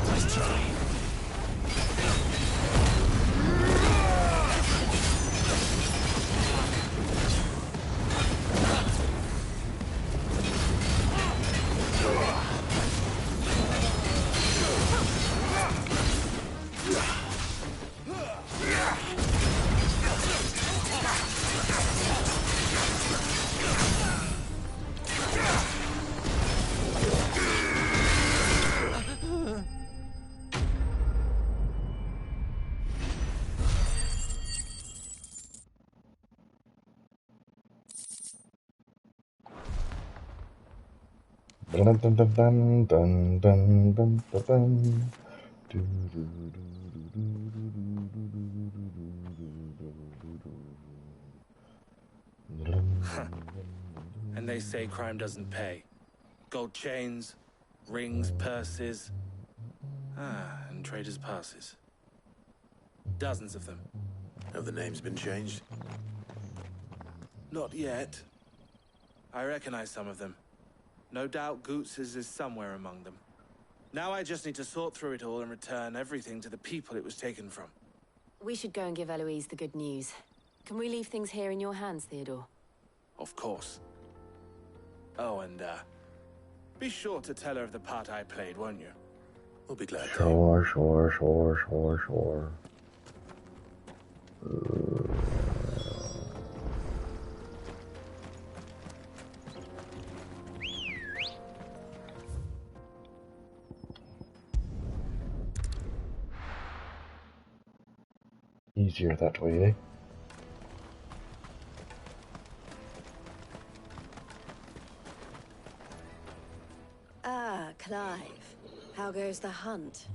S22: Nice try.
S2: Dun, dun, dun, dun, dun, dun, dun, dun, dun. Do, do, do, do, do, do, do, do, do, do.
S22: And they say crime doesn't pay. Gold chains, rings, purses. And traders' passes. Dozens of them.
S6: Have the names been changed?
S22: Not yet. I recognize some of them. No doubt Goots's is somewhere among them. Now I just need to sort through it all and return everything to the people it was taken from.
S10: We should go and give Eloise the good news. Can we leave things here in your hands, Theodore?
S22: Of course. Oh, and, be sure to tell her of the part I played, won't you?
S6: We'll be glad to.
S2: Sure, sure, sure, sure, sure. Easier that way, eh?
S11: Ah, Clive. How goes the hunt?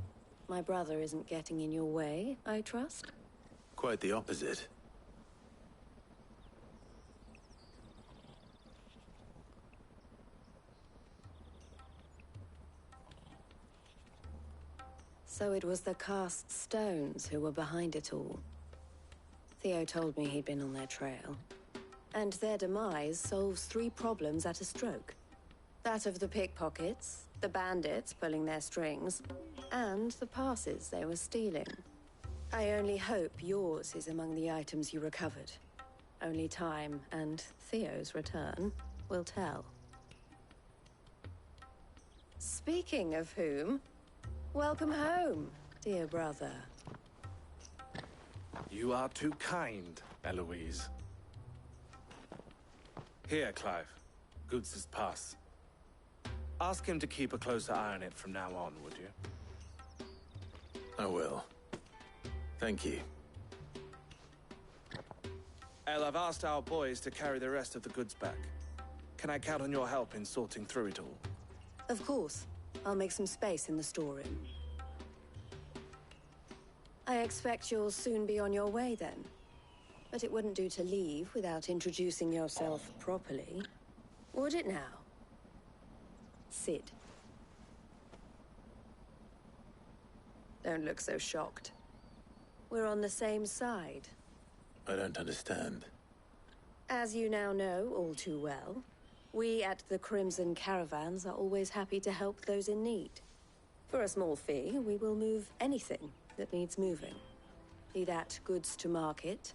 S11: My brother isn't getting in your way, I trust?
S6: Quite the opposite.
S11: So it was the cast stones who were behind it all. Theo told me he'd been on their trail. And their demise solves 3 problems at a stroke. That of the pickpockets, the bandits pulling their strings, and the passes they were stealing. I only hope yours is among the items you recovered. Only time and Theo's return will tell. Speaking of whom, welcome home, dear brother.
S22: You are too kind, Eloise. Here, Clive. Goots's pass. Ask him to keep a closer eye on it from now on, would you?
S6: I will. Thank you.
S22: El, I've asked our boys to carry the rest of the goods back. Can I count on your help in sorting through it all?
S11: Of course. I'll make some space in the storeroom. I expect you'll soon be on your way then. But it wouldn't do to leave without introducing yourself properly. Would it now? Sid. Don't look so shocked. We're on the same side.
S6: I don't understand.
S11: As you now know all too well, we at the Crimson Caravans are always happy to help those in need. For a small fee, we will move anything that needs moving. Be that goods to market,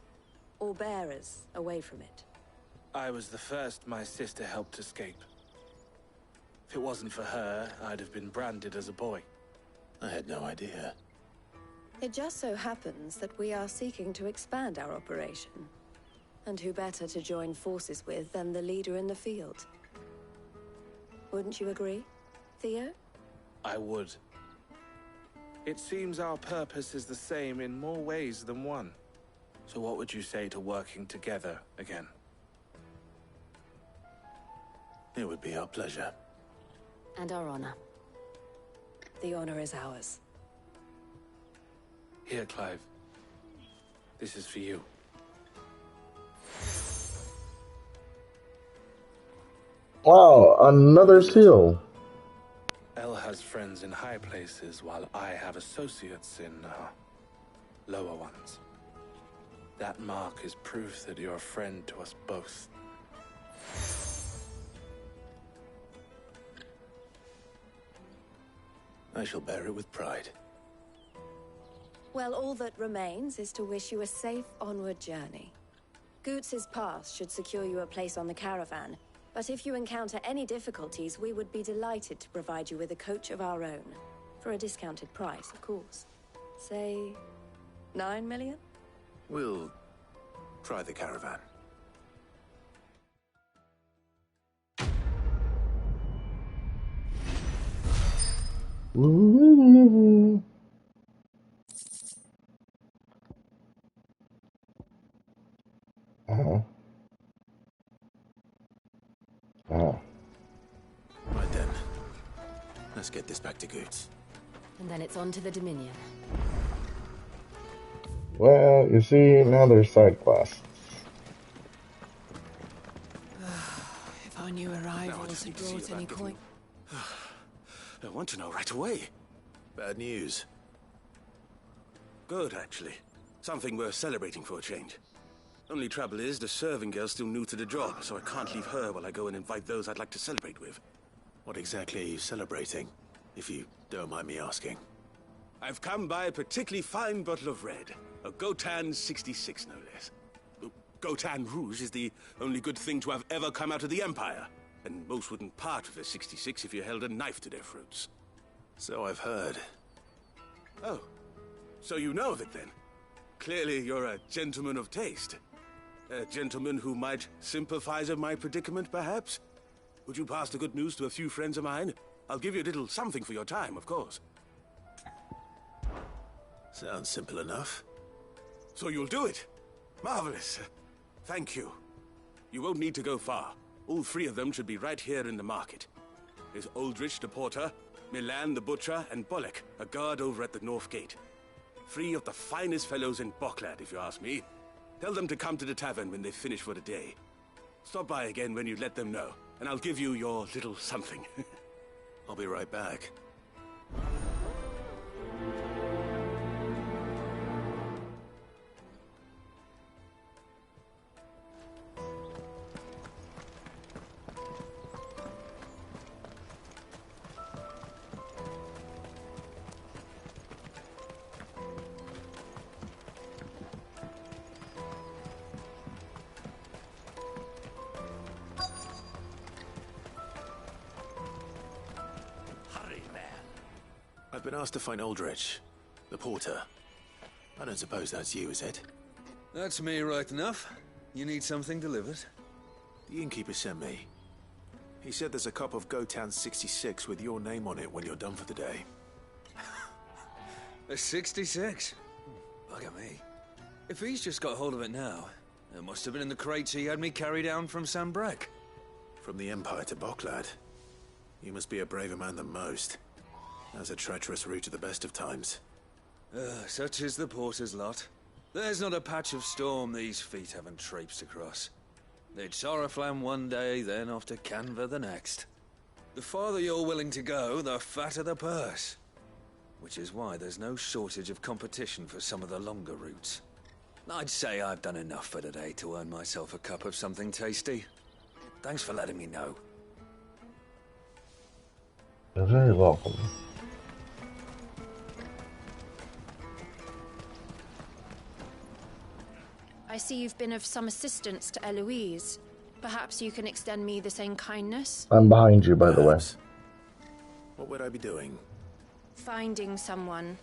S11: or bearers away from it.
S22: I was the first my sister helped escape. If it wasn't for her, I'd have been branded as a boy.
S6: I had no idea.
S11: It just so happens that we are seeking to expand our operation. And who better to join forces with than the leader in the field? Wouldn't you agree, Theo?
S22: I would. It seems our purpose is the same in more ways than one. So what would you say to working together again?
S6: It would be our pleasure.
S11: And our honor. The honor is ours.
S22: Here, Clive. This is for you.
S2: Wow, another seal.
S22: Elle has friends in high places, while I have associates in, lower ones. That mark is proof that you're a friend to us both.
S6: I shall bear it with pride.
S11: Well, all that remains is to wish you a safe onward journey. Goots's pass should secure you a place on the caravan, but if you encounter any difficulties, we would be delighted to provide you with a coach of our own. For a discounted price, of course. Say, 9 million?
S6: We'll try the caravan.
S2: Ooh. Uh-huh. Oh.
S6: Right then. Let's get this back to Goots.
S10: And then it's on to the Dominion.
S2: Well, you see, now there's side quests.
S12: If I knew arrivals had brought any coin.
S13: I want to know right away.
S6: Bad news.
S13: Good, actually. Something worth celebrating for a change. Only trouble is, the serving girl's still new to the job, so I can't leave her while I go and invite those I'd like to celebrate with.
S6: What exactly are you celebrating, if you don't mind me asking?
S13: I've come by a particularly fine bottle of red. A Gotan 66, no less. Gotan Rouge is the only good thing to have ever come out of the Empire. And most wouldn't part with a 66 if you held a knife to their throats.
S6: So I've heard.
S13: Oh. So you know of it, then? Clearly you're a gentleman of taste. A gentleman who might sympathize with my predicament, perhaps? Would you pass the good news to a few friends of mine? I'll give you a little something for your time, of course.
S6: Sounds simple enough.
S13: So you'll do it? Marvelous. Thank you. You won't need to go far. All three of them should be right here in the market. There's Aldrich the porter, Milan the butcher, and Bolek, a guard over at the north gate. Three of the finest fellows in Boklad, if you ask me. Tell them to come to the tavern when they finish for the day. Stop by again when you let them know, and I'll give you your little something.
S6: I'll be right back. I've been asked to find Aldrich, the porter. I don't suppose that's you, is it?
S14: That's me right enough. You need something delivered?
S6: The innkeeper sent me. He said there's a cup of Gotan 66 with your name on it when you're done for the day.
S14: A 66? Look at me. If he's just got hold of it now, it must have been in the crates he had me carry down from Sanbrek.
S6: From the Empire to Boklad. You must be a braver man than most. That's a treacherous route at the best of times.
S14: Such is the porter's lot. There's not a patch of storm these feet haven't traipsed across. It's Oriflamme one day, then off to Canva the next. The farther you're willing to go, the fatter the purse. Which is why there's no shortage of competition for some of the longer routes. I'd say I've done enough for today to earn myself a cup of something tasty. Thanks for letting me know.
S2: You're very welcome.
S10: I see you've been of some assistance to Eloise. Perhaps you can extend me the same kindness?
S2: I'm behind you, by the way.
S6: What would I be doing?
S10: Finding someone.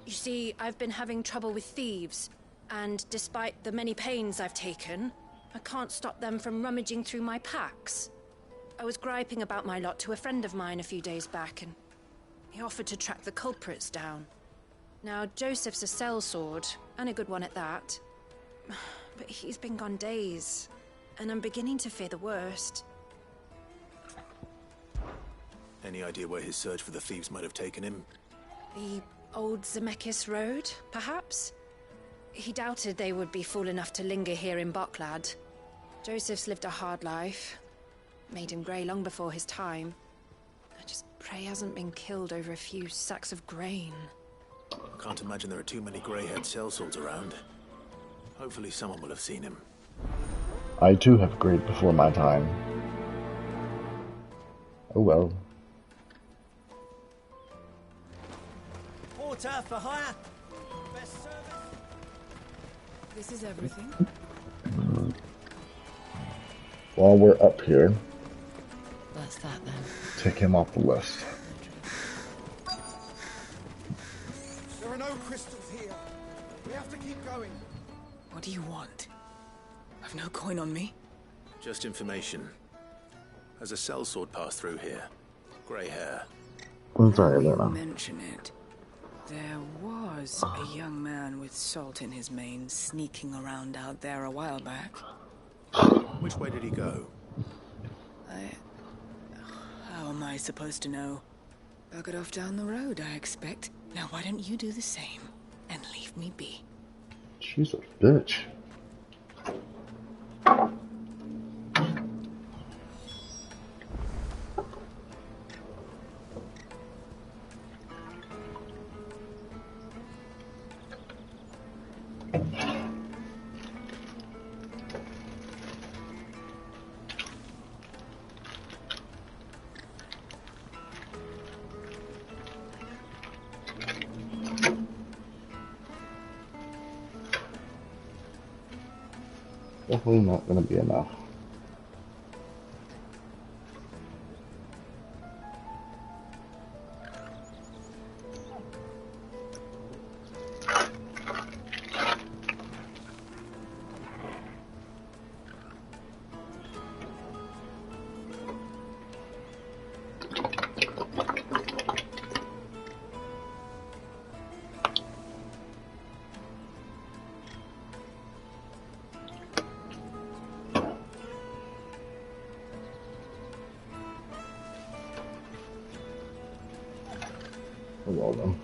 S10: You see, I've been having trouble with thieves, and despite the many pains I've taken, I can't stop them from rummaging through my packs. I was griping about my lot to a friend of mine a few days back, and he offered to track the culprits down. Now, Joseph's a sellsword, and a good one at that. But he's been gone days, and I'm beginning to fear the worst.
S6: Any idea where his search for the thieves might have taken him?
S10: The old Zemeckis Road, perhaps? He doubted they would be fool enough to linger here in Boklad. Joseph's lived a hard life. Made him grey long before his time. I just pray he hasn't been killed over a few sacks of grain.
S6: Can't imagine there are too many grey-haired sellswords around. Hopefully someone will have seen him.
S2: I too have grayed before my time. Oh well.
S3: Porter for hire. Best service.
S20: This is everything.
S2: While we're up here,
S10: that's that then.
S2: Take him off the list.
S24: There are no crystals here. We have to keep going.
S20: What do you want? I've no coin on me.
S6: Just information. Has a sellsword passed through here? Grey hair.
S2: I'm sorry,
S20: You
S2: Luna.
S20: mention it. There was a young man with salt in his mane sneaking around out there a while back.
S6: Which way did he go?
S20: How am I supposed to know? Buggered off down the road, I expect. Now why don't you do the same and leave me be?
S2: She's a bitch. Definitely not going to be enough. Well done.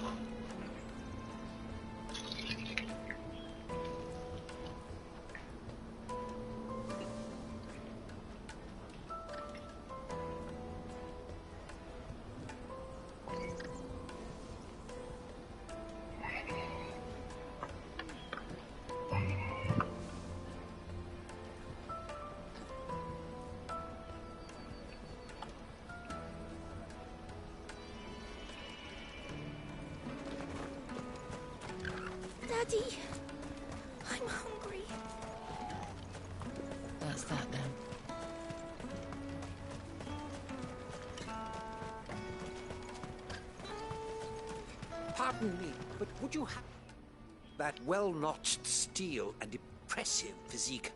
S19: Daddy, I'm hungry.
S10: That's that then.
S12: Pardon me, but would you have that well-notched steel and impressive physique?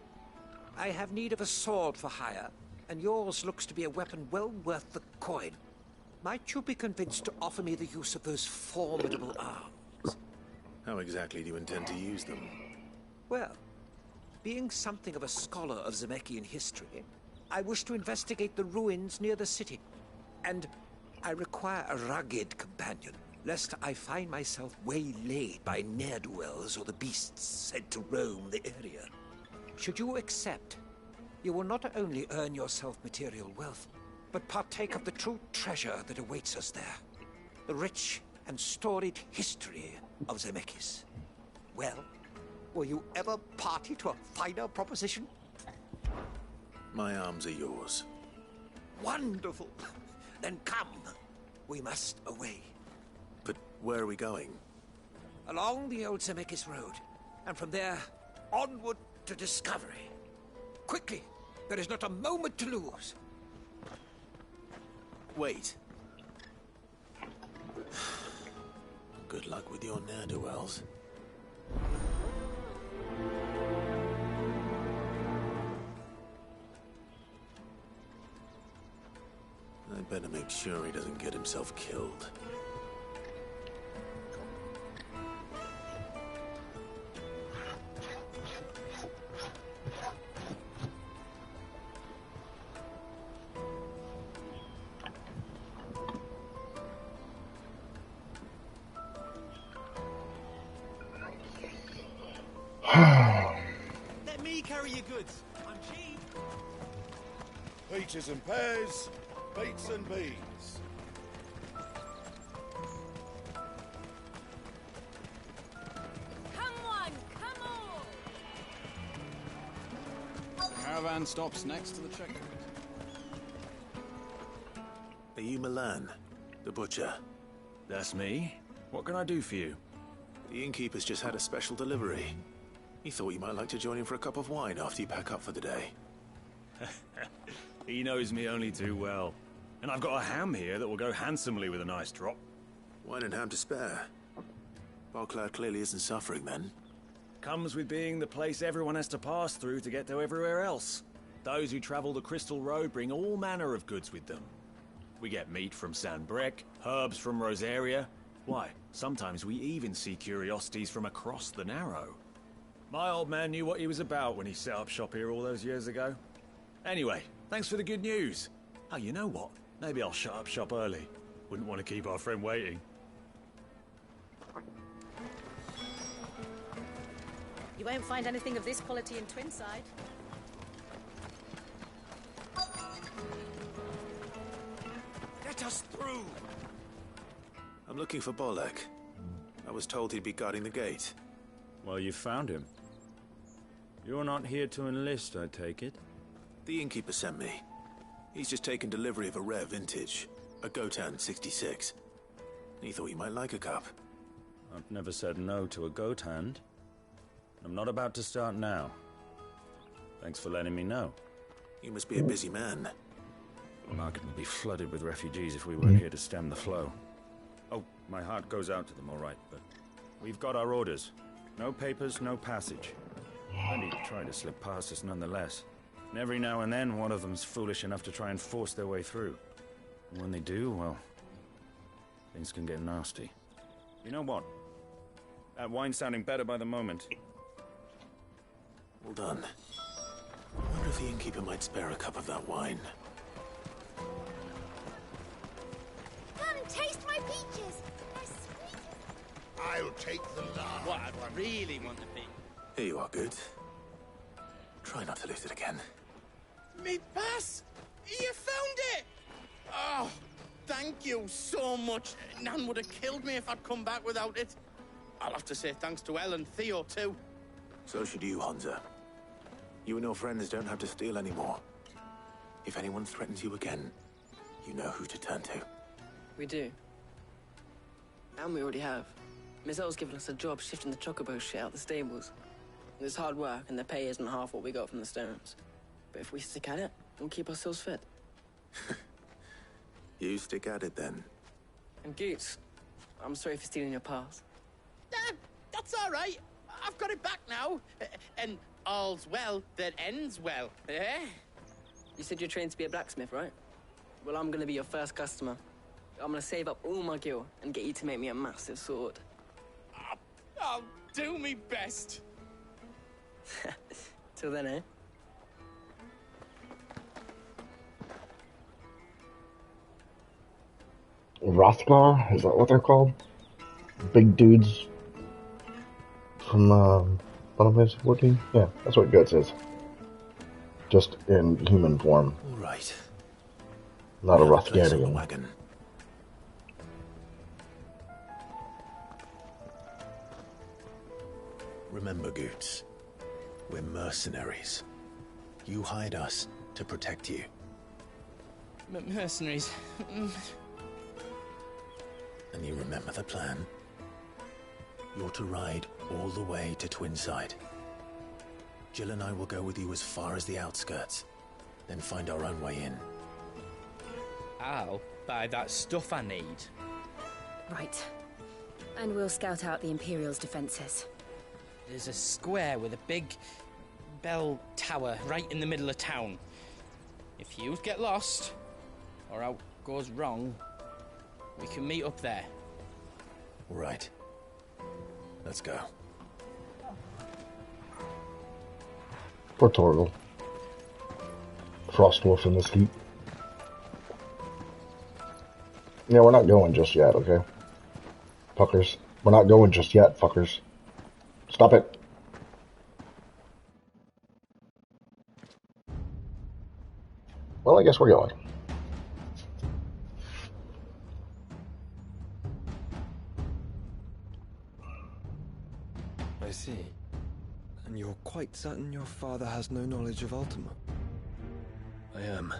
S12: I have need of a sword for hire, and yours looks to be a weapon well worth the coin. Might you be convinced to offer me the use of those formidable arms?
S6: How exactly do you intend to use them?
S12: Well, being something of a scholar of Zemekian history, I wish to investigate the ruins near the city. And I require a rugged companion, lest I find myself waylaid by ne'er-do-wells or the beasts said to roam the area. Should you accept, you will not only earn yourself material wealth, but partake of the true treasure that awaits us there. The rich and storied history of Zemeckis. Well,
S1: Will you ever party to a finer proposition?
S6: My arms are yours.
S1: Wonderful. Then come. We must away.
S6: But where are we going?
S1: Along the old Zemeckis Road. And from there, onward to discovery. Quickly. There is not a moment to lose.
S6: Wait. Good luck with your ne'er-do-wells. I'd better make sure he doesn't get himself killed.
S9: Let me carry your goods. I'm cheap.
S24: Peaches and pears, beets and beans.
S10: Come on, come on!
S15: Caravan stops next to the checkpoint.
S6: Are you Milan, the butcher?
S21: That's me. What can I do for you?
S6: The innkeeper's just had a special delivery. He thought you might like to join him for a cup of wine after you pack up for the day.
S21: He knows me only too well. And I've got a ham here that will go handsomely with a nice drop.
S6: Wine and ham to spare. Boklad clearly isn't suffering then.
S21: Comes with being the place everyone has to pass through to get to everywhere else. Those who travel the Crystal Road bring all manner of goods with them. We get meat from San Brec, herbs from Rosaria. Why, sometimes we even see curiosities from across the Narrow. My old man knew what he was about when he set up shop here all those years ago. Anyway, thanks for the good news. Oh, you know what? Maybe I'll shut up shop early. Wouldn't want to keep our friend waiting.
S23: You won't find anything of this quality in Twinside.
S1: Let us through.
S6: I'm looking for Bolek. I was told he'd be guarding the gate.
S21: Well, you found him. You're not here to enlist, I take it?
S6: The innkeeper sent me. He's just taken delivery of a rare vintage, a Gotan 66. He thought you might like a cup.
S21: I've never said no to a goat hand. I'm not about to start now. Thanks for letting me know.
S6: You must be a busy man.
S21: The market would be flooded with refugees if we weren't here to stem the flow. Oh, my heart goes out to them, all right, but we've got our orders. No papers, no passage. Plenty try to slip past us nonetheless. And every now and then, one of them's foolish enough to try and force their way through. And when they do, well, things can get nasty. You know what? That wine's sounding better by the moment.
S6: Well done. I wonder if the innkeeper might spare a cup of that wine.
S5: Come and taste my peaches. They're sweet.
S9: I'll take the lard.
S17: What I really want to be.
S6: Here you are, good. Try not to lose it again.
S17: Me pass! You found it! Oh, thank you so much. Nan would have killed me if I'd come back without it. I'll have to say thanks to Elle and Theo, too.
S6: So should you, Hansa. You and your friends don't have to steal anymore. If anyone threatens you again, you know who to turn to.
S7: We do. And we already have. Miss Elle's given us a job shifting the chocobo shit out the stables. It's hard work, and the pay isn't half what we got from the Stones. But if we stick at it, we'll keep ourselves fit.
S6: You stick at it, then.
S7: And Goots, I'm sorry for stealing your pass.
S17: That's all right. I've got it back now. And all's well that ends well, eh?
S7: You said you're trained to be a blacksmith, right? Well, I'm gonna be your first customer. I'm gonna save up all my gil and get you to make me a massive sword.
S17: I'll do me best.
S7: Till then, eh?
S2: Rothgar? Is that what they're called? Big dudes from Final Fantasy 14? Yeah, that's what Guts is. Just in human form.
S6: All right.
S2: Not a
S6: Place on the
S2: Rothgarian.
S6: wagon. Remember, Goots, we're mercenaries. You hired us to protect you.
S17: Mercenaries.
S6: And you remember the plan? You're to ride all the way to Twinside. Jill and I will go with you as far as the outskirts, then find our own way in.
S4: I'll buy that stuff I need.
S8: Right. And we'll scout out the Imperial's defenses.
S4: There's a square with a big bell tower right in the middle of town. If you get lost, or out goes wrong, we can meet up there.
S6: Right. Let's go.
S2: Poor Torgal. Frostwolf in this heat. Yeah, we're not going just yet, okay? Fuckers. We're not going just yet, fuckers. Stop it. Well, I guess we're going.
S16: I see. And you're quite certain your father has no knowledge of Ultima?
S18: I am.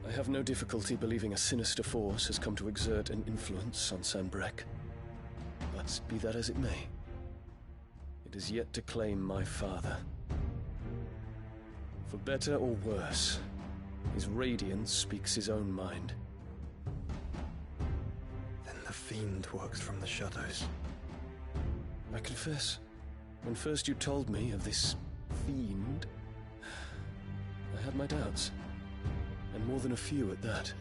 S18: I have no difficulty believing a sinister force has come to exert an influence on Sanbreque. But be that as it may, it is yet to claim my father. For better or worse, his radiance speaks his own mind.
S16: Then the fiend works from the shadows.
S18: I confess, when first you told me of this fiend, I had my doubts, and more than a few at that.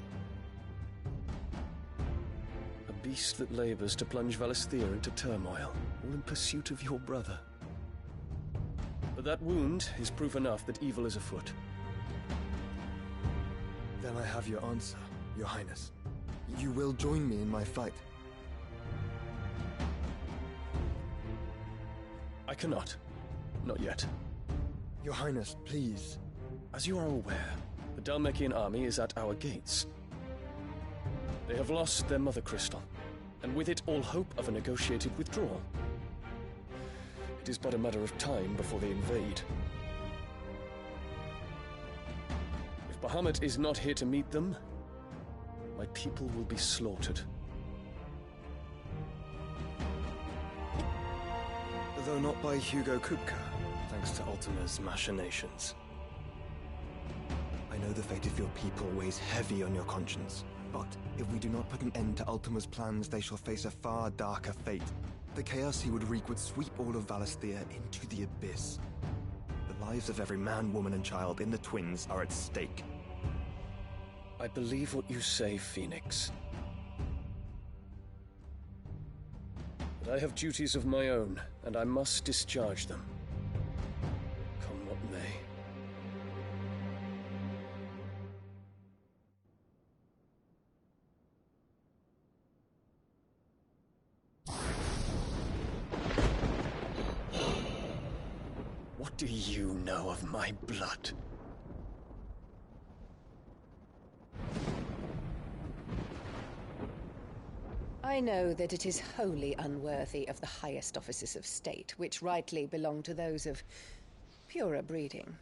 S18: A beast that labors to plunge Valisthea into turmoil, all in pursuit of your brother. But that wound is proof enough that evil is afoot.
S16: Then I have your answer, Your Highness. You will join me in my fight.
S18: I cannot. Not yet.
S16: Your Highness, please.
S18: As you are aware, the Dhalmekian army is at our gates. They have lost their mother crystal, and with it all hope of a negotiated withdrawal. It is but a matter of time before they invade. If Bahamut is not here to meet them, my people will be slaughtered.
S16: Though not by Hugo Kupka, thanks to Ultima's machinations. I know the fate of your people weighs heavy on your conscience, but if we do not put an end to Ultima's plans, they shall face a far darker fate. The chaos he would wreak would sweep all of Valisthea into the abyss. The lives of every man, woman, and child in the Twins are at stake.
S18: I believe what you say, Phoenix. But I have duties of my own, and I must discharge them. Come what may. What do you know of my blood?
S25: I know that it is wholly unworthy of the highest offices of state, which rightly belong to those of purer breeding.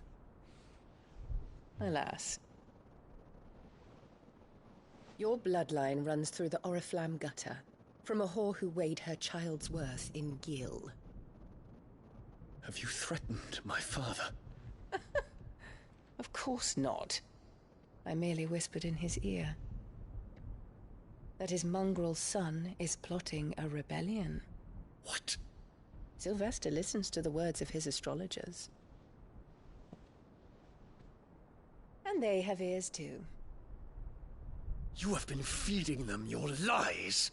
S25: Alas. Your bloodline runs through the Oriflamme gutter, from a whore who weighed her child's worth in gil.
S18: Have you threatened my father?
S25: Of course not. I merely whispered in his ear that his mongrel son is plotting a rebellion.
S18: What?
S25: Sylvester listens to the words of his astrologers. And they have ears too.
S18: You have been feeding them your lies!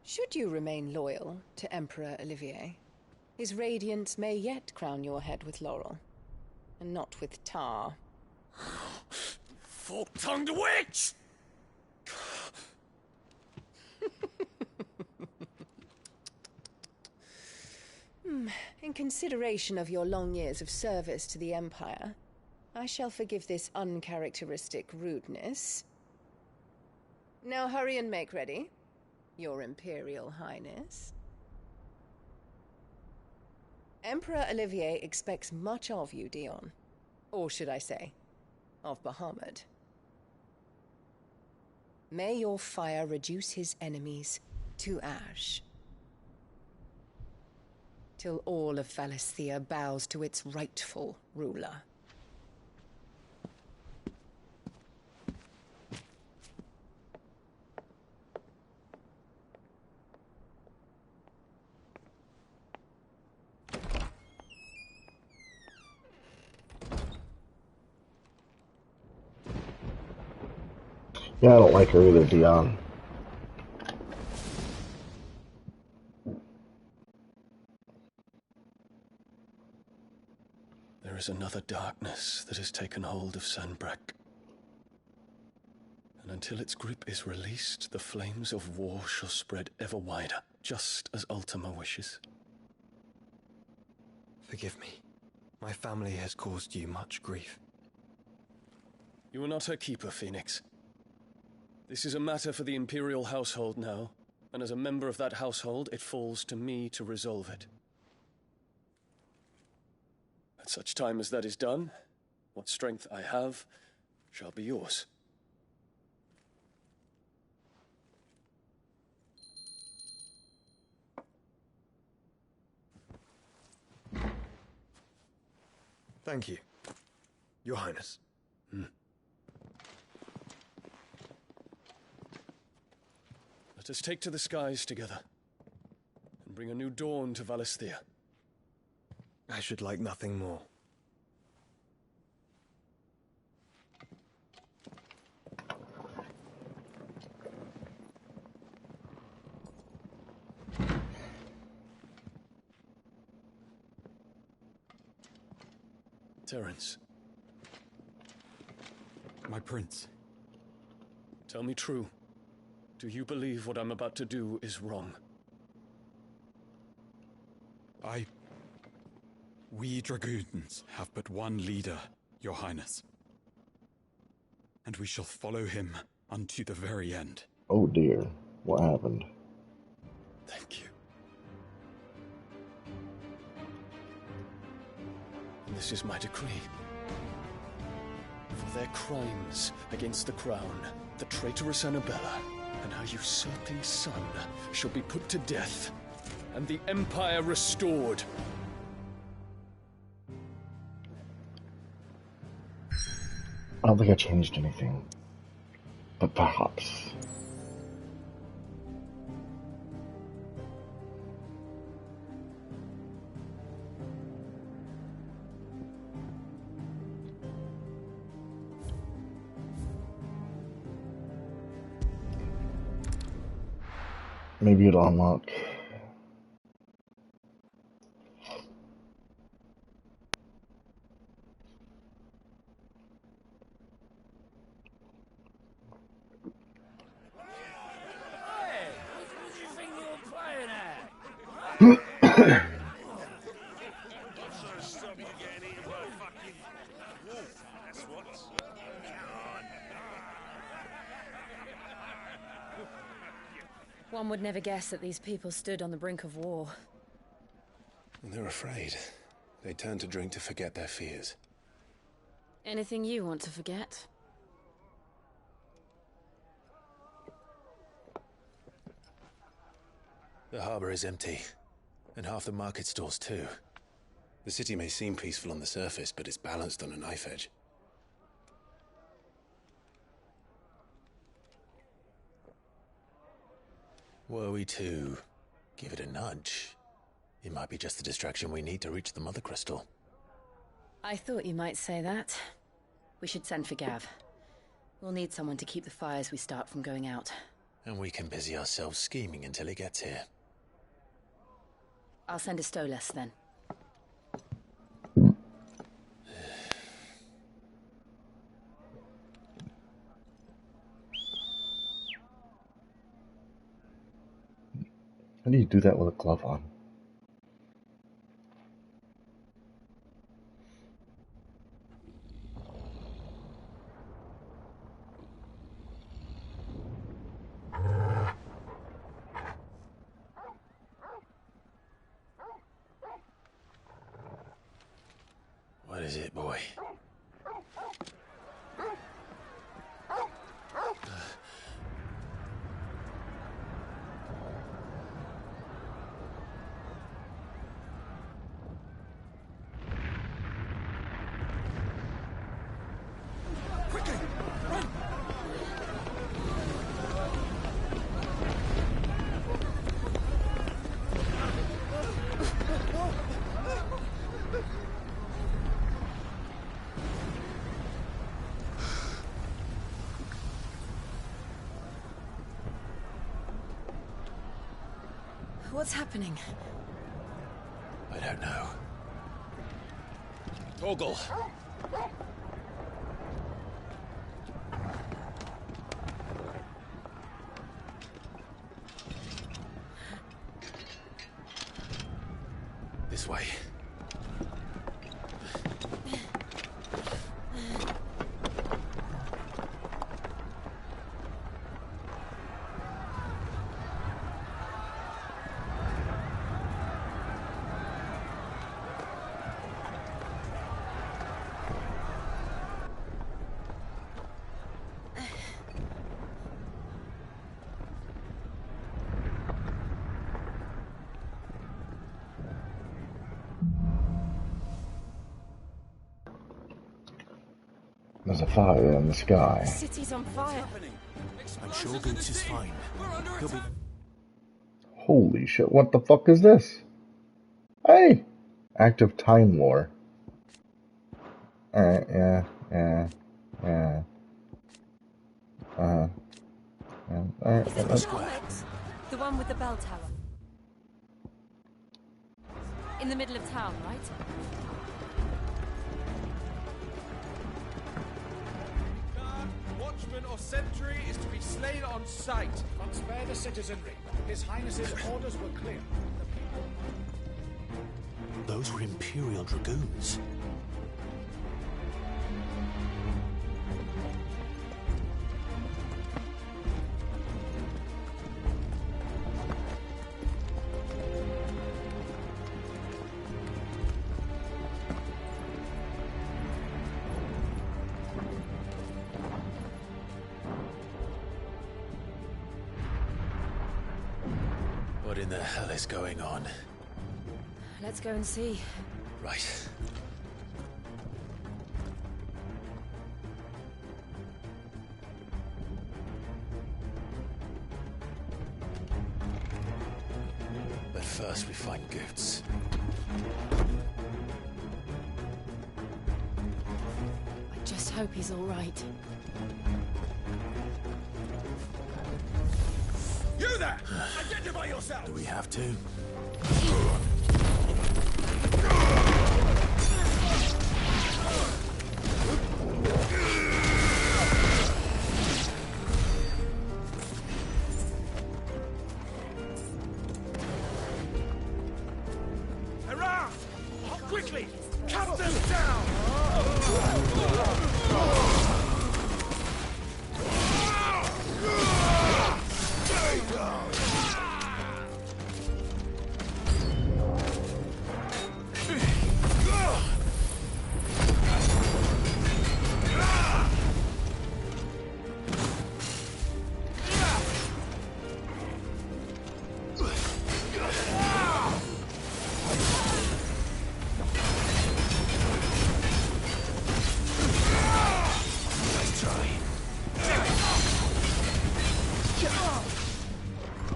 S25: Should you remain loyal to Emperor Olivier, his radiance may yet crown your head with laurel, and not with tar.
S18: Fork-tongued witch!
S25: In consideration of your long years of service to the Empire, I shall forgive this uncharacteristic rudeness. Now hurry and make ready, Your Imperial Highness. Emperor Olivier expects much of you, Dion. Or should I say, of Bahamut. May your fire reduce his enemies to ash, till all of Valisthea bows to its rightful ruler.
S2: Yeah, I don't like her either, Dion.
S18: There is another darkness that has taken hold of Sanbreque. And until its grip is released, the flames of war shall spread ever wider, just as Ultima wishes.
S16: Forgive me. My family has caused you much grief.
S18: You are not her keeper, Phoenix. This is a matter for the Imperial household now, and as a member of that household, it falls to me to resolve it. At such time as that is done, what strength I have shall be yours.
S16: Thank you, Your Highness.
S18: Let us take to the skies together, and bring a new dawn to Valisthea.
S16: I should like nothing more.
S18: Terence.
S3: My prince.
S18: Tell me true. Do you believe what I'm about to do is wrong?
S3: We dragoons have but one leader, Your Highness. And we shall follow him unto the very end.
S2: Oh dear, what happened?
S18: Thank you. And this is my decree. For their crimes against the crown, the traitorous Annabella and her usurping son shall be put to death, and the Empire restored.
S2: I don't think I changed anything, but perhaps. Maybe it'll unlock.
S8: One would never guess that these people stood on the brink of war.
S6: They're afraid. They turn to drink to forget their fears.
S8: Anything you want to forget?
S6: The harbor is empty, and half the market stalls too. The city may seem peaceful on the surface, but it's balanced on a knife edge. Were we to give it a nudge, it might be just the distraction we need to reach the Mother Crystal.
S8: I thought you might say that. We should send for Gav. We'll need someone to keep the fires we start from going out.
S6: And we can busy ourselves scheming until he gets here.
S8: I'll send a Stolas then.
S2: How do you do that with a glove on?
S12: is it, boy?
S1: Quickly! Run!
S25: What's happening?
S12: I don't know. Torgal! This way.
S2: There's a fire in the sky.
S25: The city's on fire.
S6: I'm sure Goots is fine. He'll be...
S2: Holy shit, what the fuck is this? Hey! Active Time Lore. Alright, yeah. Alright.
S23: Is it Bahamut? The one with the bell tower? In the middle of town, right?
S9: Watchman or sentry is to be slain on sight.
S11: Can't spare the citizenry. His Highness's orders were clear.
S6: Those were Imperial Dragoons.
S12: What in the hell is going on?
S25: Let's go and see.
S12: Right. But first we find Goots.
S25: I just hope he's all right.
S9: You there! Identify yourself!
S6: Do we have to?
S9: Hurrah! Quickly! Cut them down!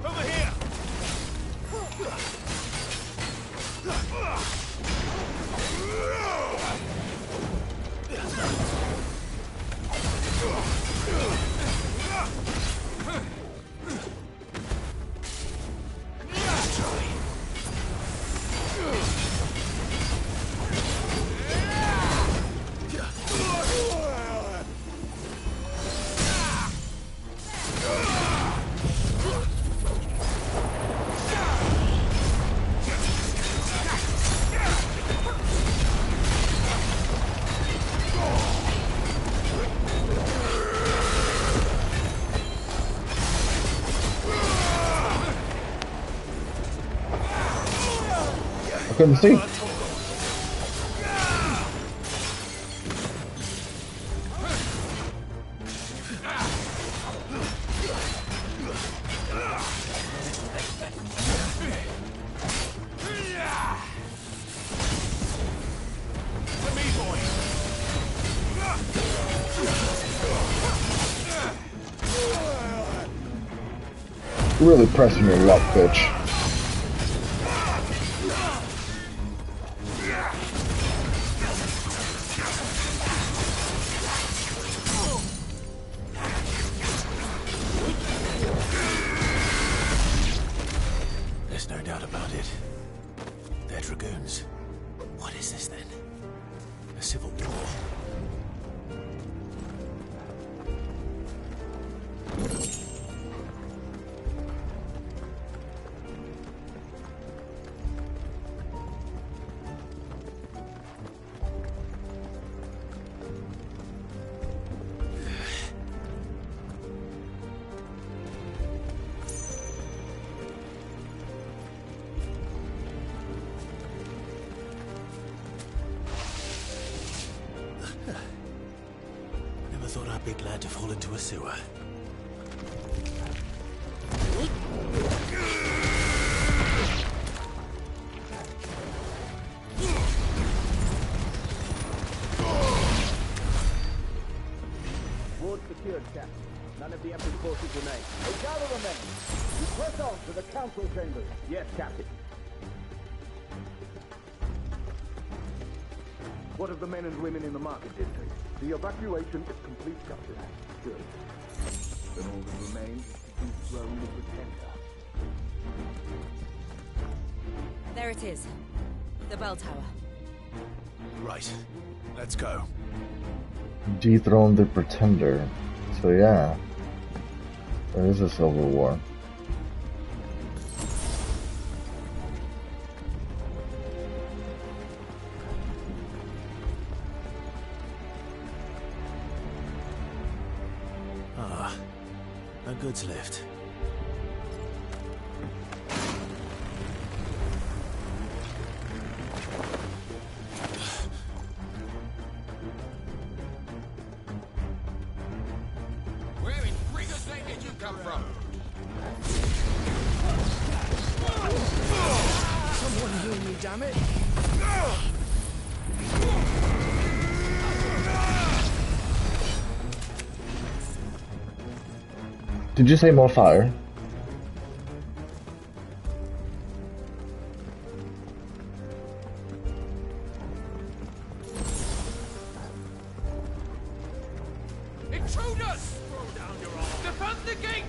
S9: Over here!
S2: I couldn't see. Really pressing your luck, bitch.
S6: There's no doubt about it. They're dragoons. What is this then? A civil war? Never thought I'd be glad to fall into a sewer.
S13: Ward secured, Captain. None of the Emperor's forces remain. Hey, gather the men. You press on to the council chambers. Yes, Captain. What of the men and women in the market district? The evacuation is complete, Captain. Good. Then all that remains is to dethrone the pretender.
S23: There it is. The bell tower.
S6: Right. Let's go.
S2: Dethrone the pretender. So yeah, there is a civil war.
S6: Ah, a goods lift.
S9: Where in Rigger's Lane did you come from?
S24: Someone heal me, damn it!
S2: Did you say more fire?
S9: Intruders! Throw down your arm. Defend the gates!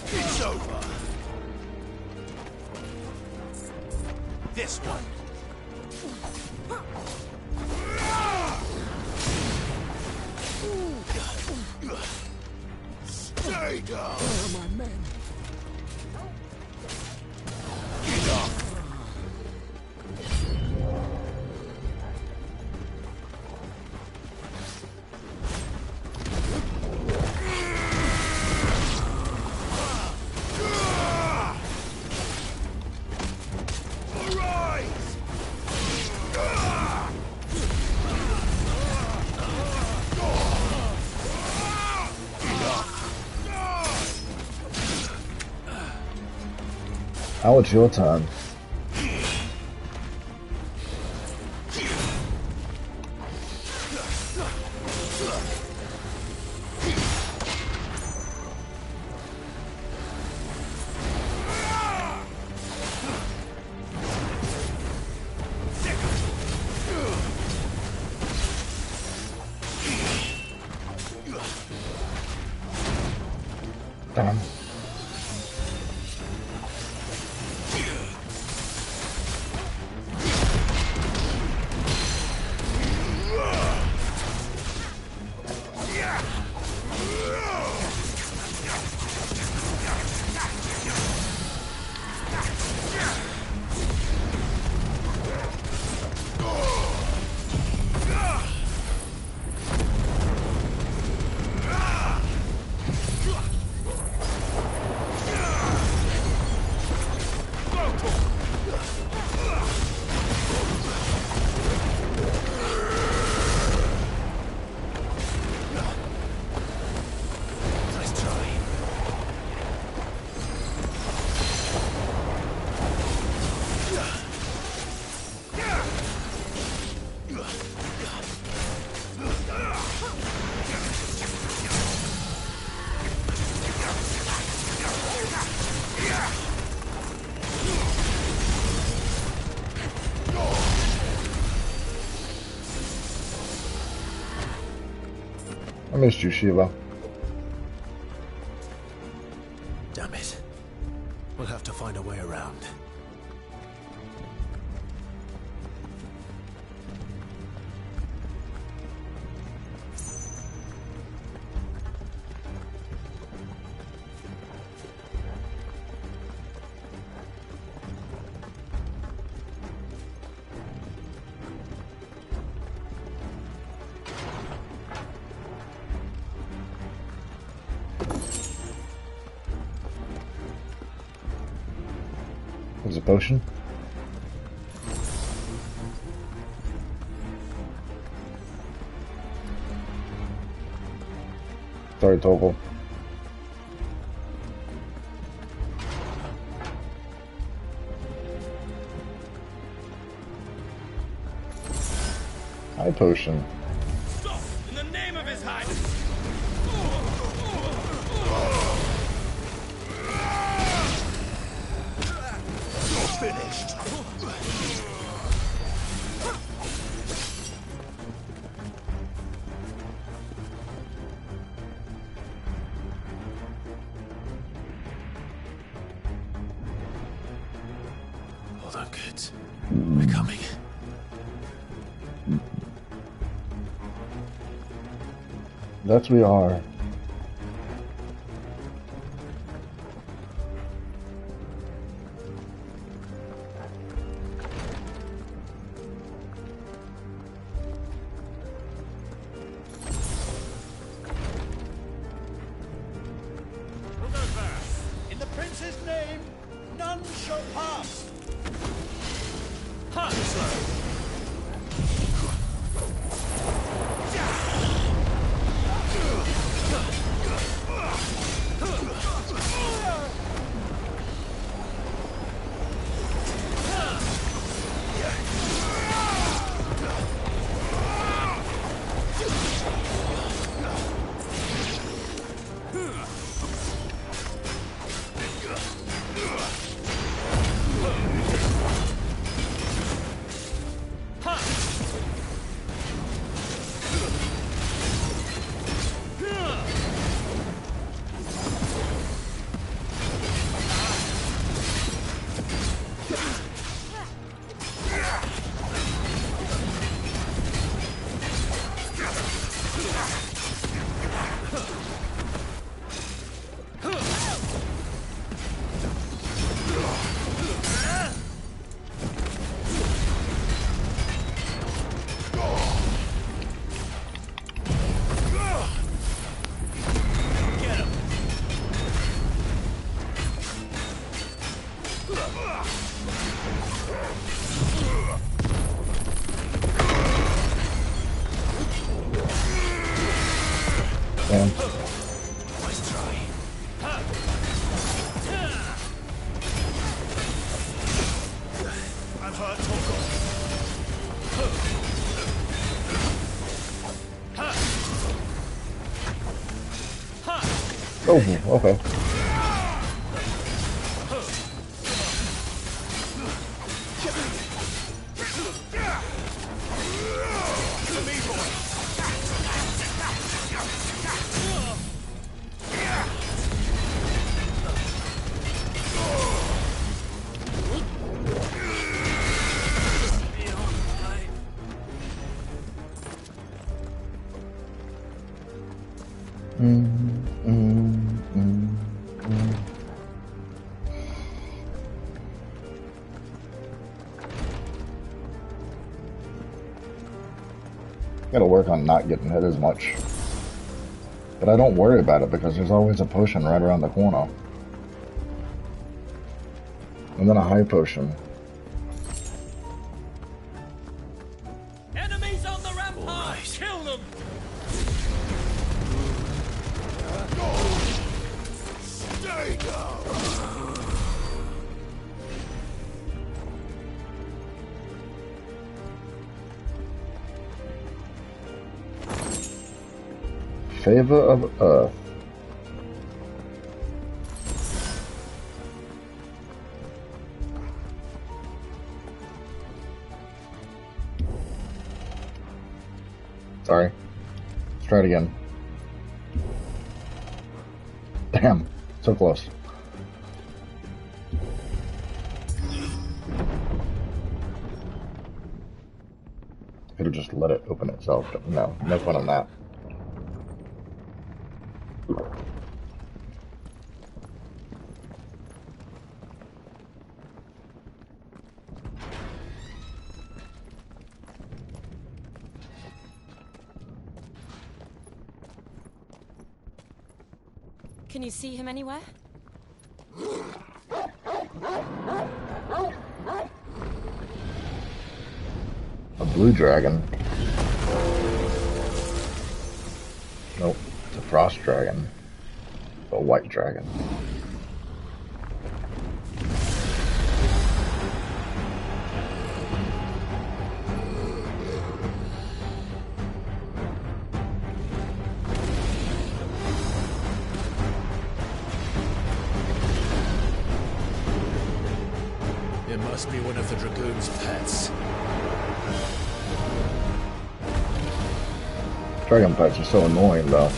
S6: It's over. This one. Stay down.
S24: Where are my men?
S6: Get up.
S2: Now it's your turn. Damn. I missed you, Sheila.
S6: Damn it. We'll have to find a way around.
S2: There's a potion. Sorry, Toggle. High potion.
S9: Stop! In the name of His Highness! You're finished!
S6: Hold on, kids. We're coming.
S2: That we are.
S9: Who goes first? In the prince's name, none shall pass. Hunt slow.
S2: Damn.
S9: Nice try. I'm hurt, Torgal.
S2: Oh, okay. Gotta work on not getting hit as much. But I don't worry about it because there's always a potion right around the corner. And then a high potion.
S9: Enemies on the rampart! Kill them! Stay down!
S2: Favor of Earth. Sorry. Let's try it again. So close. Could have just let it open itself. No, no fun on that.
S23: Can you see him anywhere?
S2: A blue dragon. Nope, it's a frost dragon. A white dragon.
S9: It must be one of the Dragoon's pets.
S2: Dragon pets are so annoying, though.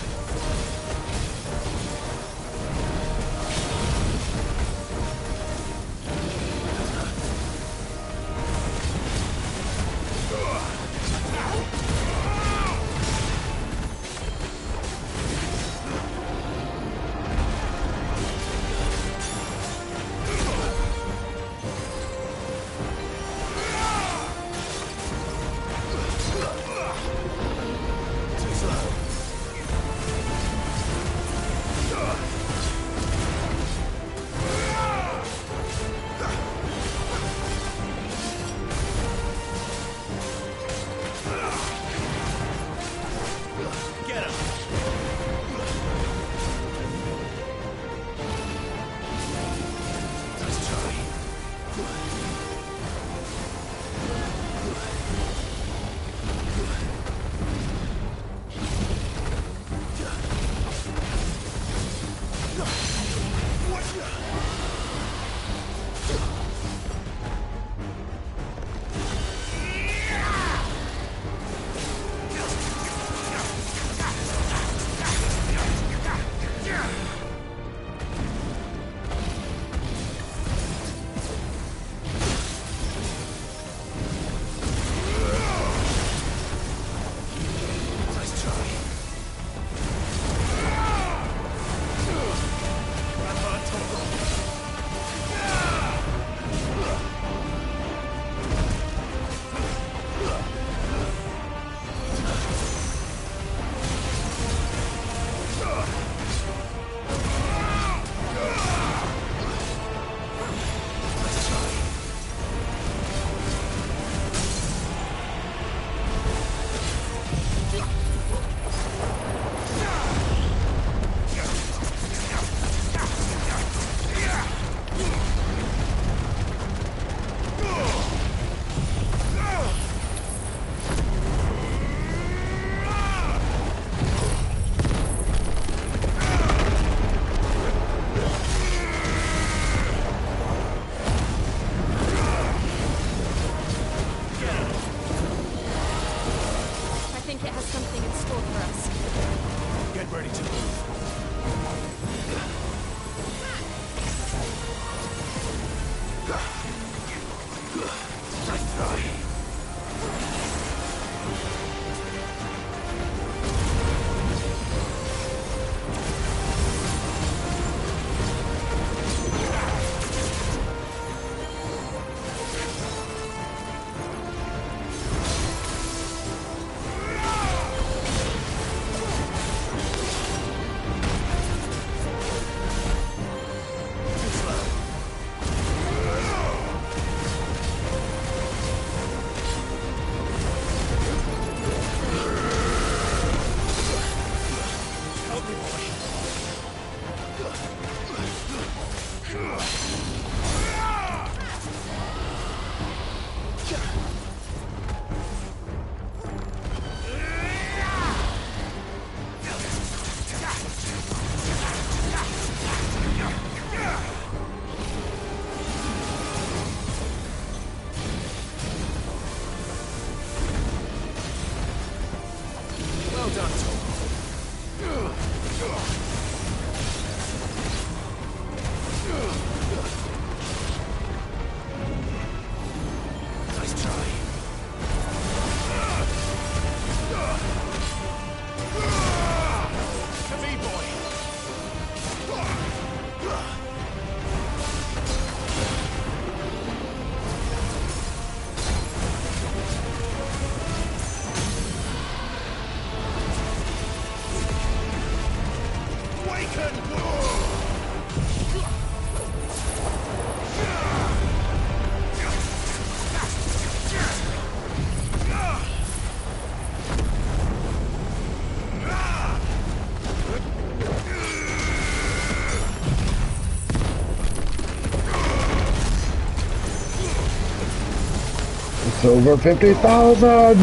S2: It's over 50,000!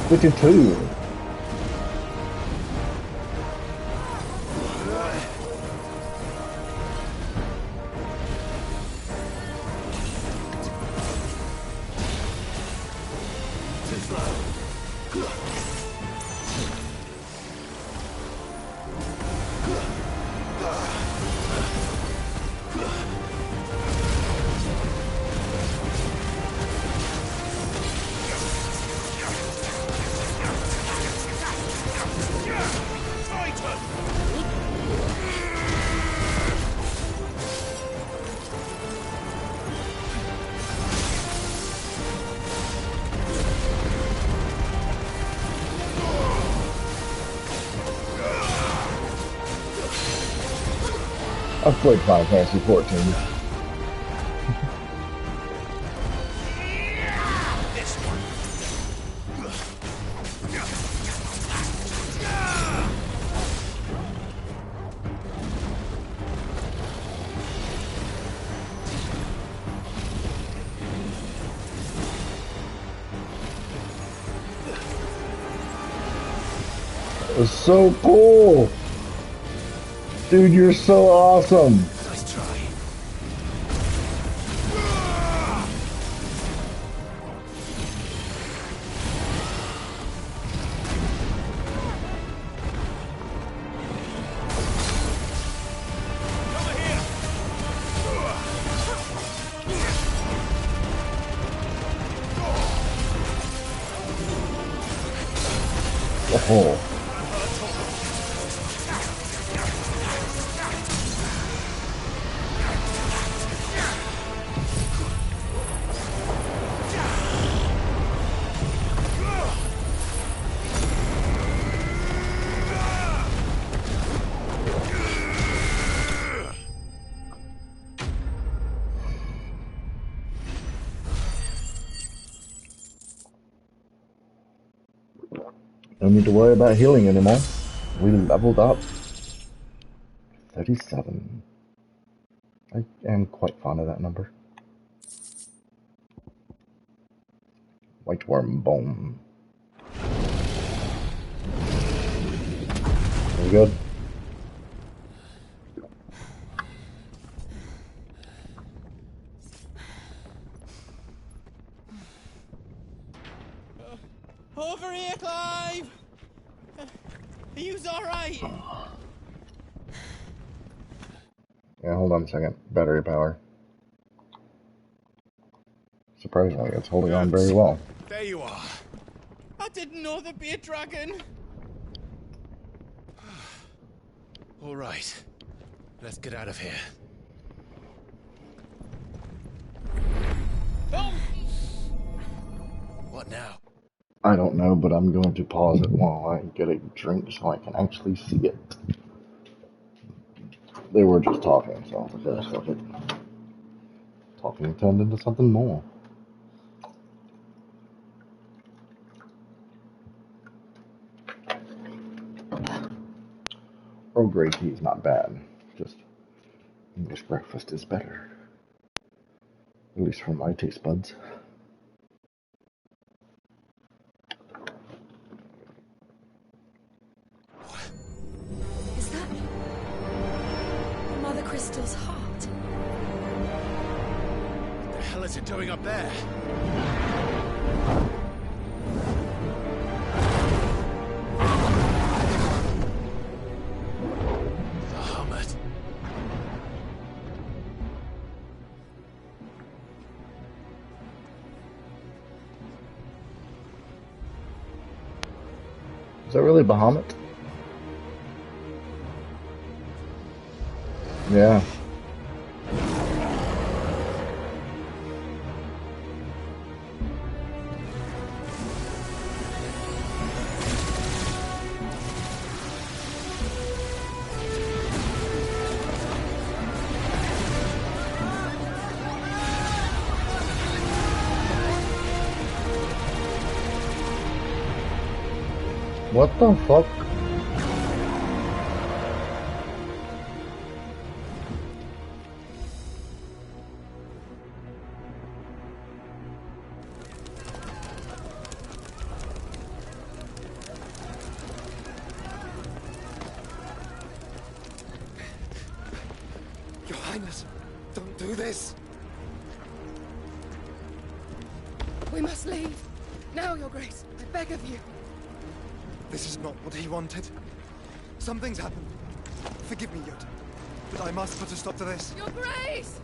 S2: 52. I've played Final Fantasy 14. It was so cool! Dude, you're so awesome!
S6: Nice try.
S2: Oh. Don't need to worry about healing anymore. We leveled up. 37. I am quite fond of that number. White worm bone. Very good.
S17: Over here, Clive! Are you alright?
S2: Yeah, hold on a second. Battery power. Surprisingly, it's holding on very well.
S9: There you are.
S17: I didn't know there'd be a dragon.
S9: All right. Let's get out of here.
S17: Tom!
S9: What now?
S2: I don't know, but I'm going to pause it while I get a drink so I can actually see it. They were just talking, so I was like, yeah, fuck it. Talking turned into something more. Earl Grey tea is not bad. Just English breakfast is better. At least for my taste buds.
S23: Is that Mother Crystal's heart?
S9: What the hell is it doing up there? Bahamut.
S2: Is that really Bahamut? Yeah. What the fuck?
S24: Your Highness, don't do this.
S10: We must leave. Now, Your Grace. I beg of you.
S24: This is not what he wanted. Something's happened. Forgive me, Yoda, but I must put a stop to this.
S10: Your Grace!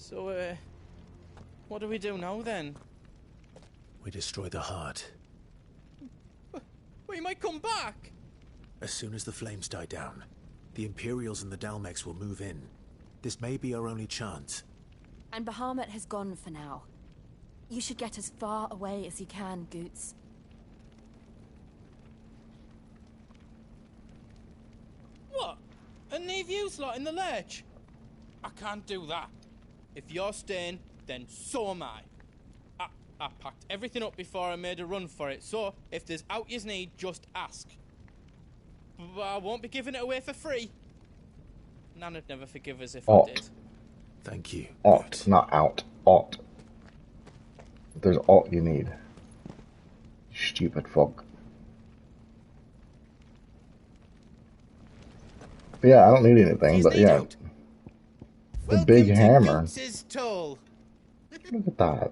S4: So, what do we do now, then?
S6: We destroy the heart.
S4: Well, he might come back!
S6: As soon as the flames die down, the Imperials and the Dalmex will move in. This may be our only chance.
S8: And Bahamut has gone for now. You should get as far away as you can, Goots.
S4: What? And leave you lot in the lurch? I can't do that. If you're staying, then so am I. I packed everything up before I made a run for it, so if there's out yous need, just ask. But I won't be giving it away for free. Nan'd never forgive us if I did.
S6: Thank you.
S2: Ot, not out. Ot. If there's alt you need. You stupid fuck. But yeah, I don't need anything, but yeah. The big hammer. Look at that.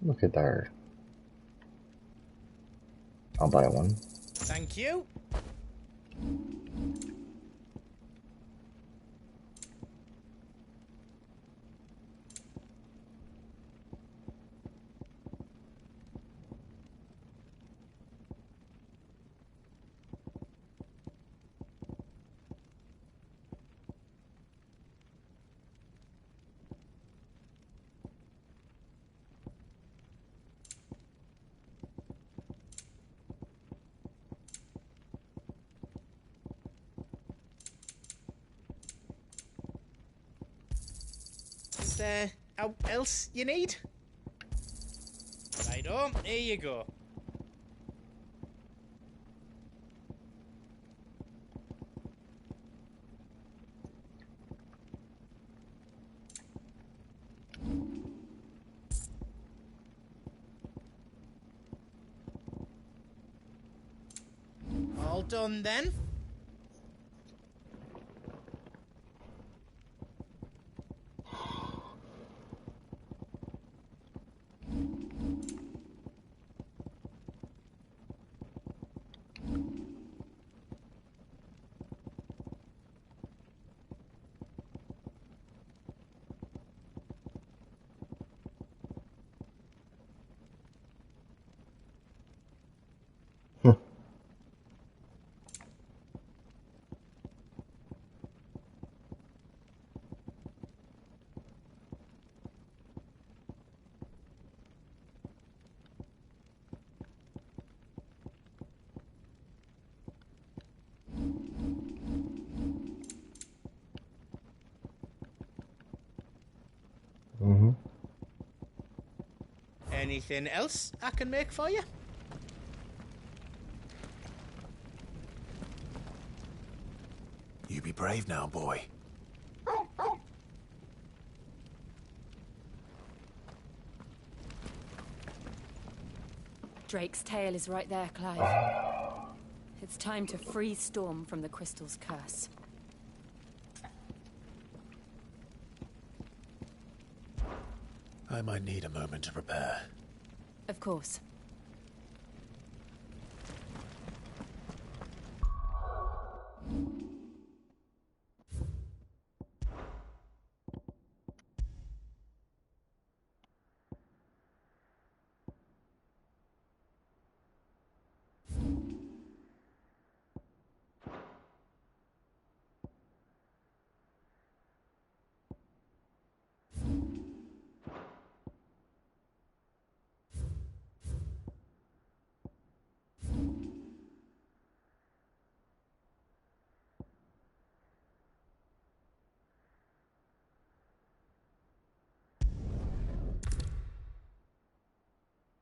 S2: Look at there. I'll buy one.
S4: Thank you. Is there else you need? Righto, here you go. All done then. Anything else I can make for you?
S6: You be brave now, boy.
S8: Drake's tail is right there, Clive. It's time to free Storm from the crystal's curse.
S6: I might need a moment to prepare.
S8: Of course.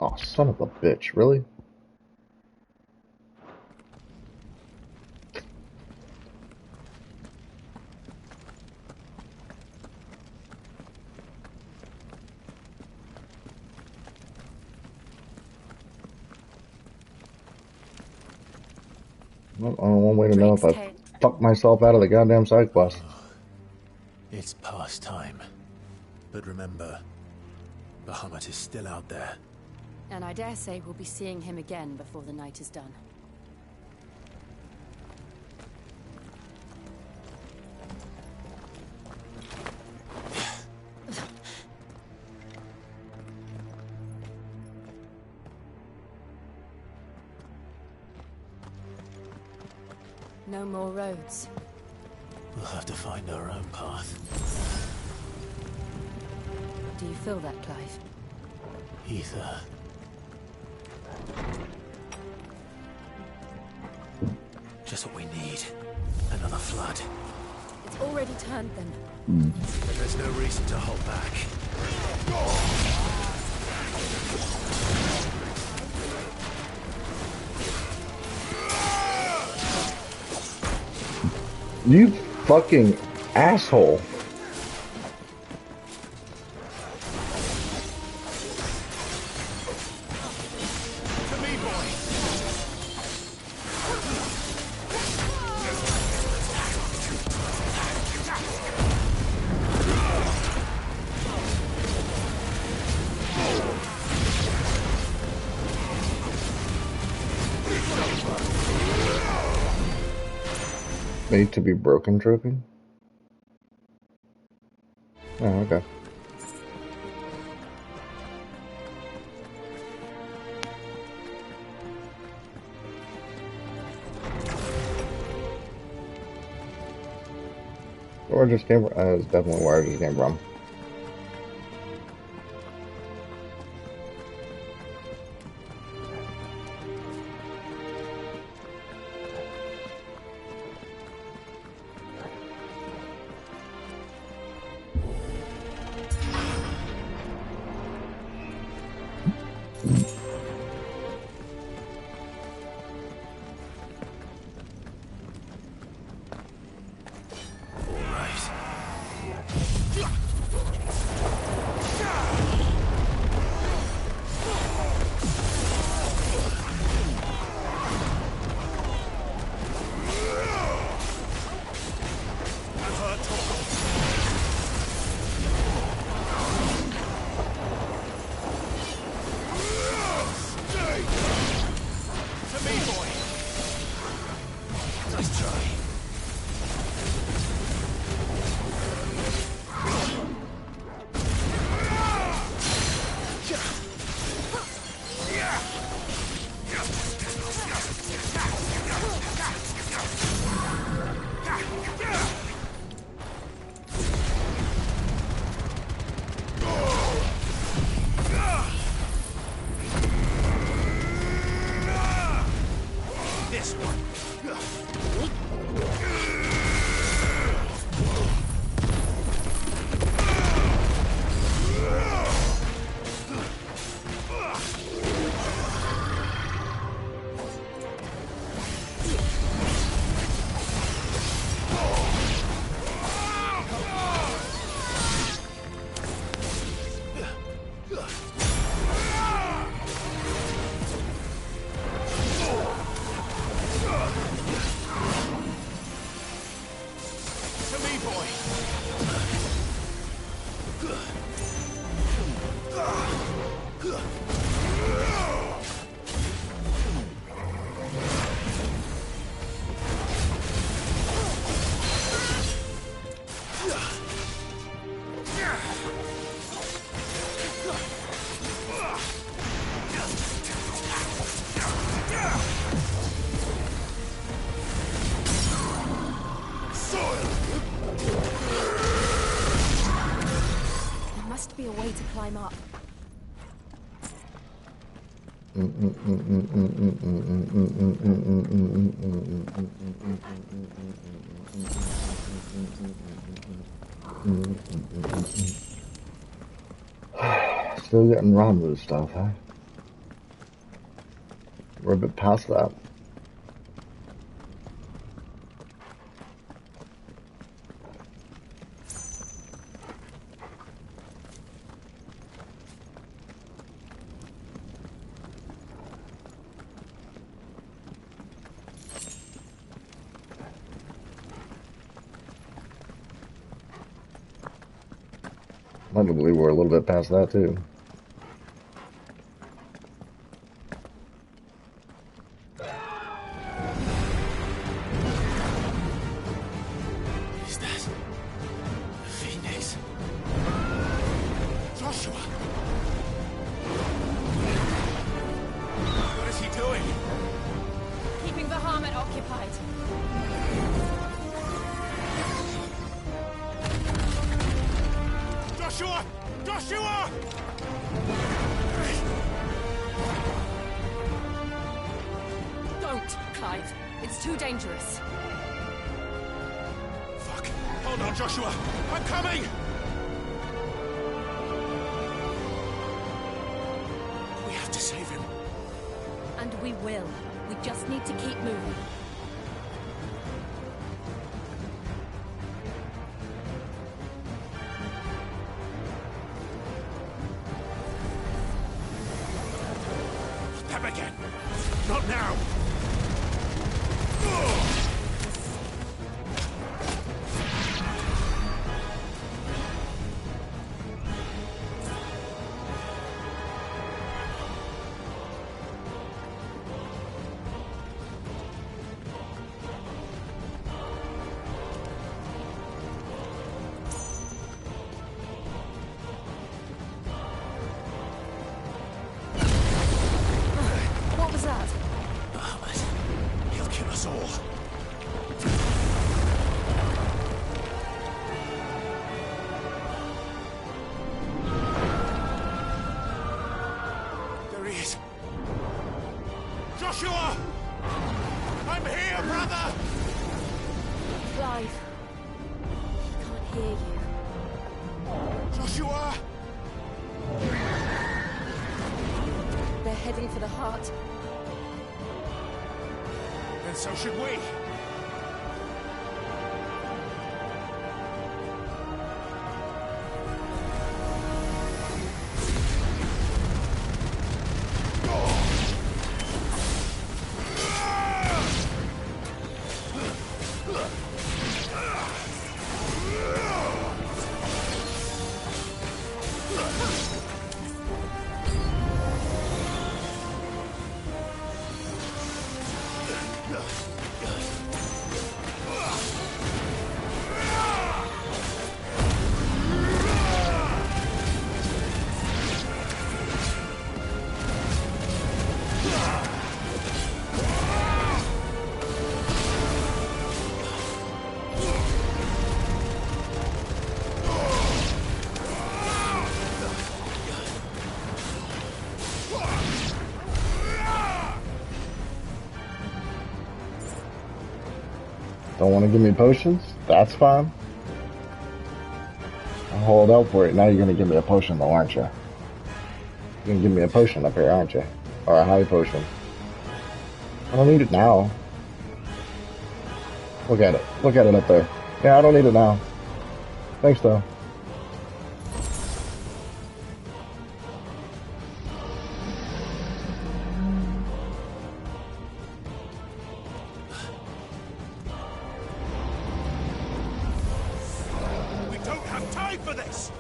S2: Oh, son of a bitch, really? Well, only one way to know if I fucked myself out of the goddamn side quest.
S6: It's past time. But remember, Bahamut is still out there.
S8: And I dare say we'll be seeing him again before the night is done. No more roads.
S6: We'll have to find our own path.
S8: Do you feel that, Clive?
S6: Ether. Just what we need. Another flood.
S8: It's already turned them.
S6: But there's no reason to hold back.
S2: You fucking asshole. Made to be broken trophy? Oh, okay. Where I just came from? That's definitely where I just came from. Still getting rendezvous stuff, huh? We're a bit past that. I believe we're a little bit past that too.
S12: Is that Phoenix?
S9: Joshua! What is he doing?
S23: Keeping Bahamut occupied.
S9: Joshua! Joshua!
S23: Don't, Clive. It's too dangerous.
S9: Fuck! Hold on, Joshua! I'm coming! We have to save him.
S23: And we will. We just need to keep moving.
S9: Them again! Not now!
S23: What was that?
S9: Bahamut. He'll kill us all. There he is. Joshua! I'm here, brother!
S23: Clive. He can't hear you.
S9: Joshua!
S23: They're heading for the heart.
S9: And so should we.
S2: Don't want to give me potions? That's fine. I'll hold out for it. Now you're going to give me a potion though, aren't you? You're going to give me a potion up here, aren't you? Or a high potion. I don't need it now. Look at it. Look at it up there. Yeah, I don't need it now. Thanks though.
S9: We don't have time for this!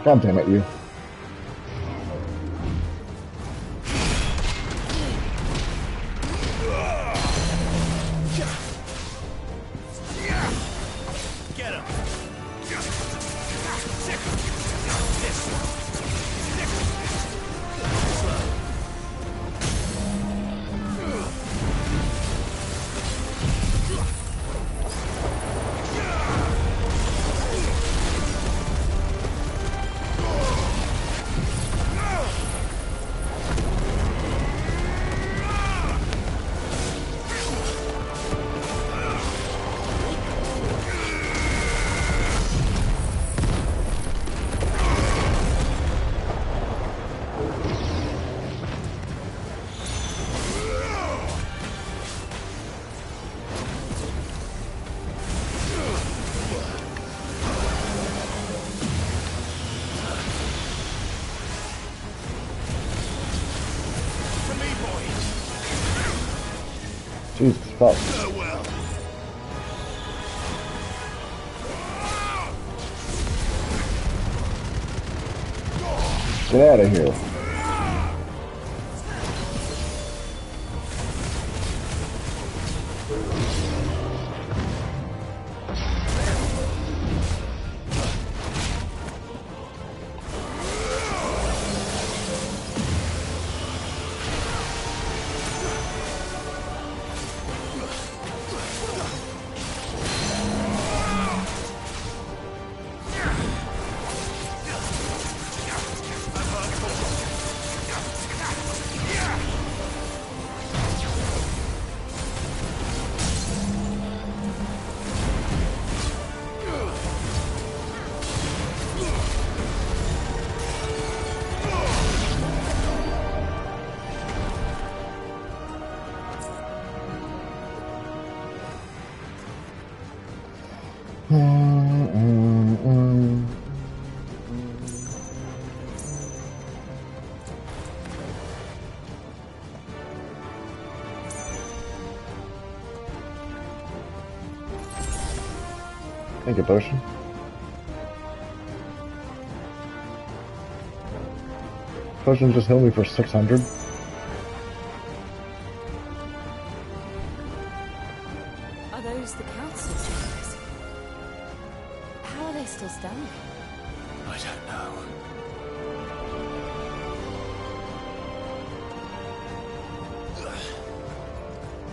S2: God damn it, you. Jesus fuck. Get out of here. Thank you, potion. Potion just healed me for 600.
S8: Are those the council chambers? How are they still standing?
S21: I don't know.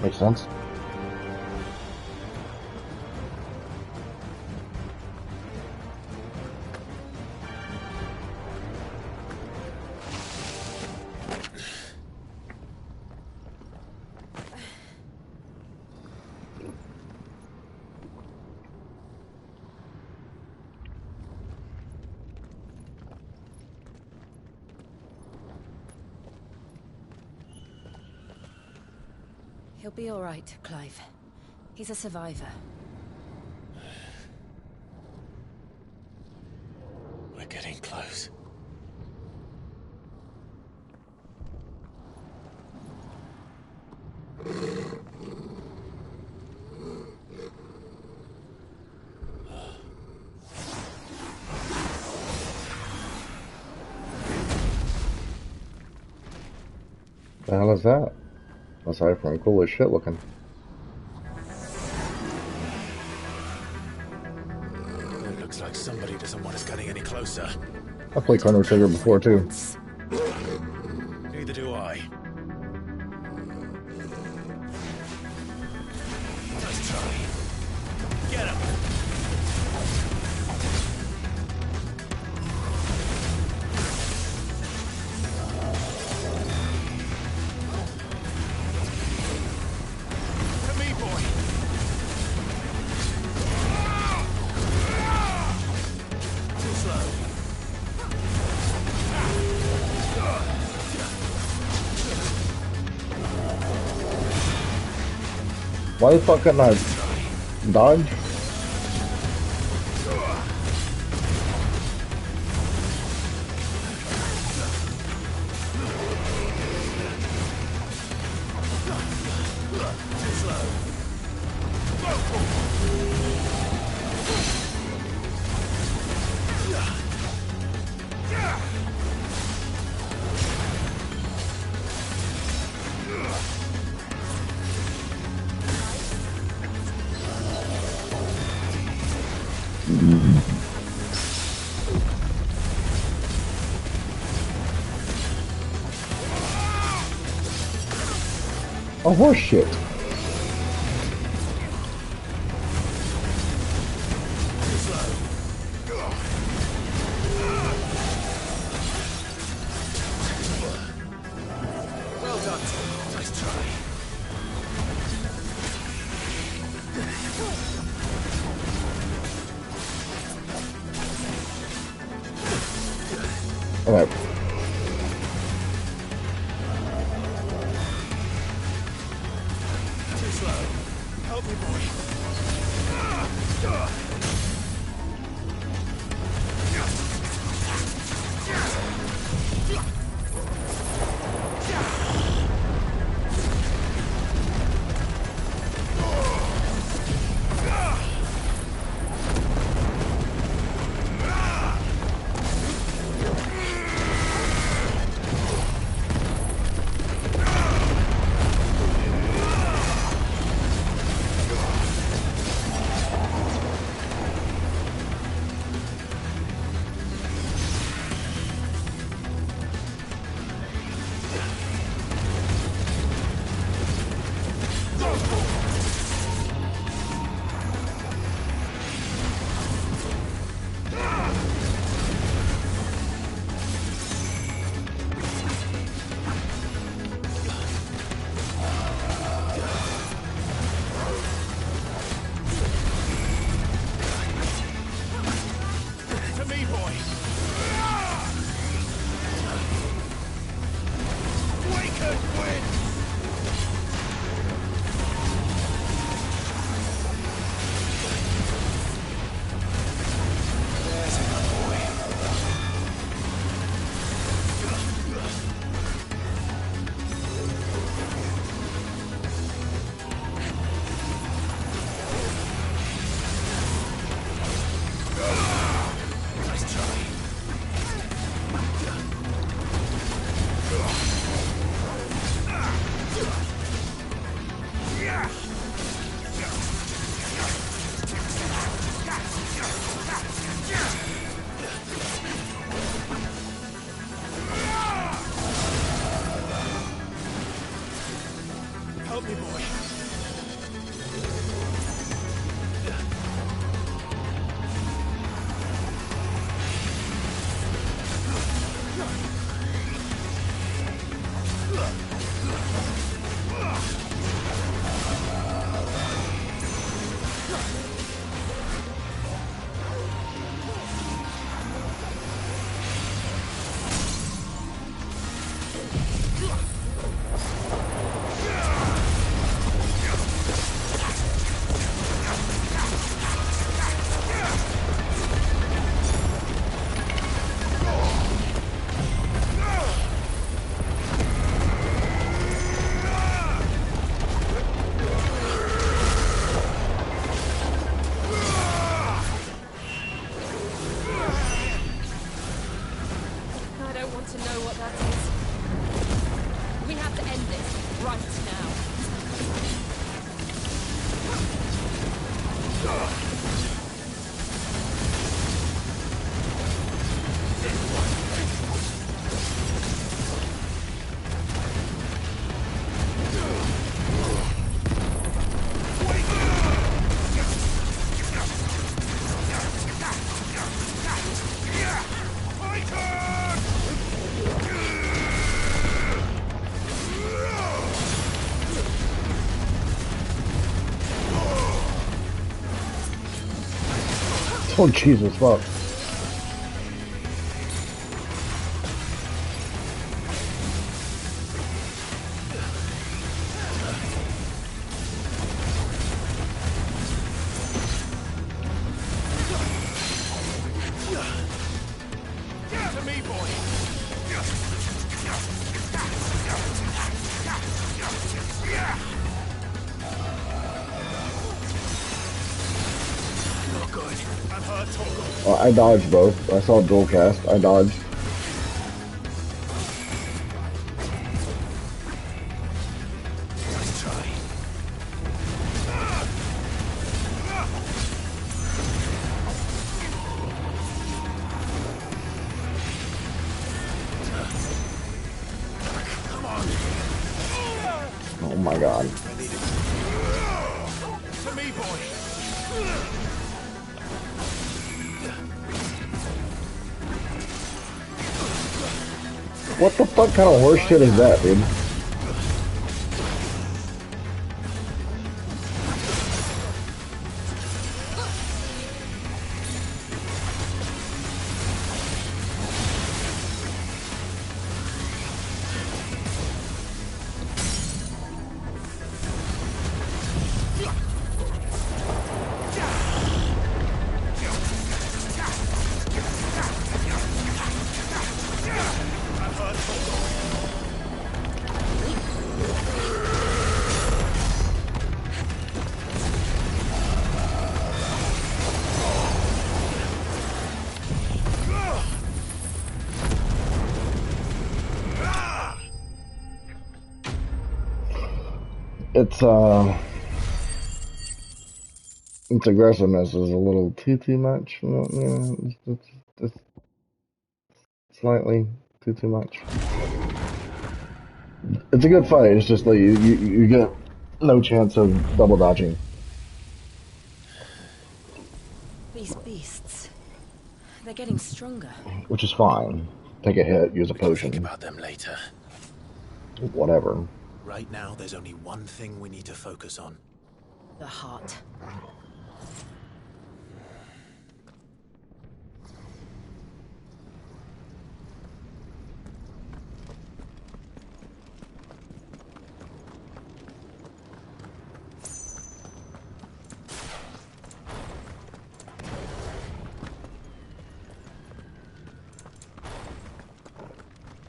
S2: Makes sense.
S8: He'll be all right, Clive. He's a survivor.
S21: We're getting close.
S2: The hell is that? Aside from cool as shit looking.
S21: It looks like somebody doesn't want us getting any closer.
S2: I played Chrono Trigger before too.
S21: Neither do I. Let's try. Get him!
S2: Why the fuck couldn't I dodge? Oh, horse shit.
S9: Well done. Nice try.
S2: Alright.
S9: Too slow. Help me, boy. To me, boy. Waken wind. There's enough, boy. Nice try. Help me, boy.
S23: I don't want to know what that is. We have to end this right now.
S2: Oh, Jesus, fuck.
S9: To me, boy. Not good. I'm hurt, Torgal.
S2: I dodged both. I saw dual cast. I dodged.
S9: Nice try.
S2: What the fuck kind of horse shit is that, dude? Its aggressiveness is a little too much. It's slightly too much. It's a good fight. It's just like you get no chance of double dodging.
S8: These beasts, they're getting stronger.
S2: Which is fine. Take a hit, use a potion.
S6: Think about them later.
S2: Whatever.
S6: Right now, there's only one thing we need to focus on.
S8: The heart.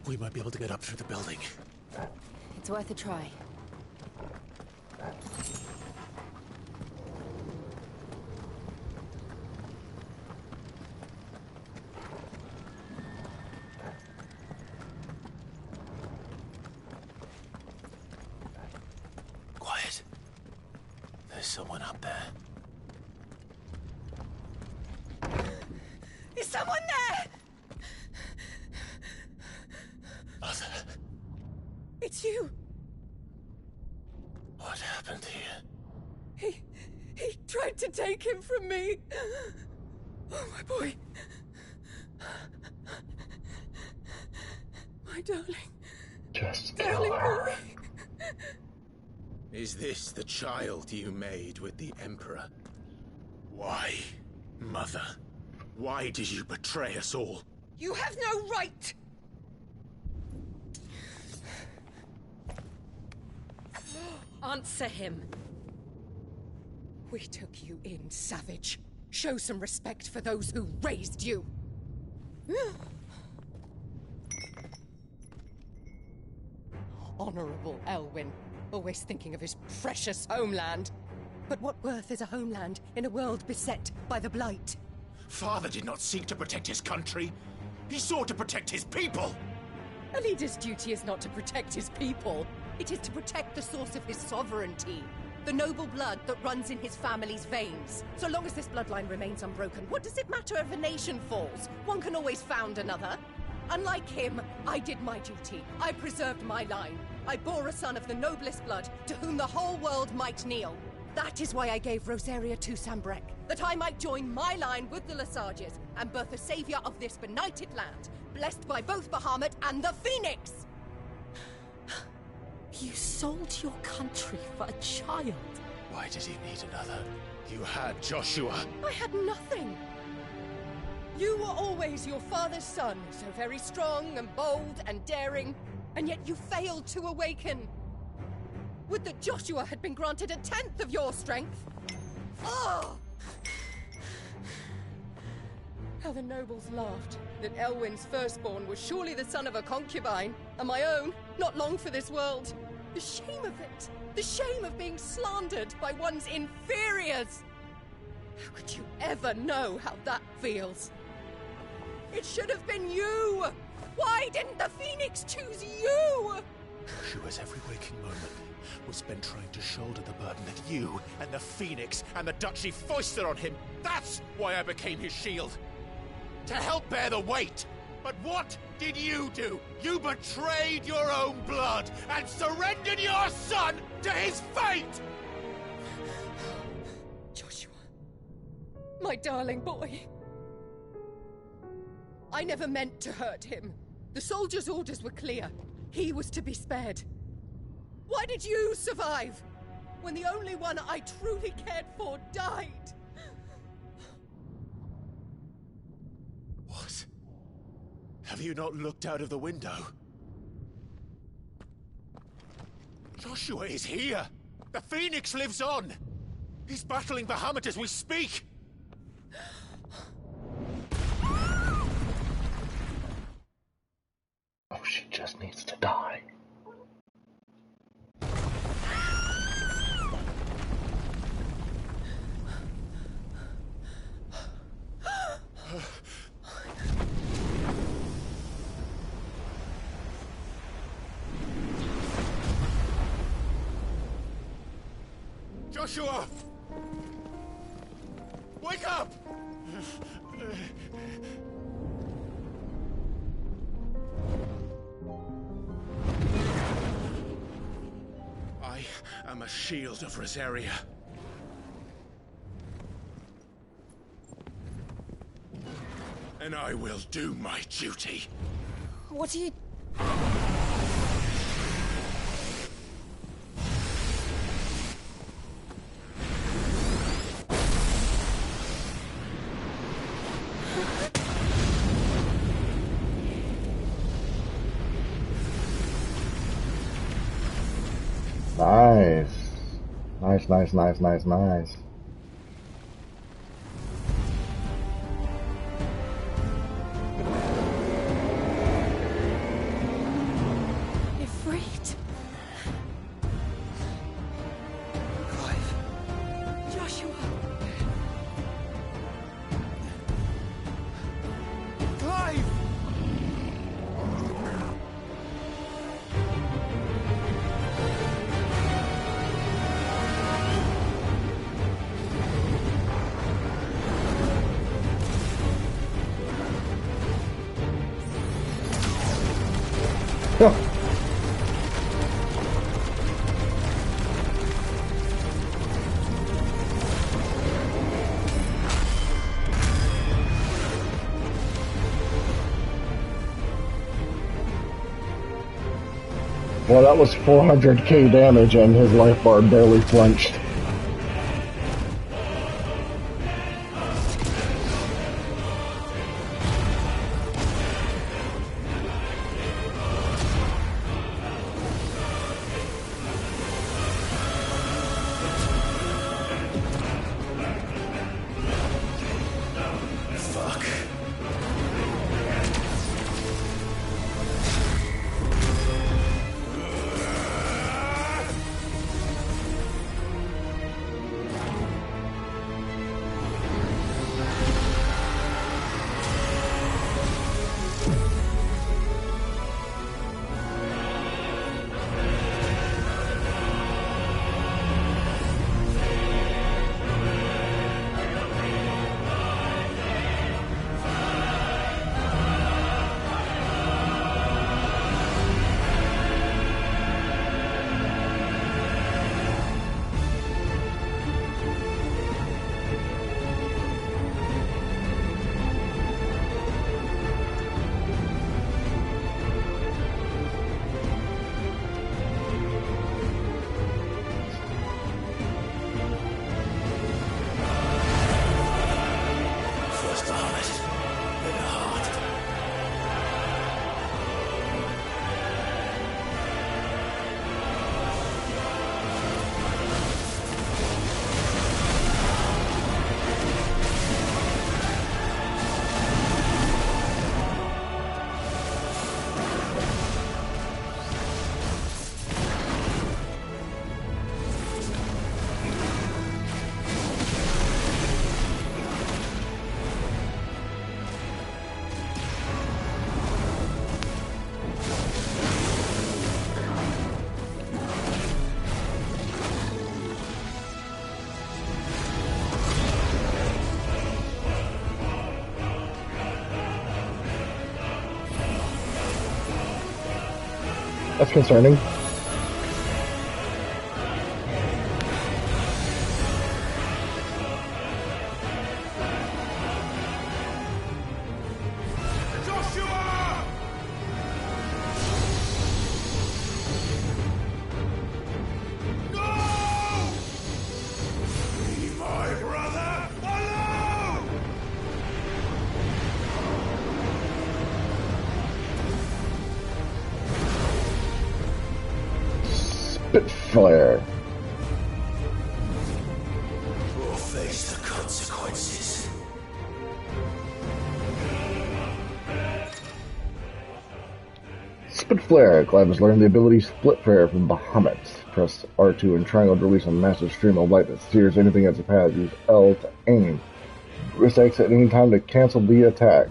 S6: We might be able to get up through the building.
S8: It's worth a try.
S6: Quiet. There's someone up there.
S10: Is someone there?
S6: Mother.
S10: It's you.
S6: What happened here?
S10: He tried to take him from me. Oh, my boy. My darling.
S2: Just
S10: darling boy.
S6: Is this the child you made with the Emperor? Why, Mother? Why did you betray us all?
S10: You have no right.
S23: Answer him.
S10: We took you in, savage. Show some respect for those who raised you. Honorable Elwyn, always thinking of his precious homeland. But what worth is a homeland in a world beset by the Blight?
S9: Father did not seek to protect his country. He sought to protect his people.
S10: A leader's duty is not to protect his people. It is to protect the source of his sovereignty. The noble blood that runs in his family's veins. So long as this bloodline remains unbroken, what does it matter if a nation falls? One can always found another. Unlike him, I did my duty. I preserved my line. I bore a son of the noblest blood, to whom the whole world might kneel. That is why I gave Rosaria to Sanbreque, that I might join my line with the Lesages and birth a savior of this benighted land, blessed by both Bahamut and the Phoenix!
S23: You sold your country for a child.
S6: Why did he need another? You had Joshua.
S10: I had nothing. You were always your father's son, so very strong and bold and daring, and yet you failed to awaken. Would that Joshua had been granted 1/10 of your strength? Oh! How the nobles laughed that Elwyn's firstborn was surely the son of a concubine, and my own, not long for this world. The shame of it! The shame of being slandered by one's inferiors! How could you ever know how that feels? It should have been you! Why didn't the Phoenix choose you?
S9: Joshua's every waking moment was spent trying to shoulder the burden that you and the Phoenix and the Duchy foisted on him. That's why I became his shield. To help bear the weight. But what did you do? You betrayed your own blood and surrendered your son to his fate!
S10: Joshua. My darling boy. I never meant to hurt him. The soldiers' orders were clear. He was to be spared. Why did you survive? When the only one I truly cared for died?
S9: What? Have you not looked out of the window? Joshua is here! The Phoenix lives on! He's battling Bahamut as we speak!
S2: Oh, she just needs to die.
S9: Joshua! Wake up! I am a shield of Rosaria. And I will do my duty.
S23: What are you...
S2: Nice.
S23: You're freed.
S12: Clive.
S23: Joshua.
S9: Clive!
S2: Well, that was 400k damage and his life bar barely flinched. That's concerning. Spitfire.
S6: Or face the consequences.
S2: Spitfire. Clive has learned the ability Spitfire from Bahamut. Press R2 and triangle to release a massive stream of light that steers anything as it passes. Use L to aim. Press X at any time to cancel the attack.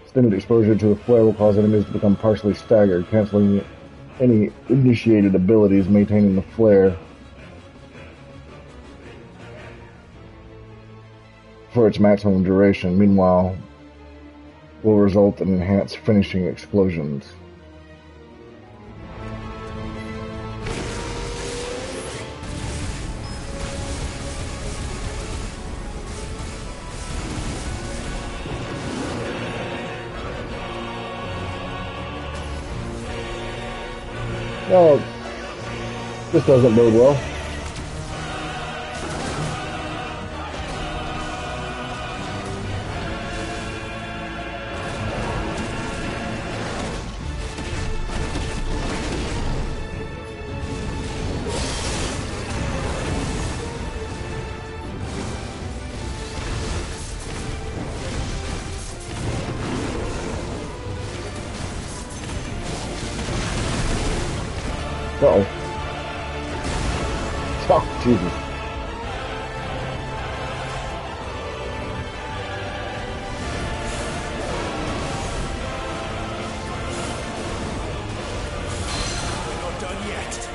S2: Extended exposure to the flare will cause enemies to become partially staggered, canceling any initiated abilities, maintaining the flare for its maximum duration. Meanwhile, will result in enhanced finishing explosions. No, this doesn't bode well. Uh-oh. Oh, Jesus.
S9: We're not done yet.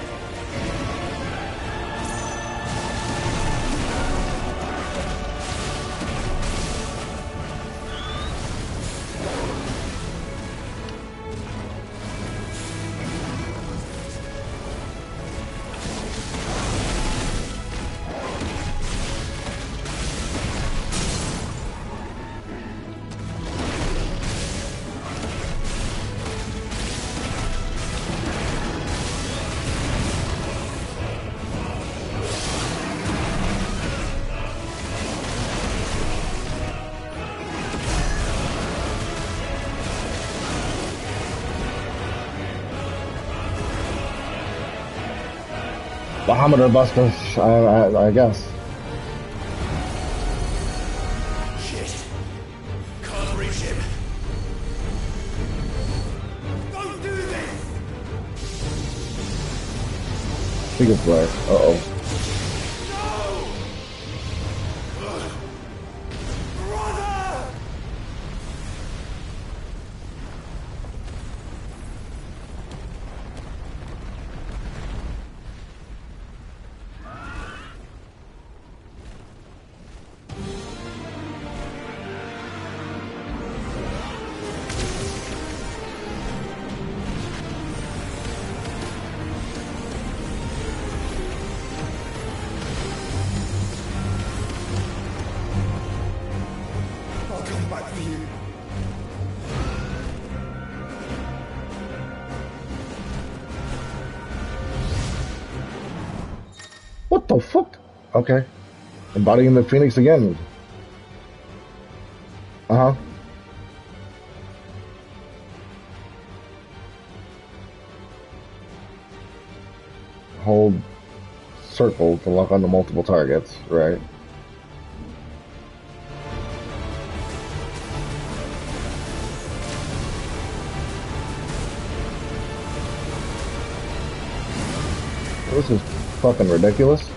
S2: Bahamut or bust us, I guess.
S9: Shit. Can't reach him. Don't do this!
S2: Single player. Uh-oh.
S9: I'll come back for you.
S2: What the fuck? Okay. Embodying the Phoenix again. Uh-huh. Hold circle to lock onto multiple targets, right? This is fucking ridiculous.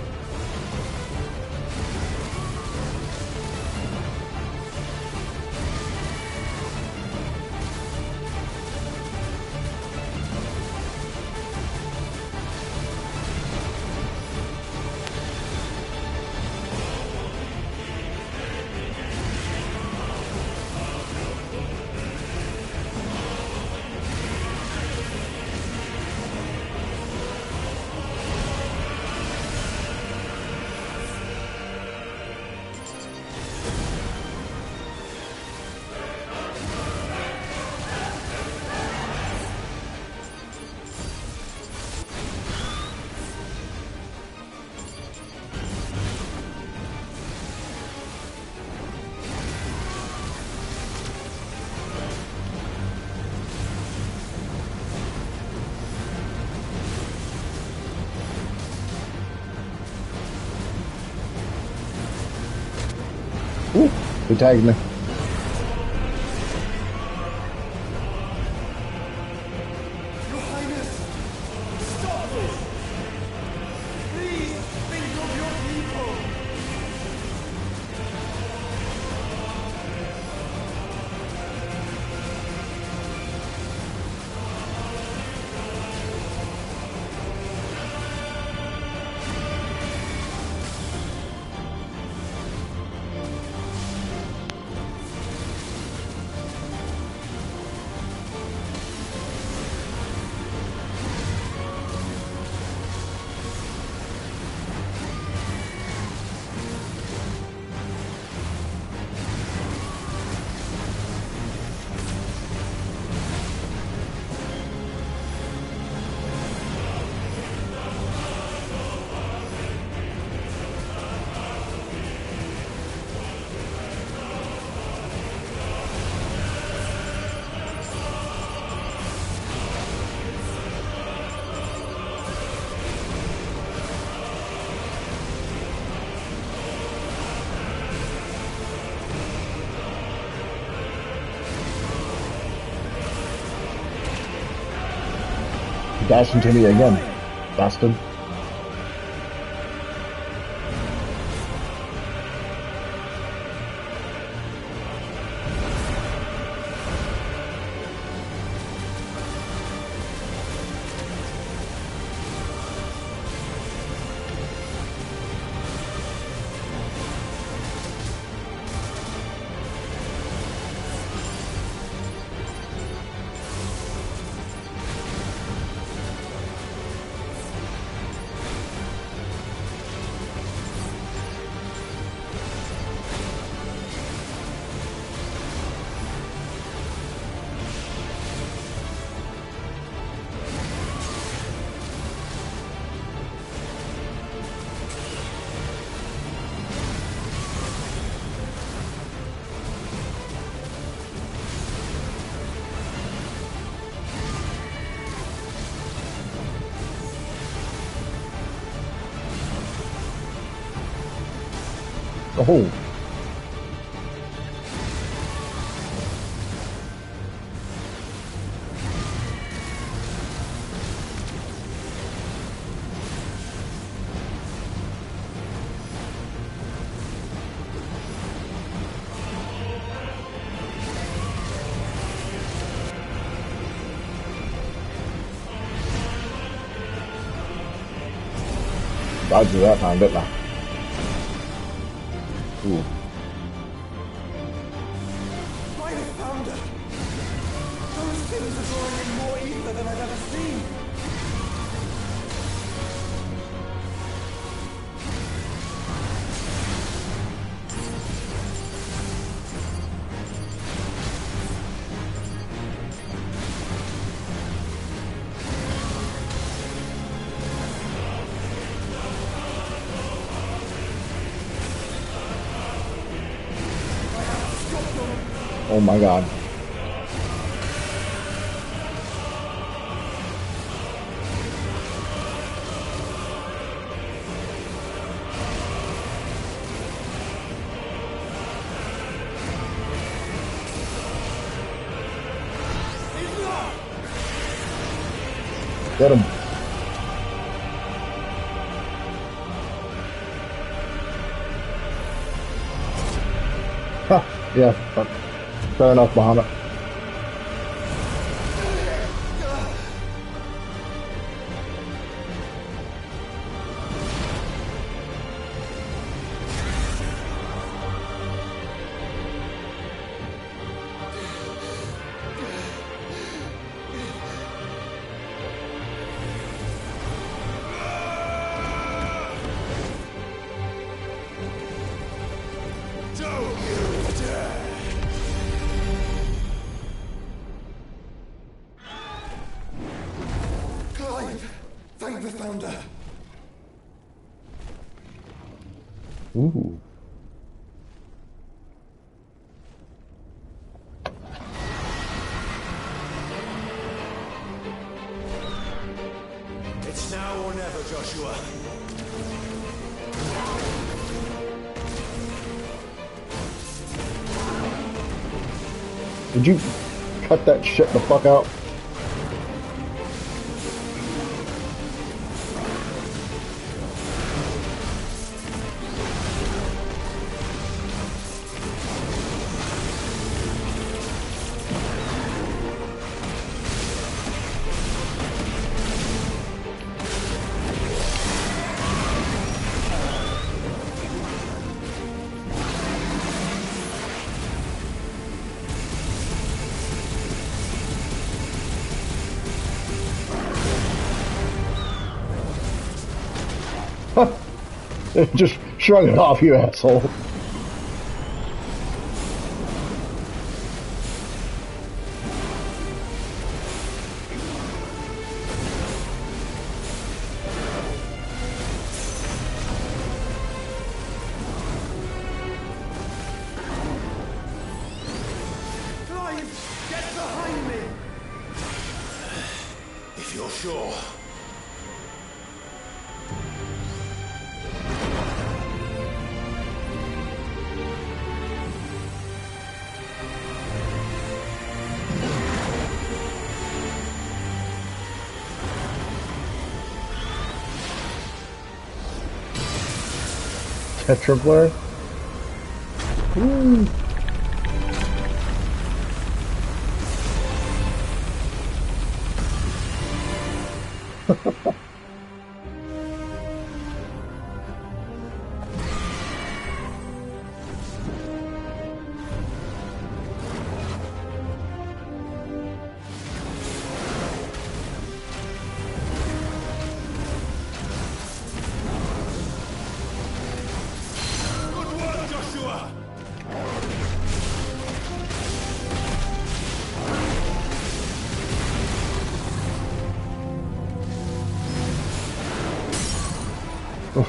S2: Ooh, he tagged me.
S24: Your Highness! Stop this! Please think of your people!
S2: Dash into me again, bastard. Oh. Dodged you that time, didn't I? Ooh.
S24: My founder! Those things are drawing in more ether than I've ever seen!
S2: Oh my god. Get him. Huh, yeah. Fair enough, Bahamut.
S24: Thank the founder.
S2: Ooh.
S9: It's now or never, Joshua.
S2: Did you cut that shit the fuck out? Just shrug it off, you asshole.
S9: Clive, get behind me! If you're sure.
S2: Tetraflare? Ooh.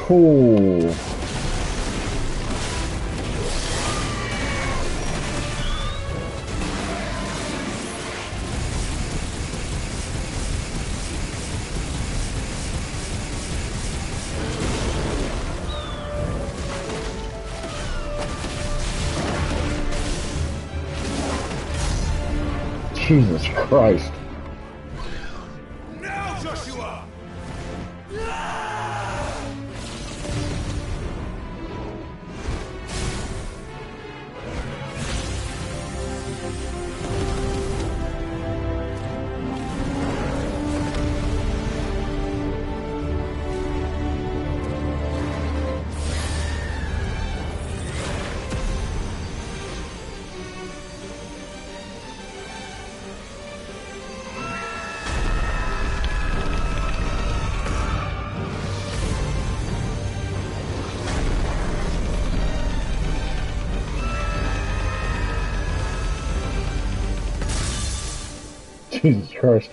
S2: Oh. Jesus Christ.
S9: Now, Joshua!
S2: Jesus Christ.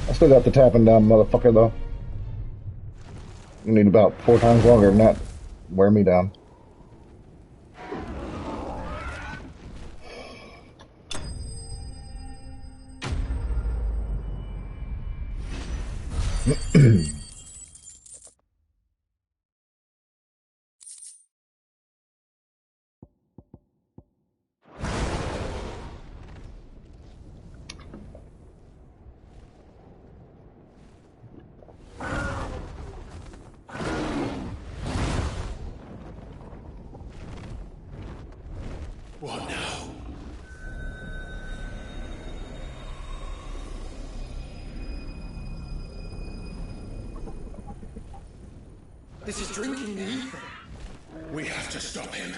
S2: I still got the tapping down, motherfucker, though. You need about 4 times longer than that. Wear me down.
S9: What now?
S1: This is drinking the ether.
S9: We have to stop him.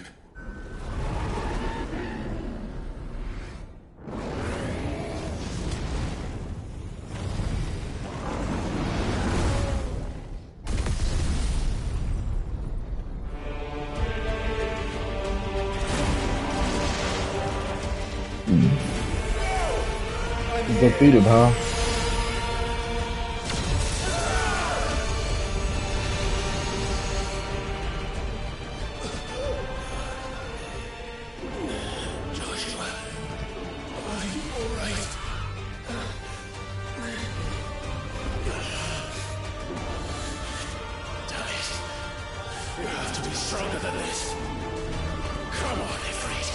S2: Defeated, huh?
S9: Joshua, are you all right? Dice, you have to be stronger than this. Come on, Ifrit.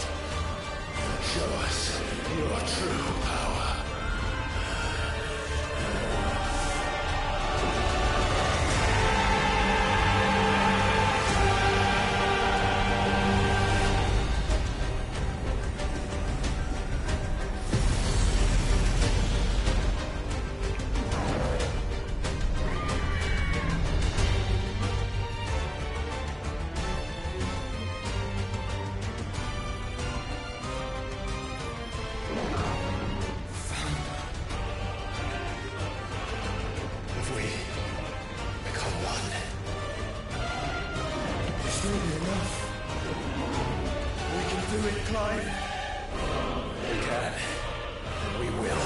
S9: Show Your true power. If we become one, this will be enough. We can do it, Clive. We can. We will.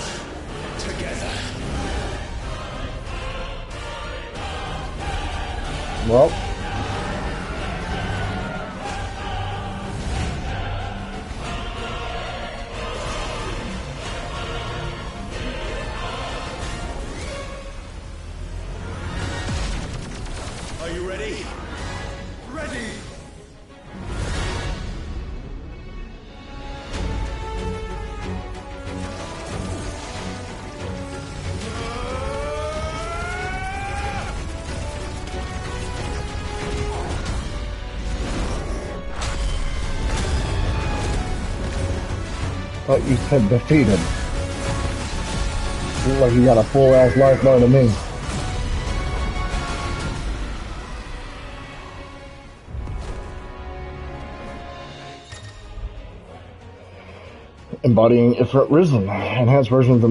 S9: Together.
S2: Well.
S9: Are you ready? Ready!
S2: Thought you said defeated. Look like you got a full ass life more than me. Embodying Ifrit Risen. Enhanced version of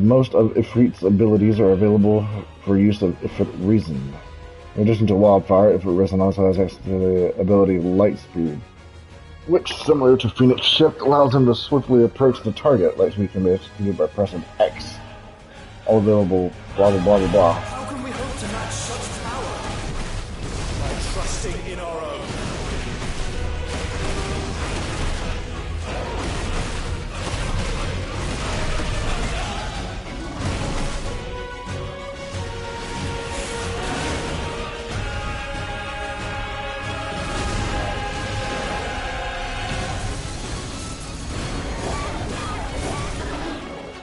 S2: most of Ifrit's abilities are available for use of Ifrit Risen. In addition to Wildfire, Ifrit Risen also has the ability Lightspeed, which, similar to Phoenix Shift, allows him to swiftly approach the target. Lightspeed can be executed by pressing X. All available, blah blah blah blah blah.
S9: How can we hope to match such power? By trusting in our own.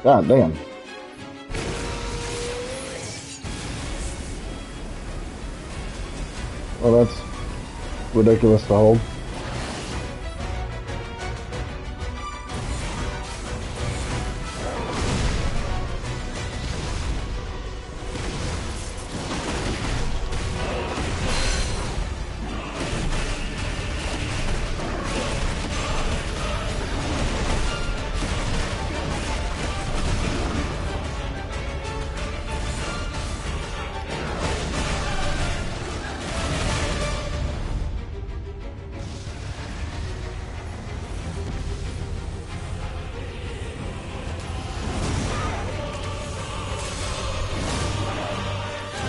S2: God damn. Well, that's ridiculous to hold.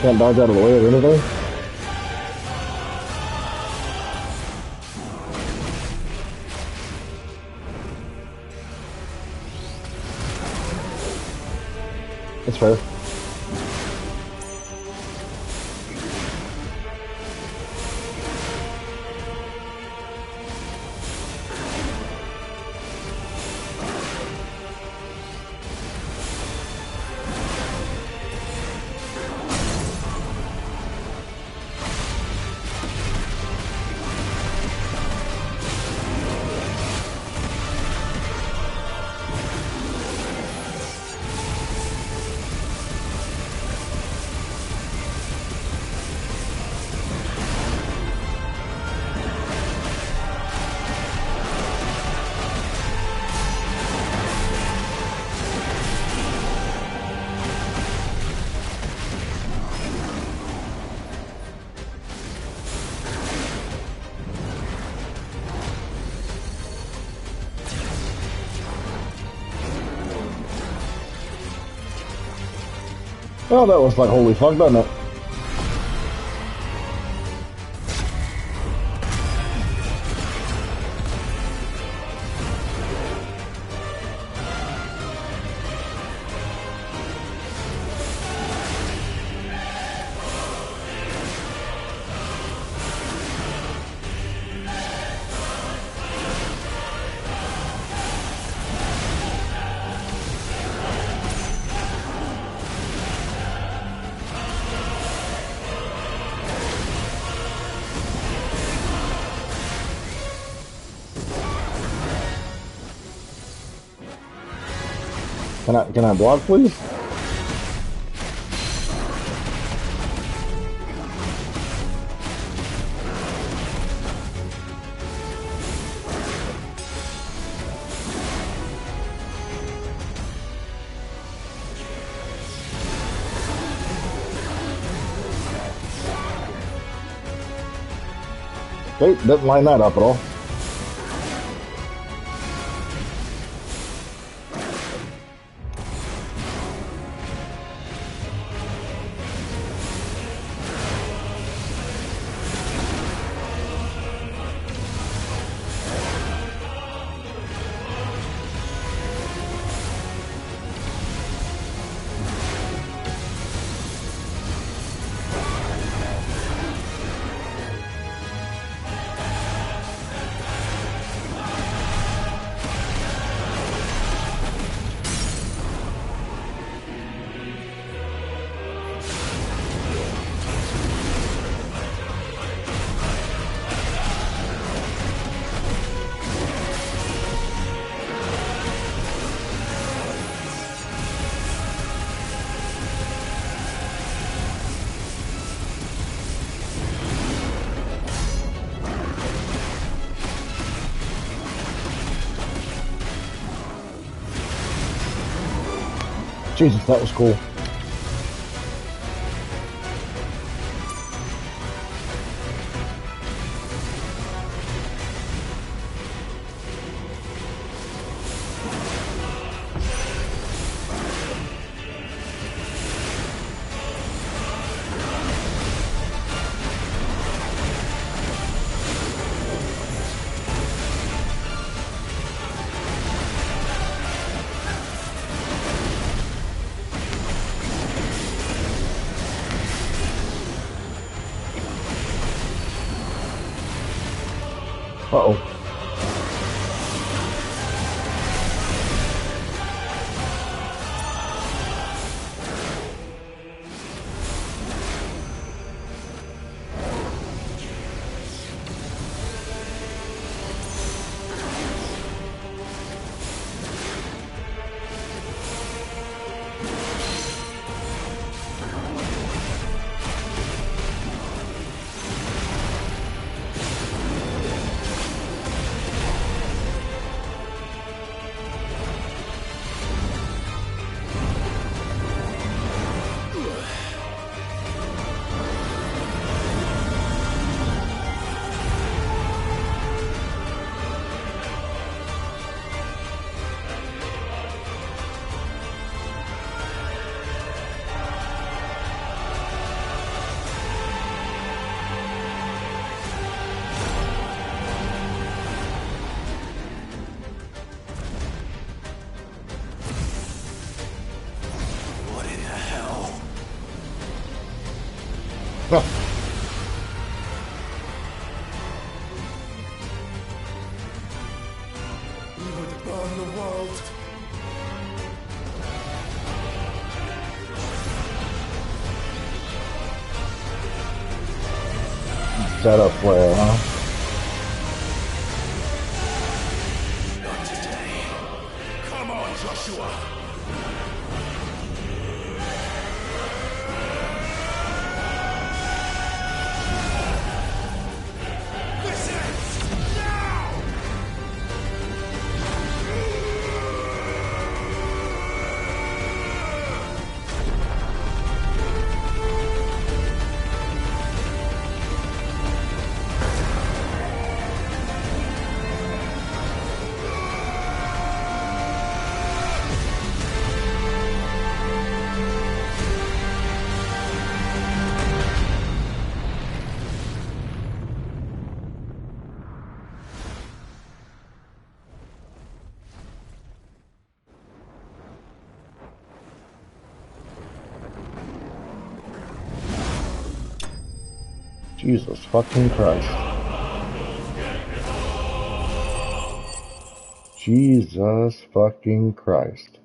S2: Can't dodge out of the way or anything? That's fair. Well, that was like holy fuck, doesn't it? Can I block, please? Okay, didn't line that up at all. Jesus, that was cool. Uh-oh.
S24: We would burn the world.
S2: Set up flare, huh?
S9: Not today. Come on, Joshua. This ends now.
S2: Jesus fucking Christ. Jesus fucking Christ.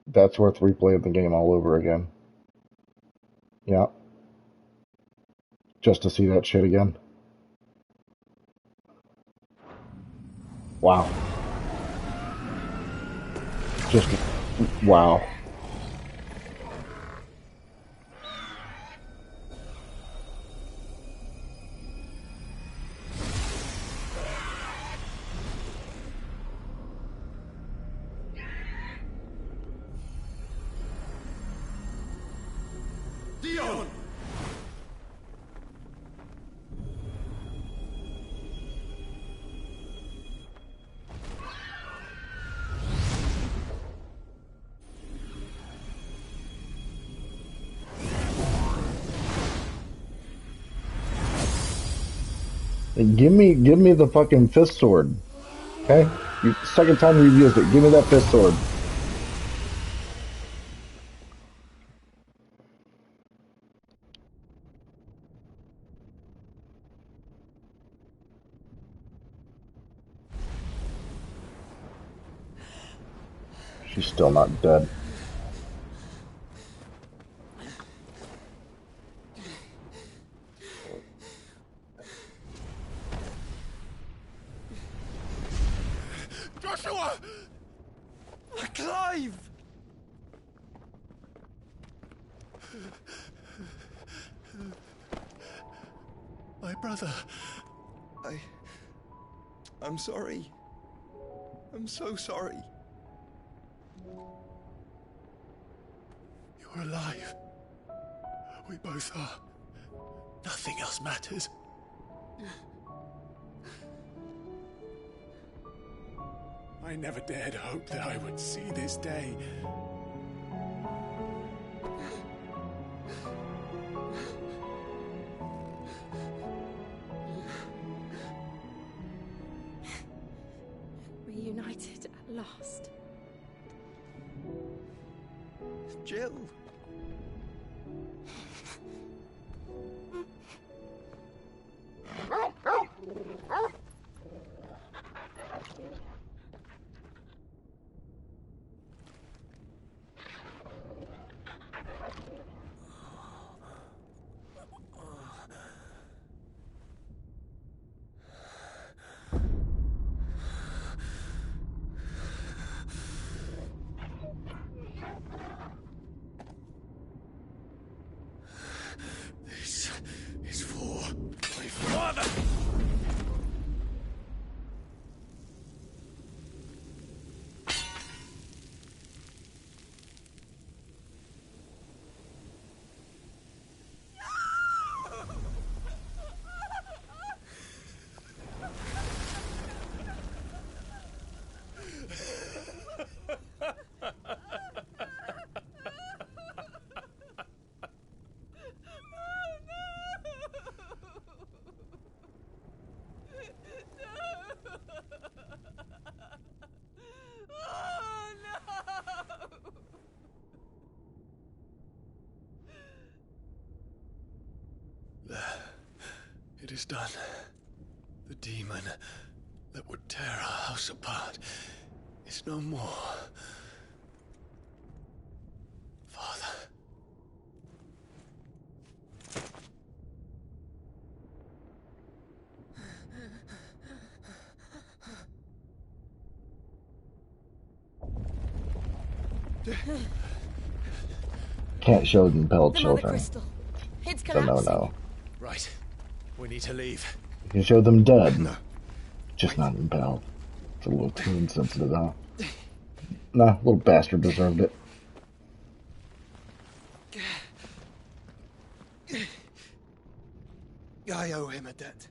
S2: That's worth replaying the game all over again. Yeah. Just to see that shit again. Wow. Just wow.
S9: Dion!
S2: Give me the fucking fist sword. Okay? Second time you've used it. Give me that fist sword. She's still not dead.
S9: Joshua! Clive! My brother.
S24: I'm sorry. I'm so sorry.
S9: You're alive. We both are. Nothing else matters. I never dared hope that I would see this day.
S23: Reunited at last.
S24: Jill.
S9: This is for my father. It is done. The demon that would tear our house apart is no more. Father.
S2: Can't show them impaled
S23: The mother
S2: children.
S23: crystal. It's
S2: It's a
S23: collapsing.
S2: no-no.
S9: Right. We need to leave.
S2: You can show them dead. No. Just not impaled. It's a little too insensitive, huh? Nah, little bastard deserved it.
S24: I owe him a debt.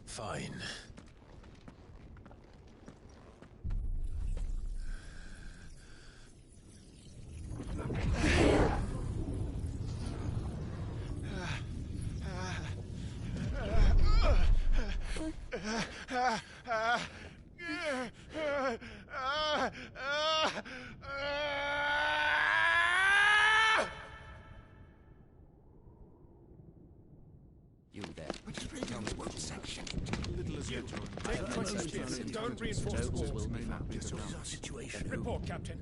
S9: Fine.
S1: You there. Tell me what section.
S9: Little as Don't reinforce the walls. Report, Captain.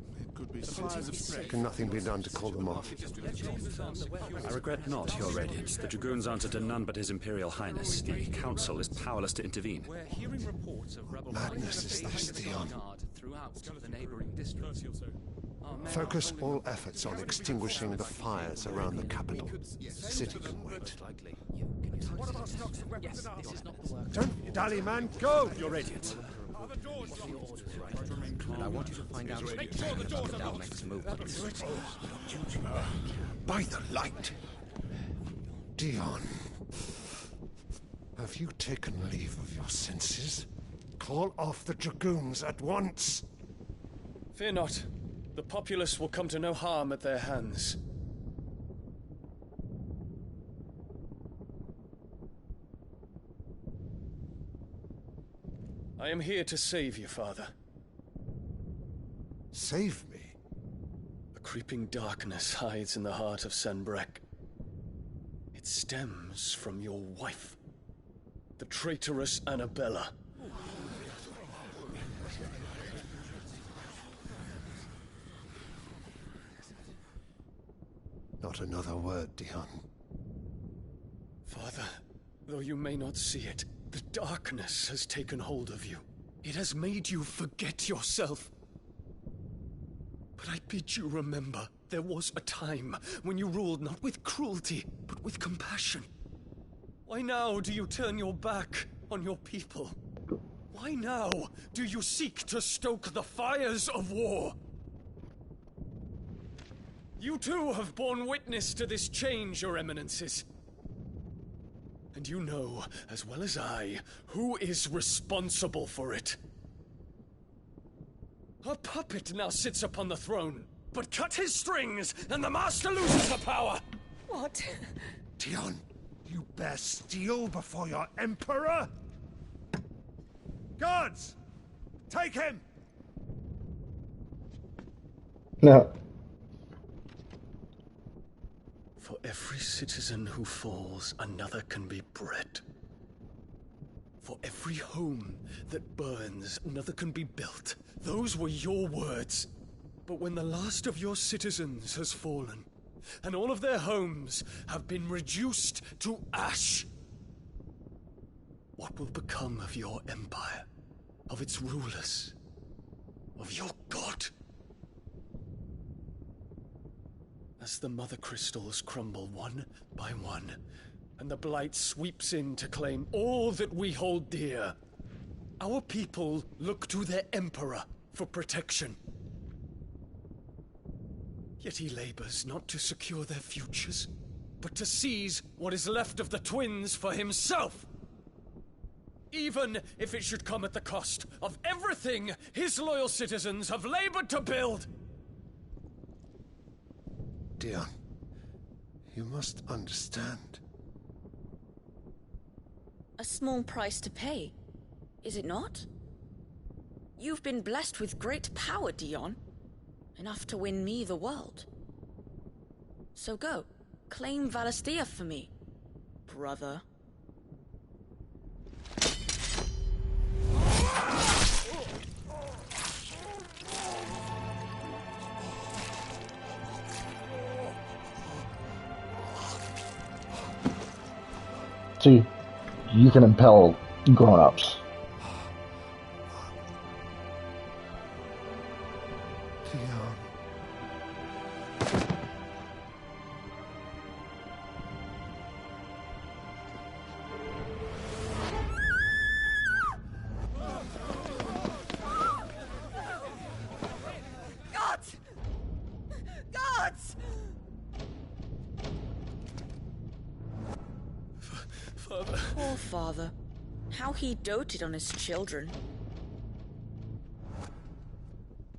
S14: Can nothing be done to call them off?
S15: I regret not, Your Radiance. The Dragoons answer to none but His Imperial Highness. The Council is powerless to intervene.
S19: We're hearing reports of rebel
S14: Madness is this, Dion.
S19: throughout the neighboring districts.
S14: Focus all efforts on extinguishing the fires around the capital. The city can wait. Don't you dally, man. Go!
S15: Your Radiance.
S19: And I want you to find out
S9: Make sure the doors are
S19: our
S9: locked.
S19: next move.
S14: By the light. Dion. Have you taken leave of your senses? Call off the Dragoons at once.
S18: Fear not. The populace will come to no harm at their hands. I am here to save you, Father.
S14: Save me?
S18: A creeping darkness hides in the heart of Sanbrek. It stems from your wife, the traitorous Annabella.
S14: Not another word, Dion.
S18: Father, though you may not see it, the darkness has taken hold of you. It has made you forget yourself. But I bid you remember, there was a time when you ruled not with cruelty, but with compassion. Why now do you turn your back on your people? Why now do you seek to stoke the fires of war? You too have borne witness to this change, Your Eminences. And you know, as well as I, who is responsible for it. A puppet now sits upon the throne, but cut his strings, and the master loses the power!
S25: What?
S14: Dion, you bear steel before your emperor? Guards! Take him!
S2: No.
S18: For every citizen who falls, another can be bred. For every home that burns, another can be built. Those were your words. But when the last of your citizens has fallen, and all of their homes have been reduced to ash, what will become of your empire, of its rulers, of your god? As the mother crystals crumble one by one, and the blight sweeps in to claim all that we hold dear, our people look to their emperor for protection. Yet he labors not to secure their futures, but to seize what is left of the twins for himself. Even if it should come at the cost of everything his loyal citizens have labored to build.
S14: Dion, you must understand.
S20: A small price to pay, is it not? You've been blessed with great power, Dion. Enough to win me the world. So go, claim Valisthea for me, brother.
S2: See, you can impel grown-ups.
S20: Gods! Gods!
S18: Father.
S20: Poor father. How he doted on his children.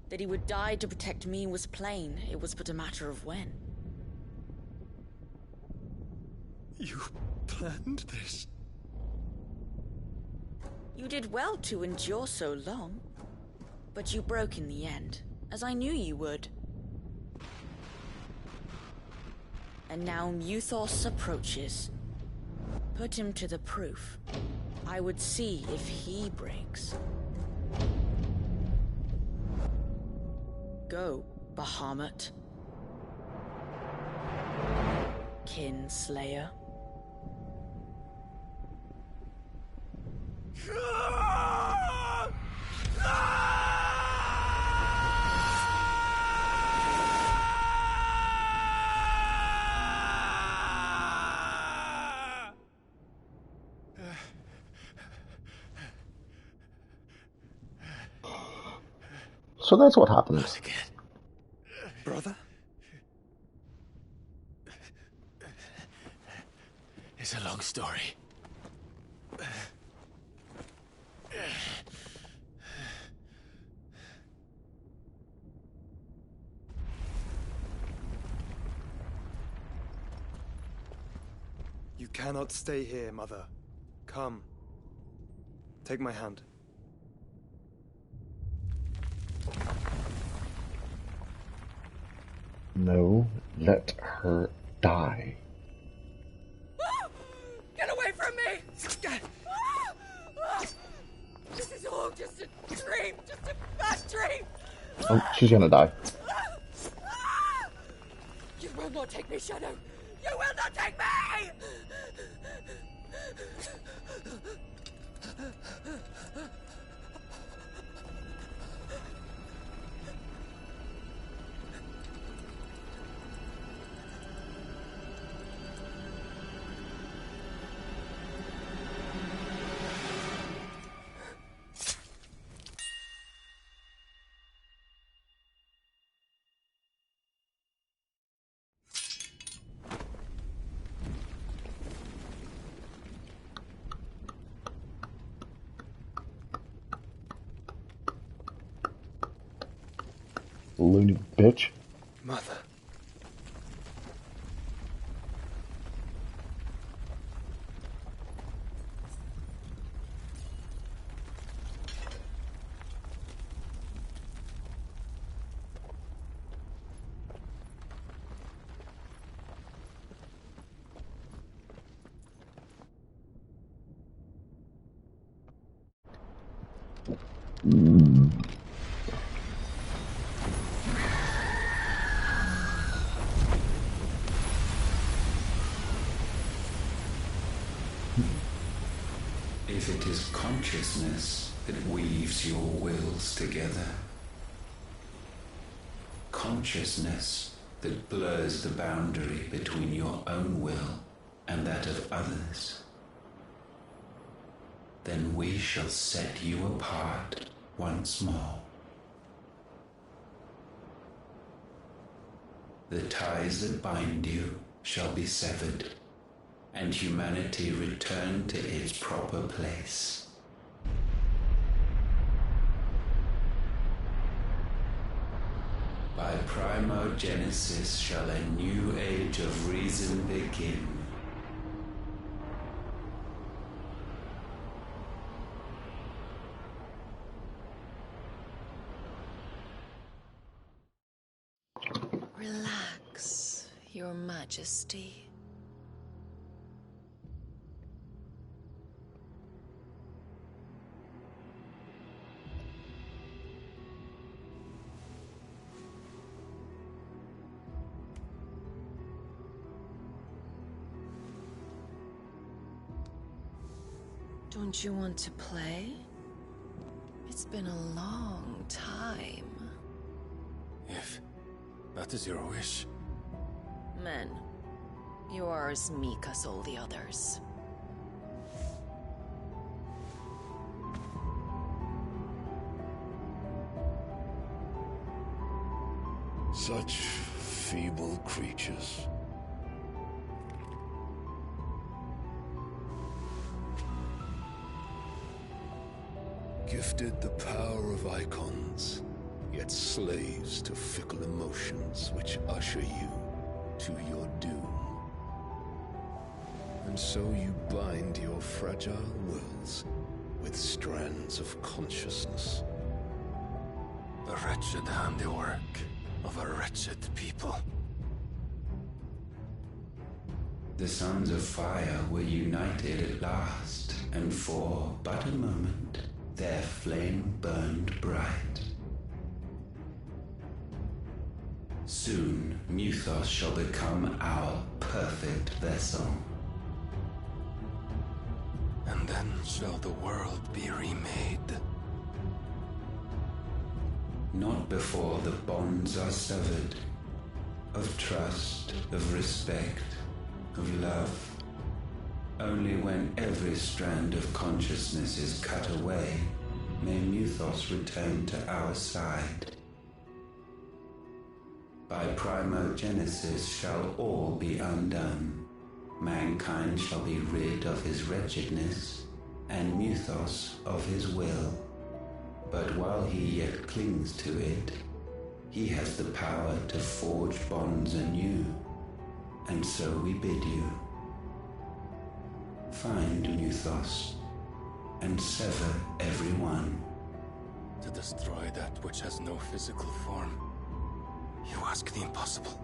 S20: That he would die to protect me was plain. It was but a matter of when.
S18: You planned this?
S20: You did well to endure so long. But you broke in the end, as I knew you would. And now Muthos approaches. Put him to the proof. I would see if he breaks. Go, Bahamut. Kinslayer.
S2: So that's what happens.
S21: Brother?
S9: It's a long story.
S24: You cannot stay here, Mother. Come. Take my hand.
S2: No, let her die.
S23: Get away from me! This is all just a dream, just a bad dream!
S2: Oh, she's gonna die.
S23: You will not take me, Shadow! You will not take me!
S2: Loony bitch.
S24: Mother.
S3: If it is consciousness that weaves your wills together, consciousness that blurs the boundary between your own will and that of others, then we shall set you apart once more. The ties that bind you shall be severed, and humanity return to its proper place. By primogenesis shall a new age of reason begin.
S8: Relax, Your Majesty. Don't you want to play? It's been a long time.
S9: If that is your wish.
S8: Men, you are as meek as all the others.
S5: Such feeble creatures. Gifted the power of icons, yet slaves to fickle emotions which usher you to your doom. And so you bind your fragile wills with strands of consciousness.
S9: The wretched handiwork of a wretched people.
S3: The Sons of Fire were united at last. and for but a moment their flame burned bright. Soon Muthos shall become our perfect vessel.
S5: And then shall the world be remade.
S3: Not before the bonds are severed, of trust, of respect, of love. Only when every strand of consciousness is cut away, may Muthos return to our side. By primogenesis shall all be undone. Mankind shall be rid of his wretchedness, and Muthos of his will. But while he yet clings to it, he has the power to forge bonds anew, and so we bid you. Find Muthos, and sever every one.
S5: To destroy that which has no physical form, you ask the impossible.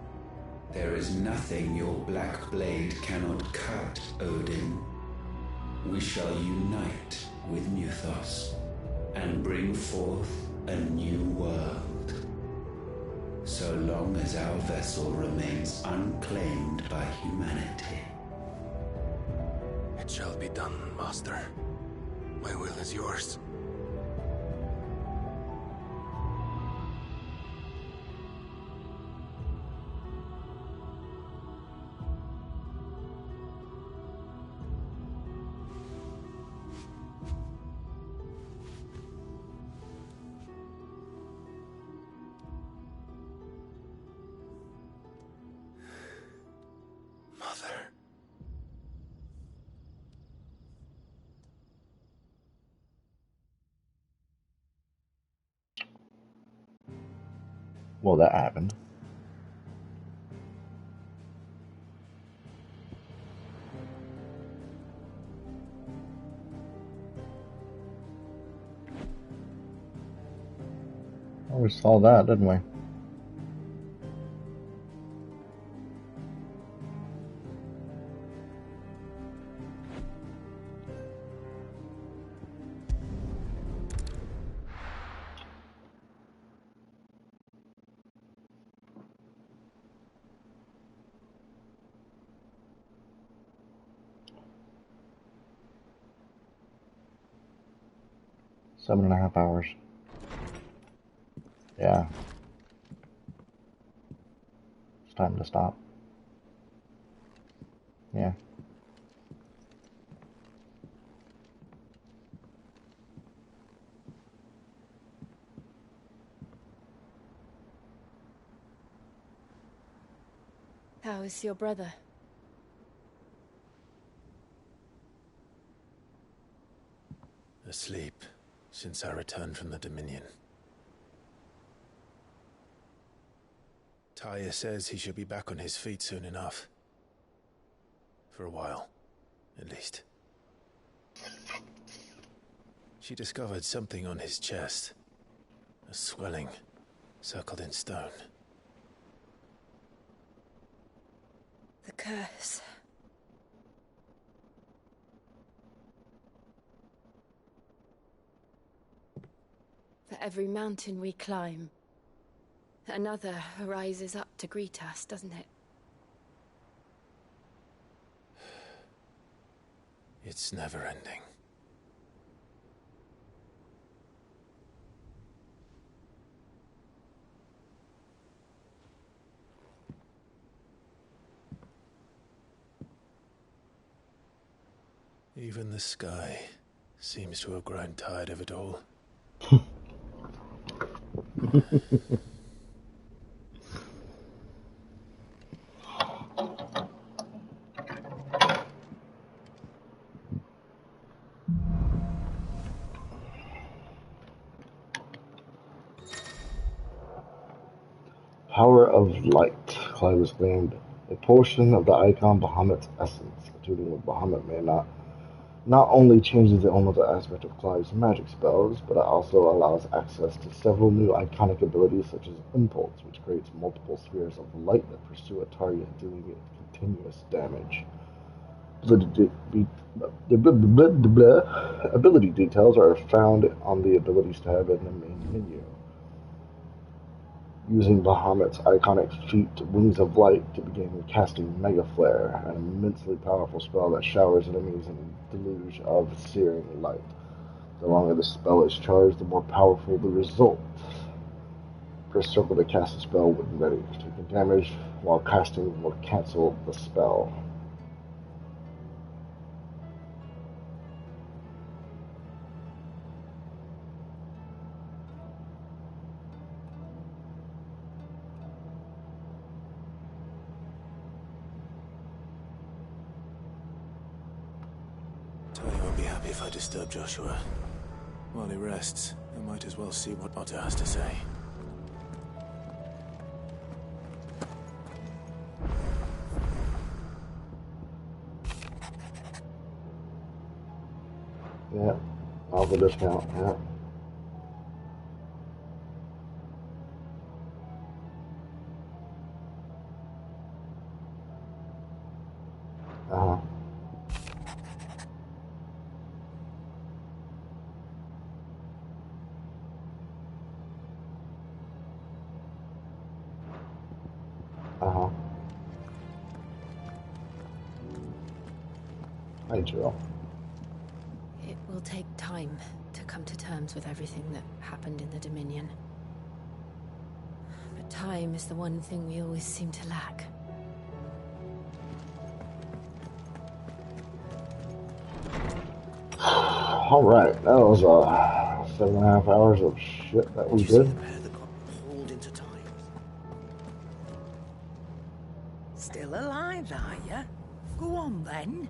S3: There is nothing your black blade cannot cut, Odin. We shall unite with Muthos, and bring forth a new world. So long as our vessel remains unclaimed by humanity.
S5: It shall be done, Master. My will is yours. Mother.
S2: Well, that happened. Oh, we saw that, didn't we? Seven and a half hours. Yeah. It's time to stop. Yeah.
S23: How is your brother?
S6: Asleep since I returned from the Dominion. Taya says he should be back on his feet soon enough. For a while, at least. She discovered something on his chest. A swelling, circled in stone.
S23: The curse. For every mountain we climb, another rises up to greet us, doesn't it?
S6: It's never ending. Even the sky seems to have grown tired of it all.
S2: Power of Light. Clive was named a portion of the icon Bahamut's essence. Tuning with Bahamut may not only changes the elemental aspect of Clive's magic spells, but it also allows access to several new iconic abilities such as Impulse, which creates multiple spheres of light that pursue a target, dealing it continuous damage. ability details are found on the Abilities tab in the main menu. Using Bahamut's iconic feat, Wings of Light, to begin casting Mega Flare, an immensely powerful spell that showers enemies in a deluge of searing light. The longer the spell is charged, the more powerful the result. Press circle to cast the spell when ready. Taking damage while casting will cancel the spell.
S6: Tony won't be happy if I disturb Joshua. While he rests, I might as well see what Otto has to say.
S2: Yeah, alpha discount, yeah. Uh-huh. Uh-huh. Hi, Jill.
S8: It will take time to come to terms with everything that happened in the Dominion. But time is the one thing we always seem to lack.
S2: Alright, that was 7.5 hours of shit that we did.
S12: Pulled into time.
S7: Still alive, are you? Go on then.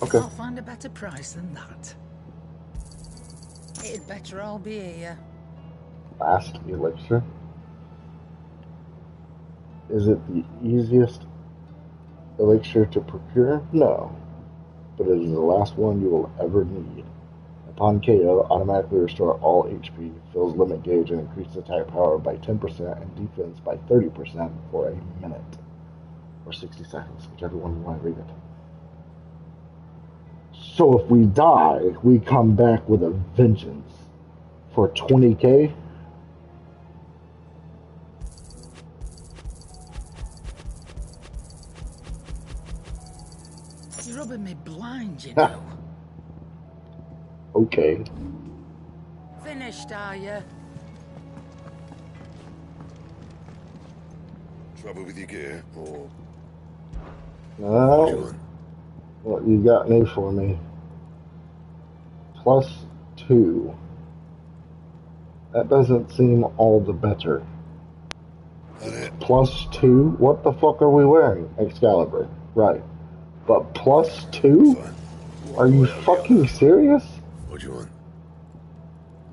S2: Okay.
S7: I'll find a better price than that. It'd better all be here.
S2: Last elixir. Is it the easiest elixir to procure? No. But it is the last one you will ever need. Upon KO, automatically restore all HP, fills limit gauge, and increases attack power by 10% and defense by 30% for a minute. Or 60 seconds, whichever one you want to read it. So if we die, we come back with a vengeance. For 20k?
S7: You're rubbing me blind, you know.
S2: Okay.
S7: Finished, are you?
S5: Trouble with your gear, or
S2: No. What you got new for me? +2. That doesn't seem all the better. +2? What the fuck are we wearing? Excalibur. Right. But +2? Are you fucking serious?
S5: what do you want?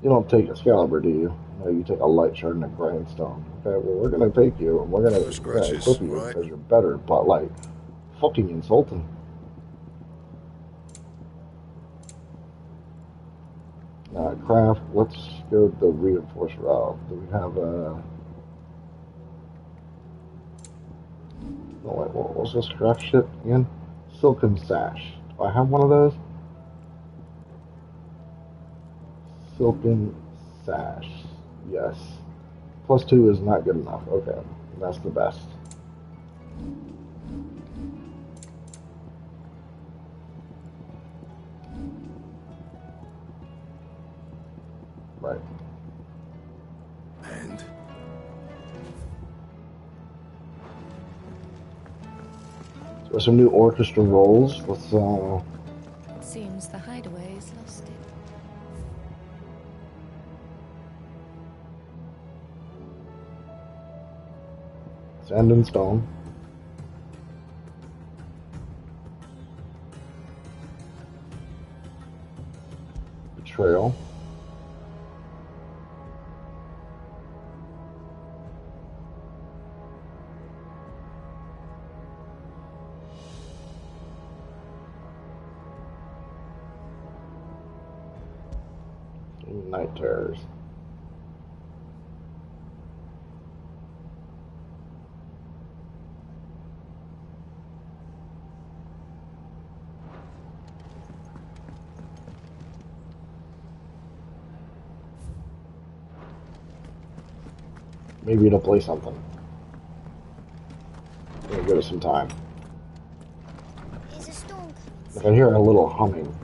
S2: You don't take Excalibur, do you? No, you take a light shard and a grindstone. Okay, well, we're gonna take you, and we're gonna equip you because you're better, but, like, fucking insulting. Craft, let's go the reinforced route. Do we have a... Oh, wait, what was this craft shit again? Silken Sash. Do I have one of those? Silken Sash. Yes. +2 is not good enough. Okay, that's the best. Right.
S5: And?
S2: So there's some new orchestra rolls. Let's,
S8: Seems the hideaway is lost it.
S2: Sand and Stone. trail. Night terrors. Maybe it'll play something. It'll give us some time.
S11: Is a storm
S2: Like I hear a little humming.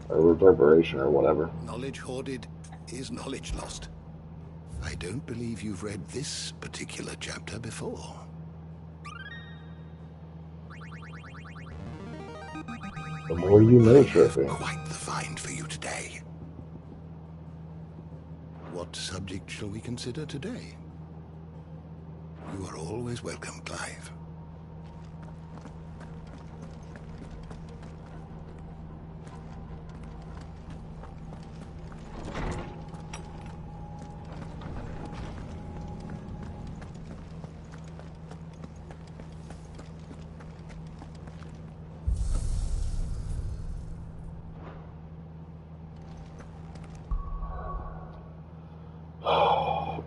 S2: Or reverberation or whatever.
S5: Knowledge hoarded is knowledge lost. I don't believe you've read this particular chapter before.
S2: The more you know,
S5: I have
S2: Trippy.
S5: quite the find for you today. What subject shall we consider today? You are always welcome, Clive.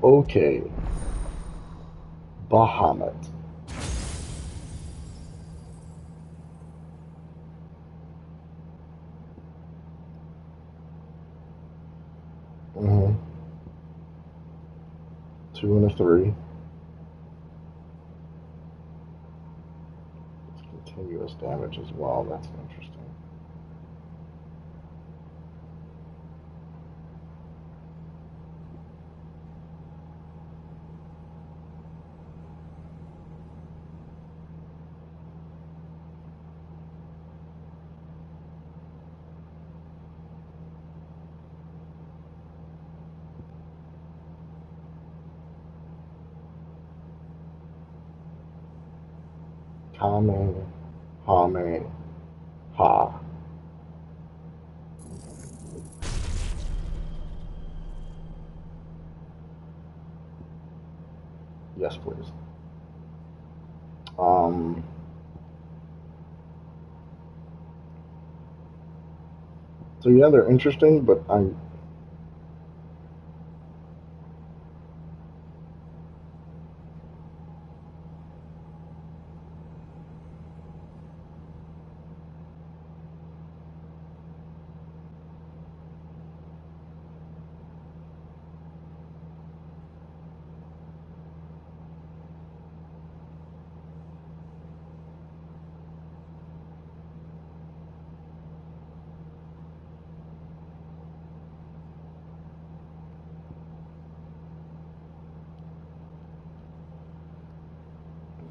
S2: Okay. Bahamut. Mm-hmm. 2 and a 3. It's continuous damage as well. That's interesting. Kame, Hame, Ha. Yes, please. So yeah, they're interesting, but I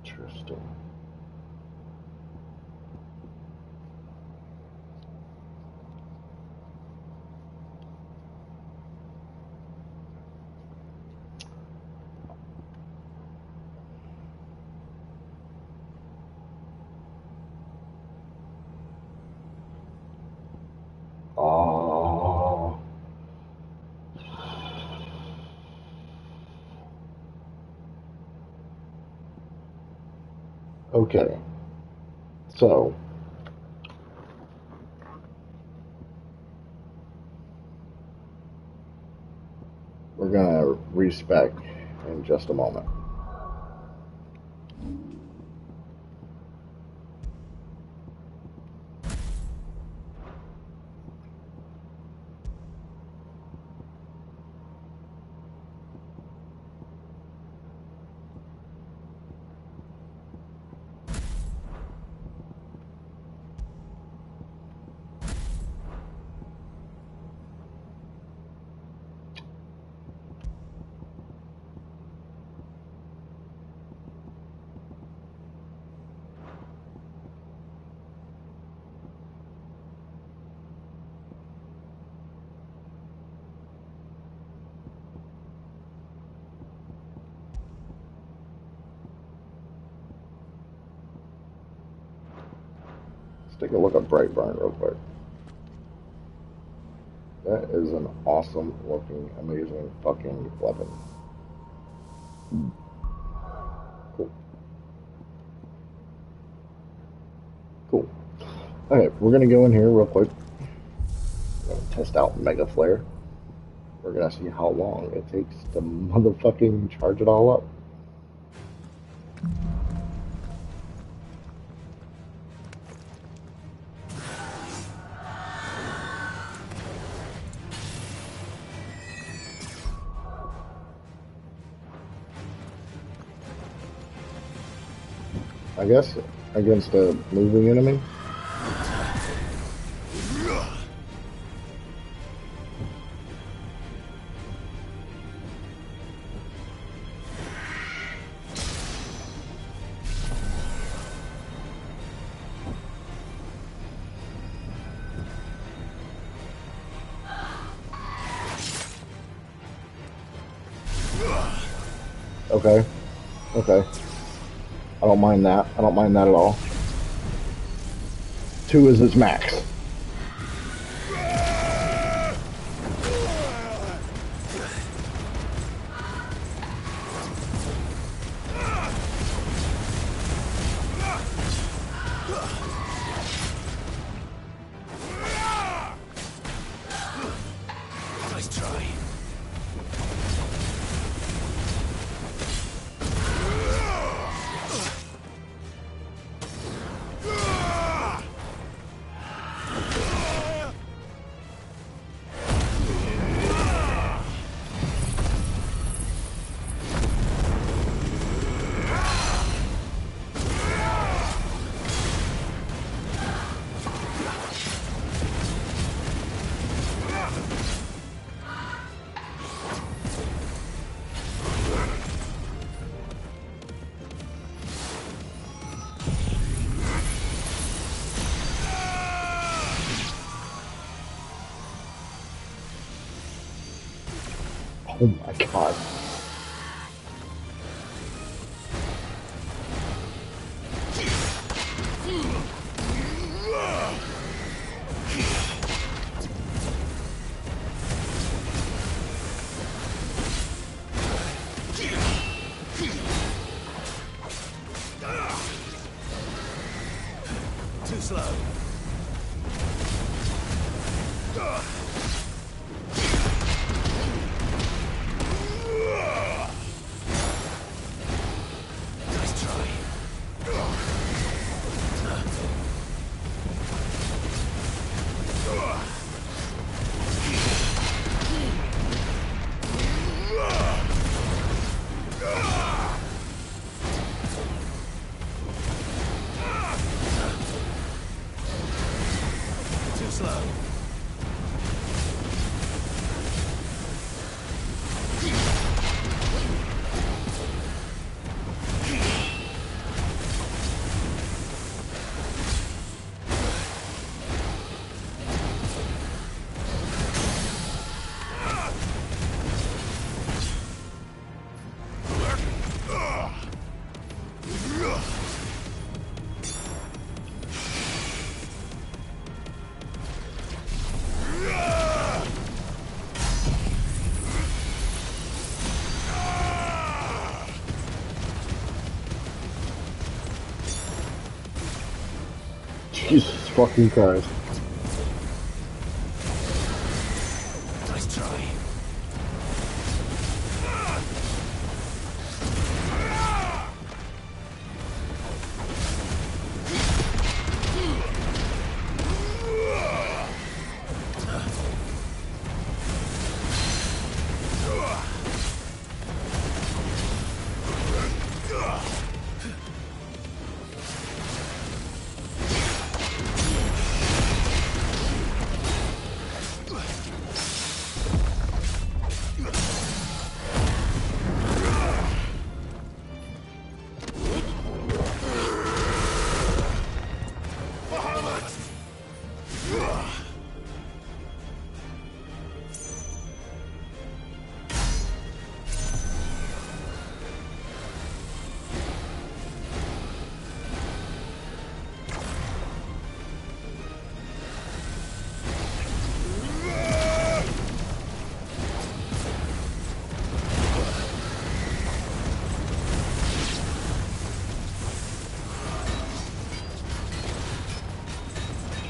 S2: interesting. Oh. Okay. So we're gonna respec in just a moment. Let's take a look at Brightburn real quick. That is an awesome looking, amazing fucking weapon. Cool. Cool. Okay, we're gonna go in here real quick. We're gonna test out Mega Flare. We're gonna see how long it takes to motherfucking charge it all up. I guess against a moving enemy. Okay. Okay. I don't mind that. I don't mind that at all. 2 is its max.
S9: Nice try.
S2: Oh my god.
S9: Too slow. Nice try. Too slow.
S2: Jesus fucking Christ.
S9: Nice try.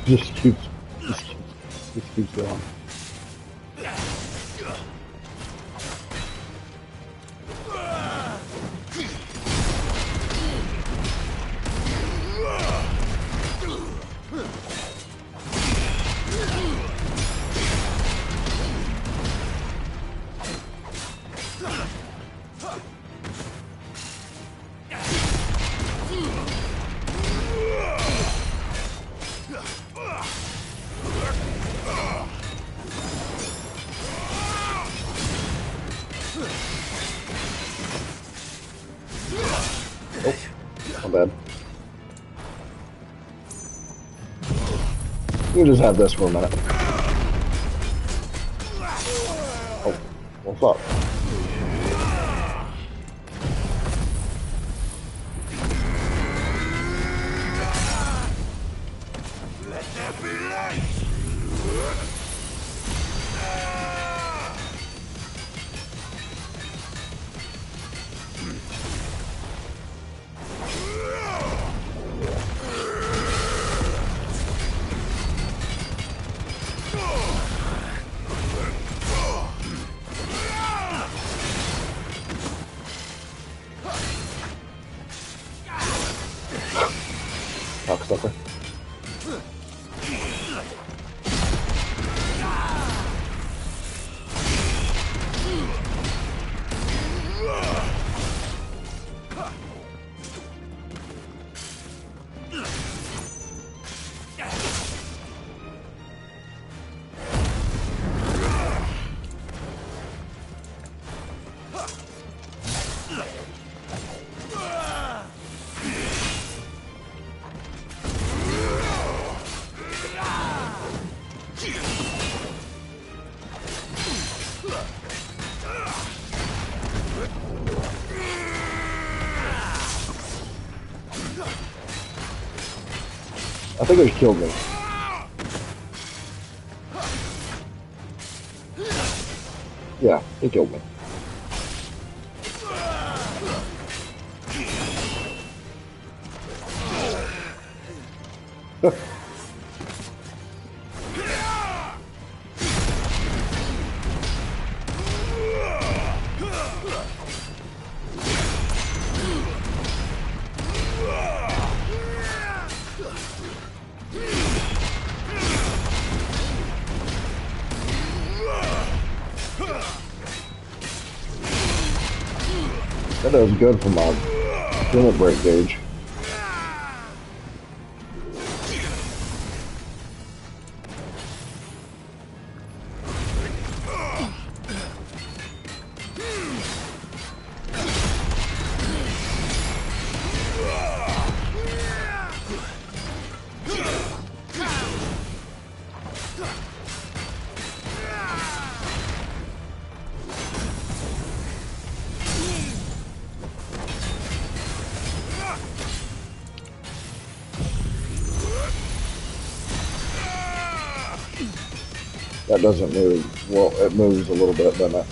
S2: Just keeps going. Bad. You just have this for a minute. Oh, well, fuck.
S9: Let there be light!
S2: Cocksucker. I think it killed me. Yeah, he killed me. That was good for my limit break gauge. That doesn't move. Well, it moves a little bit, doesn't it?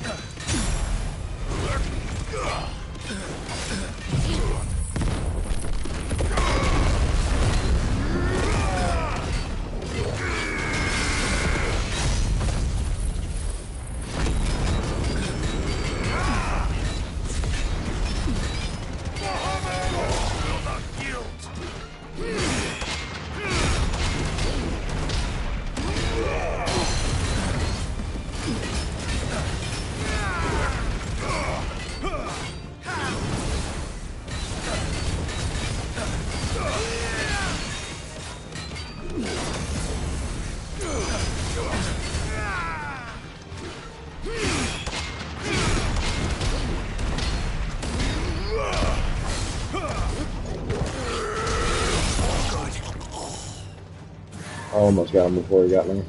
S2: I almost got him before he got me.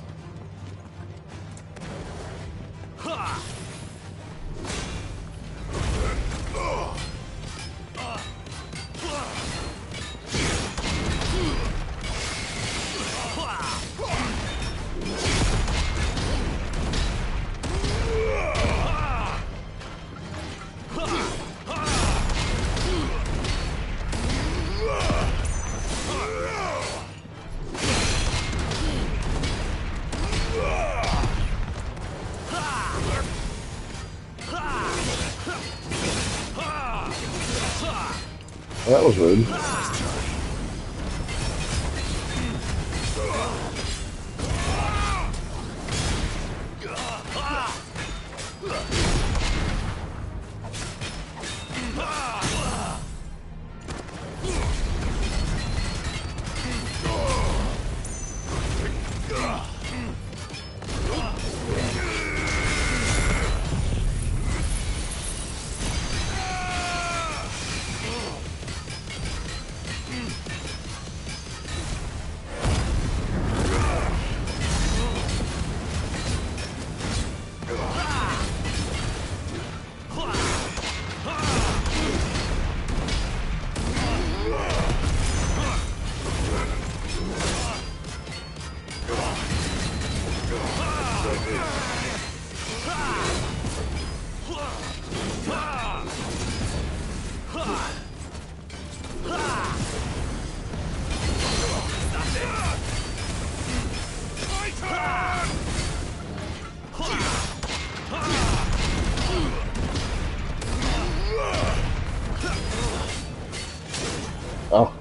S2: That was rude. Oh.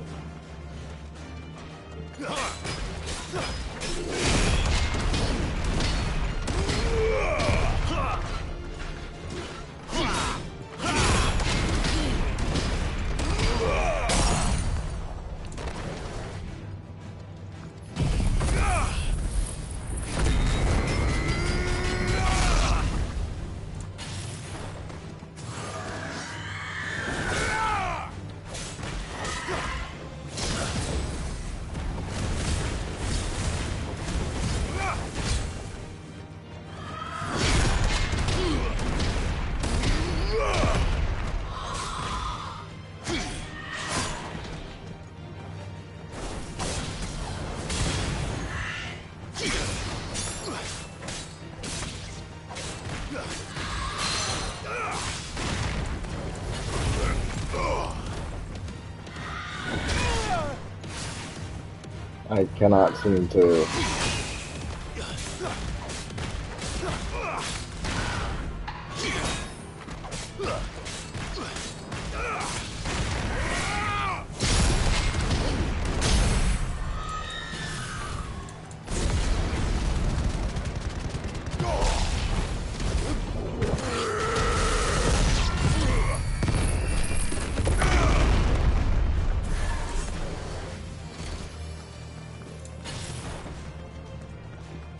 S2: I cannot seem to...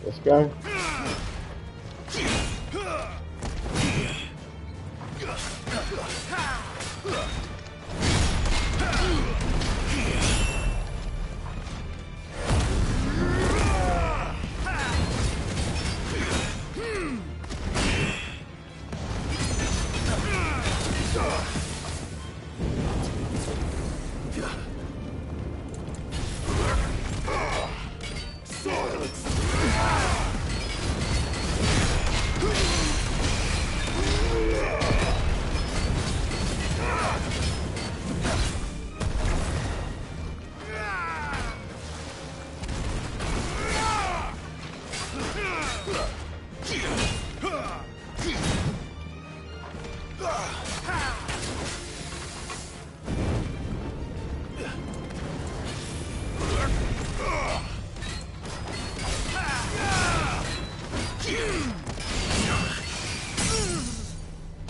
S2: This guy?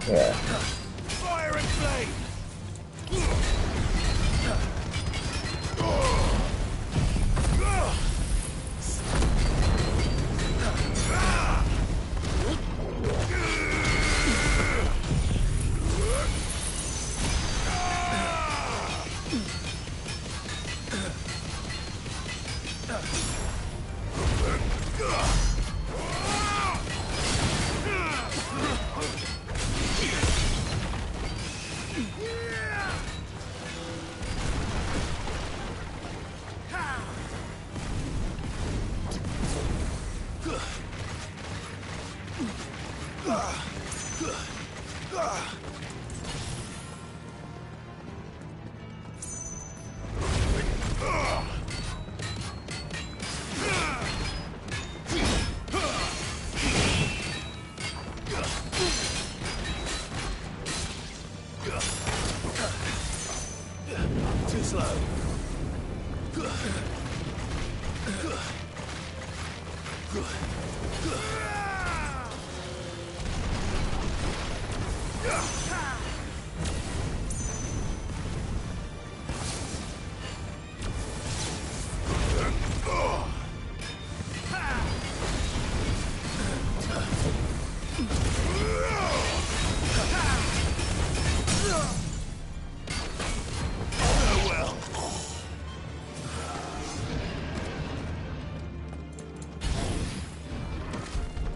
S2: Yeah.
S9: Fire and flame!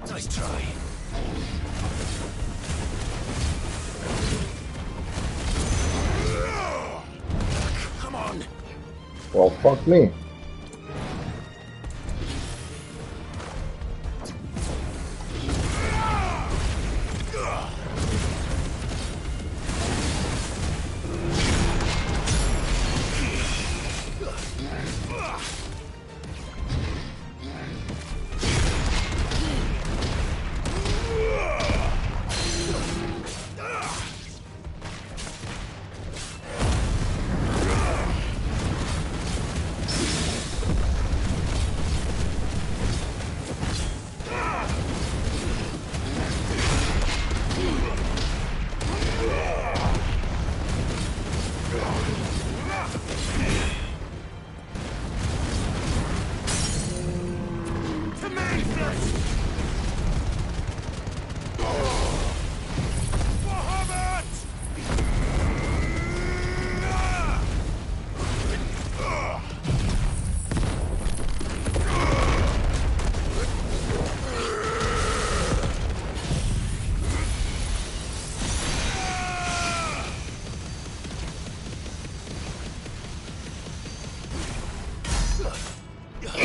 S1: Nice try. Come on.
S2: Well, fuck me.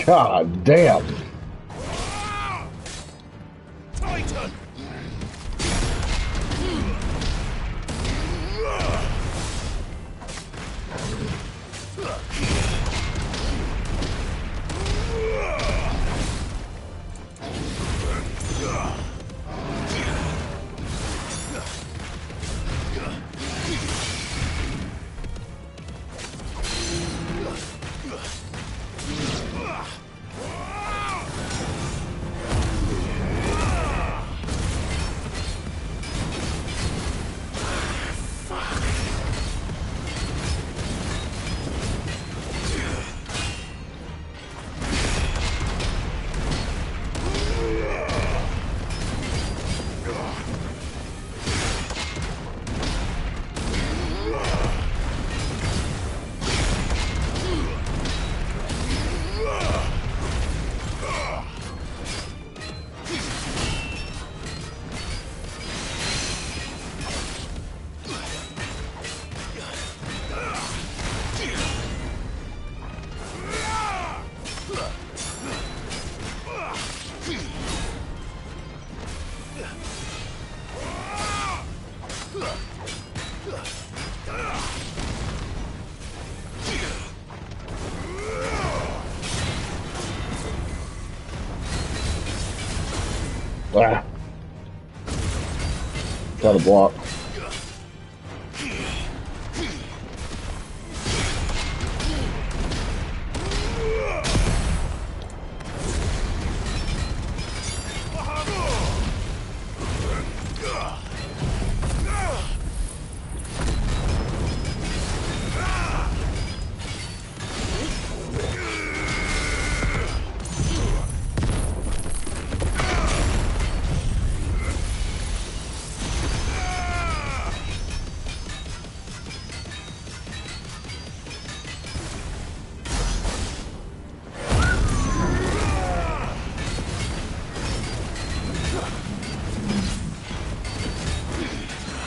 S2: God damn.
S1: Titan.
S2: Ah. Got a block.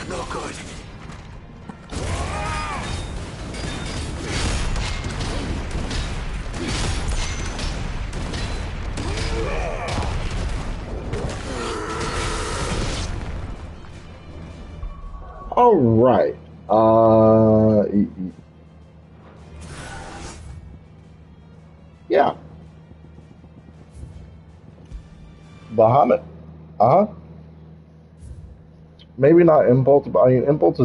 S1: No good.
S2: All right. Yeah. Bahamut. Uh-huh. Maybe not Impulse, but I mean Impulse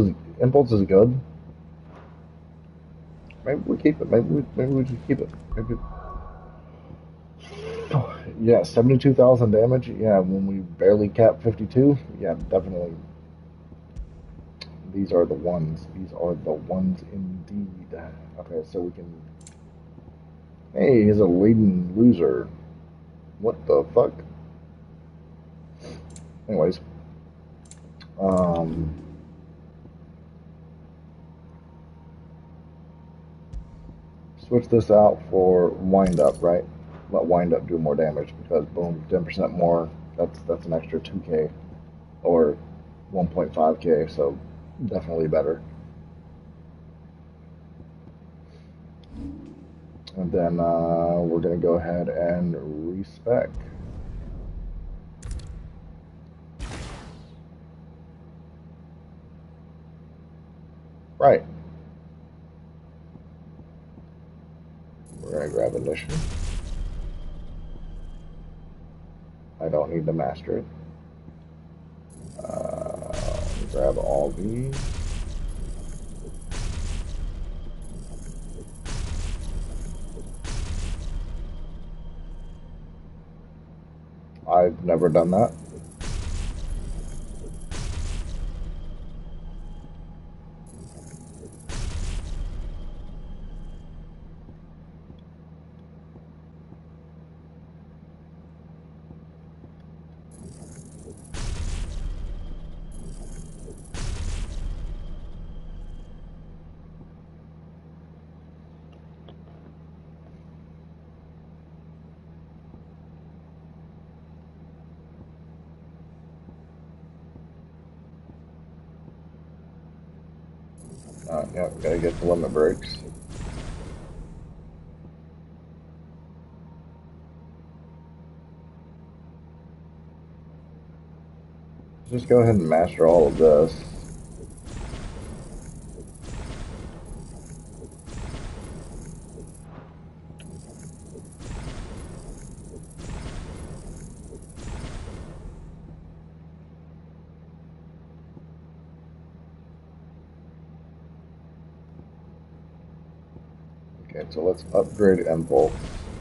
S2: is good. Maybe we keep it. Maybe we should keep it. Maybe. Yeah, 72,000 damage. Yeah, when we barely capped 52. Yeah, definitely. These are the ones. These are the ones indeed. Okay, so we can. Hey, he's a laden loser. What the fuck? Anyways. Switch this out for wind up, right? Let wind up do more damage because boom, 10% more. That's an extra 2k or 1.5k, so definitely better. And then we're gonna go ahead and respec. Right. We're gonna grab ignition. I don't need to master it. Grab all these. I've never done that. Yeah, we gotta get the limit breaks. Just go ahead and master all of this. Okay, so let's upgrade Impulse,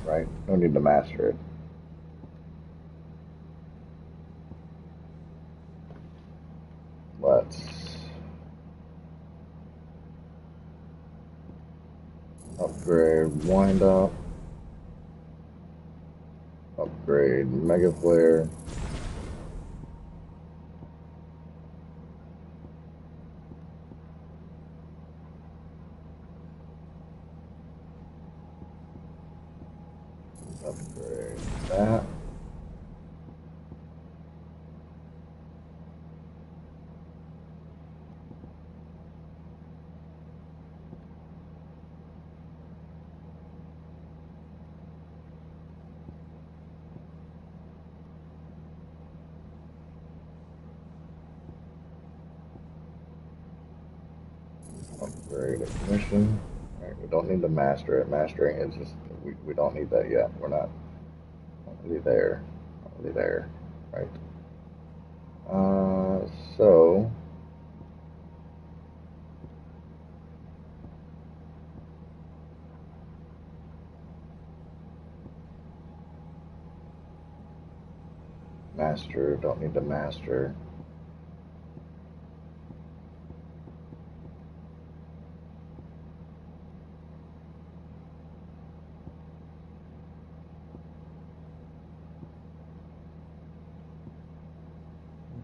S2: right? No need to master it. Let's upgrade Wind Up, upgrade Mega Flare, upgrade that. Upgrade Ignition. Right, we don't need to master it. Mastering is just, we don't need that yet. We're not really there. Not really there, right? So master, don't need to master.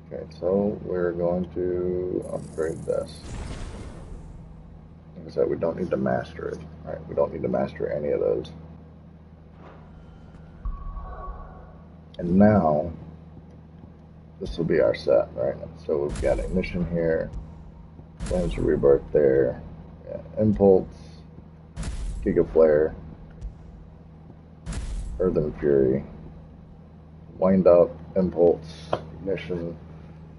S2: Okay, so we're going to upgrade this. Like I said, we don't need to master it. Alright, we don't need to master any of those. And now, this will be our set, right? So we've got Ignition here, Flames of Rebirth there, yeah, Impulse, Giga Flare, Earth and Fury, Wind Up, Impulse, Ignition,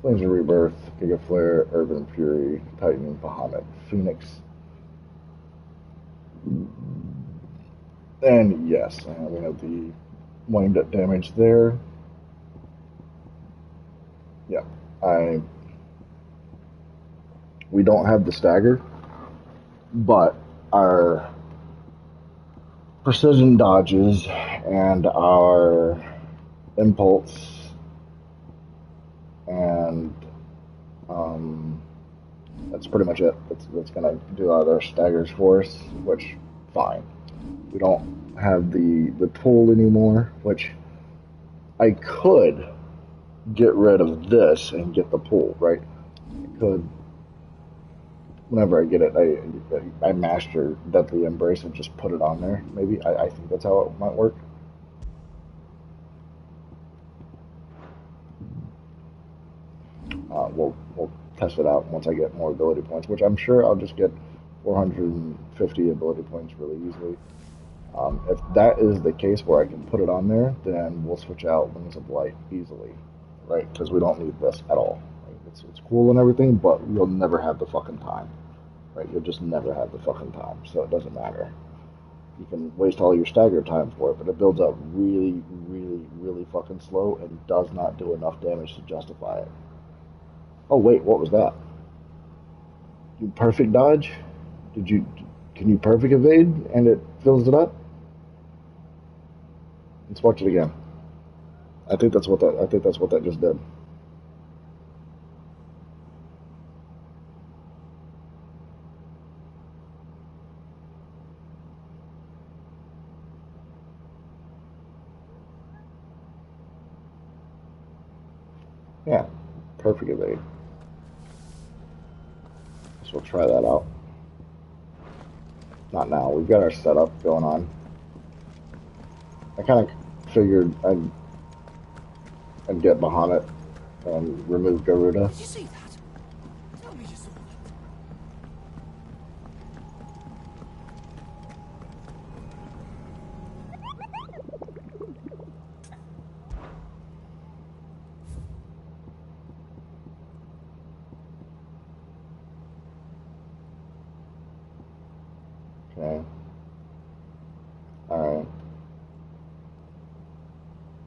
S2: Flames of Rebirth, Giga Flare, Urban Fury, Titan, Bahamut, Phoenix. And yes, we have the wind up damage there. Yeah, we don't have the stagger, but our precision dodges and our impulse, and that's pretty much it. That's gonna do out our staggers for us, which fine. We don't have the tool anymore, which I could get rid of this and get the pool, right? I could, whenever I get it, I master Deadly Embrace and just put it on there. Maybe I think that's how it might work. We'll test it out once I get more ability points, which I'm sure I'll just get 450 ability points really easily. If that is the case where I can put it on there, then we'll switch out Wings of Light easily, right? Because we don't need this at all. Like, it's cool and everything, but you'll never have the fucking time, right? You'll just never have the fucking time, so it doesn't matter. You can waste all your stagger time for it, but it builds up really, really, really fucking slow and does not do enough damage to justify it. Oh wait, what was that? You perfect dodge? Can you perfect evade and it fills it up? Let's watch it again. I think that's what that just did. Yeah, perfect evade. So we'll try that out. Not now. We've got our setup going on. I kind of figured I'd get Bahamut and remove Garuda.
S1: Did you see that? Tell me you saw
S2: Okay. Alright.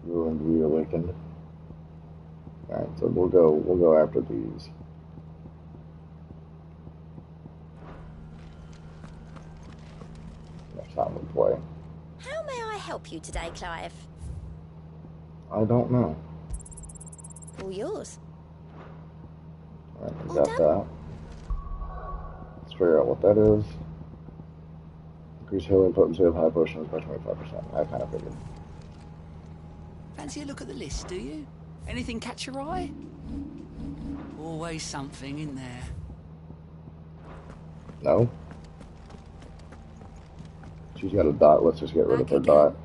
S2: Ruined, reawakened. Alright, so we'll go after these. Next time we play.
S11: How may I help you today, Clive?
S2: I don't know.
S11: All yours.
S2: Alright, we got that. Let's figure out what that is. Increase healing potency of high potions by 25%. I kind of figured.
S7: Fancy a look at the list, do you? Anything catch your eye? Always something in there.
S2: No? She's got a dot. Let's just get rid of her dot.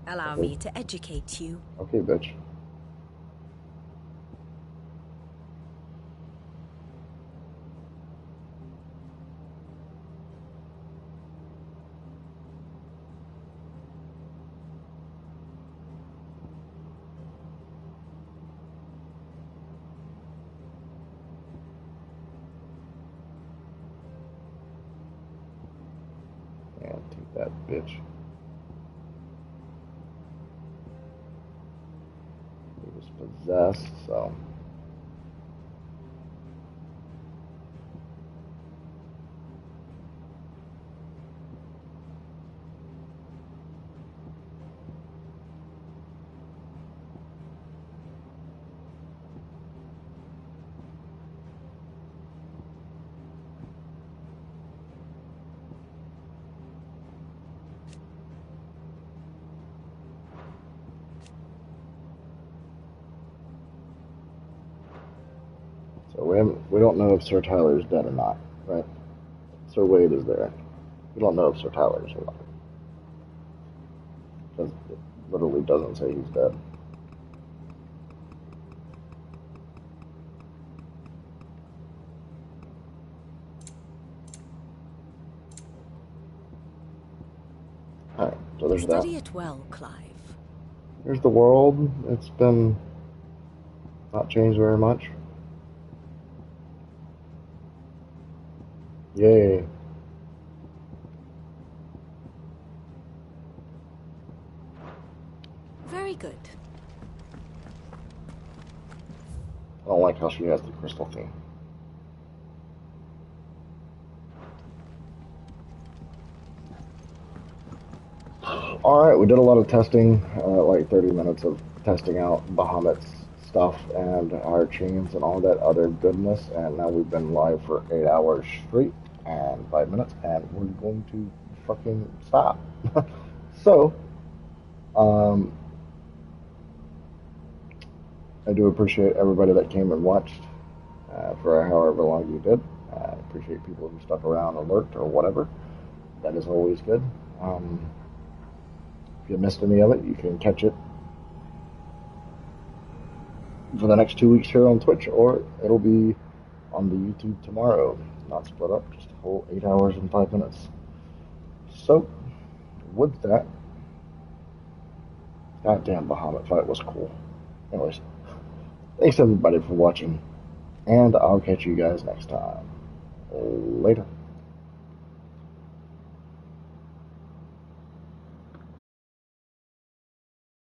S11: Allow me to educate you.
S2: Okay, bitch. And take that bitch. He was possessed, so. So we don't know if Sir Tyler's dead or not, right? Sir Wade is there. We don't know if Sir Tyler's alive. It literally doesn't say he's dead. Alright, so there's that.
S11: Study it well, Clive.
S2: Here's the world. It's been not changed very much. Yay.
S11: Very good.
S2: I don't like how she has the crystal thing. Alright, we did a lot of testing, like 30 minutes of testing out Bahamut's stuff and our chains and all that other goodness, and now we've been live for 8 hours straight and 5 minutes, and we're going to fucking stop. So, I do appreciate everybody that came and watched for however long you did. I appreciate people who stuck around and lurked or whatever. That is always good. If you missed any of it, you can catch it for the next 2 weeks here on Twitch, or it'll be on the YouTube tomorrow. Not split up, just a whole 8 hours and 5 minutes. So, with that, goddamn Bahamut fight was cool. Anyways, thanks everybody for watching, and I'll catch you guys next time. Later.